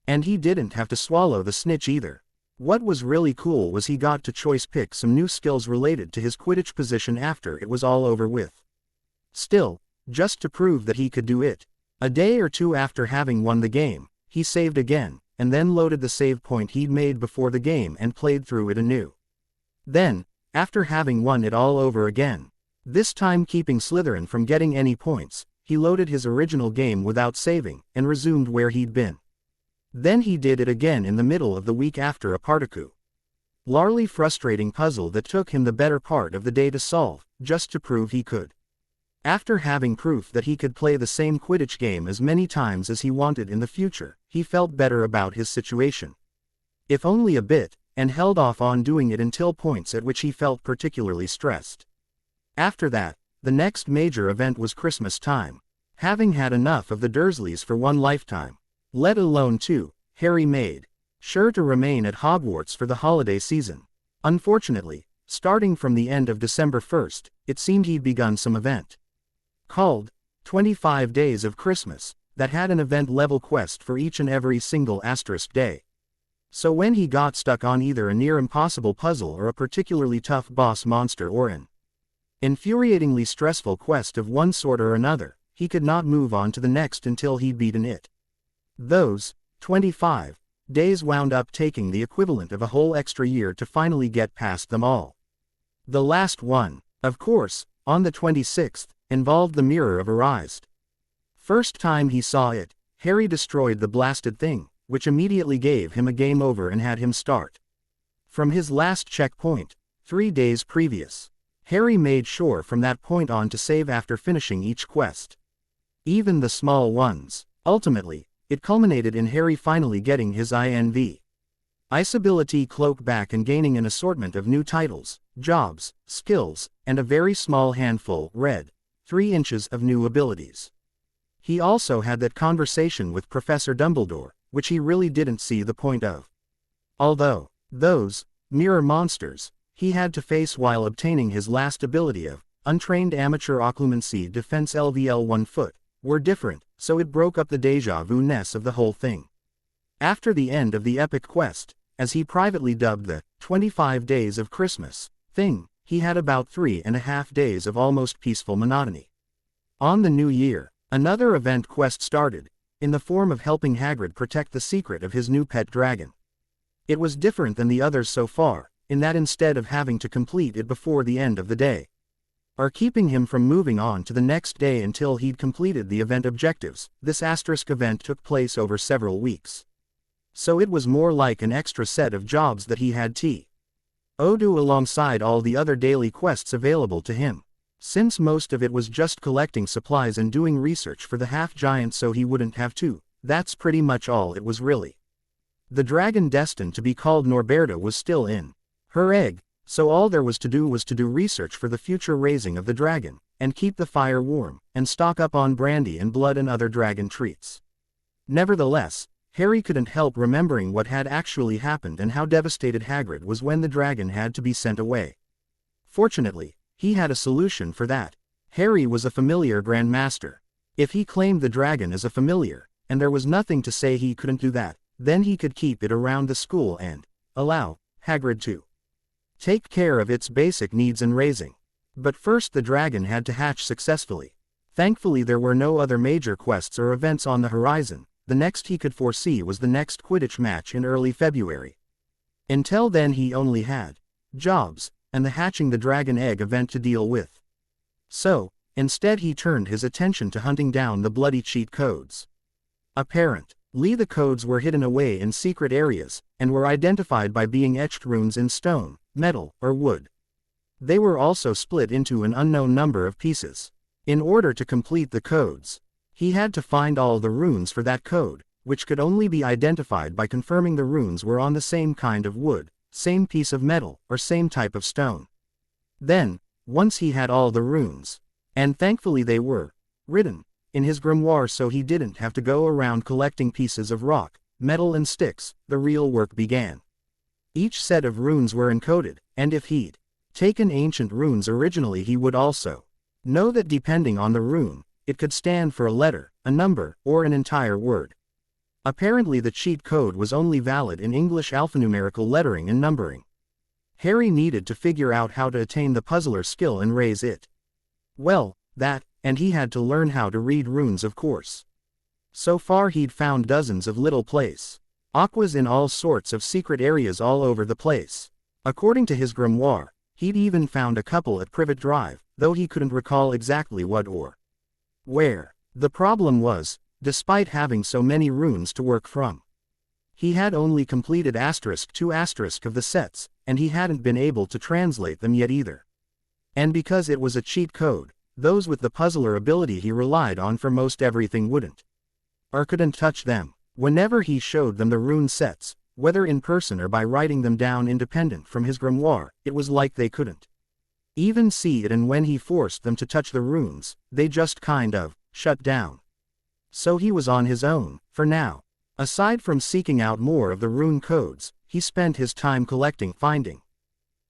And he didn't have to swallow the snitch either. What was really cool was he got to choice pick some new skills related to his Quidditch position after it was all over with. Still, just to prove that he could do it, a day or two after having won the game, he saved again, and then loaded the save point he'd made before the game and played through it anew. Then, after having won it all over again, this time keeping Slytherin from getting any points, he loaded his original game without saving, and resumed where he'd been. Then he did it again in the middle of the week after a particle. Larly frustrating puzzle that took him the better part of the day to solve, just to prove he could. After having proof that he could play the same Quidditch game as many times as he wanted in the future, he felt better about his situation. If only a bit, and held off on doing it until points at which he felt particularly stressed. After that, the next major event was Christmas time. Having had enough of the Dursleys for one lifetime, let alone 2, Harry made sure to remain at Hogwarts for the holiday season. Unfortunately, starting from the end of December 1st, it seemed he'd begun some event called 25 Days of Christmas, that had an event-level quest for each and every single asterisk day. So when he got stuck on either a near-impossible puzzle or a particularly tough boss monster or an infuriatingly stressful quest of one sort or another, he could not move on to the next until he'd beaten it. Those 25 days wound up taking the equivalent of a whole extra year to finally get past them all. The last one, of course, on the 26th, involved the Mirror of Erised. First time he saw it, Harry destroyed the blasted thing, which immediately gave him a game over and had him start from his last checkpoint, 3 days previous. Harry made sure from that point on to save after finishing each quest. Even the small ones. Ultimately, it culminated in Harry finally getting his Ice Ability Cloak back and gaining an assortment of new titles, jobs, skills, and a very small handful, 3 inches of new abilities. He also had that conversation with Professor Dumbledore, which he really didn't see the point of. Although, those mirror monsters he had to face while obtaining his last ability of Untrained Amateur Occlumency Defense LVL 1 foot, were different, so it broke up the deja vu-ness of the whole thing. After the end of the epic quest, as he privately dubbed the 25 Days of Christmas thing, he had about 3.5 days of almost peaceful monotony. On the new year, another event quest started, in the form of helping Hagrid protect the secret of his new pet dragon. It was different than the others so far, in that instead of having to complete it before the end of the day, or keeping him from moving on to the next day until he'd completed the event objectives, this asterisk event took place over several weeks. So it was more like an extra set of jobs that he had to do alongside all the other daily quests available to him. Since most of it was just collecting supplies and doing research for the half-giant so he wouldn't have to, that's pretty much all it was really. The dragon destined to be called Norberta was still in her egg, so all there was to do research for the future raising of the dragon, and keep the fire warm, and stock up on brandy and blood and other dragon treats. Nevertheless, Harry couldn't help remembering what had actually happened and how devastated Hagrid was when the dragon had to be sent away. Fortunately, he had a solution for that. Harry was a familiar Grand Master. If he claimed the dragon as a familiar, and there was nothing to say he couldn't do that, then he could keep it around the school and allow Hagrid to take care of its basic needs and raising. But first the dragon had to hatch successfully. Thankfully there were no other major quests or events on the horizon. The next he could foresee was the next Quidditch match in early February. Until then he only had jobs, and the hatching the dragon egg event to deal with. So, Instead he turned his attention to hunting down the bloody cheat codes. Apparently the codes were hidden away in secret areas, and were identified by being etched runes in stone, metal, or wood. They were also split into an unknown number of pieces. In order to complete the codes, he had to find all the runes for that code, which could only be identified by confirming the runes were on the same kind of wood, same piece of metal, or same type of stone. Then, once he had all the runes, and thankfully they were written in his grimoire so he didn't have to go around collecting pieces of rock, metal and sticks, the real work began. Each set of runes were encoded, and if he'd taken ancient runes originally he would also know that depending on the rune, it could stand for a letter, a number, or an entire word. Apparently the cheat code was only valid in English alphanumerical lettering and numbering. Harry needed to figure out how to attain the puzzler skill and raise it. Well, and he had to learn how to read runes of course. So far he'd found dozens of little aquas in all sorts of secret areas all over the place. According to his grimoire, he'd even found a couple at Privet Drive, though he couldn't recall exactly what or where. The problem was, despite having so many runes to work from, he had only completed *2* of the sets, and he hadn't been able to translate them yet either. And because it was a cheat code, those with the puzzler ability he relied on for most everything wouldn't or couldn't touch them. Whenever he showed them the rune sets, whether in person or by writing them down independent from his grimoire, it was like they couldn't even see it, and when he forced them to touch the runes, they just kind of shut down. So he was on his own, for now. Aside from seeking out more of the rune codes, he spent his time finding,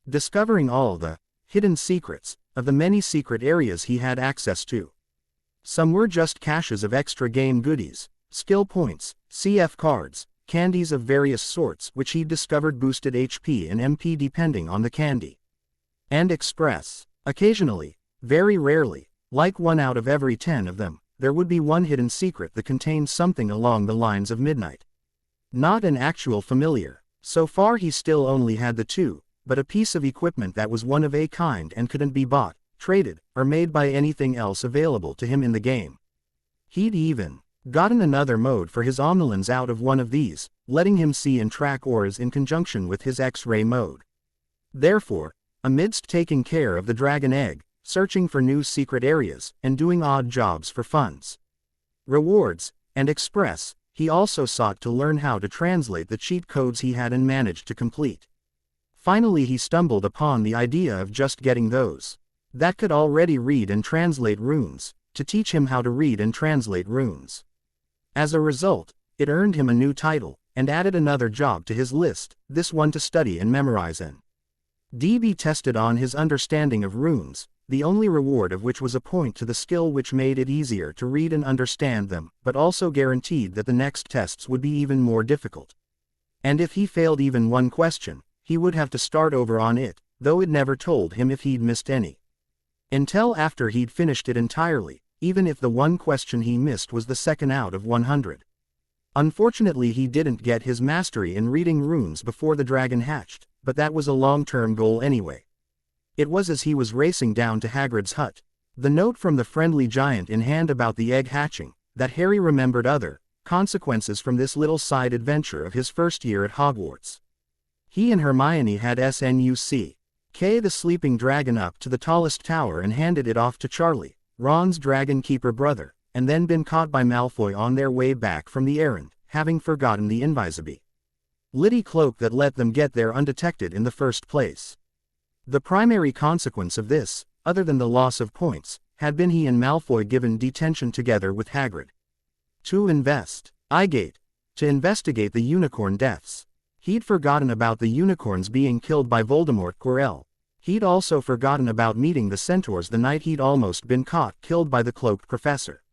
discovering all the hidden secrets of the many secret areas he had access to. Some were just caches of extra game goodies, skill points, CF cards, candies of various sorts which he discovered boosted HP and MP depending on the candy. And express. Occasionally, very rarely, like 1 out of every 10 of them, there would be one hidden secret that contained something along the lines of midnight. Not an actual familiar. So far he still only had the 2, but a piece of equipment that was one of a kind and couldn't be bought, traded, or made by anything else available to him in the game. He'd even gotten another mode for his omnilins out of one of these, letting him see and track auras in conjunction with his X-ray mode. Therefore, amidst taking care of the dragon egg, searching for new secret areas, and doing odd jobs for funds, rewards, and express, he also sought to learn how to translate the cheat codes he had and managed to complete. Finally he stumbled upon the idea of just getting those that could already read and translate runes, to teach him how to read and translate runes. As a result, it earned him a new title, and added another job to his list, this one to study and memorize and be tested on his understanding of runes, the only reward of which was a point to the skill which made it easier to read and understand them, but also guaranteed that the next tests would be even more difficult. And if he failed even one question, he would have to start over on it, though it never told him if he'd missed any. Until after he'd finished it entirely, even if the one question he missed was the 2nd out of 100. Unfortunately he didn't get his mastery in reading runes before the dragon hatched, but that was a long-term goal anyway. It was as he was racing down to Hagrid's hut, the note from the friendly giant in hand about the egg hatching, that Harry remembered other consequences from this little side adventure of his first year at Hogwarts. He and Hermione had snuck the sleeping dragon up to the tallest tower and handed it off to Charlie, Ron's dragon keeper brother, and then been caught by Malfoy on their way back from the errand, having forgotten the invisibility cloak that let them get there undetected in the first place. The primary consequence of this, other than the loss of points, had been he and Malfoy given detention together with Hagrid. To investigate the unicorn deaths. He'd forgotten about the unicorns being killed by Voldemort Quirrell. He'd also forgotten about meeting the centaurs the night he'd almost been killed by the cloaked professor.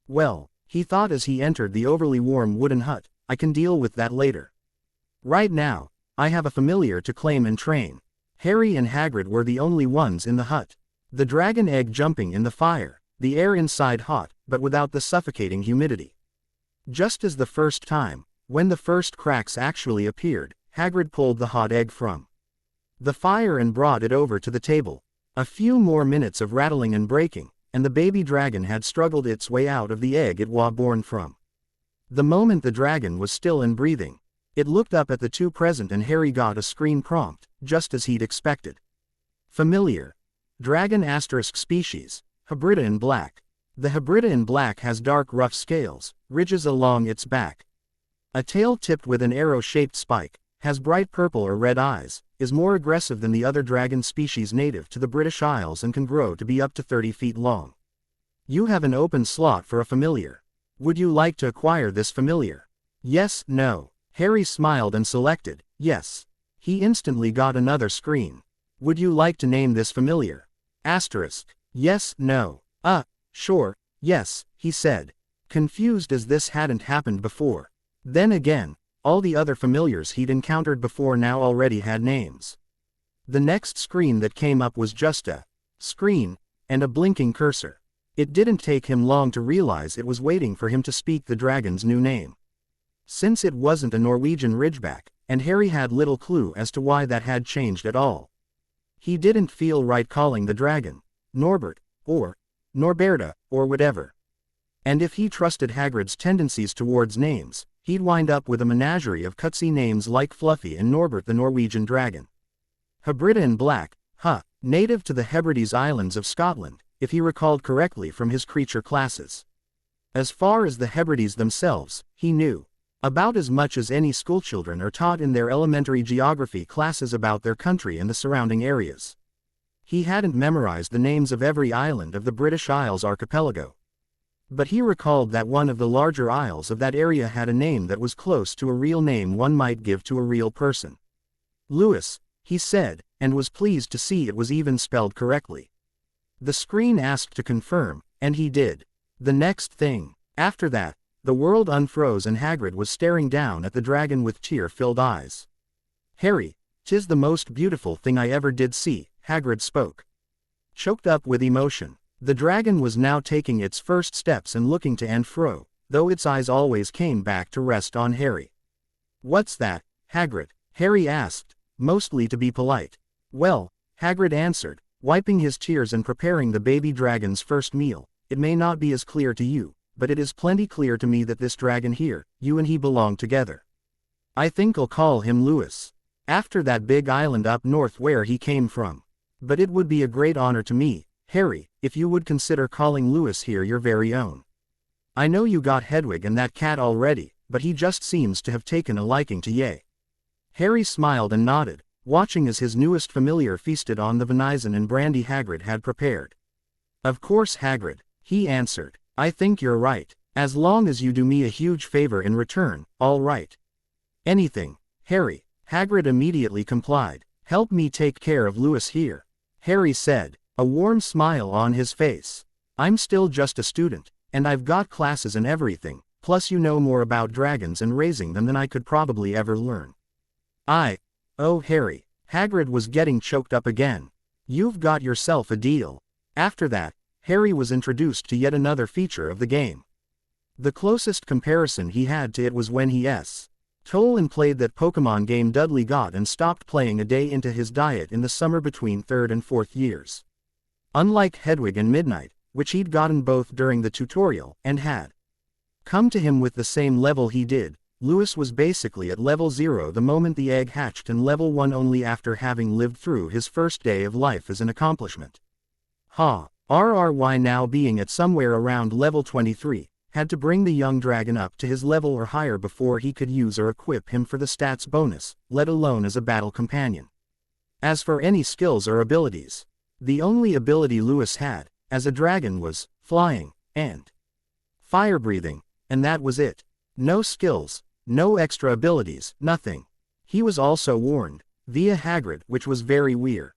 Well, he thought as he entered the overly warm wooden hut, I can deal with that later. Right now, I have a familiar to claim and train. Harry and Hagrid were the only ones in the hut. The dragon egg jumping in the fire, the air inside hot, but without the suffocating humidity. Just as the first time, when the first cracks actually appeared, Hagrid pulled the hot egg from the fire and brought it over to the table. A few more minutes of rattling and breaking, and the baby dragon had struggled its way out of the egg it was born from. The moment the dragon was still and breathing, it looked up at the two present and Harry got a screen prompt, just as he'd expected. Familiar. Dragon asterisk species, Hybrida in black. The Hybrida in black has dark rough scales, ridges along its back. A tail tipped with an arrow-shaped spike, has bright purple or red eyes, is more aggressive than the other dragon species native to the British Isles and can grow to be up to 30 feet long. You have an open slot for a familiar. Would you like to acquire this familiar? Yes, no. Harry smiled and selected, yes. He instantly got another screen. Would you like to name this familiar? Asterisk. Yes, no. Sure, yes, he said, confused as this hadn't happened before. Then again, all the other familiars he'd encountered before now already had names. The next screen that came up was just a screen and a blinking cursor. It didn't take him long to realize it was waiting for him to speak the dragon's new name. Since it wasn't a Norwegian ridgeback, and Harry had little clue as to why that had changed at all. He didn't feel right calling the dragon Norbert, or Norberta, or whatever. And if he trusted Hagrid's tendencies towards names, he'd wind up with a menagerie of cutsy names like Fluffy and Norbert the Norwegian dragon. Hybrida in black, native to the Hebrides Islands of Scotland, if he recalled correctly from his creature classes. As far as the Hebrides themselves, he knew about as much as any schoolchildren are taught in their elementary geography classes about their country and the surrounding areas. He hadn't memorized the names of every island of the British Isles archipelago. But he recalled that one of the larger isles of that area had a name that was close to a real name one might give to a real person. Lewis, he said, and was pleased to see it was even spelled correctly. The screen asked to confirm, and he did. The next thing. After that, the world unfroze and Hagrid was staring down at the dragon with tear-filled eyes. Harry, 'tis the most beautiful thing I ever did see, Hagrid spoke. Choked up with emotion, the dragon was now taking its first steps and looking to and fro, though its eyes always came back to rest on Harry. What's that, Hagrid? Harry asked, mostly to be polite. Well, Hagrid answered, wiping his tears and preparing the baby dragon's first meal, it may not be as clear to you, but it is plenty clear to me that this dragon here, you and he belong together. I think I'll call him Lewis. After that big island up north where he came from. But it would be a great honor to me, Harry, if you would consider calling Lewis here your very own. I know you got Hedwig and that cat already, but he just seems to have taken a liking to ye. Harry smiled and nodded, watching as his newest familiar feasted on the venison and brandy Hagrid had prepared. Of course, Hagrid, he answered. I think you're right. As long as you do me a huge favor in return, all right. Anything, Harry. Hagrid immediately complied. Help me take care of Lewis here, Harry said, a warm smile on his face. I'm still just a student, and I've got classes and everything, plus you know more about dragons and raising them than I could probably ever learn. Oh Harry, Hagrid was getting choked up again. You've got yourself a deal. After that, Harry was introduced to yet another feature of the game. The closest comparison he had to it was when he told and played that Pokemon game Dudley got and stopped playing a day into his diet in the summer between 3rd and 4th years. Unlike Hedwig and Midnight, which he'd gotten both during the tutorial and had come to him with the same level he did, Lewis was basically at level 0 the moment the egg hatched and level 1 only after having lived through his first day of life as an accomplishment. RRY now being at somewhere around level 23, had to bring the young dragon up to his level or higher before he could use or equip him for the stats bonus, let alone as a battle companion. As for any skills or abilities, the only ability Lewis had, as a dragon was, flying, and fire-breathing, and that was it. No skills, no extra abilities, nothing. He was also warned, via Hagrid, which was very weird.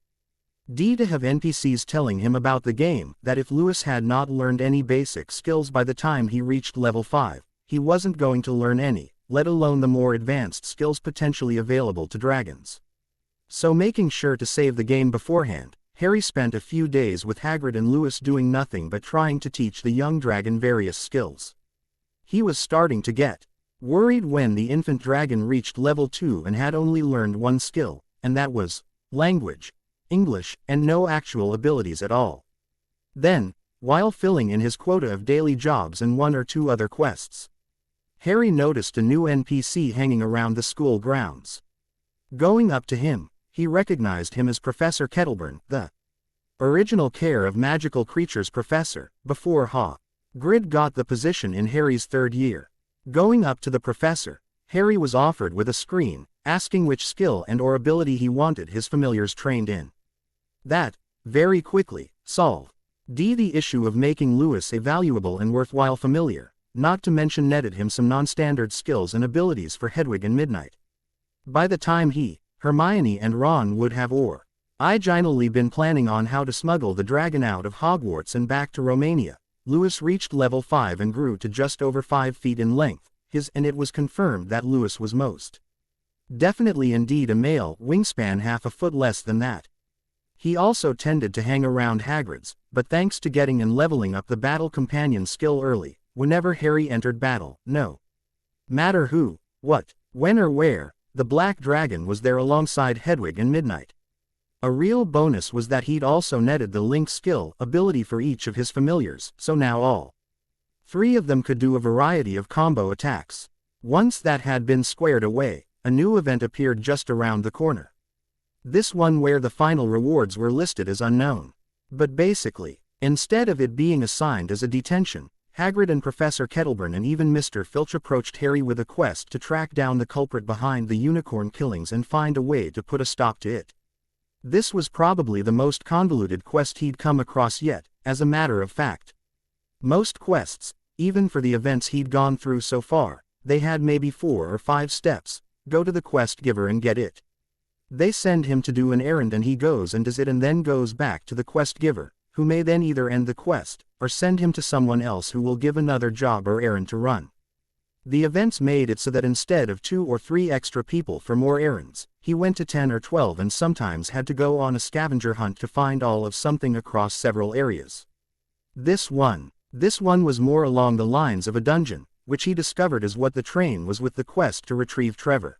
To have NPCs telling him about the game, that if Lewis had not learned any basic skills by the time he reached level 5, he wasn't going to learn any, let alone the more advanced skills potentially available to dragons. So making sure to save the game beforehand, Harry spent a few days with Hagrid and Lewis doing nothing but trying to teach the young dragon various skills. He was starting to get worried when the infant dragon reached level 2 and had only learned one skill, and that was language. English, and no actual abilities at all. Then, while filling in his quota of daily jobs and one or two other quests. Harry noticed a new NPC hanging around the school grounds. Going up to him, he recognized him as Professor Kettleburn, the original Care of Magical Creatures professor, before Hagrid got the position in Harry's third year. Going up to the professor, Harry was offered with a screen, asking which skill and/or ability he wanted his familiars trained in. That, very quickly, solved the issue of making Lewis a valuable and worthwhile familiar, not to mention netted him some non-standard skills and abilities for Hedwig and Midnight. By the time he, Hermione and Ron would have originally been planning on how to smuggle the dragon out of Hogwarts and back to Romania, Lewis reached level 5 and grew to just over 5 feet in length, and it was confirmed that Lewis was most definitely indeed a male wingspan half a foot less than that. He also tended to hang around Hagrid's, but thanks to getting and leveling up the battle companion skill early, whenever Harry entered battle, no matter who, what, when or where, the Black Dragon was there alongside Hedwig and Midnight. A real bonus was that he'd also netted the link skill ability for each of his familiars, so now all three of them could do a variety of combo attacks. Once that had been squared away, a new event appeared just around the corner. This one where the final rewards were listed as unknown. But basically, instead of it being assigned as a detention, Hagrid and Professor Kettleburn and even Mr. Filch approached Harry with a quest to track down the culprit behind the unicorn killings and find a way to put a stop to it. This was probably the most convoluted quest he'd come across yet, as a matter of fact. Most quests, even for the events he'd gone through so far, they had maybe 4 or 5 steps: go to the quest giver and get it. They send him to do an errand and he goes and does it and then goes back to the quest giver, who may then either end the quest, or send him to someone else who will give another job or errand to run. The events made it so that instead of 2 or 3 extra people for more errands, he went to 10 or 12 and sometimes had to go on a scavenger hunt to find all of something across several areas. This one was more along the lines of a dungeon, which he discovered as what the train was with the quest to retrieve Trevor.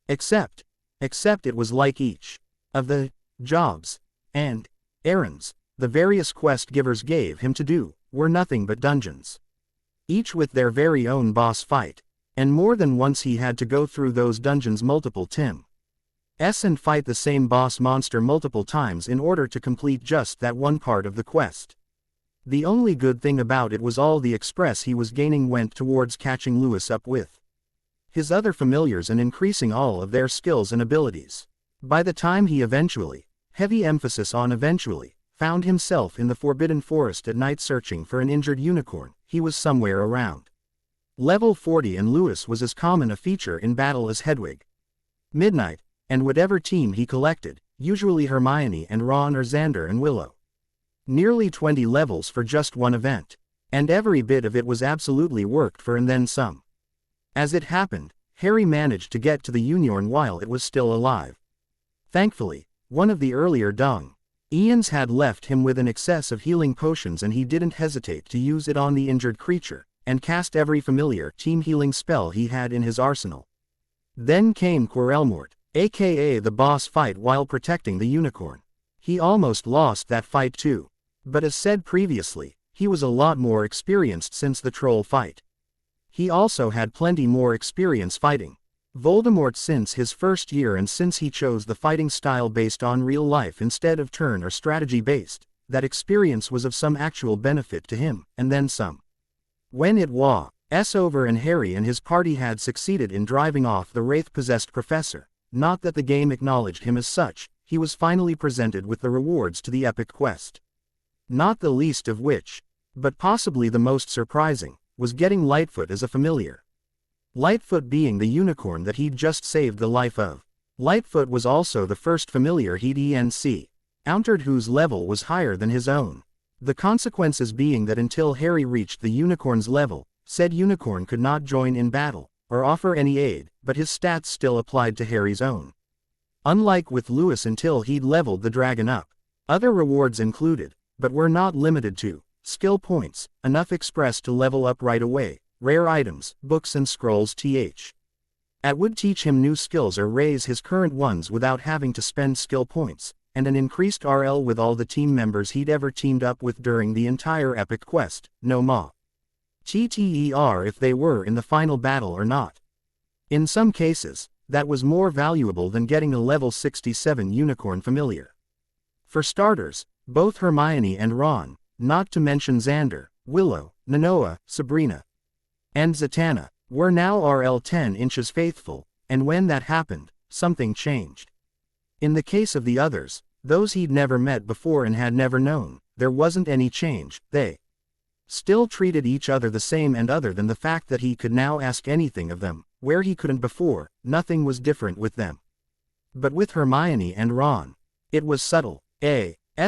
Except it was like each of the jobs and errands the various quest givers gave him to do were nothing but dungeons, each with their very own boss fight, and more than once he had to go through those dungeons multiple times and fight the same boss monster multiple times in order to complete just that one part of the quest. The only good thing about it was all the express he was gaining went towards catching Lewis up with his other familiars and increasing all of their skills and abilities. By the time he eventually, heavy emphasis on eventually, found himself in the Forbidden Forest at night searching for an injured unicorn, he was somewhere around level 40 and Lewis was as common a feature in battle as Hedwig, Midnight, and whatever team he collected, usually Hermione and Ron or Xander and Willow. Nearly 20 levels for just one event. And every bit of it was absolutely worked for and then some. As it happened, Harry managed to get to the unicorn while it was still alive. Thankfully, one of the earlier Ians had left him with an excess of healing potions and he didn't hesitate to use it on the injured creature, and cast every familiar team healing spell he had in his arsenal. Then came Quirrellmort, aka the boss fight while protecting the unicorn. He almost lost that fight too. But as said previously, he was a lot more experienced since the troll fight. He also had plenty more experience fighting Voldemort since his first year, and since he chose the fighting style based on real life instead of turn or strategy based, that experience was of some actual benefit to him, and then some. When it was over and Harry and his party had succeeded in driving off the wraith-possessed professor, not that the game acknowledged him as such, he was finally presented with the rewards to the epic quest. Not the least of which, but possibly the most surprising, was getting Lightfoot as a familiar. Lightfoot being the unicorn that he'd just saved the life of. Lightfoot was also the first familiar he'd encountered whose level was higher than his own. The consequences being that until Harry reached the unicorn's level, said unicorn could not join in battle, or offer any aid, but his stats still applied to Harry's own. Unlike with Lewis until he'd leveled the dragon up. Other rewards included, but were not limited to, skill points, enough express to level up right away, rare items, books and scrolls that would teach him new skills or raise his current ones without having to spend skill points, and an increased RL with all the team members he'd ever teamed up with during the entire epic quest, no matter if they were in the final battle or not. In some cases, that was more valuable than getting a level 67 unicorn familiar. For starters, both Hermione and Ron, not to mention Xander, Willow, Nonoa, Sabrina, and Zatanna, were now RL 10 inches faithful, and when that happened, something changed. In the case of the others, those he'd never met before and had never known, there wasn't any change. They still treated each other the same, and other than the fact that he could now ask anything of them, where he couldn't before, nothing was different with them. But with Hermione and Ron, it was subtle.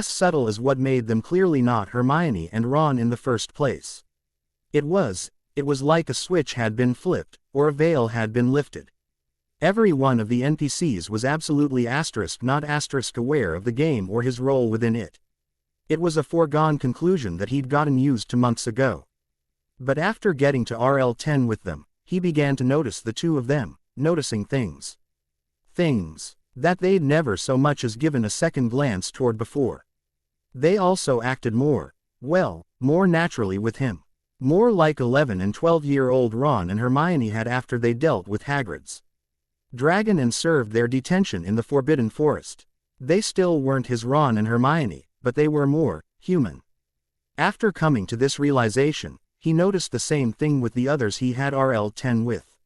Subtle as what made them clearly not Hermione and Ron in the first place. It was like a switch had been flipped, or a veil had been lifted. Every one of the NPCs was absolutely not aware of the game or his role within it. It was a foregone conclusion that he'd gotten used to months ago. But after getting to RL 10 with them, he began to notice the two of them, noticing things. Things that they'd never so much as given a second glance toward before. They also acted more naturally with him. More like 11 and 12-year-old Ron and Hermione had after they dealt with Hagrid's dragon and served their detention in the Forbidden Forest. They still weren't his Ron and Hermione, but they were more human. After coming to this realization, he noticed the same thing with the others he had RL 10 with.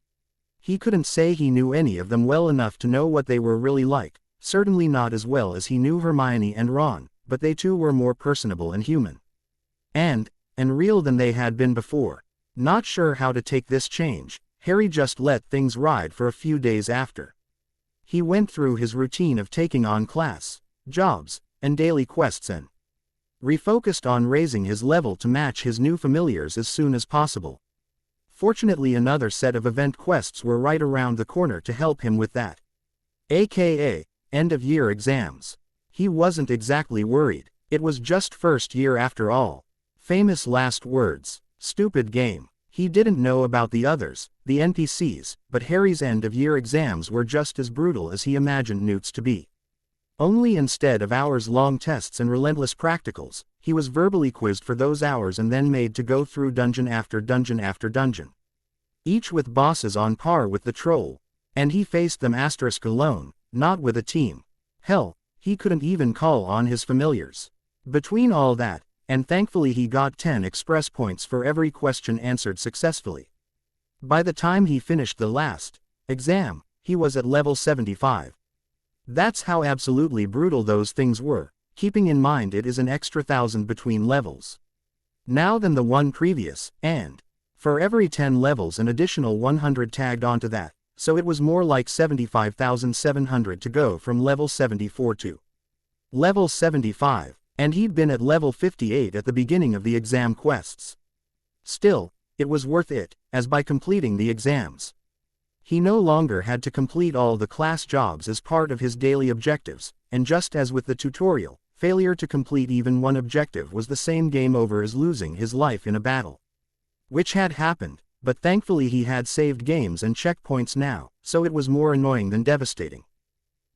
He couldn't say he knew any of them well enough to know what they were really like, certainly not as well as he knew Hermione and Ron, but they too were more personable and human. And real than they had been before. Not sure how to take this change, Harry just let things ride for a few days after. He went through his routine of taking on class, jobs, and daily quests and refocused on raising his level to match his new familiars as soon as possible. Fortunately, another set of event quests were right around the corner to help him with that. AKA, end-of-year exams. He wasn't exactly worried, it was just first year after all. Famous last words. Stupid game. He didn't know about the others, the NPCs, but Harry's end-of-year exams were just as brutal as he imagined Newt's to be. Only instead of hours-long tests and relentless practicals, he was verbally quizzed for those hours and then made to go through dungeon after dungeon after dungeon. Each with bosses on par with the troll. And he faced them alone, not with a team. Hell, he couldn't even call on his familiars. Between all that, and thankfully he got 10 express points for every question answered successfully. By the time he finished the last exam, he was at level 75. That's how absolutely brutal those things were, keeping in mind it is an extra 1,000 between levels. Now than the one previous, and for every 10 levels an additional 100 tagged onto that, so it was more like 75,700 to go from level 74 to level 75, and he'd been at level 58 at the beginning of the exam quests. Still, it was worth it, as by completing the exams, he no longer had to complete all the class jobs as part of his daily objectives, and just as with the tutorial, failure to complete even one objective was the same game over as losing his life in a battle. Which had happened, but thankfully he had saved games and checkpoints now, so it was more annoying than devastating.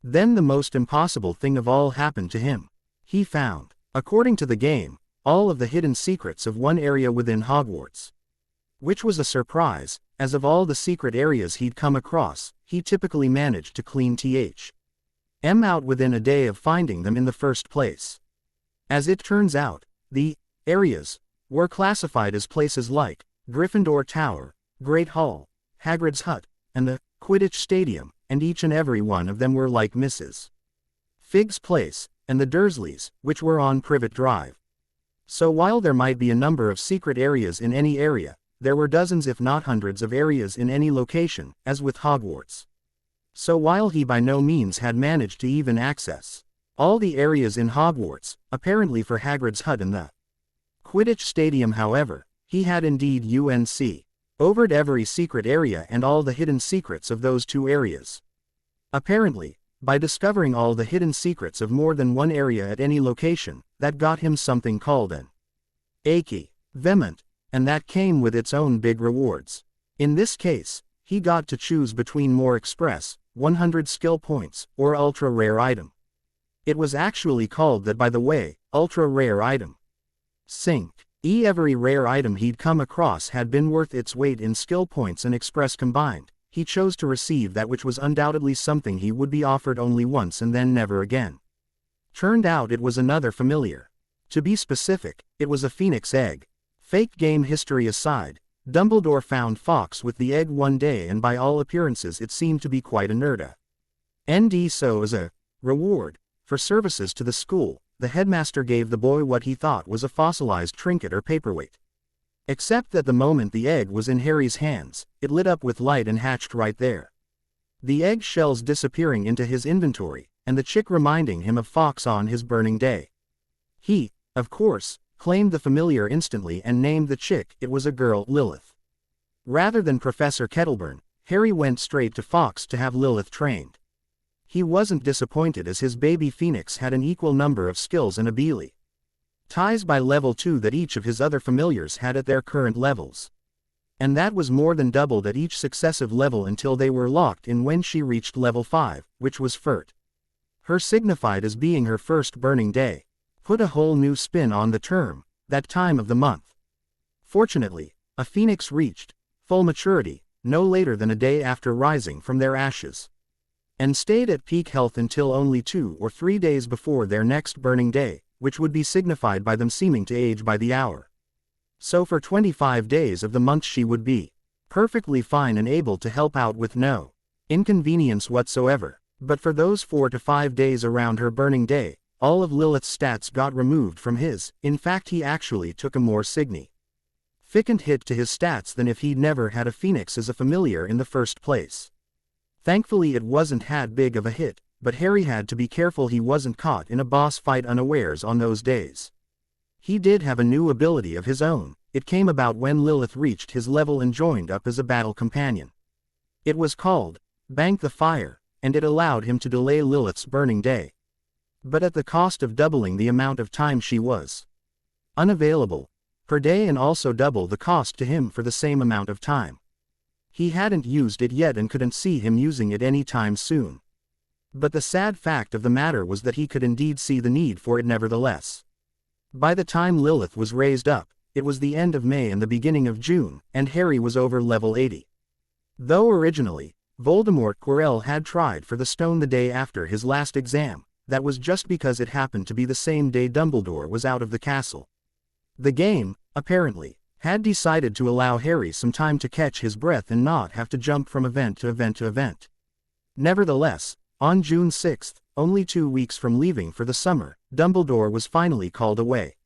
Then the most impossible thing of all happened to him. He found, according to the game, all of the hidden secrets of one area within Hogwarts. Which was a surprise, as of all the secret areas he'd come across, he typically managed to clean them out within a day of finding them in the first place. As it turns out, the areas were classified as places like Gryffindor Tower, Great Hall, Hagrid's Hut, and the Quidditch Stadium, and each and every one of them were like Mrs. Figg's place, and the Dursleys, which were on Privet Drive. So while there might be a number of secret areas in any area, there were dozens if not hundreds of areas in any location, as with Hogwarts. So while he by no means had managed to even access all the areas in Hogwarts, apparently for Hagrid's Hut and the Quidditch Stadium however, he had indeed overed every secret area and all the hidden secrets of those two areas. Apparently, by discovering all the hidden secrets of more than one area at any location, that got him something called an achievement, and that came with its own big rewards. In this case, he got to choose between more express, 100 skill points, or ultra-rare item. It was actually called that by the way, ultra rare item. Sink. Every rare item he'd come across had been worth its weight in skill points and express combined. He chose to receive that which was undoubtedly something he would be offered only once and then never again. Turned out it was another familiar. To be specific, it was a phoenix egg. Fake game history aside, Dumbledore found Fawkes with the egg one day and by all appearances it seemed to be quite a nerda. So as a reward for services to the school, the headmaster gave the boy what he thought was a fossilized trinket or paperweight. Except that the moment the egg was in Harry's hands, it lit up with light and hatched right there. The egg shells disappearing into his inventory, and the chick reminding him of Fawkes on his burning day. He, of course, claimed the familiar instantly and named the chick. It was a girl, Lilith. Rather than Professor Kettleburn, Harry went straight to Fawkes to have Lilith trained. He wasn't disappointed as his baby phoenix had an equal number of skills and ability ties by level 2 that each of his other familiars had at their current levels. And that was more than doubled at each successive level until they were locked in when she reached level 5, which was Furt. Her signified as being her first burning day. Put a whole new spin on the term, that time of the month. Fortunately, a phoenix reached full maturity no later than a day after rising from their ashes, and stayed at peak health until only 2 or 3 days before their next burning day, which would be signified by them seeming to age by the hour. So for 25 days of the month she would be perfectly fine and able to help out with no inconvenience whatsoever. But for those 4 to 5 days around her burning day, all of Lilith's stats got removed from his. In fact, he actually took a more significant hit to his stats than if he'd never had a phoenix as a familiar in the first place. Thankfully it wasn't that big of a hit, but Harry had to be careful he wasn't caught in a boss fight unawares on those days. He did have a new ability of his own. It came about when Lilith reached his level and joined up as a battle companion. It was called Bank the Fire, and it allowed him to delay Lilith's burning day, but at the cost of doubling the amount of time she was unavailable per day and also double the cost to him for the same amount of time. He hadn't used it yet and couldn't see him using it any time soon. But the sad fact of the matter was that he could indeed see the need for it nevertheless. By the time Lilith was raised up, it was the end of May and the beginning of June, and Harry was over level 80. Though originally, Voldemort Quirrell had tried for the stone the day after his last exam, that was just because it happened to be the same day Dumbledore was out of the castle. The game, apparently, had decided to allow Harry some time to catch his breath and not have to jump from event to event to event. Nevertheless, on June 6, only 2 weeks from leaving for the summer, Dumbledore was finally called away.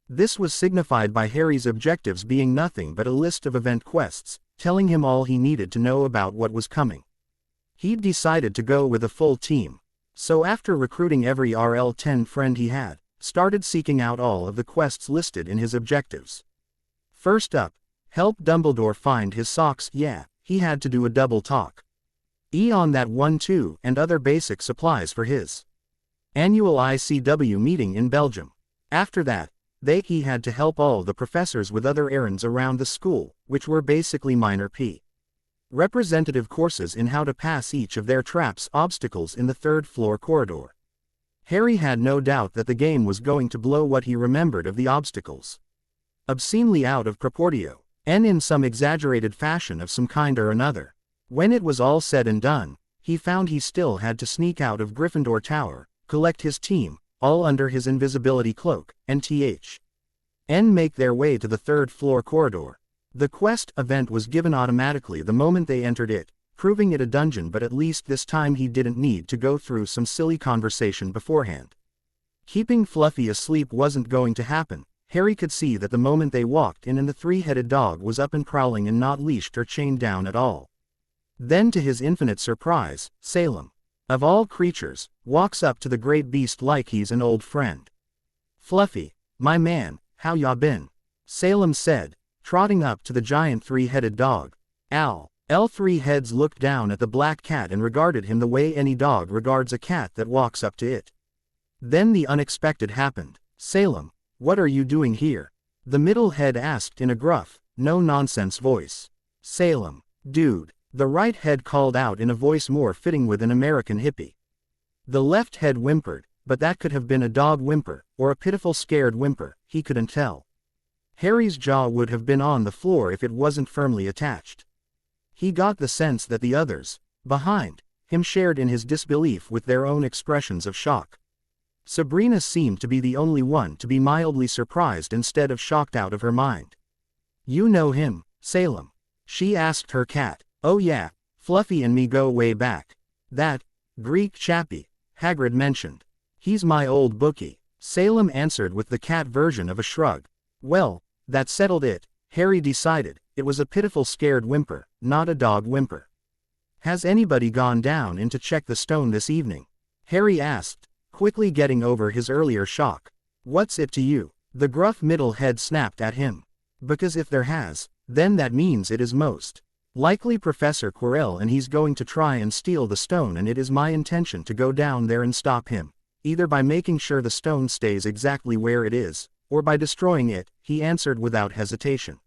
This was signified by Harry's objectives being nothing but a list of event quests, telling him all he needed to know about what was coming. He'd decided to go with a full team. So after recruiting every RL10 friend he had, started seeking out all of the quests listed in his objectives. First up, help Dumbledore find his socks. Yeah, he had to do a double talk on that one too, and other basic supplies for his annual ICW meeting in Belgium. After that, he had to help all the professors with other errands around the school, which were basically minor representative courses in how to pass each of their traps obstacles in the 3rd floor corridor. Harry had no doubt that the game was going to blow what he remembered of the obstacles obscenely out of proportio, and in some exaggerated fashion of some kind or another. When it was all said and done, he found he still had to sneak out of Gryffindor Tower, collect his team, all under his invisibility cloak, and make their way to the 3rd floor corridor. The quest event was given automatically the moment they entered it, proving it a dungeon, but at least this time he didn't need to go through some silly conversation beforehand. Keeping Fluffy asleep wasn't going to happen. Harry could see that the moment they walked in and the 3-headed dog was up and prowling and not leashed or chained down at all. Then to his infinite surprise, Salem, of all creatures, walks up to the great beast like he's an old friend. "Fluffy, my man, how ya been?" Salem said, trotting up to the giant 3-headed dog. Al. 3 heads looked down at the black cat and regarded him the way any dog regards a cat that walks up to it. Then the unexpected happened. "Salem, what are you doing here?" the middle head asked in a gruff, no-nonsense voice. "Salem, dude," the right head called out in a voice more fitting with an American hippie. The left head whimpered, but that could have been a dog whimper, or a pitiful scared whimper, he couldn't tell. Harry's jaw would have been on the floor if it wasn't firmly attached. He got the sense that the others, behind him, shared in his disbelief with their own expressions of shock. Sabrina seemed to be the only one to be mildly surprised instead of shocked out of her mind. "You know him, Salem?" she asked her cat. "Oh yeah, Fluffy and me go way back. That Greek chappie Hagrid mentioned. He's my old bookie," Salem answered with the cat version of a shrug. Well, that settled it, Harry decided. It was a pitiful scared whimper, not a dog whimper. "Has anybody gone down in to check the stone this evening?" Harry asked, quickly getting over his earlier shock. "What's it to you?" the gruff middle head snapped at him. "Because if there has, then that means it is most likely Professor Quirrell, and he's going to try and steal the stone, and it is my intention to go down there and stop him, either by making sure the stone stays exactly where it is, or by destroying it," he answered without hesitation.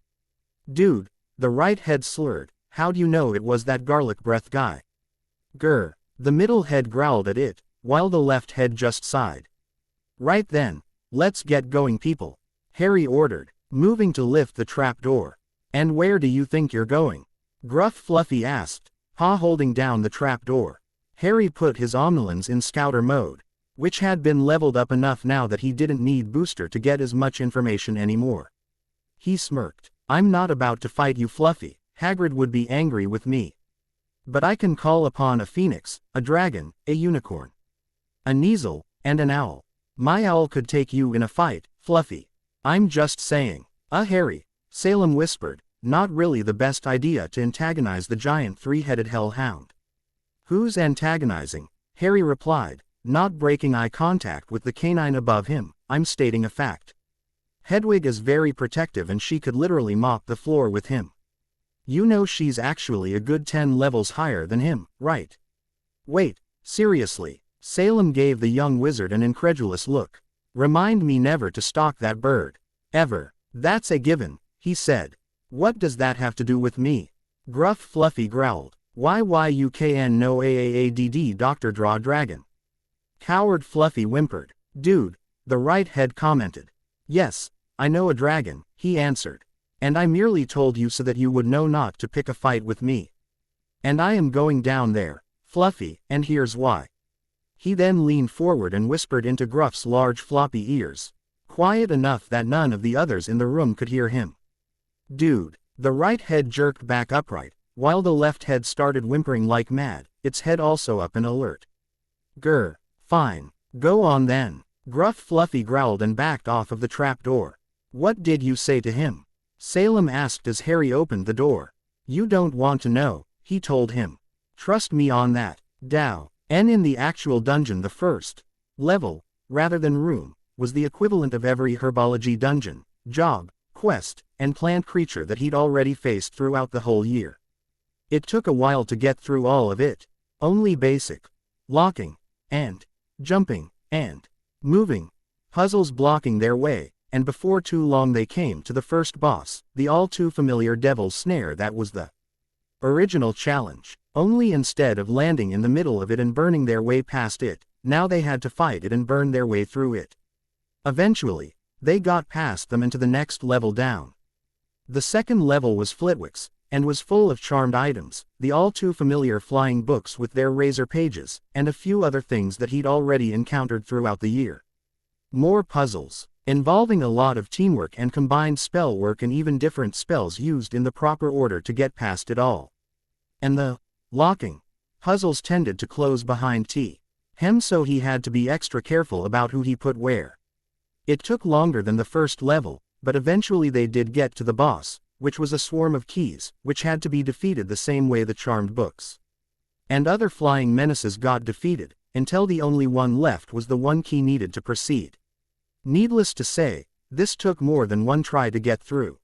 "Dude," the right head slurred, "how do you know it was that garlic breath guy?" "Grr," the middle head growled at it, while the left head just sighed. "Right then, let's get going, people," Harry ordered, moving to lift the trap door. "And where do you think you're going?" Gruff Fluffy asked, holding down the trap door. Harry put his omnilons in scouter mode, which had been leveled up enough now that he didn't need booster to get as much information anymore. He smirked. "I'm not about to fight you, Fluffy. Hagrid would be angry with me. But I can call upon a phoenix, a dragon, a unicorn, a kneazle, and an owl. My owl could take you in a fight, Fluffy. I'm just saying." Harry," Salem whispered, "not really the best idea to antagonize the giant three-headed hellhound." "Who's antagonizing?" Harry replied, not breaking eye contact with the canine above him. "I'm stating a fact. Hedwig is very protective and she could literally mop the floor with him. You know she's actually a good 10 levels higher than him, right?" "Wait, seriously?" Salem gave the young wizard an incredulous look. "Remind me never to stalk that bird. Ever." "That's a given," he said. "What does that have to do with me?" Gruff Fluffy growled. "Why you can no AAADD Dr. Draw Dragon." Coward Fluffy whimpered. "Dude," the right head commented. "Yes, I know a dragon," he answered. "And I merely told you so that you would know not to pick a fight with me. And I am going down there, Fluffy, and here's why." He then leaned forward and whispered into Gruff's large floppy ears, quiet enough that none of the others in the room could hear him. "Dude," the right head jerked back upright, while the left head started whimpering like mad, its head also up and alert. "Grr, fine, go on then." Gruff Fluffy growled and backed off of the trap door. "What did you say to him?" Salem asked as Harry opened the door. "You don't want to know," he told him. "Trust me on that." Dow. And in the actual dungeon, the first level, rather than room, was the equivalent of every herbology dungeon, job, quest, and plant creature that he'd already faced throughout the whole year. It took a while to get through all of it. Only basic locking, and jumping, and moving puzzles blocking their way, and before too long they came to the first boss, the all-too-familiar Devil's Snare that was the original challenge. Only instead of landing in the middle of it and burning their way past it, now they had to fight it and burn their way through it. Eventually, they got past them and to the next level down. The second level was Flitwick's, and was full of charmed items, the all-too-familiar flying books with their razor pages, and a few other things that he'd already encountered throughout the year. More puzzles, involving a lot of teamwork and combined spell work and even different spells used in the proper order to get past it all. And the locking puzzles tended to close behind him, so he had to be extra careful about who he put where. It took longer than the first level, but eventually they did get to the boss, which was a swarm of keys, which had to be defeated the same way the charmed books and other flying menaces got defeated, until the only one left was the one key needed to proceed. Needless to say, this took more than one try to get through.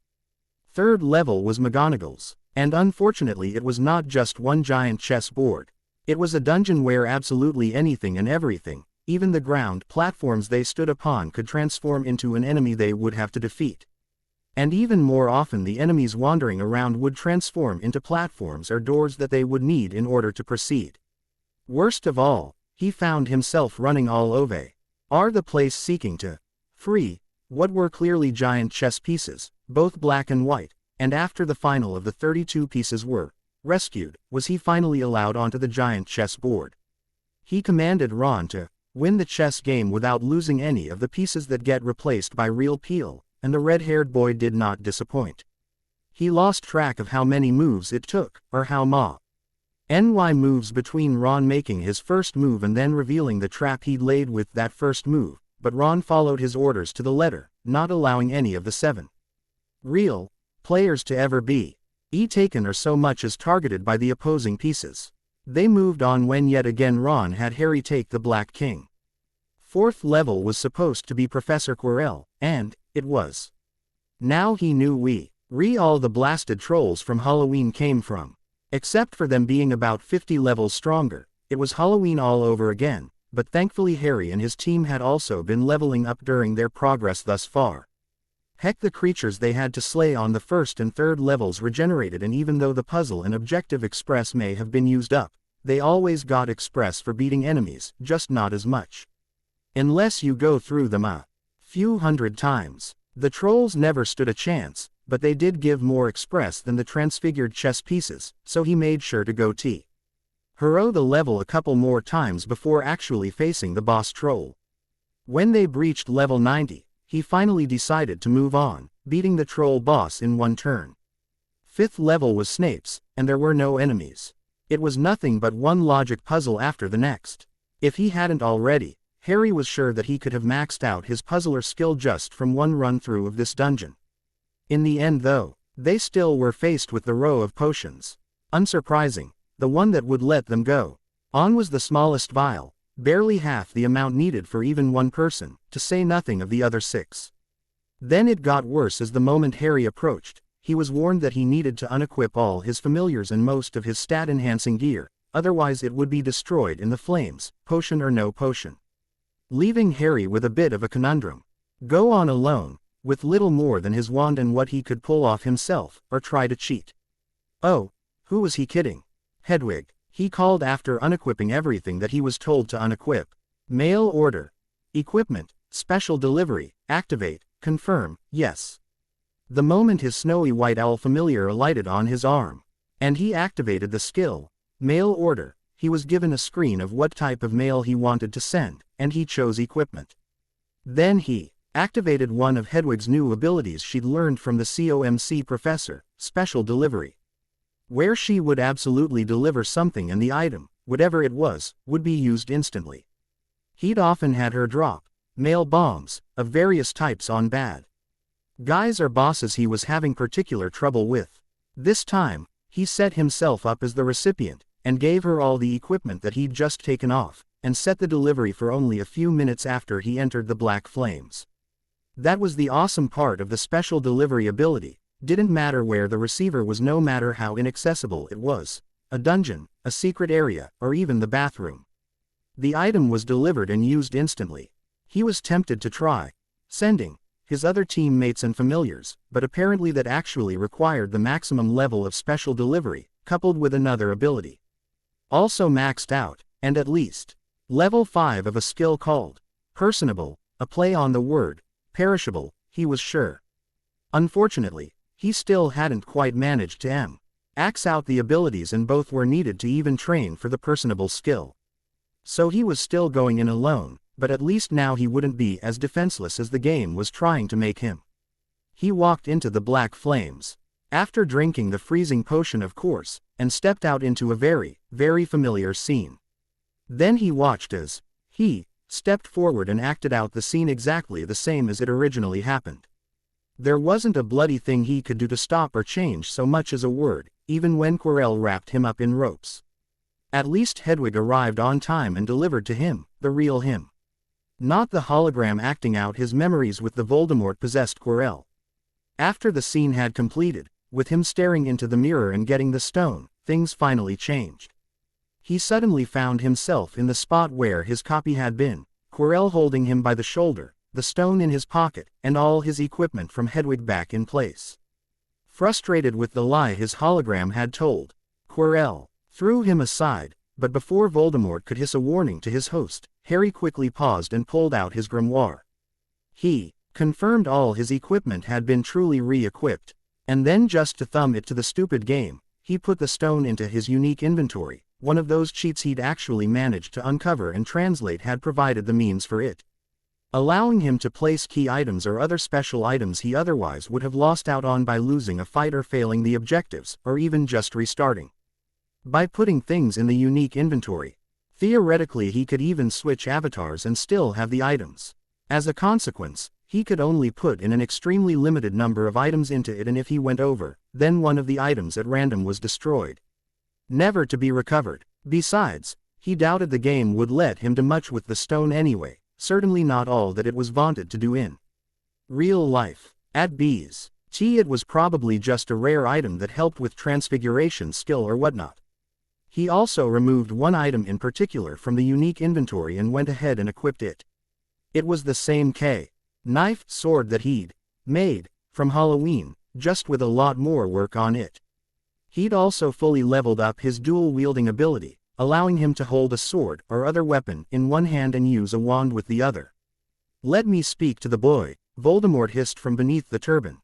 Third level was McGonagall's, and unfortunately it was not just one giant chessboard. It was a dungeon where absolutely anything and everything, even the ground platforms they stood upon, could transform into an enemy they would have to defeat. And even more often the enemies wandering around would transform into platforms or doors that they would need in order to proceed. Worst of all, he found himself running all over are the place seeking to free what were clearly giant chess pieces, both black and white, and after the final of the 32 pieces were rescued, was he finally allowed onto the giant chess board. He commanded Ron to win the chess game without losing any of the pieces that get replaced by real peel, and the red-haired boy did not disappoint. He lost track of how many moves it took, or how NY moves between Ron making his first move and then revealing the trap he'd laid with that first move, but Ron followed his orders to the letter, not allowing any of the 7 real players to ever be taken or so much as targeted by the opposing pieces. They moved on when yet again Ron had Harry take the Black King. 4th level was supposed to be Professor Quirrell, and it was. Now he knew all the blasted trolls from Halloween came from. Except for them being about 50 levels stronger, it was Halloween all over again, but thankfully Harry and his team had also been leveling up during their progress thus far. Heck, the creatures they had to slay on the 1st and 3rd levels regenerated, and even though the puzzle and objective express may have been used up, they always got express for beating enemies, just not as much. Unless you go through them a few hundred times. The trolls never stood a chance, but they did give more express than the transfigured chess pieces, so he made sure to go hero the level a couple more times before actually facing the boss troll. When they breached level 90, he finally decided to move on, beating the troll boss in one turn. 5th level was Snape's, and there were no enemies. It was nothing but one logic puzzle after the next. If he hadn't already, Harry was sure that he could have maxed out his puzzler skill just from one run-through of this dungeon. In the end though, they still were faced with the row of potions. Unsurprising, the one that would let them go on was the smallest vial, barely half the amount needed for even one person, to say nothing of the other 6. Then it got worse as the moment Harry approached, he was warned that he needed to unequip all his familiars and most of his stat-enhancing gear, otherwise it would be destroyed in the flames, potion or no potion. Leaving Harry with a bit of a conundrum. Go on alone, with little more than his wand and what he could pull off himself, or try to cheat. Oh, who was he kidding? Hedwig, he called after unequipping everything that he was told to unequip. Mail order. Equipment, special delivery, activate, confirm, yes. The moment his snowy white owl familiar alighted on his arm, and he activated the skill, mail order, he was given a screen of what type of mail he wanted to send, and he chose equipment. Then he activated one of Hedwig's new abilities she'd learned from the COMC professor, special delivery, where she would absolutely deliver something and the item, whatever it was, would be used instantly. He'd often had her drop mail bombs of various types on bad guys or bosses he was having particular trouble with. This time, he set himself up as the recipient, and gave her all the equipment that he'd just taken off, and set the delivery for only a few minutes after he entered the Black Flames. That was the awesome part of the special delivery ability. Didn't matter where the receiver was, no matter how inaccessible it was, a dungeon, a secret area, or even the bathroom. The item was delivered and used instantly. He was tempted to try sending his other teammates and familiars, but apparently that actually required the maximum level of special delivery, coupled with another ability also maxed out, and at least level 5 of a skill called personable, a play on the word perishable, he was sure. Unfortunately, he still hadn't quite managed to axe out the abilities, and both were needed to even train for the personable skill. So he was still going in alone, but at least now he wouldn't be as defenseless as the game was trying to make him. He walked into the Black Flames, after drinking the freezing potion of course, and stepped out into a very, very familiar scene. Then he watched as he stepped forward and acted out the scene exactly the same as it originally happened. There wasn't a bloody thing he could do to stop or change so much as a word, even when Quirrell wrapped him up in ropes. At least Hedwig arrived on time and delivered to him, the real him. Not the hologram acting out his memories with the Voldemort-possessed Quirrell. After the scene had completed, with him staring into the mirror and getting the stone, things finally changed. He suddenly found himself in the spot where his copy had been, Quirrell holding him by the shoulder, the stone in his pocket, and all his equipment from Hedwig back in place. Frustrated with the lie his hologram had told, Quirrell threw him aside, but before Voldemort could hiss a warning to his host, Harry quickly paused and pulled out his grimoire. He confirmed all his equipment had been truly re-equipped, and then just to thumb it to the stupid game, he put the stone into his unique inventory. One of those cheats he'd actually managed to uncover and translate had provided the means for it, allowing him to place key items or other special items he otherwise would have lost out on by losing a fight or failing the objectives, or even just restarting. By putting things in the unique inventory, theoretically he could even switch avatars and still have the items. As a consequence, he could only put in an extremely limited number of items into it, and if he went over, then one of the items at random was destroyed, never to be recovered. Besides, he doubted the game would let him do much with the stone anyway, certainly not all that it was vaunted to do in real life. At B's T, it was probably just a rare item that helped with transfiguration skill or whatnot. He also removed one item in particular from the unique inventory and went ahead and equipped it. It was the same knife sword that he'd made from Halloween, just with a lot more work on it. He'd also fully leveled up his dual-wielding ability, allowing him to hold a sword or other weapon in one hand and use a wand with the other. "Let me speak to the boy," Voldemort hissed from beneath the turban.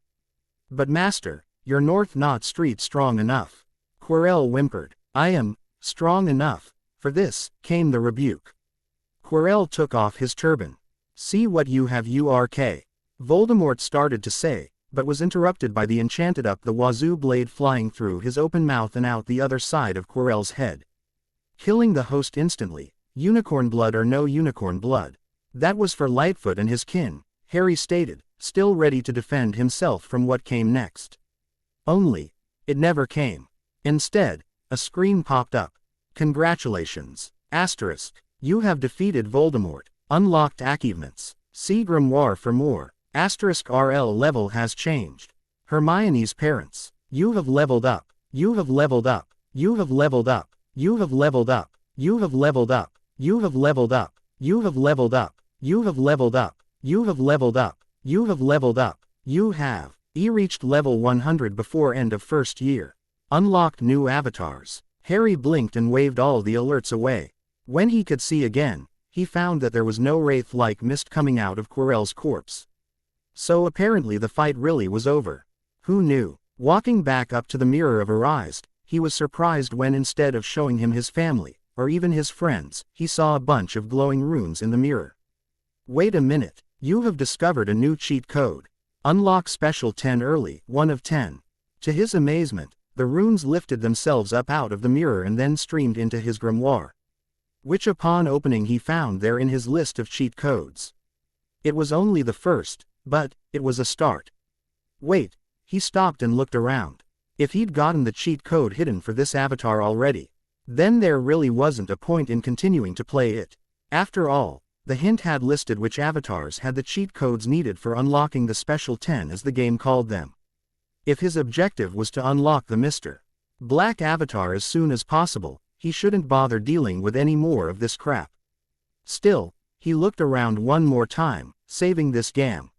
"But master, you're not street strong enough," Quirrell whimpered. "I am strong enough for this," came the rebuke. Quirrell took off his turban. "See what you have, URK," Voldemort started to say, but was interrupted by the enchanted up the wazoo blade flying through his open mouth and out the other side of Quirrell's head, killing the host instantly. "Unicorn blood or no unicorn blood, that was for Lightfoot and his kin," Harry stated, still ready to defend himself from what came next. Only, it never came. Instead, a screen popped up. "Congratulations, asterisk. You have defeated Voldemort. Unlocked achievements. See grimoire for more. Asterisk RL level has changed. Hermione's parents. You have leveled up. You have leveled up. You have leveled up. You have leveled up. You have leveled up. You have leveled up. You have leveled up. You have leveled up. You have leveled up. You have leveled up. You have." He reached level 100 before end of first year. Unlocked new avatars. Harry blinked and waved all the alerts away. When he could see again, he found that there was no wraith-like mist coming out of Quirrell's corpse. So apparently the fight really was over. Who knew? Walking back up to the mirror of Arised, he was surprised when instead of showing him his family, or even his friends, he saw a bunch of glowing runes in the mirror. "Wait a minute, you have discovered a new cheat code. Unlock special 10 early, 1 of 10. To his amazement, the runes lifted themselves up out of the mirror and then streamed into his grimoire, which upon opening he found there in his list of cheat codes. It was only the first, but it was a start. Wait, he stopped and looked around. If he'd gotten the cheat code hidden for this avatar already, then there really wasn't a point in continuing to play it. After all, the hint had listed which avatars had the cheat codes needed for unlocking the special 10 as the game called them. If his objective was to unlock the Mr. Black avatar as soon as possible, he shouldn't bother dealing with any more of this crap. Still, he looked around one more time, saving this gam.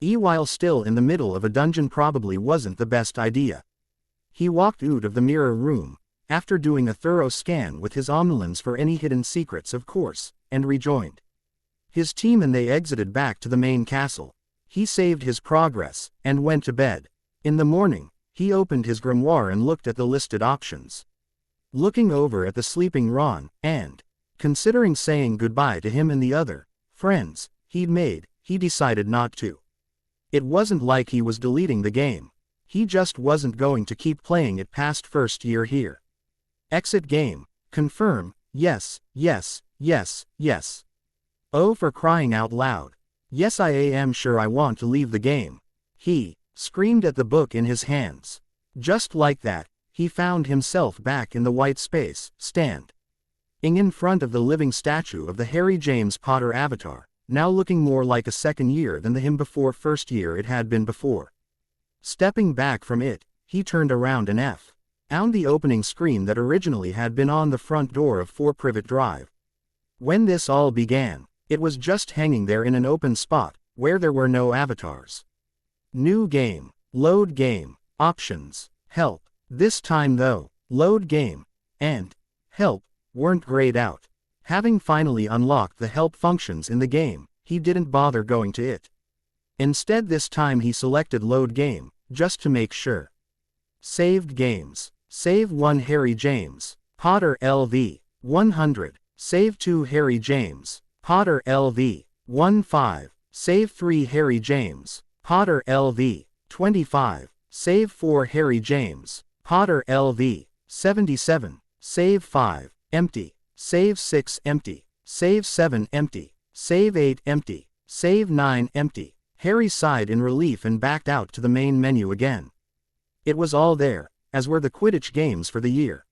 While still in the middle of a dungeon probably wasn't the best idea. He walked out of the mirror room, after doing a thorough scan with his omnilins for any hidden secrets of course, and rejoined his team and they exited back to the main castle. He saved his progress, and went to bed. In the morning, he opened his grimoire and looked at the listed options. Looking over at the sleeping Ron, and considering saying goodbye to him and the other friends he'd made, he decided not to. It wasn't like he was deleting the game. He just wasn't going to keep playing it past first year here. Exit game. Confirm. Yes, yes, yes, yes. Oh, for crying out loud. Yes, I am sure I want to leave the game. He screamed at the book in his hands. Just like that, he found himself back in the white space, standing in front of the living statue of the Harry James Potter avatar, now looking more like a second year than the him before first year it had been before. Stepping back from it, he turned around and found the opening screen that originally had been on the front door of 4 Privet Drive. When this all began, it was just hanging there in an open spot, where there were no avatars. New game. Load game. Options. Help. This time though, load game and help weren't grayed out. Having finally unlocked the help functions in the game, he didn't bother going to it. Instead this time he selected load game, just to make sure. Saved games. Save 1 Harry James, Potter LV, 100. Save 2 Harry James, Potter LV, 15. Save 3 Harry James, Potter LV, 25. Save 4 Harry James, Potter LV, 77. Save 5, empty. Save 6 empty. Save 7 empty. Save 8 empty. Save 9 empty. Harry sighed in relief and backed out to the main menu again. It was all there, as were the Quidditch games for the year.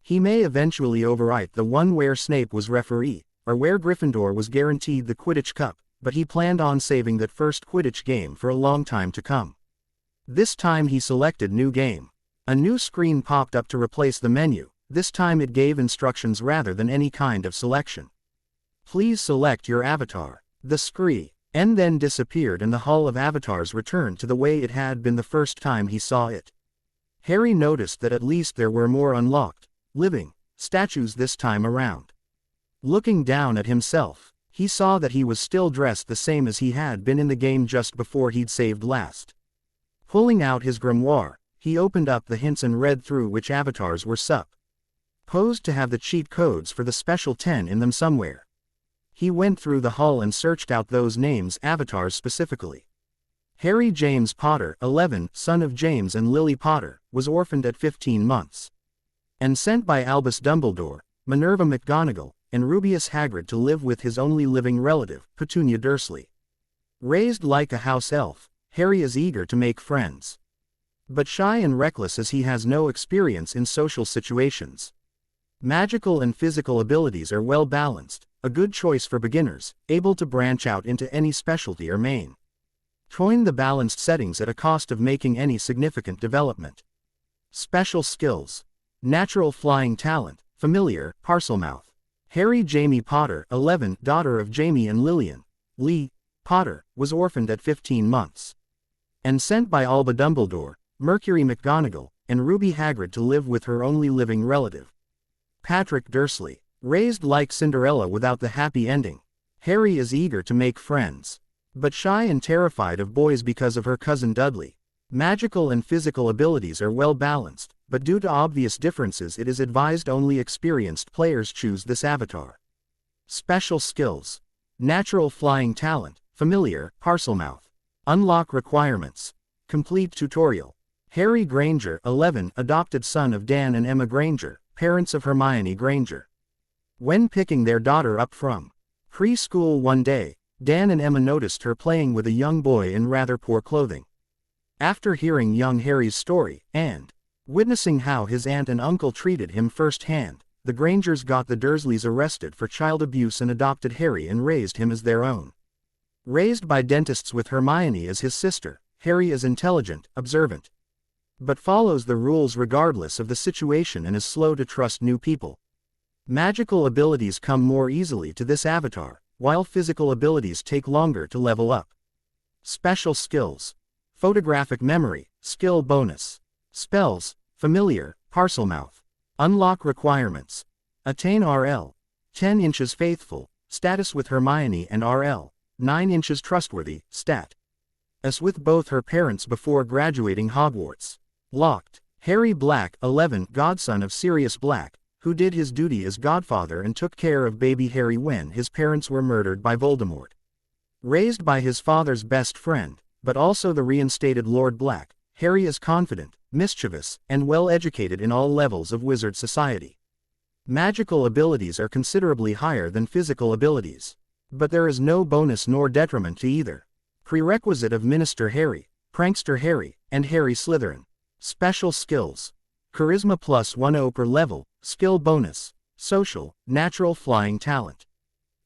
He may eventually overwrite the one where Snape was referee, or where Gryffindor was guaranteed the Quidditch Cup, but he planned on saving that first Quidditch game for a long time to come. This time he selected New Game. A new screen popped up to replace the menu. This time it gave instructions rather than any kind of selection. Please select your avatar. The screen then disappeared and the Hall of Avatars returned to the way it had been the first time he saw it. Harry noticed that at least there were more unlocked, living, statues this time around. Looking down at himself, he saw that he was still dressed the same as he had been in the game just before he'd saved last. Pulling out his grimoire, he opened up the hints and read through which avatars were supposed to have the cheat codes for the special 10 in them somewhere. He went through the hall and searched out those names, avatars specifically. Harry James Potter, 11, son of James and Lily Potter, was orphaned at 15 months. And sent by Albus Dumbledore, Minerva McGonagall, and Rubeus Hagrid to live with his only living relative, Petunia Dursley. Raised like a house elf, Harry is eager to make friends. But shy and reckless as he has no experience in social situations. Magical and physical abilities are well balanced, a good choice for beginners, able to branch out into any specialty or main. Join the balanced settings at a cost of making any significant development. Special skills. Natural flying talent, familiar, Parselmouth. Harry Jamie Potter, 11, daughter of Jamie and Lillian Lee Potter, was orphaned at 15 months. And sent by Alba Dumbledore, Mercury McGonagall, and Ruby Hagrid to live with her only living relative, Patrick Dursley. Raised like Cinderella without the happy ending, Harry is eager to make friends. But shy and terrified of boys because of her cousin Dudley. Magical and physical abilities are well balanced, but due to obvious differences it is advised only experienced players choose this avatar. Special skills. Natural flying talent, familiar, Parselmouth. Unlock requirements. Complete tutorial. Harry Granger, 11, adopted son of Dan and Emma Granger, parents of Hermione Granger. When picking their daughter up from preschool one day, Dan and Emma noticed her playing with a young boy in rather poor clothing. After hearing young Harry's story, and witnessing how his aunt and uncle treated him firsthand, the Grangers got the Dursleys arrested for child abuse and adopted Harry and raised him as their own. Raised by dentists with Hermione as his sister, Harry is intelligent, observant, but follows the rules regardless of the situation and is slow to trust new people. Magical abilities come more easily to this avatar, while physical abilities take longer to level up. Special skills. Photographic memory, skill bonus. Spells, familiar, Parselmouth. Unlock requirements. Attain RL. 10 inches faithful, status with Hermione and RL. 9 inches trustworthy, stat. As with both her parents before graduating Hogwarts. Locked. Harry Black, 11, godson of Sirius Black, who did his duty as godfather and took care of baby Harry when his parents were murdered by Voldemort. Raised by his father's best friend, but also the reinstated Lord Black, Harry is confident, mischievous, and well-educated in all levels of wizard society. Magical abilities are considerably higher than physical abilities. But there is no bonus nor detriment to either. Prerequisite of Minister Harry, Prankster Harry, and Harry Slytherin. Special skills. Charisma plus 10 per level, skill bonus. Social, natural flying talent.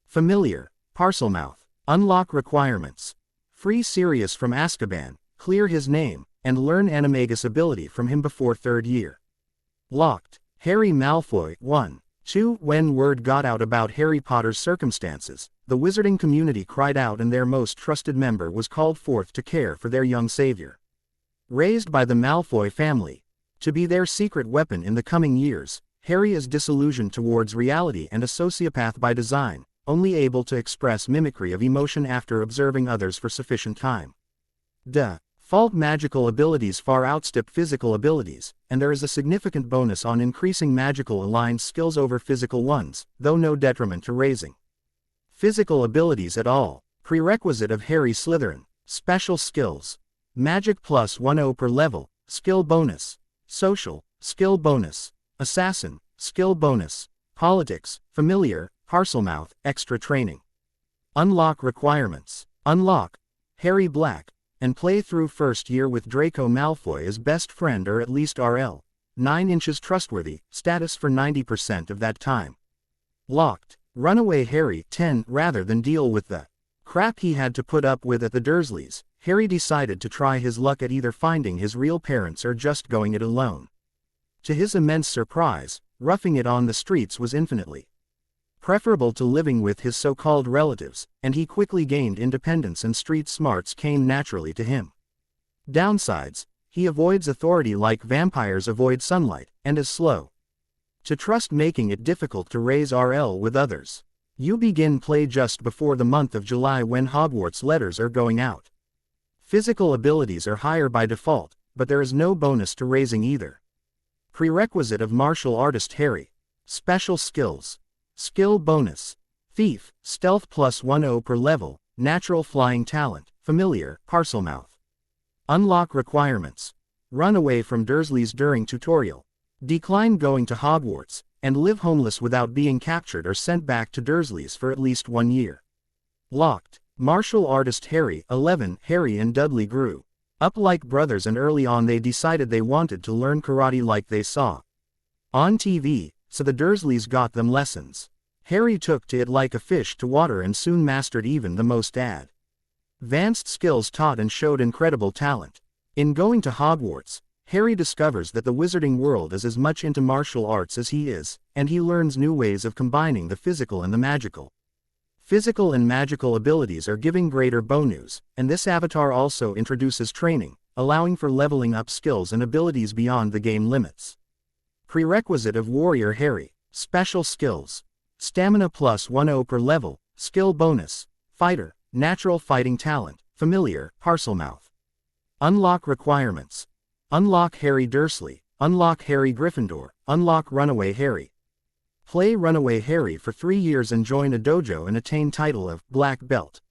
Familiar, Parselmouth. Unlock requirements. Free Sirius from Azkaban, clear his name, and learn Animagus ability from him before 3rd year. Locked. Harry Malfoy, 1. 2. When word got out about Harry Potter's circumstances, the wizarding community cried out and their most trusted member was called forth to care for their young savior. Raised by the Malfoy family to be their secret weapon in the coming years, Harry is disillusioned towards reality and a sociopath by design, only able to express mimicry of emotion after observing others for sufficient time. Default magical abilities far outstrip physical abilities, and there is a significant bonus on increasing magical aligned skills over physical ones, though no detriment to raising physical abilities at all. Prerequisite of Harry Slytherin. Special skills. Magic plus 10 per level, skill bonus. Social, skill bonus. Assassin, skill bonus. Politics, familiar, Parselmouth, extra training. Unlock requirements. Unlock Harry Black, and play through first year with Draco Malfoy as best friend or at least RL. 9 inches trustworthy, status for 90% of that time. Locked. Runaway Harry 10. Rather than deal with the crap he had to put up with at the Dursleys, Harry decided to try his luck at either finding his real parents or just going it alone. To his immense surprise, roughing it on the streets was infinitely preferable to living with his so-called relatives, and he quickly gained independence and street smarts came naturally to him. Downsides: he avoids authority like vampires avoid sunlight, and is slow to trust, making it difficult to raise RL with others. You begin play just before the month of July when Hogwarts letters are going out. Physical abilities are higher by default, but there is no bonus to raising either. Prerequisite of martial artist Harry. Special skills. Skill bonus. Thief, stealth plus 10 per level, natural flying talent, familiar, Parselmouth. Unlock requirements. Run away from Dursleys during tutorial. Decline going to Hogwarts, and live homeless without being captured or sent back to Dursleys for at least 1 year. Locked. Martial artist Harry 11. Harry and Dudley grew up like brothers and early on they decided they wanted to learn karate like they saw on TV, so the Dursleys got them lessons. Harry took to it like a fish to water and soon mastered even the most advanced skills taught and showed incredible talent. In going to Hogwarts, Harry discovers that the wizarding world is as much into martial arts as he is, and he learns new ways of combining the physical and the magical. Physical and magical abilities are giving greater bonus, and this avatar also introduces training, allowing for leveling up skills and abilities beyond the game limits. Prerequisite of Warrior Harry. Special skills. Stamina plus 10 per level, skill bonus. Fighter, natural fighting talent, familiar, Parselmouth. Unlock requirements. Unlock Harry Dursley, unlock Harry Gryffindor, unlock Runaway Harry. Play Runaway Harry for 3 years and join a dojo and attain title of Black Belt.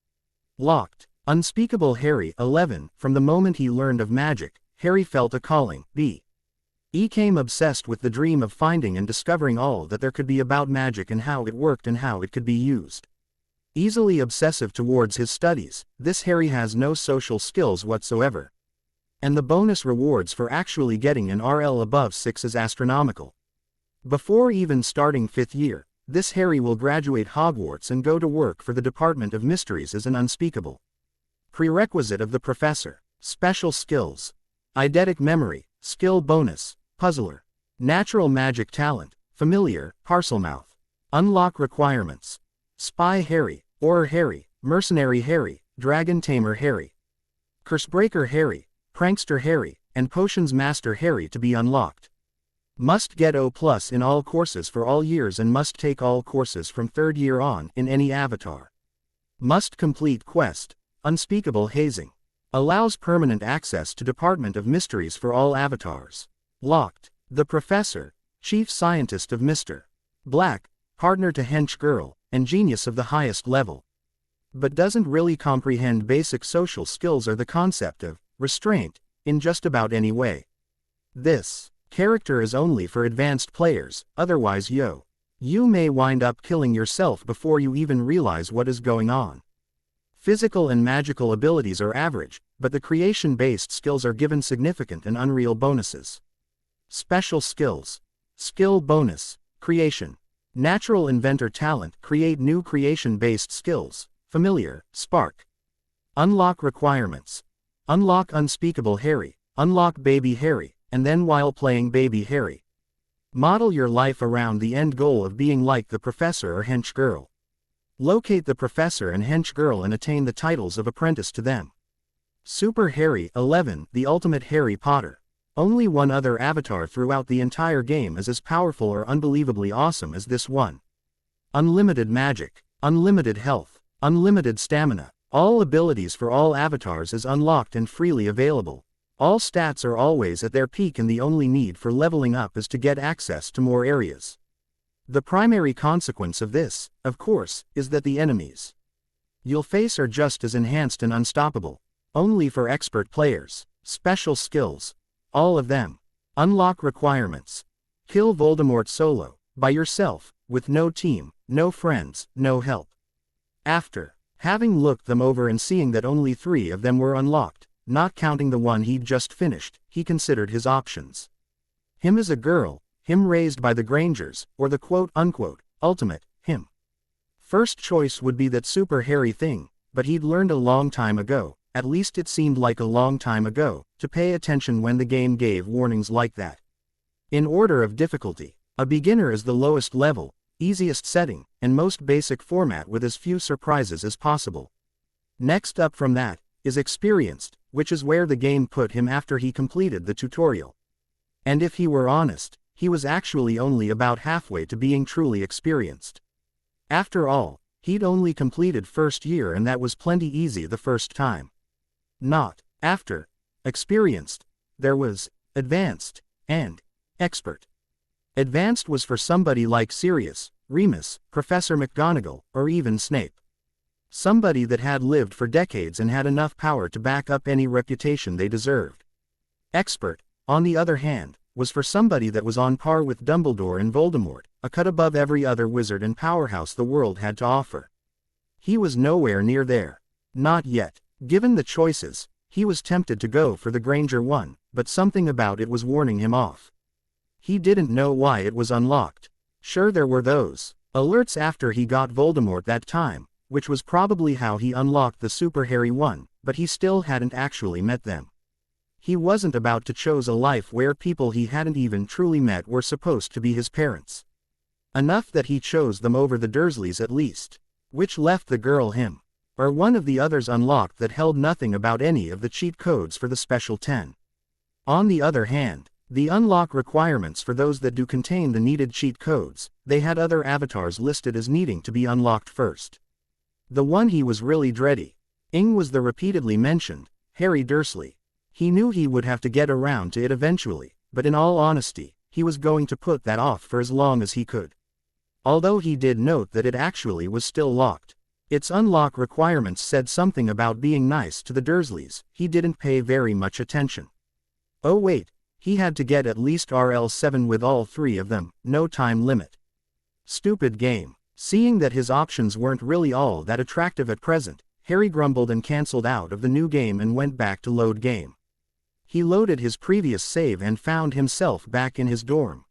Locked. Unspeakable Harry 11. From the moment he learned of magic, Harry felt a calling. Became obsessed with the dream of finding and discovering all that there could be about magic and how it worked and how it could be used. Easily obsessive towards his studies, this Harry has no social skills whatsoever. And the bonus rewards for actually getting an RL above 6 is astronomical. Before even starting 5th year, this Harry will graduate Hogwarts and go to work for the Department of Mysteries as an unspeakable. Prerequisite of the Professor. Special skills. Eidetic memory, skill bonus, puzzler. Natural magic talent, familiar, Parselmouth. Unlock requirements. Spy Harry, Auror Harry, Mercenary Harry, Dragon Tamer Harry. Cursebreaker Harry, Prankster Harry, and Potions Master Harry to be unlocked. Must get O+ in all courses for all years and must take all courses from 3rd year on in any avatar. Must complete quest. Unspeakable hazing. Allows permanent access to Department of Mysteries for all avatars. Locked. The Professor, Chief Scientist of Mr. Black, partner to Hench Girl, and genius of the highest level. But doesn't really comprehend basic social skills or the concept of restraint in just about any way. This character is only for advanced players, otherwise you may wind up killing yourself before you even realize what is going on. Physical and magical abilities are average, but the creation-based skills are given significant and unreal bonuses. Special skills. Skill bonus. Creation. Natural inventor talent, create new creation-based skills, familiar, spark. Unlock requirements. Unlock Unspeakable Harry, unlock Baby Harry, and then while playing Baby Harry, model your life around the end goal of being like the Professor or Hench Girl. Locate the Professor and Hench Girl and attain the titles of apprentice to them. Super Harry 11. The Ultimate Harry Potter. Only one other avatar throughout the entire game is as powerful or unbelievably awesome as this one. Unlimited magic, unlimited health, unlimited stamina, all abilities for all avatars is unlocked and freely available. All stats are always at their peak and the only need for leveling up is to get access to more areas. The primary consequence of this, of course, is that the enemies you'll face are just as enhanced and unstoppable. Only for expert players. Special skills. All of them. Unlock requirements. Kill Voldemort solo, by yourself, with no team, no friends, no help. After having looked them over and seeing that only 3 of them were unlocked, not counting the one he'd just finished, he considered his options. Him as a girl, him raised by the Grangers, or the quote-unquote, ultimate, him. First choice would be that super hairy thing, but he'd learned a long time ago, at least it seemed like a long time ago, to pay attention when the game gave warnings like that. In order of difficulty, a beginner is the lowest level, easiest setting, and most basic format with as few surprises as possible. Next up from that, is experienced, which is where the game put him after he completed the tutorial. And if he were honest, he was actually only about halfway to being truly experienced. After all, he'd only completed first year and that was plenty easy the first time. Not after experienced, there was advanced and expert. Advanced was for somebody like Sirius, Remus, Professor McGonagall, or even Snape. Somebody that had lived for decades and had enough power to back up any reputation they deserved. Expert, on the other hand, was for somebody that was on par with Dumbledore and Voldemort, a cut above every other wizard and powerhouse the world had to offer. He was nowhere near there. Not yet. Given the choices, he was tempted to go for the Granger one, but something about it was warning him off. He didn't know why it was unlocked. Sure, there were those alerts after he got Voldemort that time, which was probably how he unlocked the super hairy one, but he still hadn't actually met them. He wasn't about to choose a life where people he hadn't even truly met were supposed to be his parents. Enough that he chose them over the Dursleys at least, which left the girl him, or one of the others unlocked that held nothing about any of the cheat codes for the Special 10. On the other hand, the unlock requirements for those that do contain the needed cheat codes, they had other avatars listed as needing to be unlocked first. The one he was really dreading was the repeatedly mentioned Harry Dursley. He knew he would have to get around to it eventually, but in all honesty, he was going to put that off for as long as he could. Although he did note that it actually was still locked. Its unlock requirements said something about being nice to the Dursleys, he didn't pay very much attention. Oh wait, he had to get at least RL7 with all 3 of them, no time limit. Stupid game. Seeing that his options weren't really all that attractive at present, Harry grumbled and cancelled out of the new game and went back to load game. He loaded his previous save and found himself back in his dorm,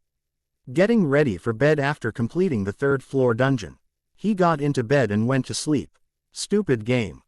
getting ready for bed after completing the 3rd floor dungeon. He got into bed and went to sleep. Stupid game.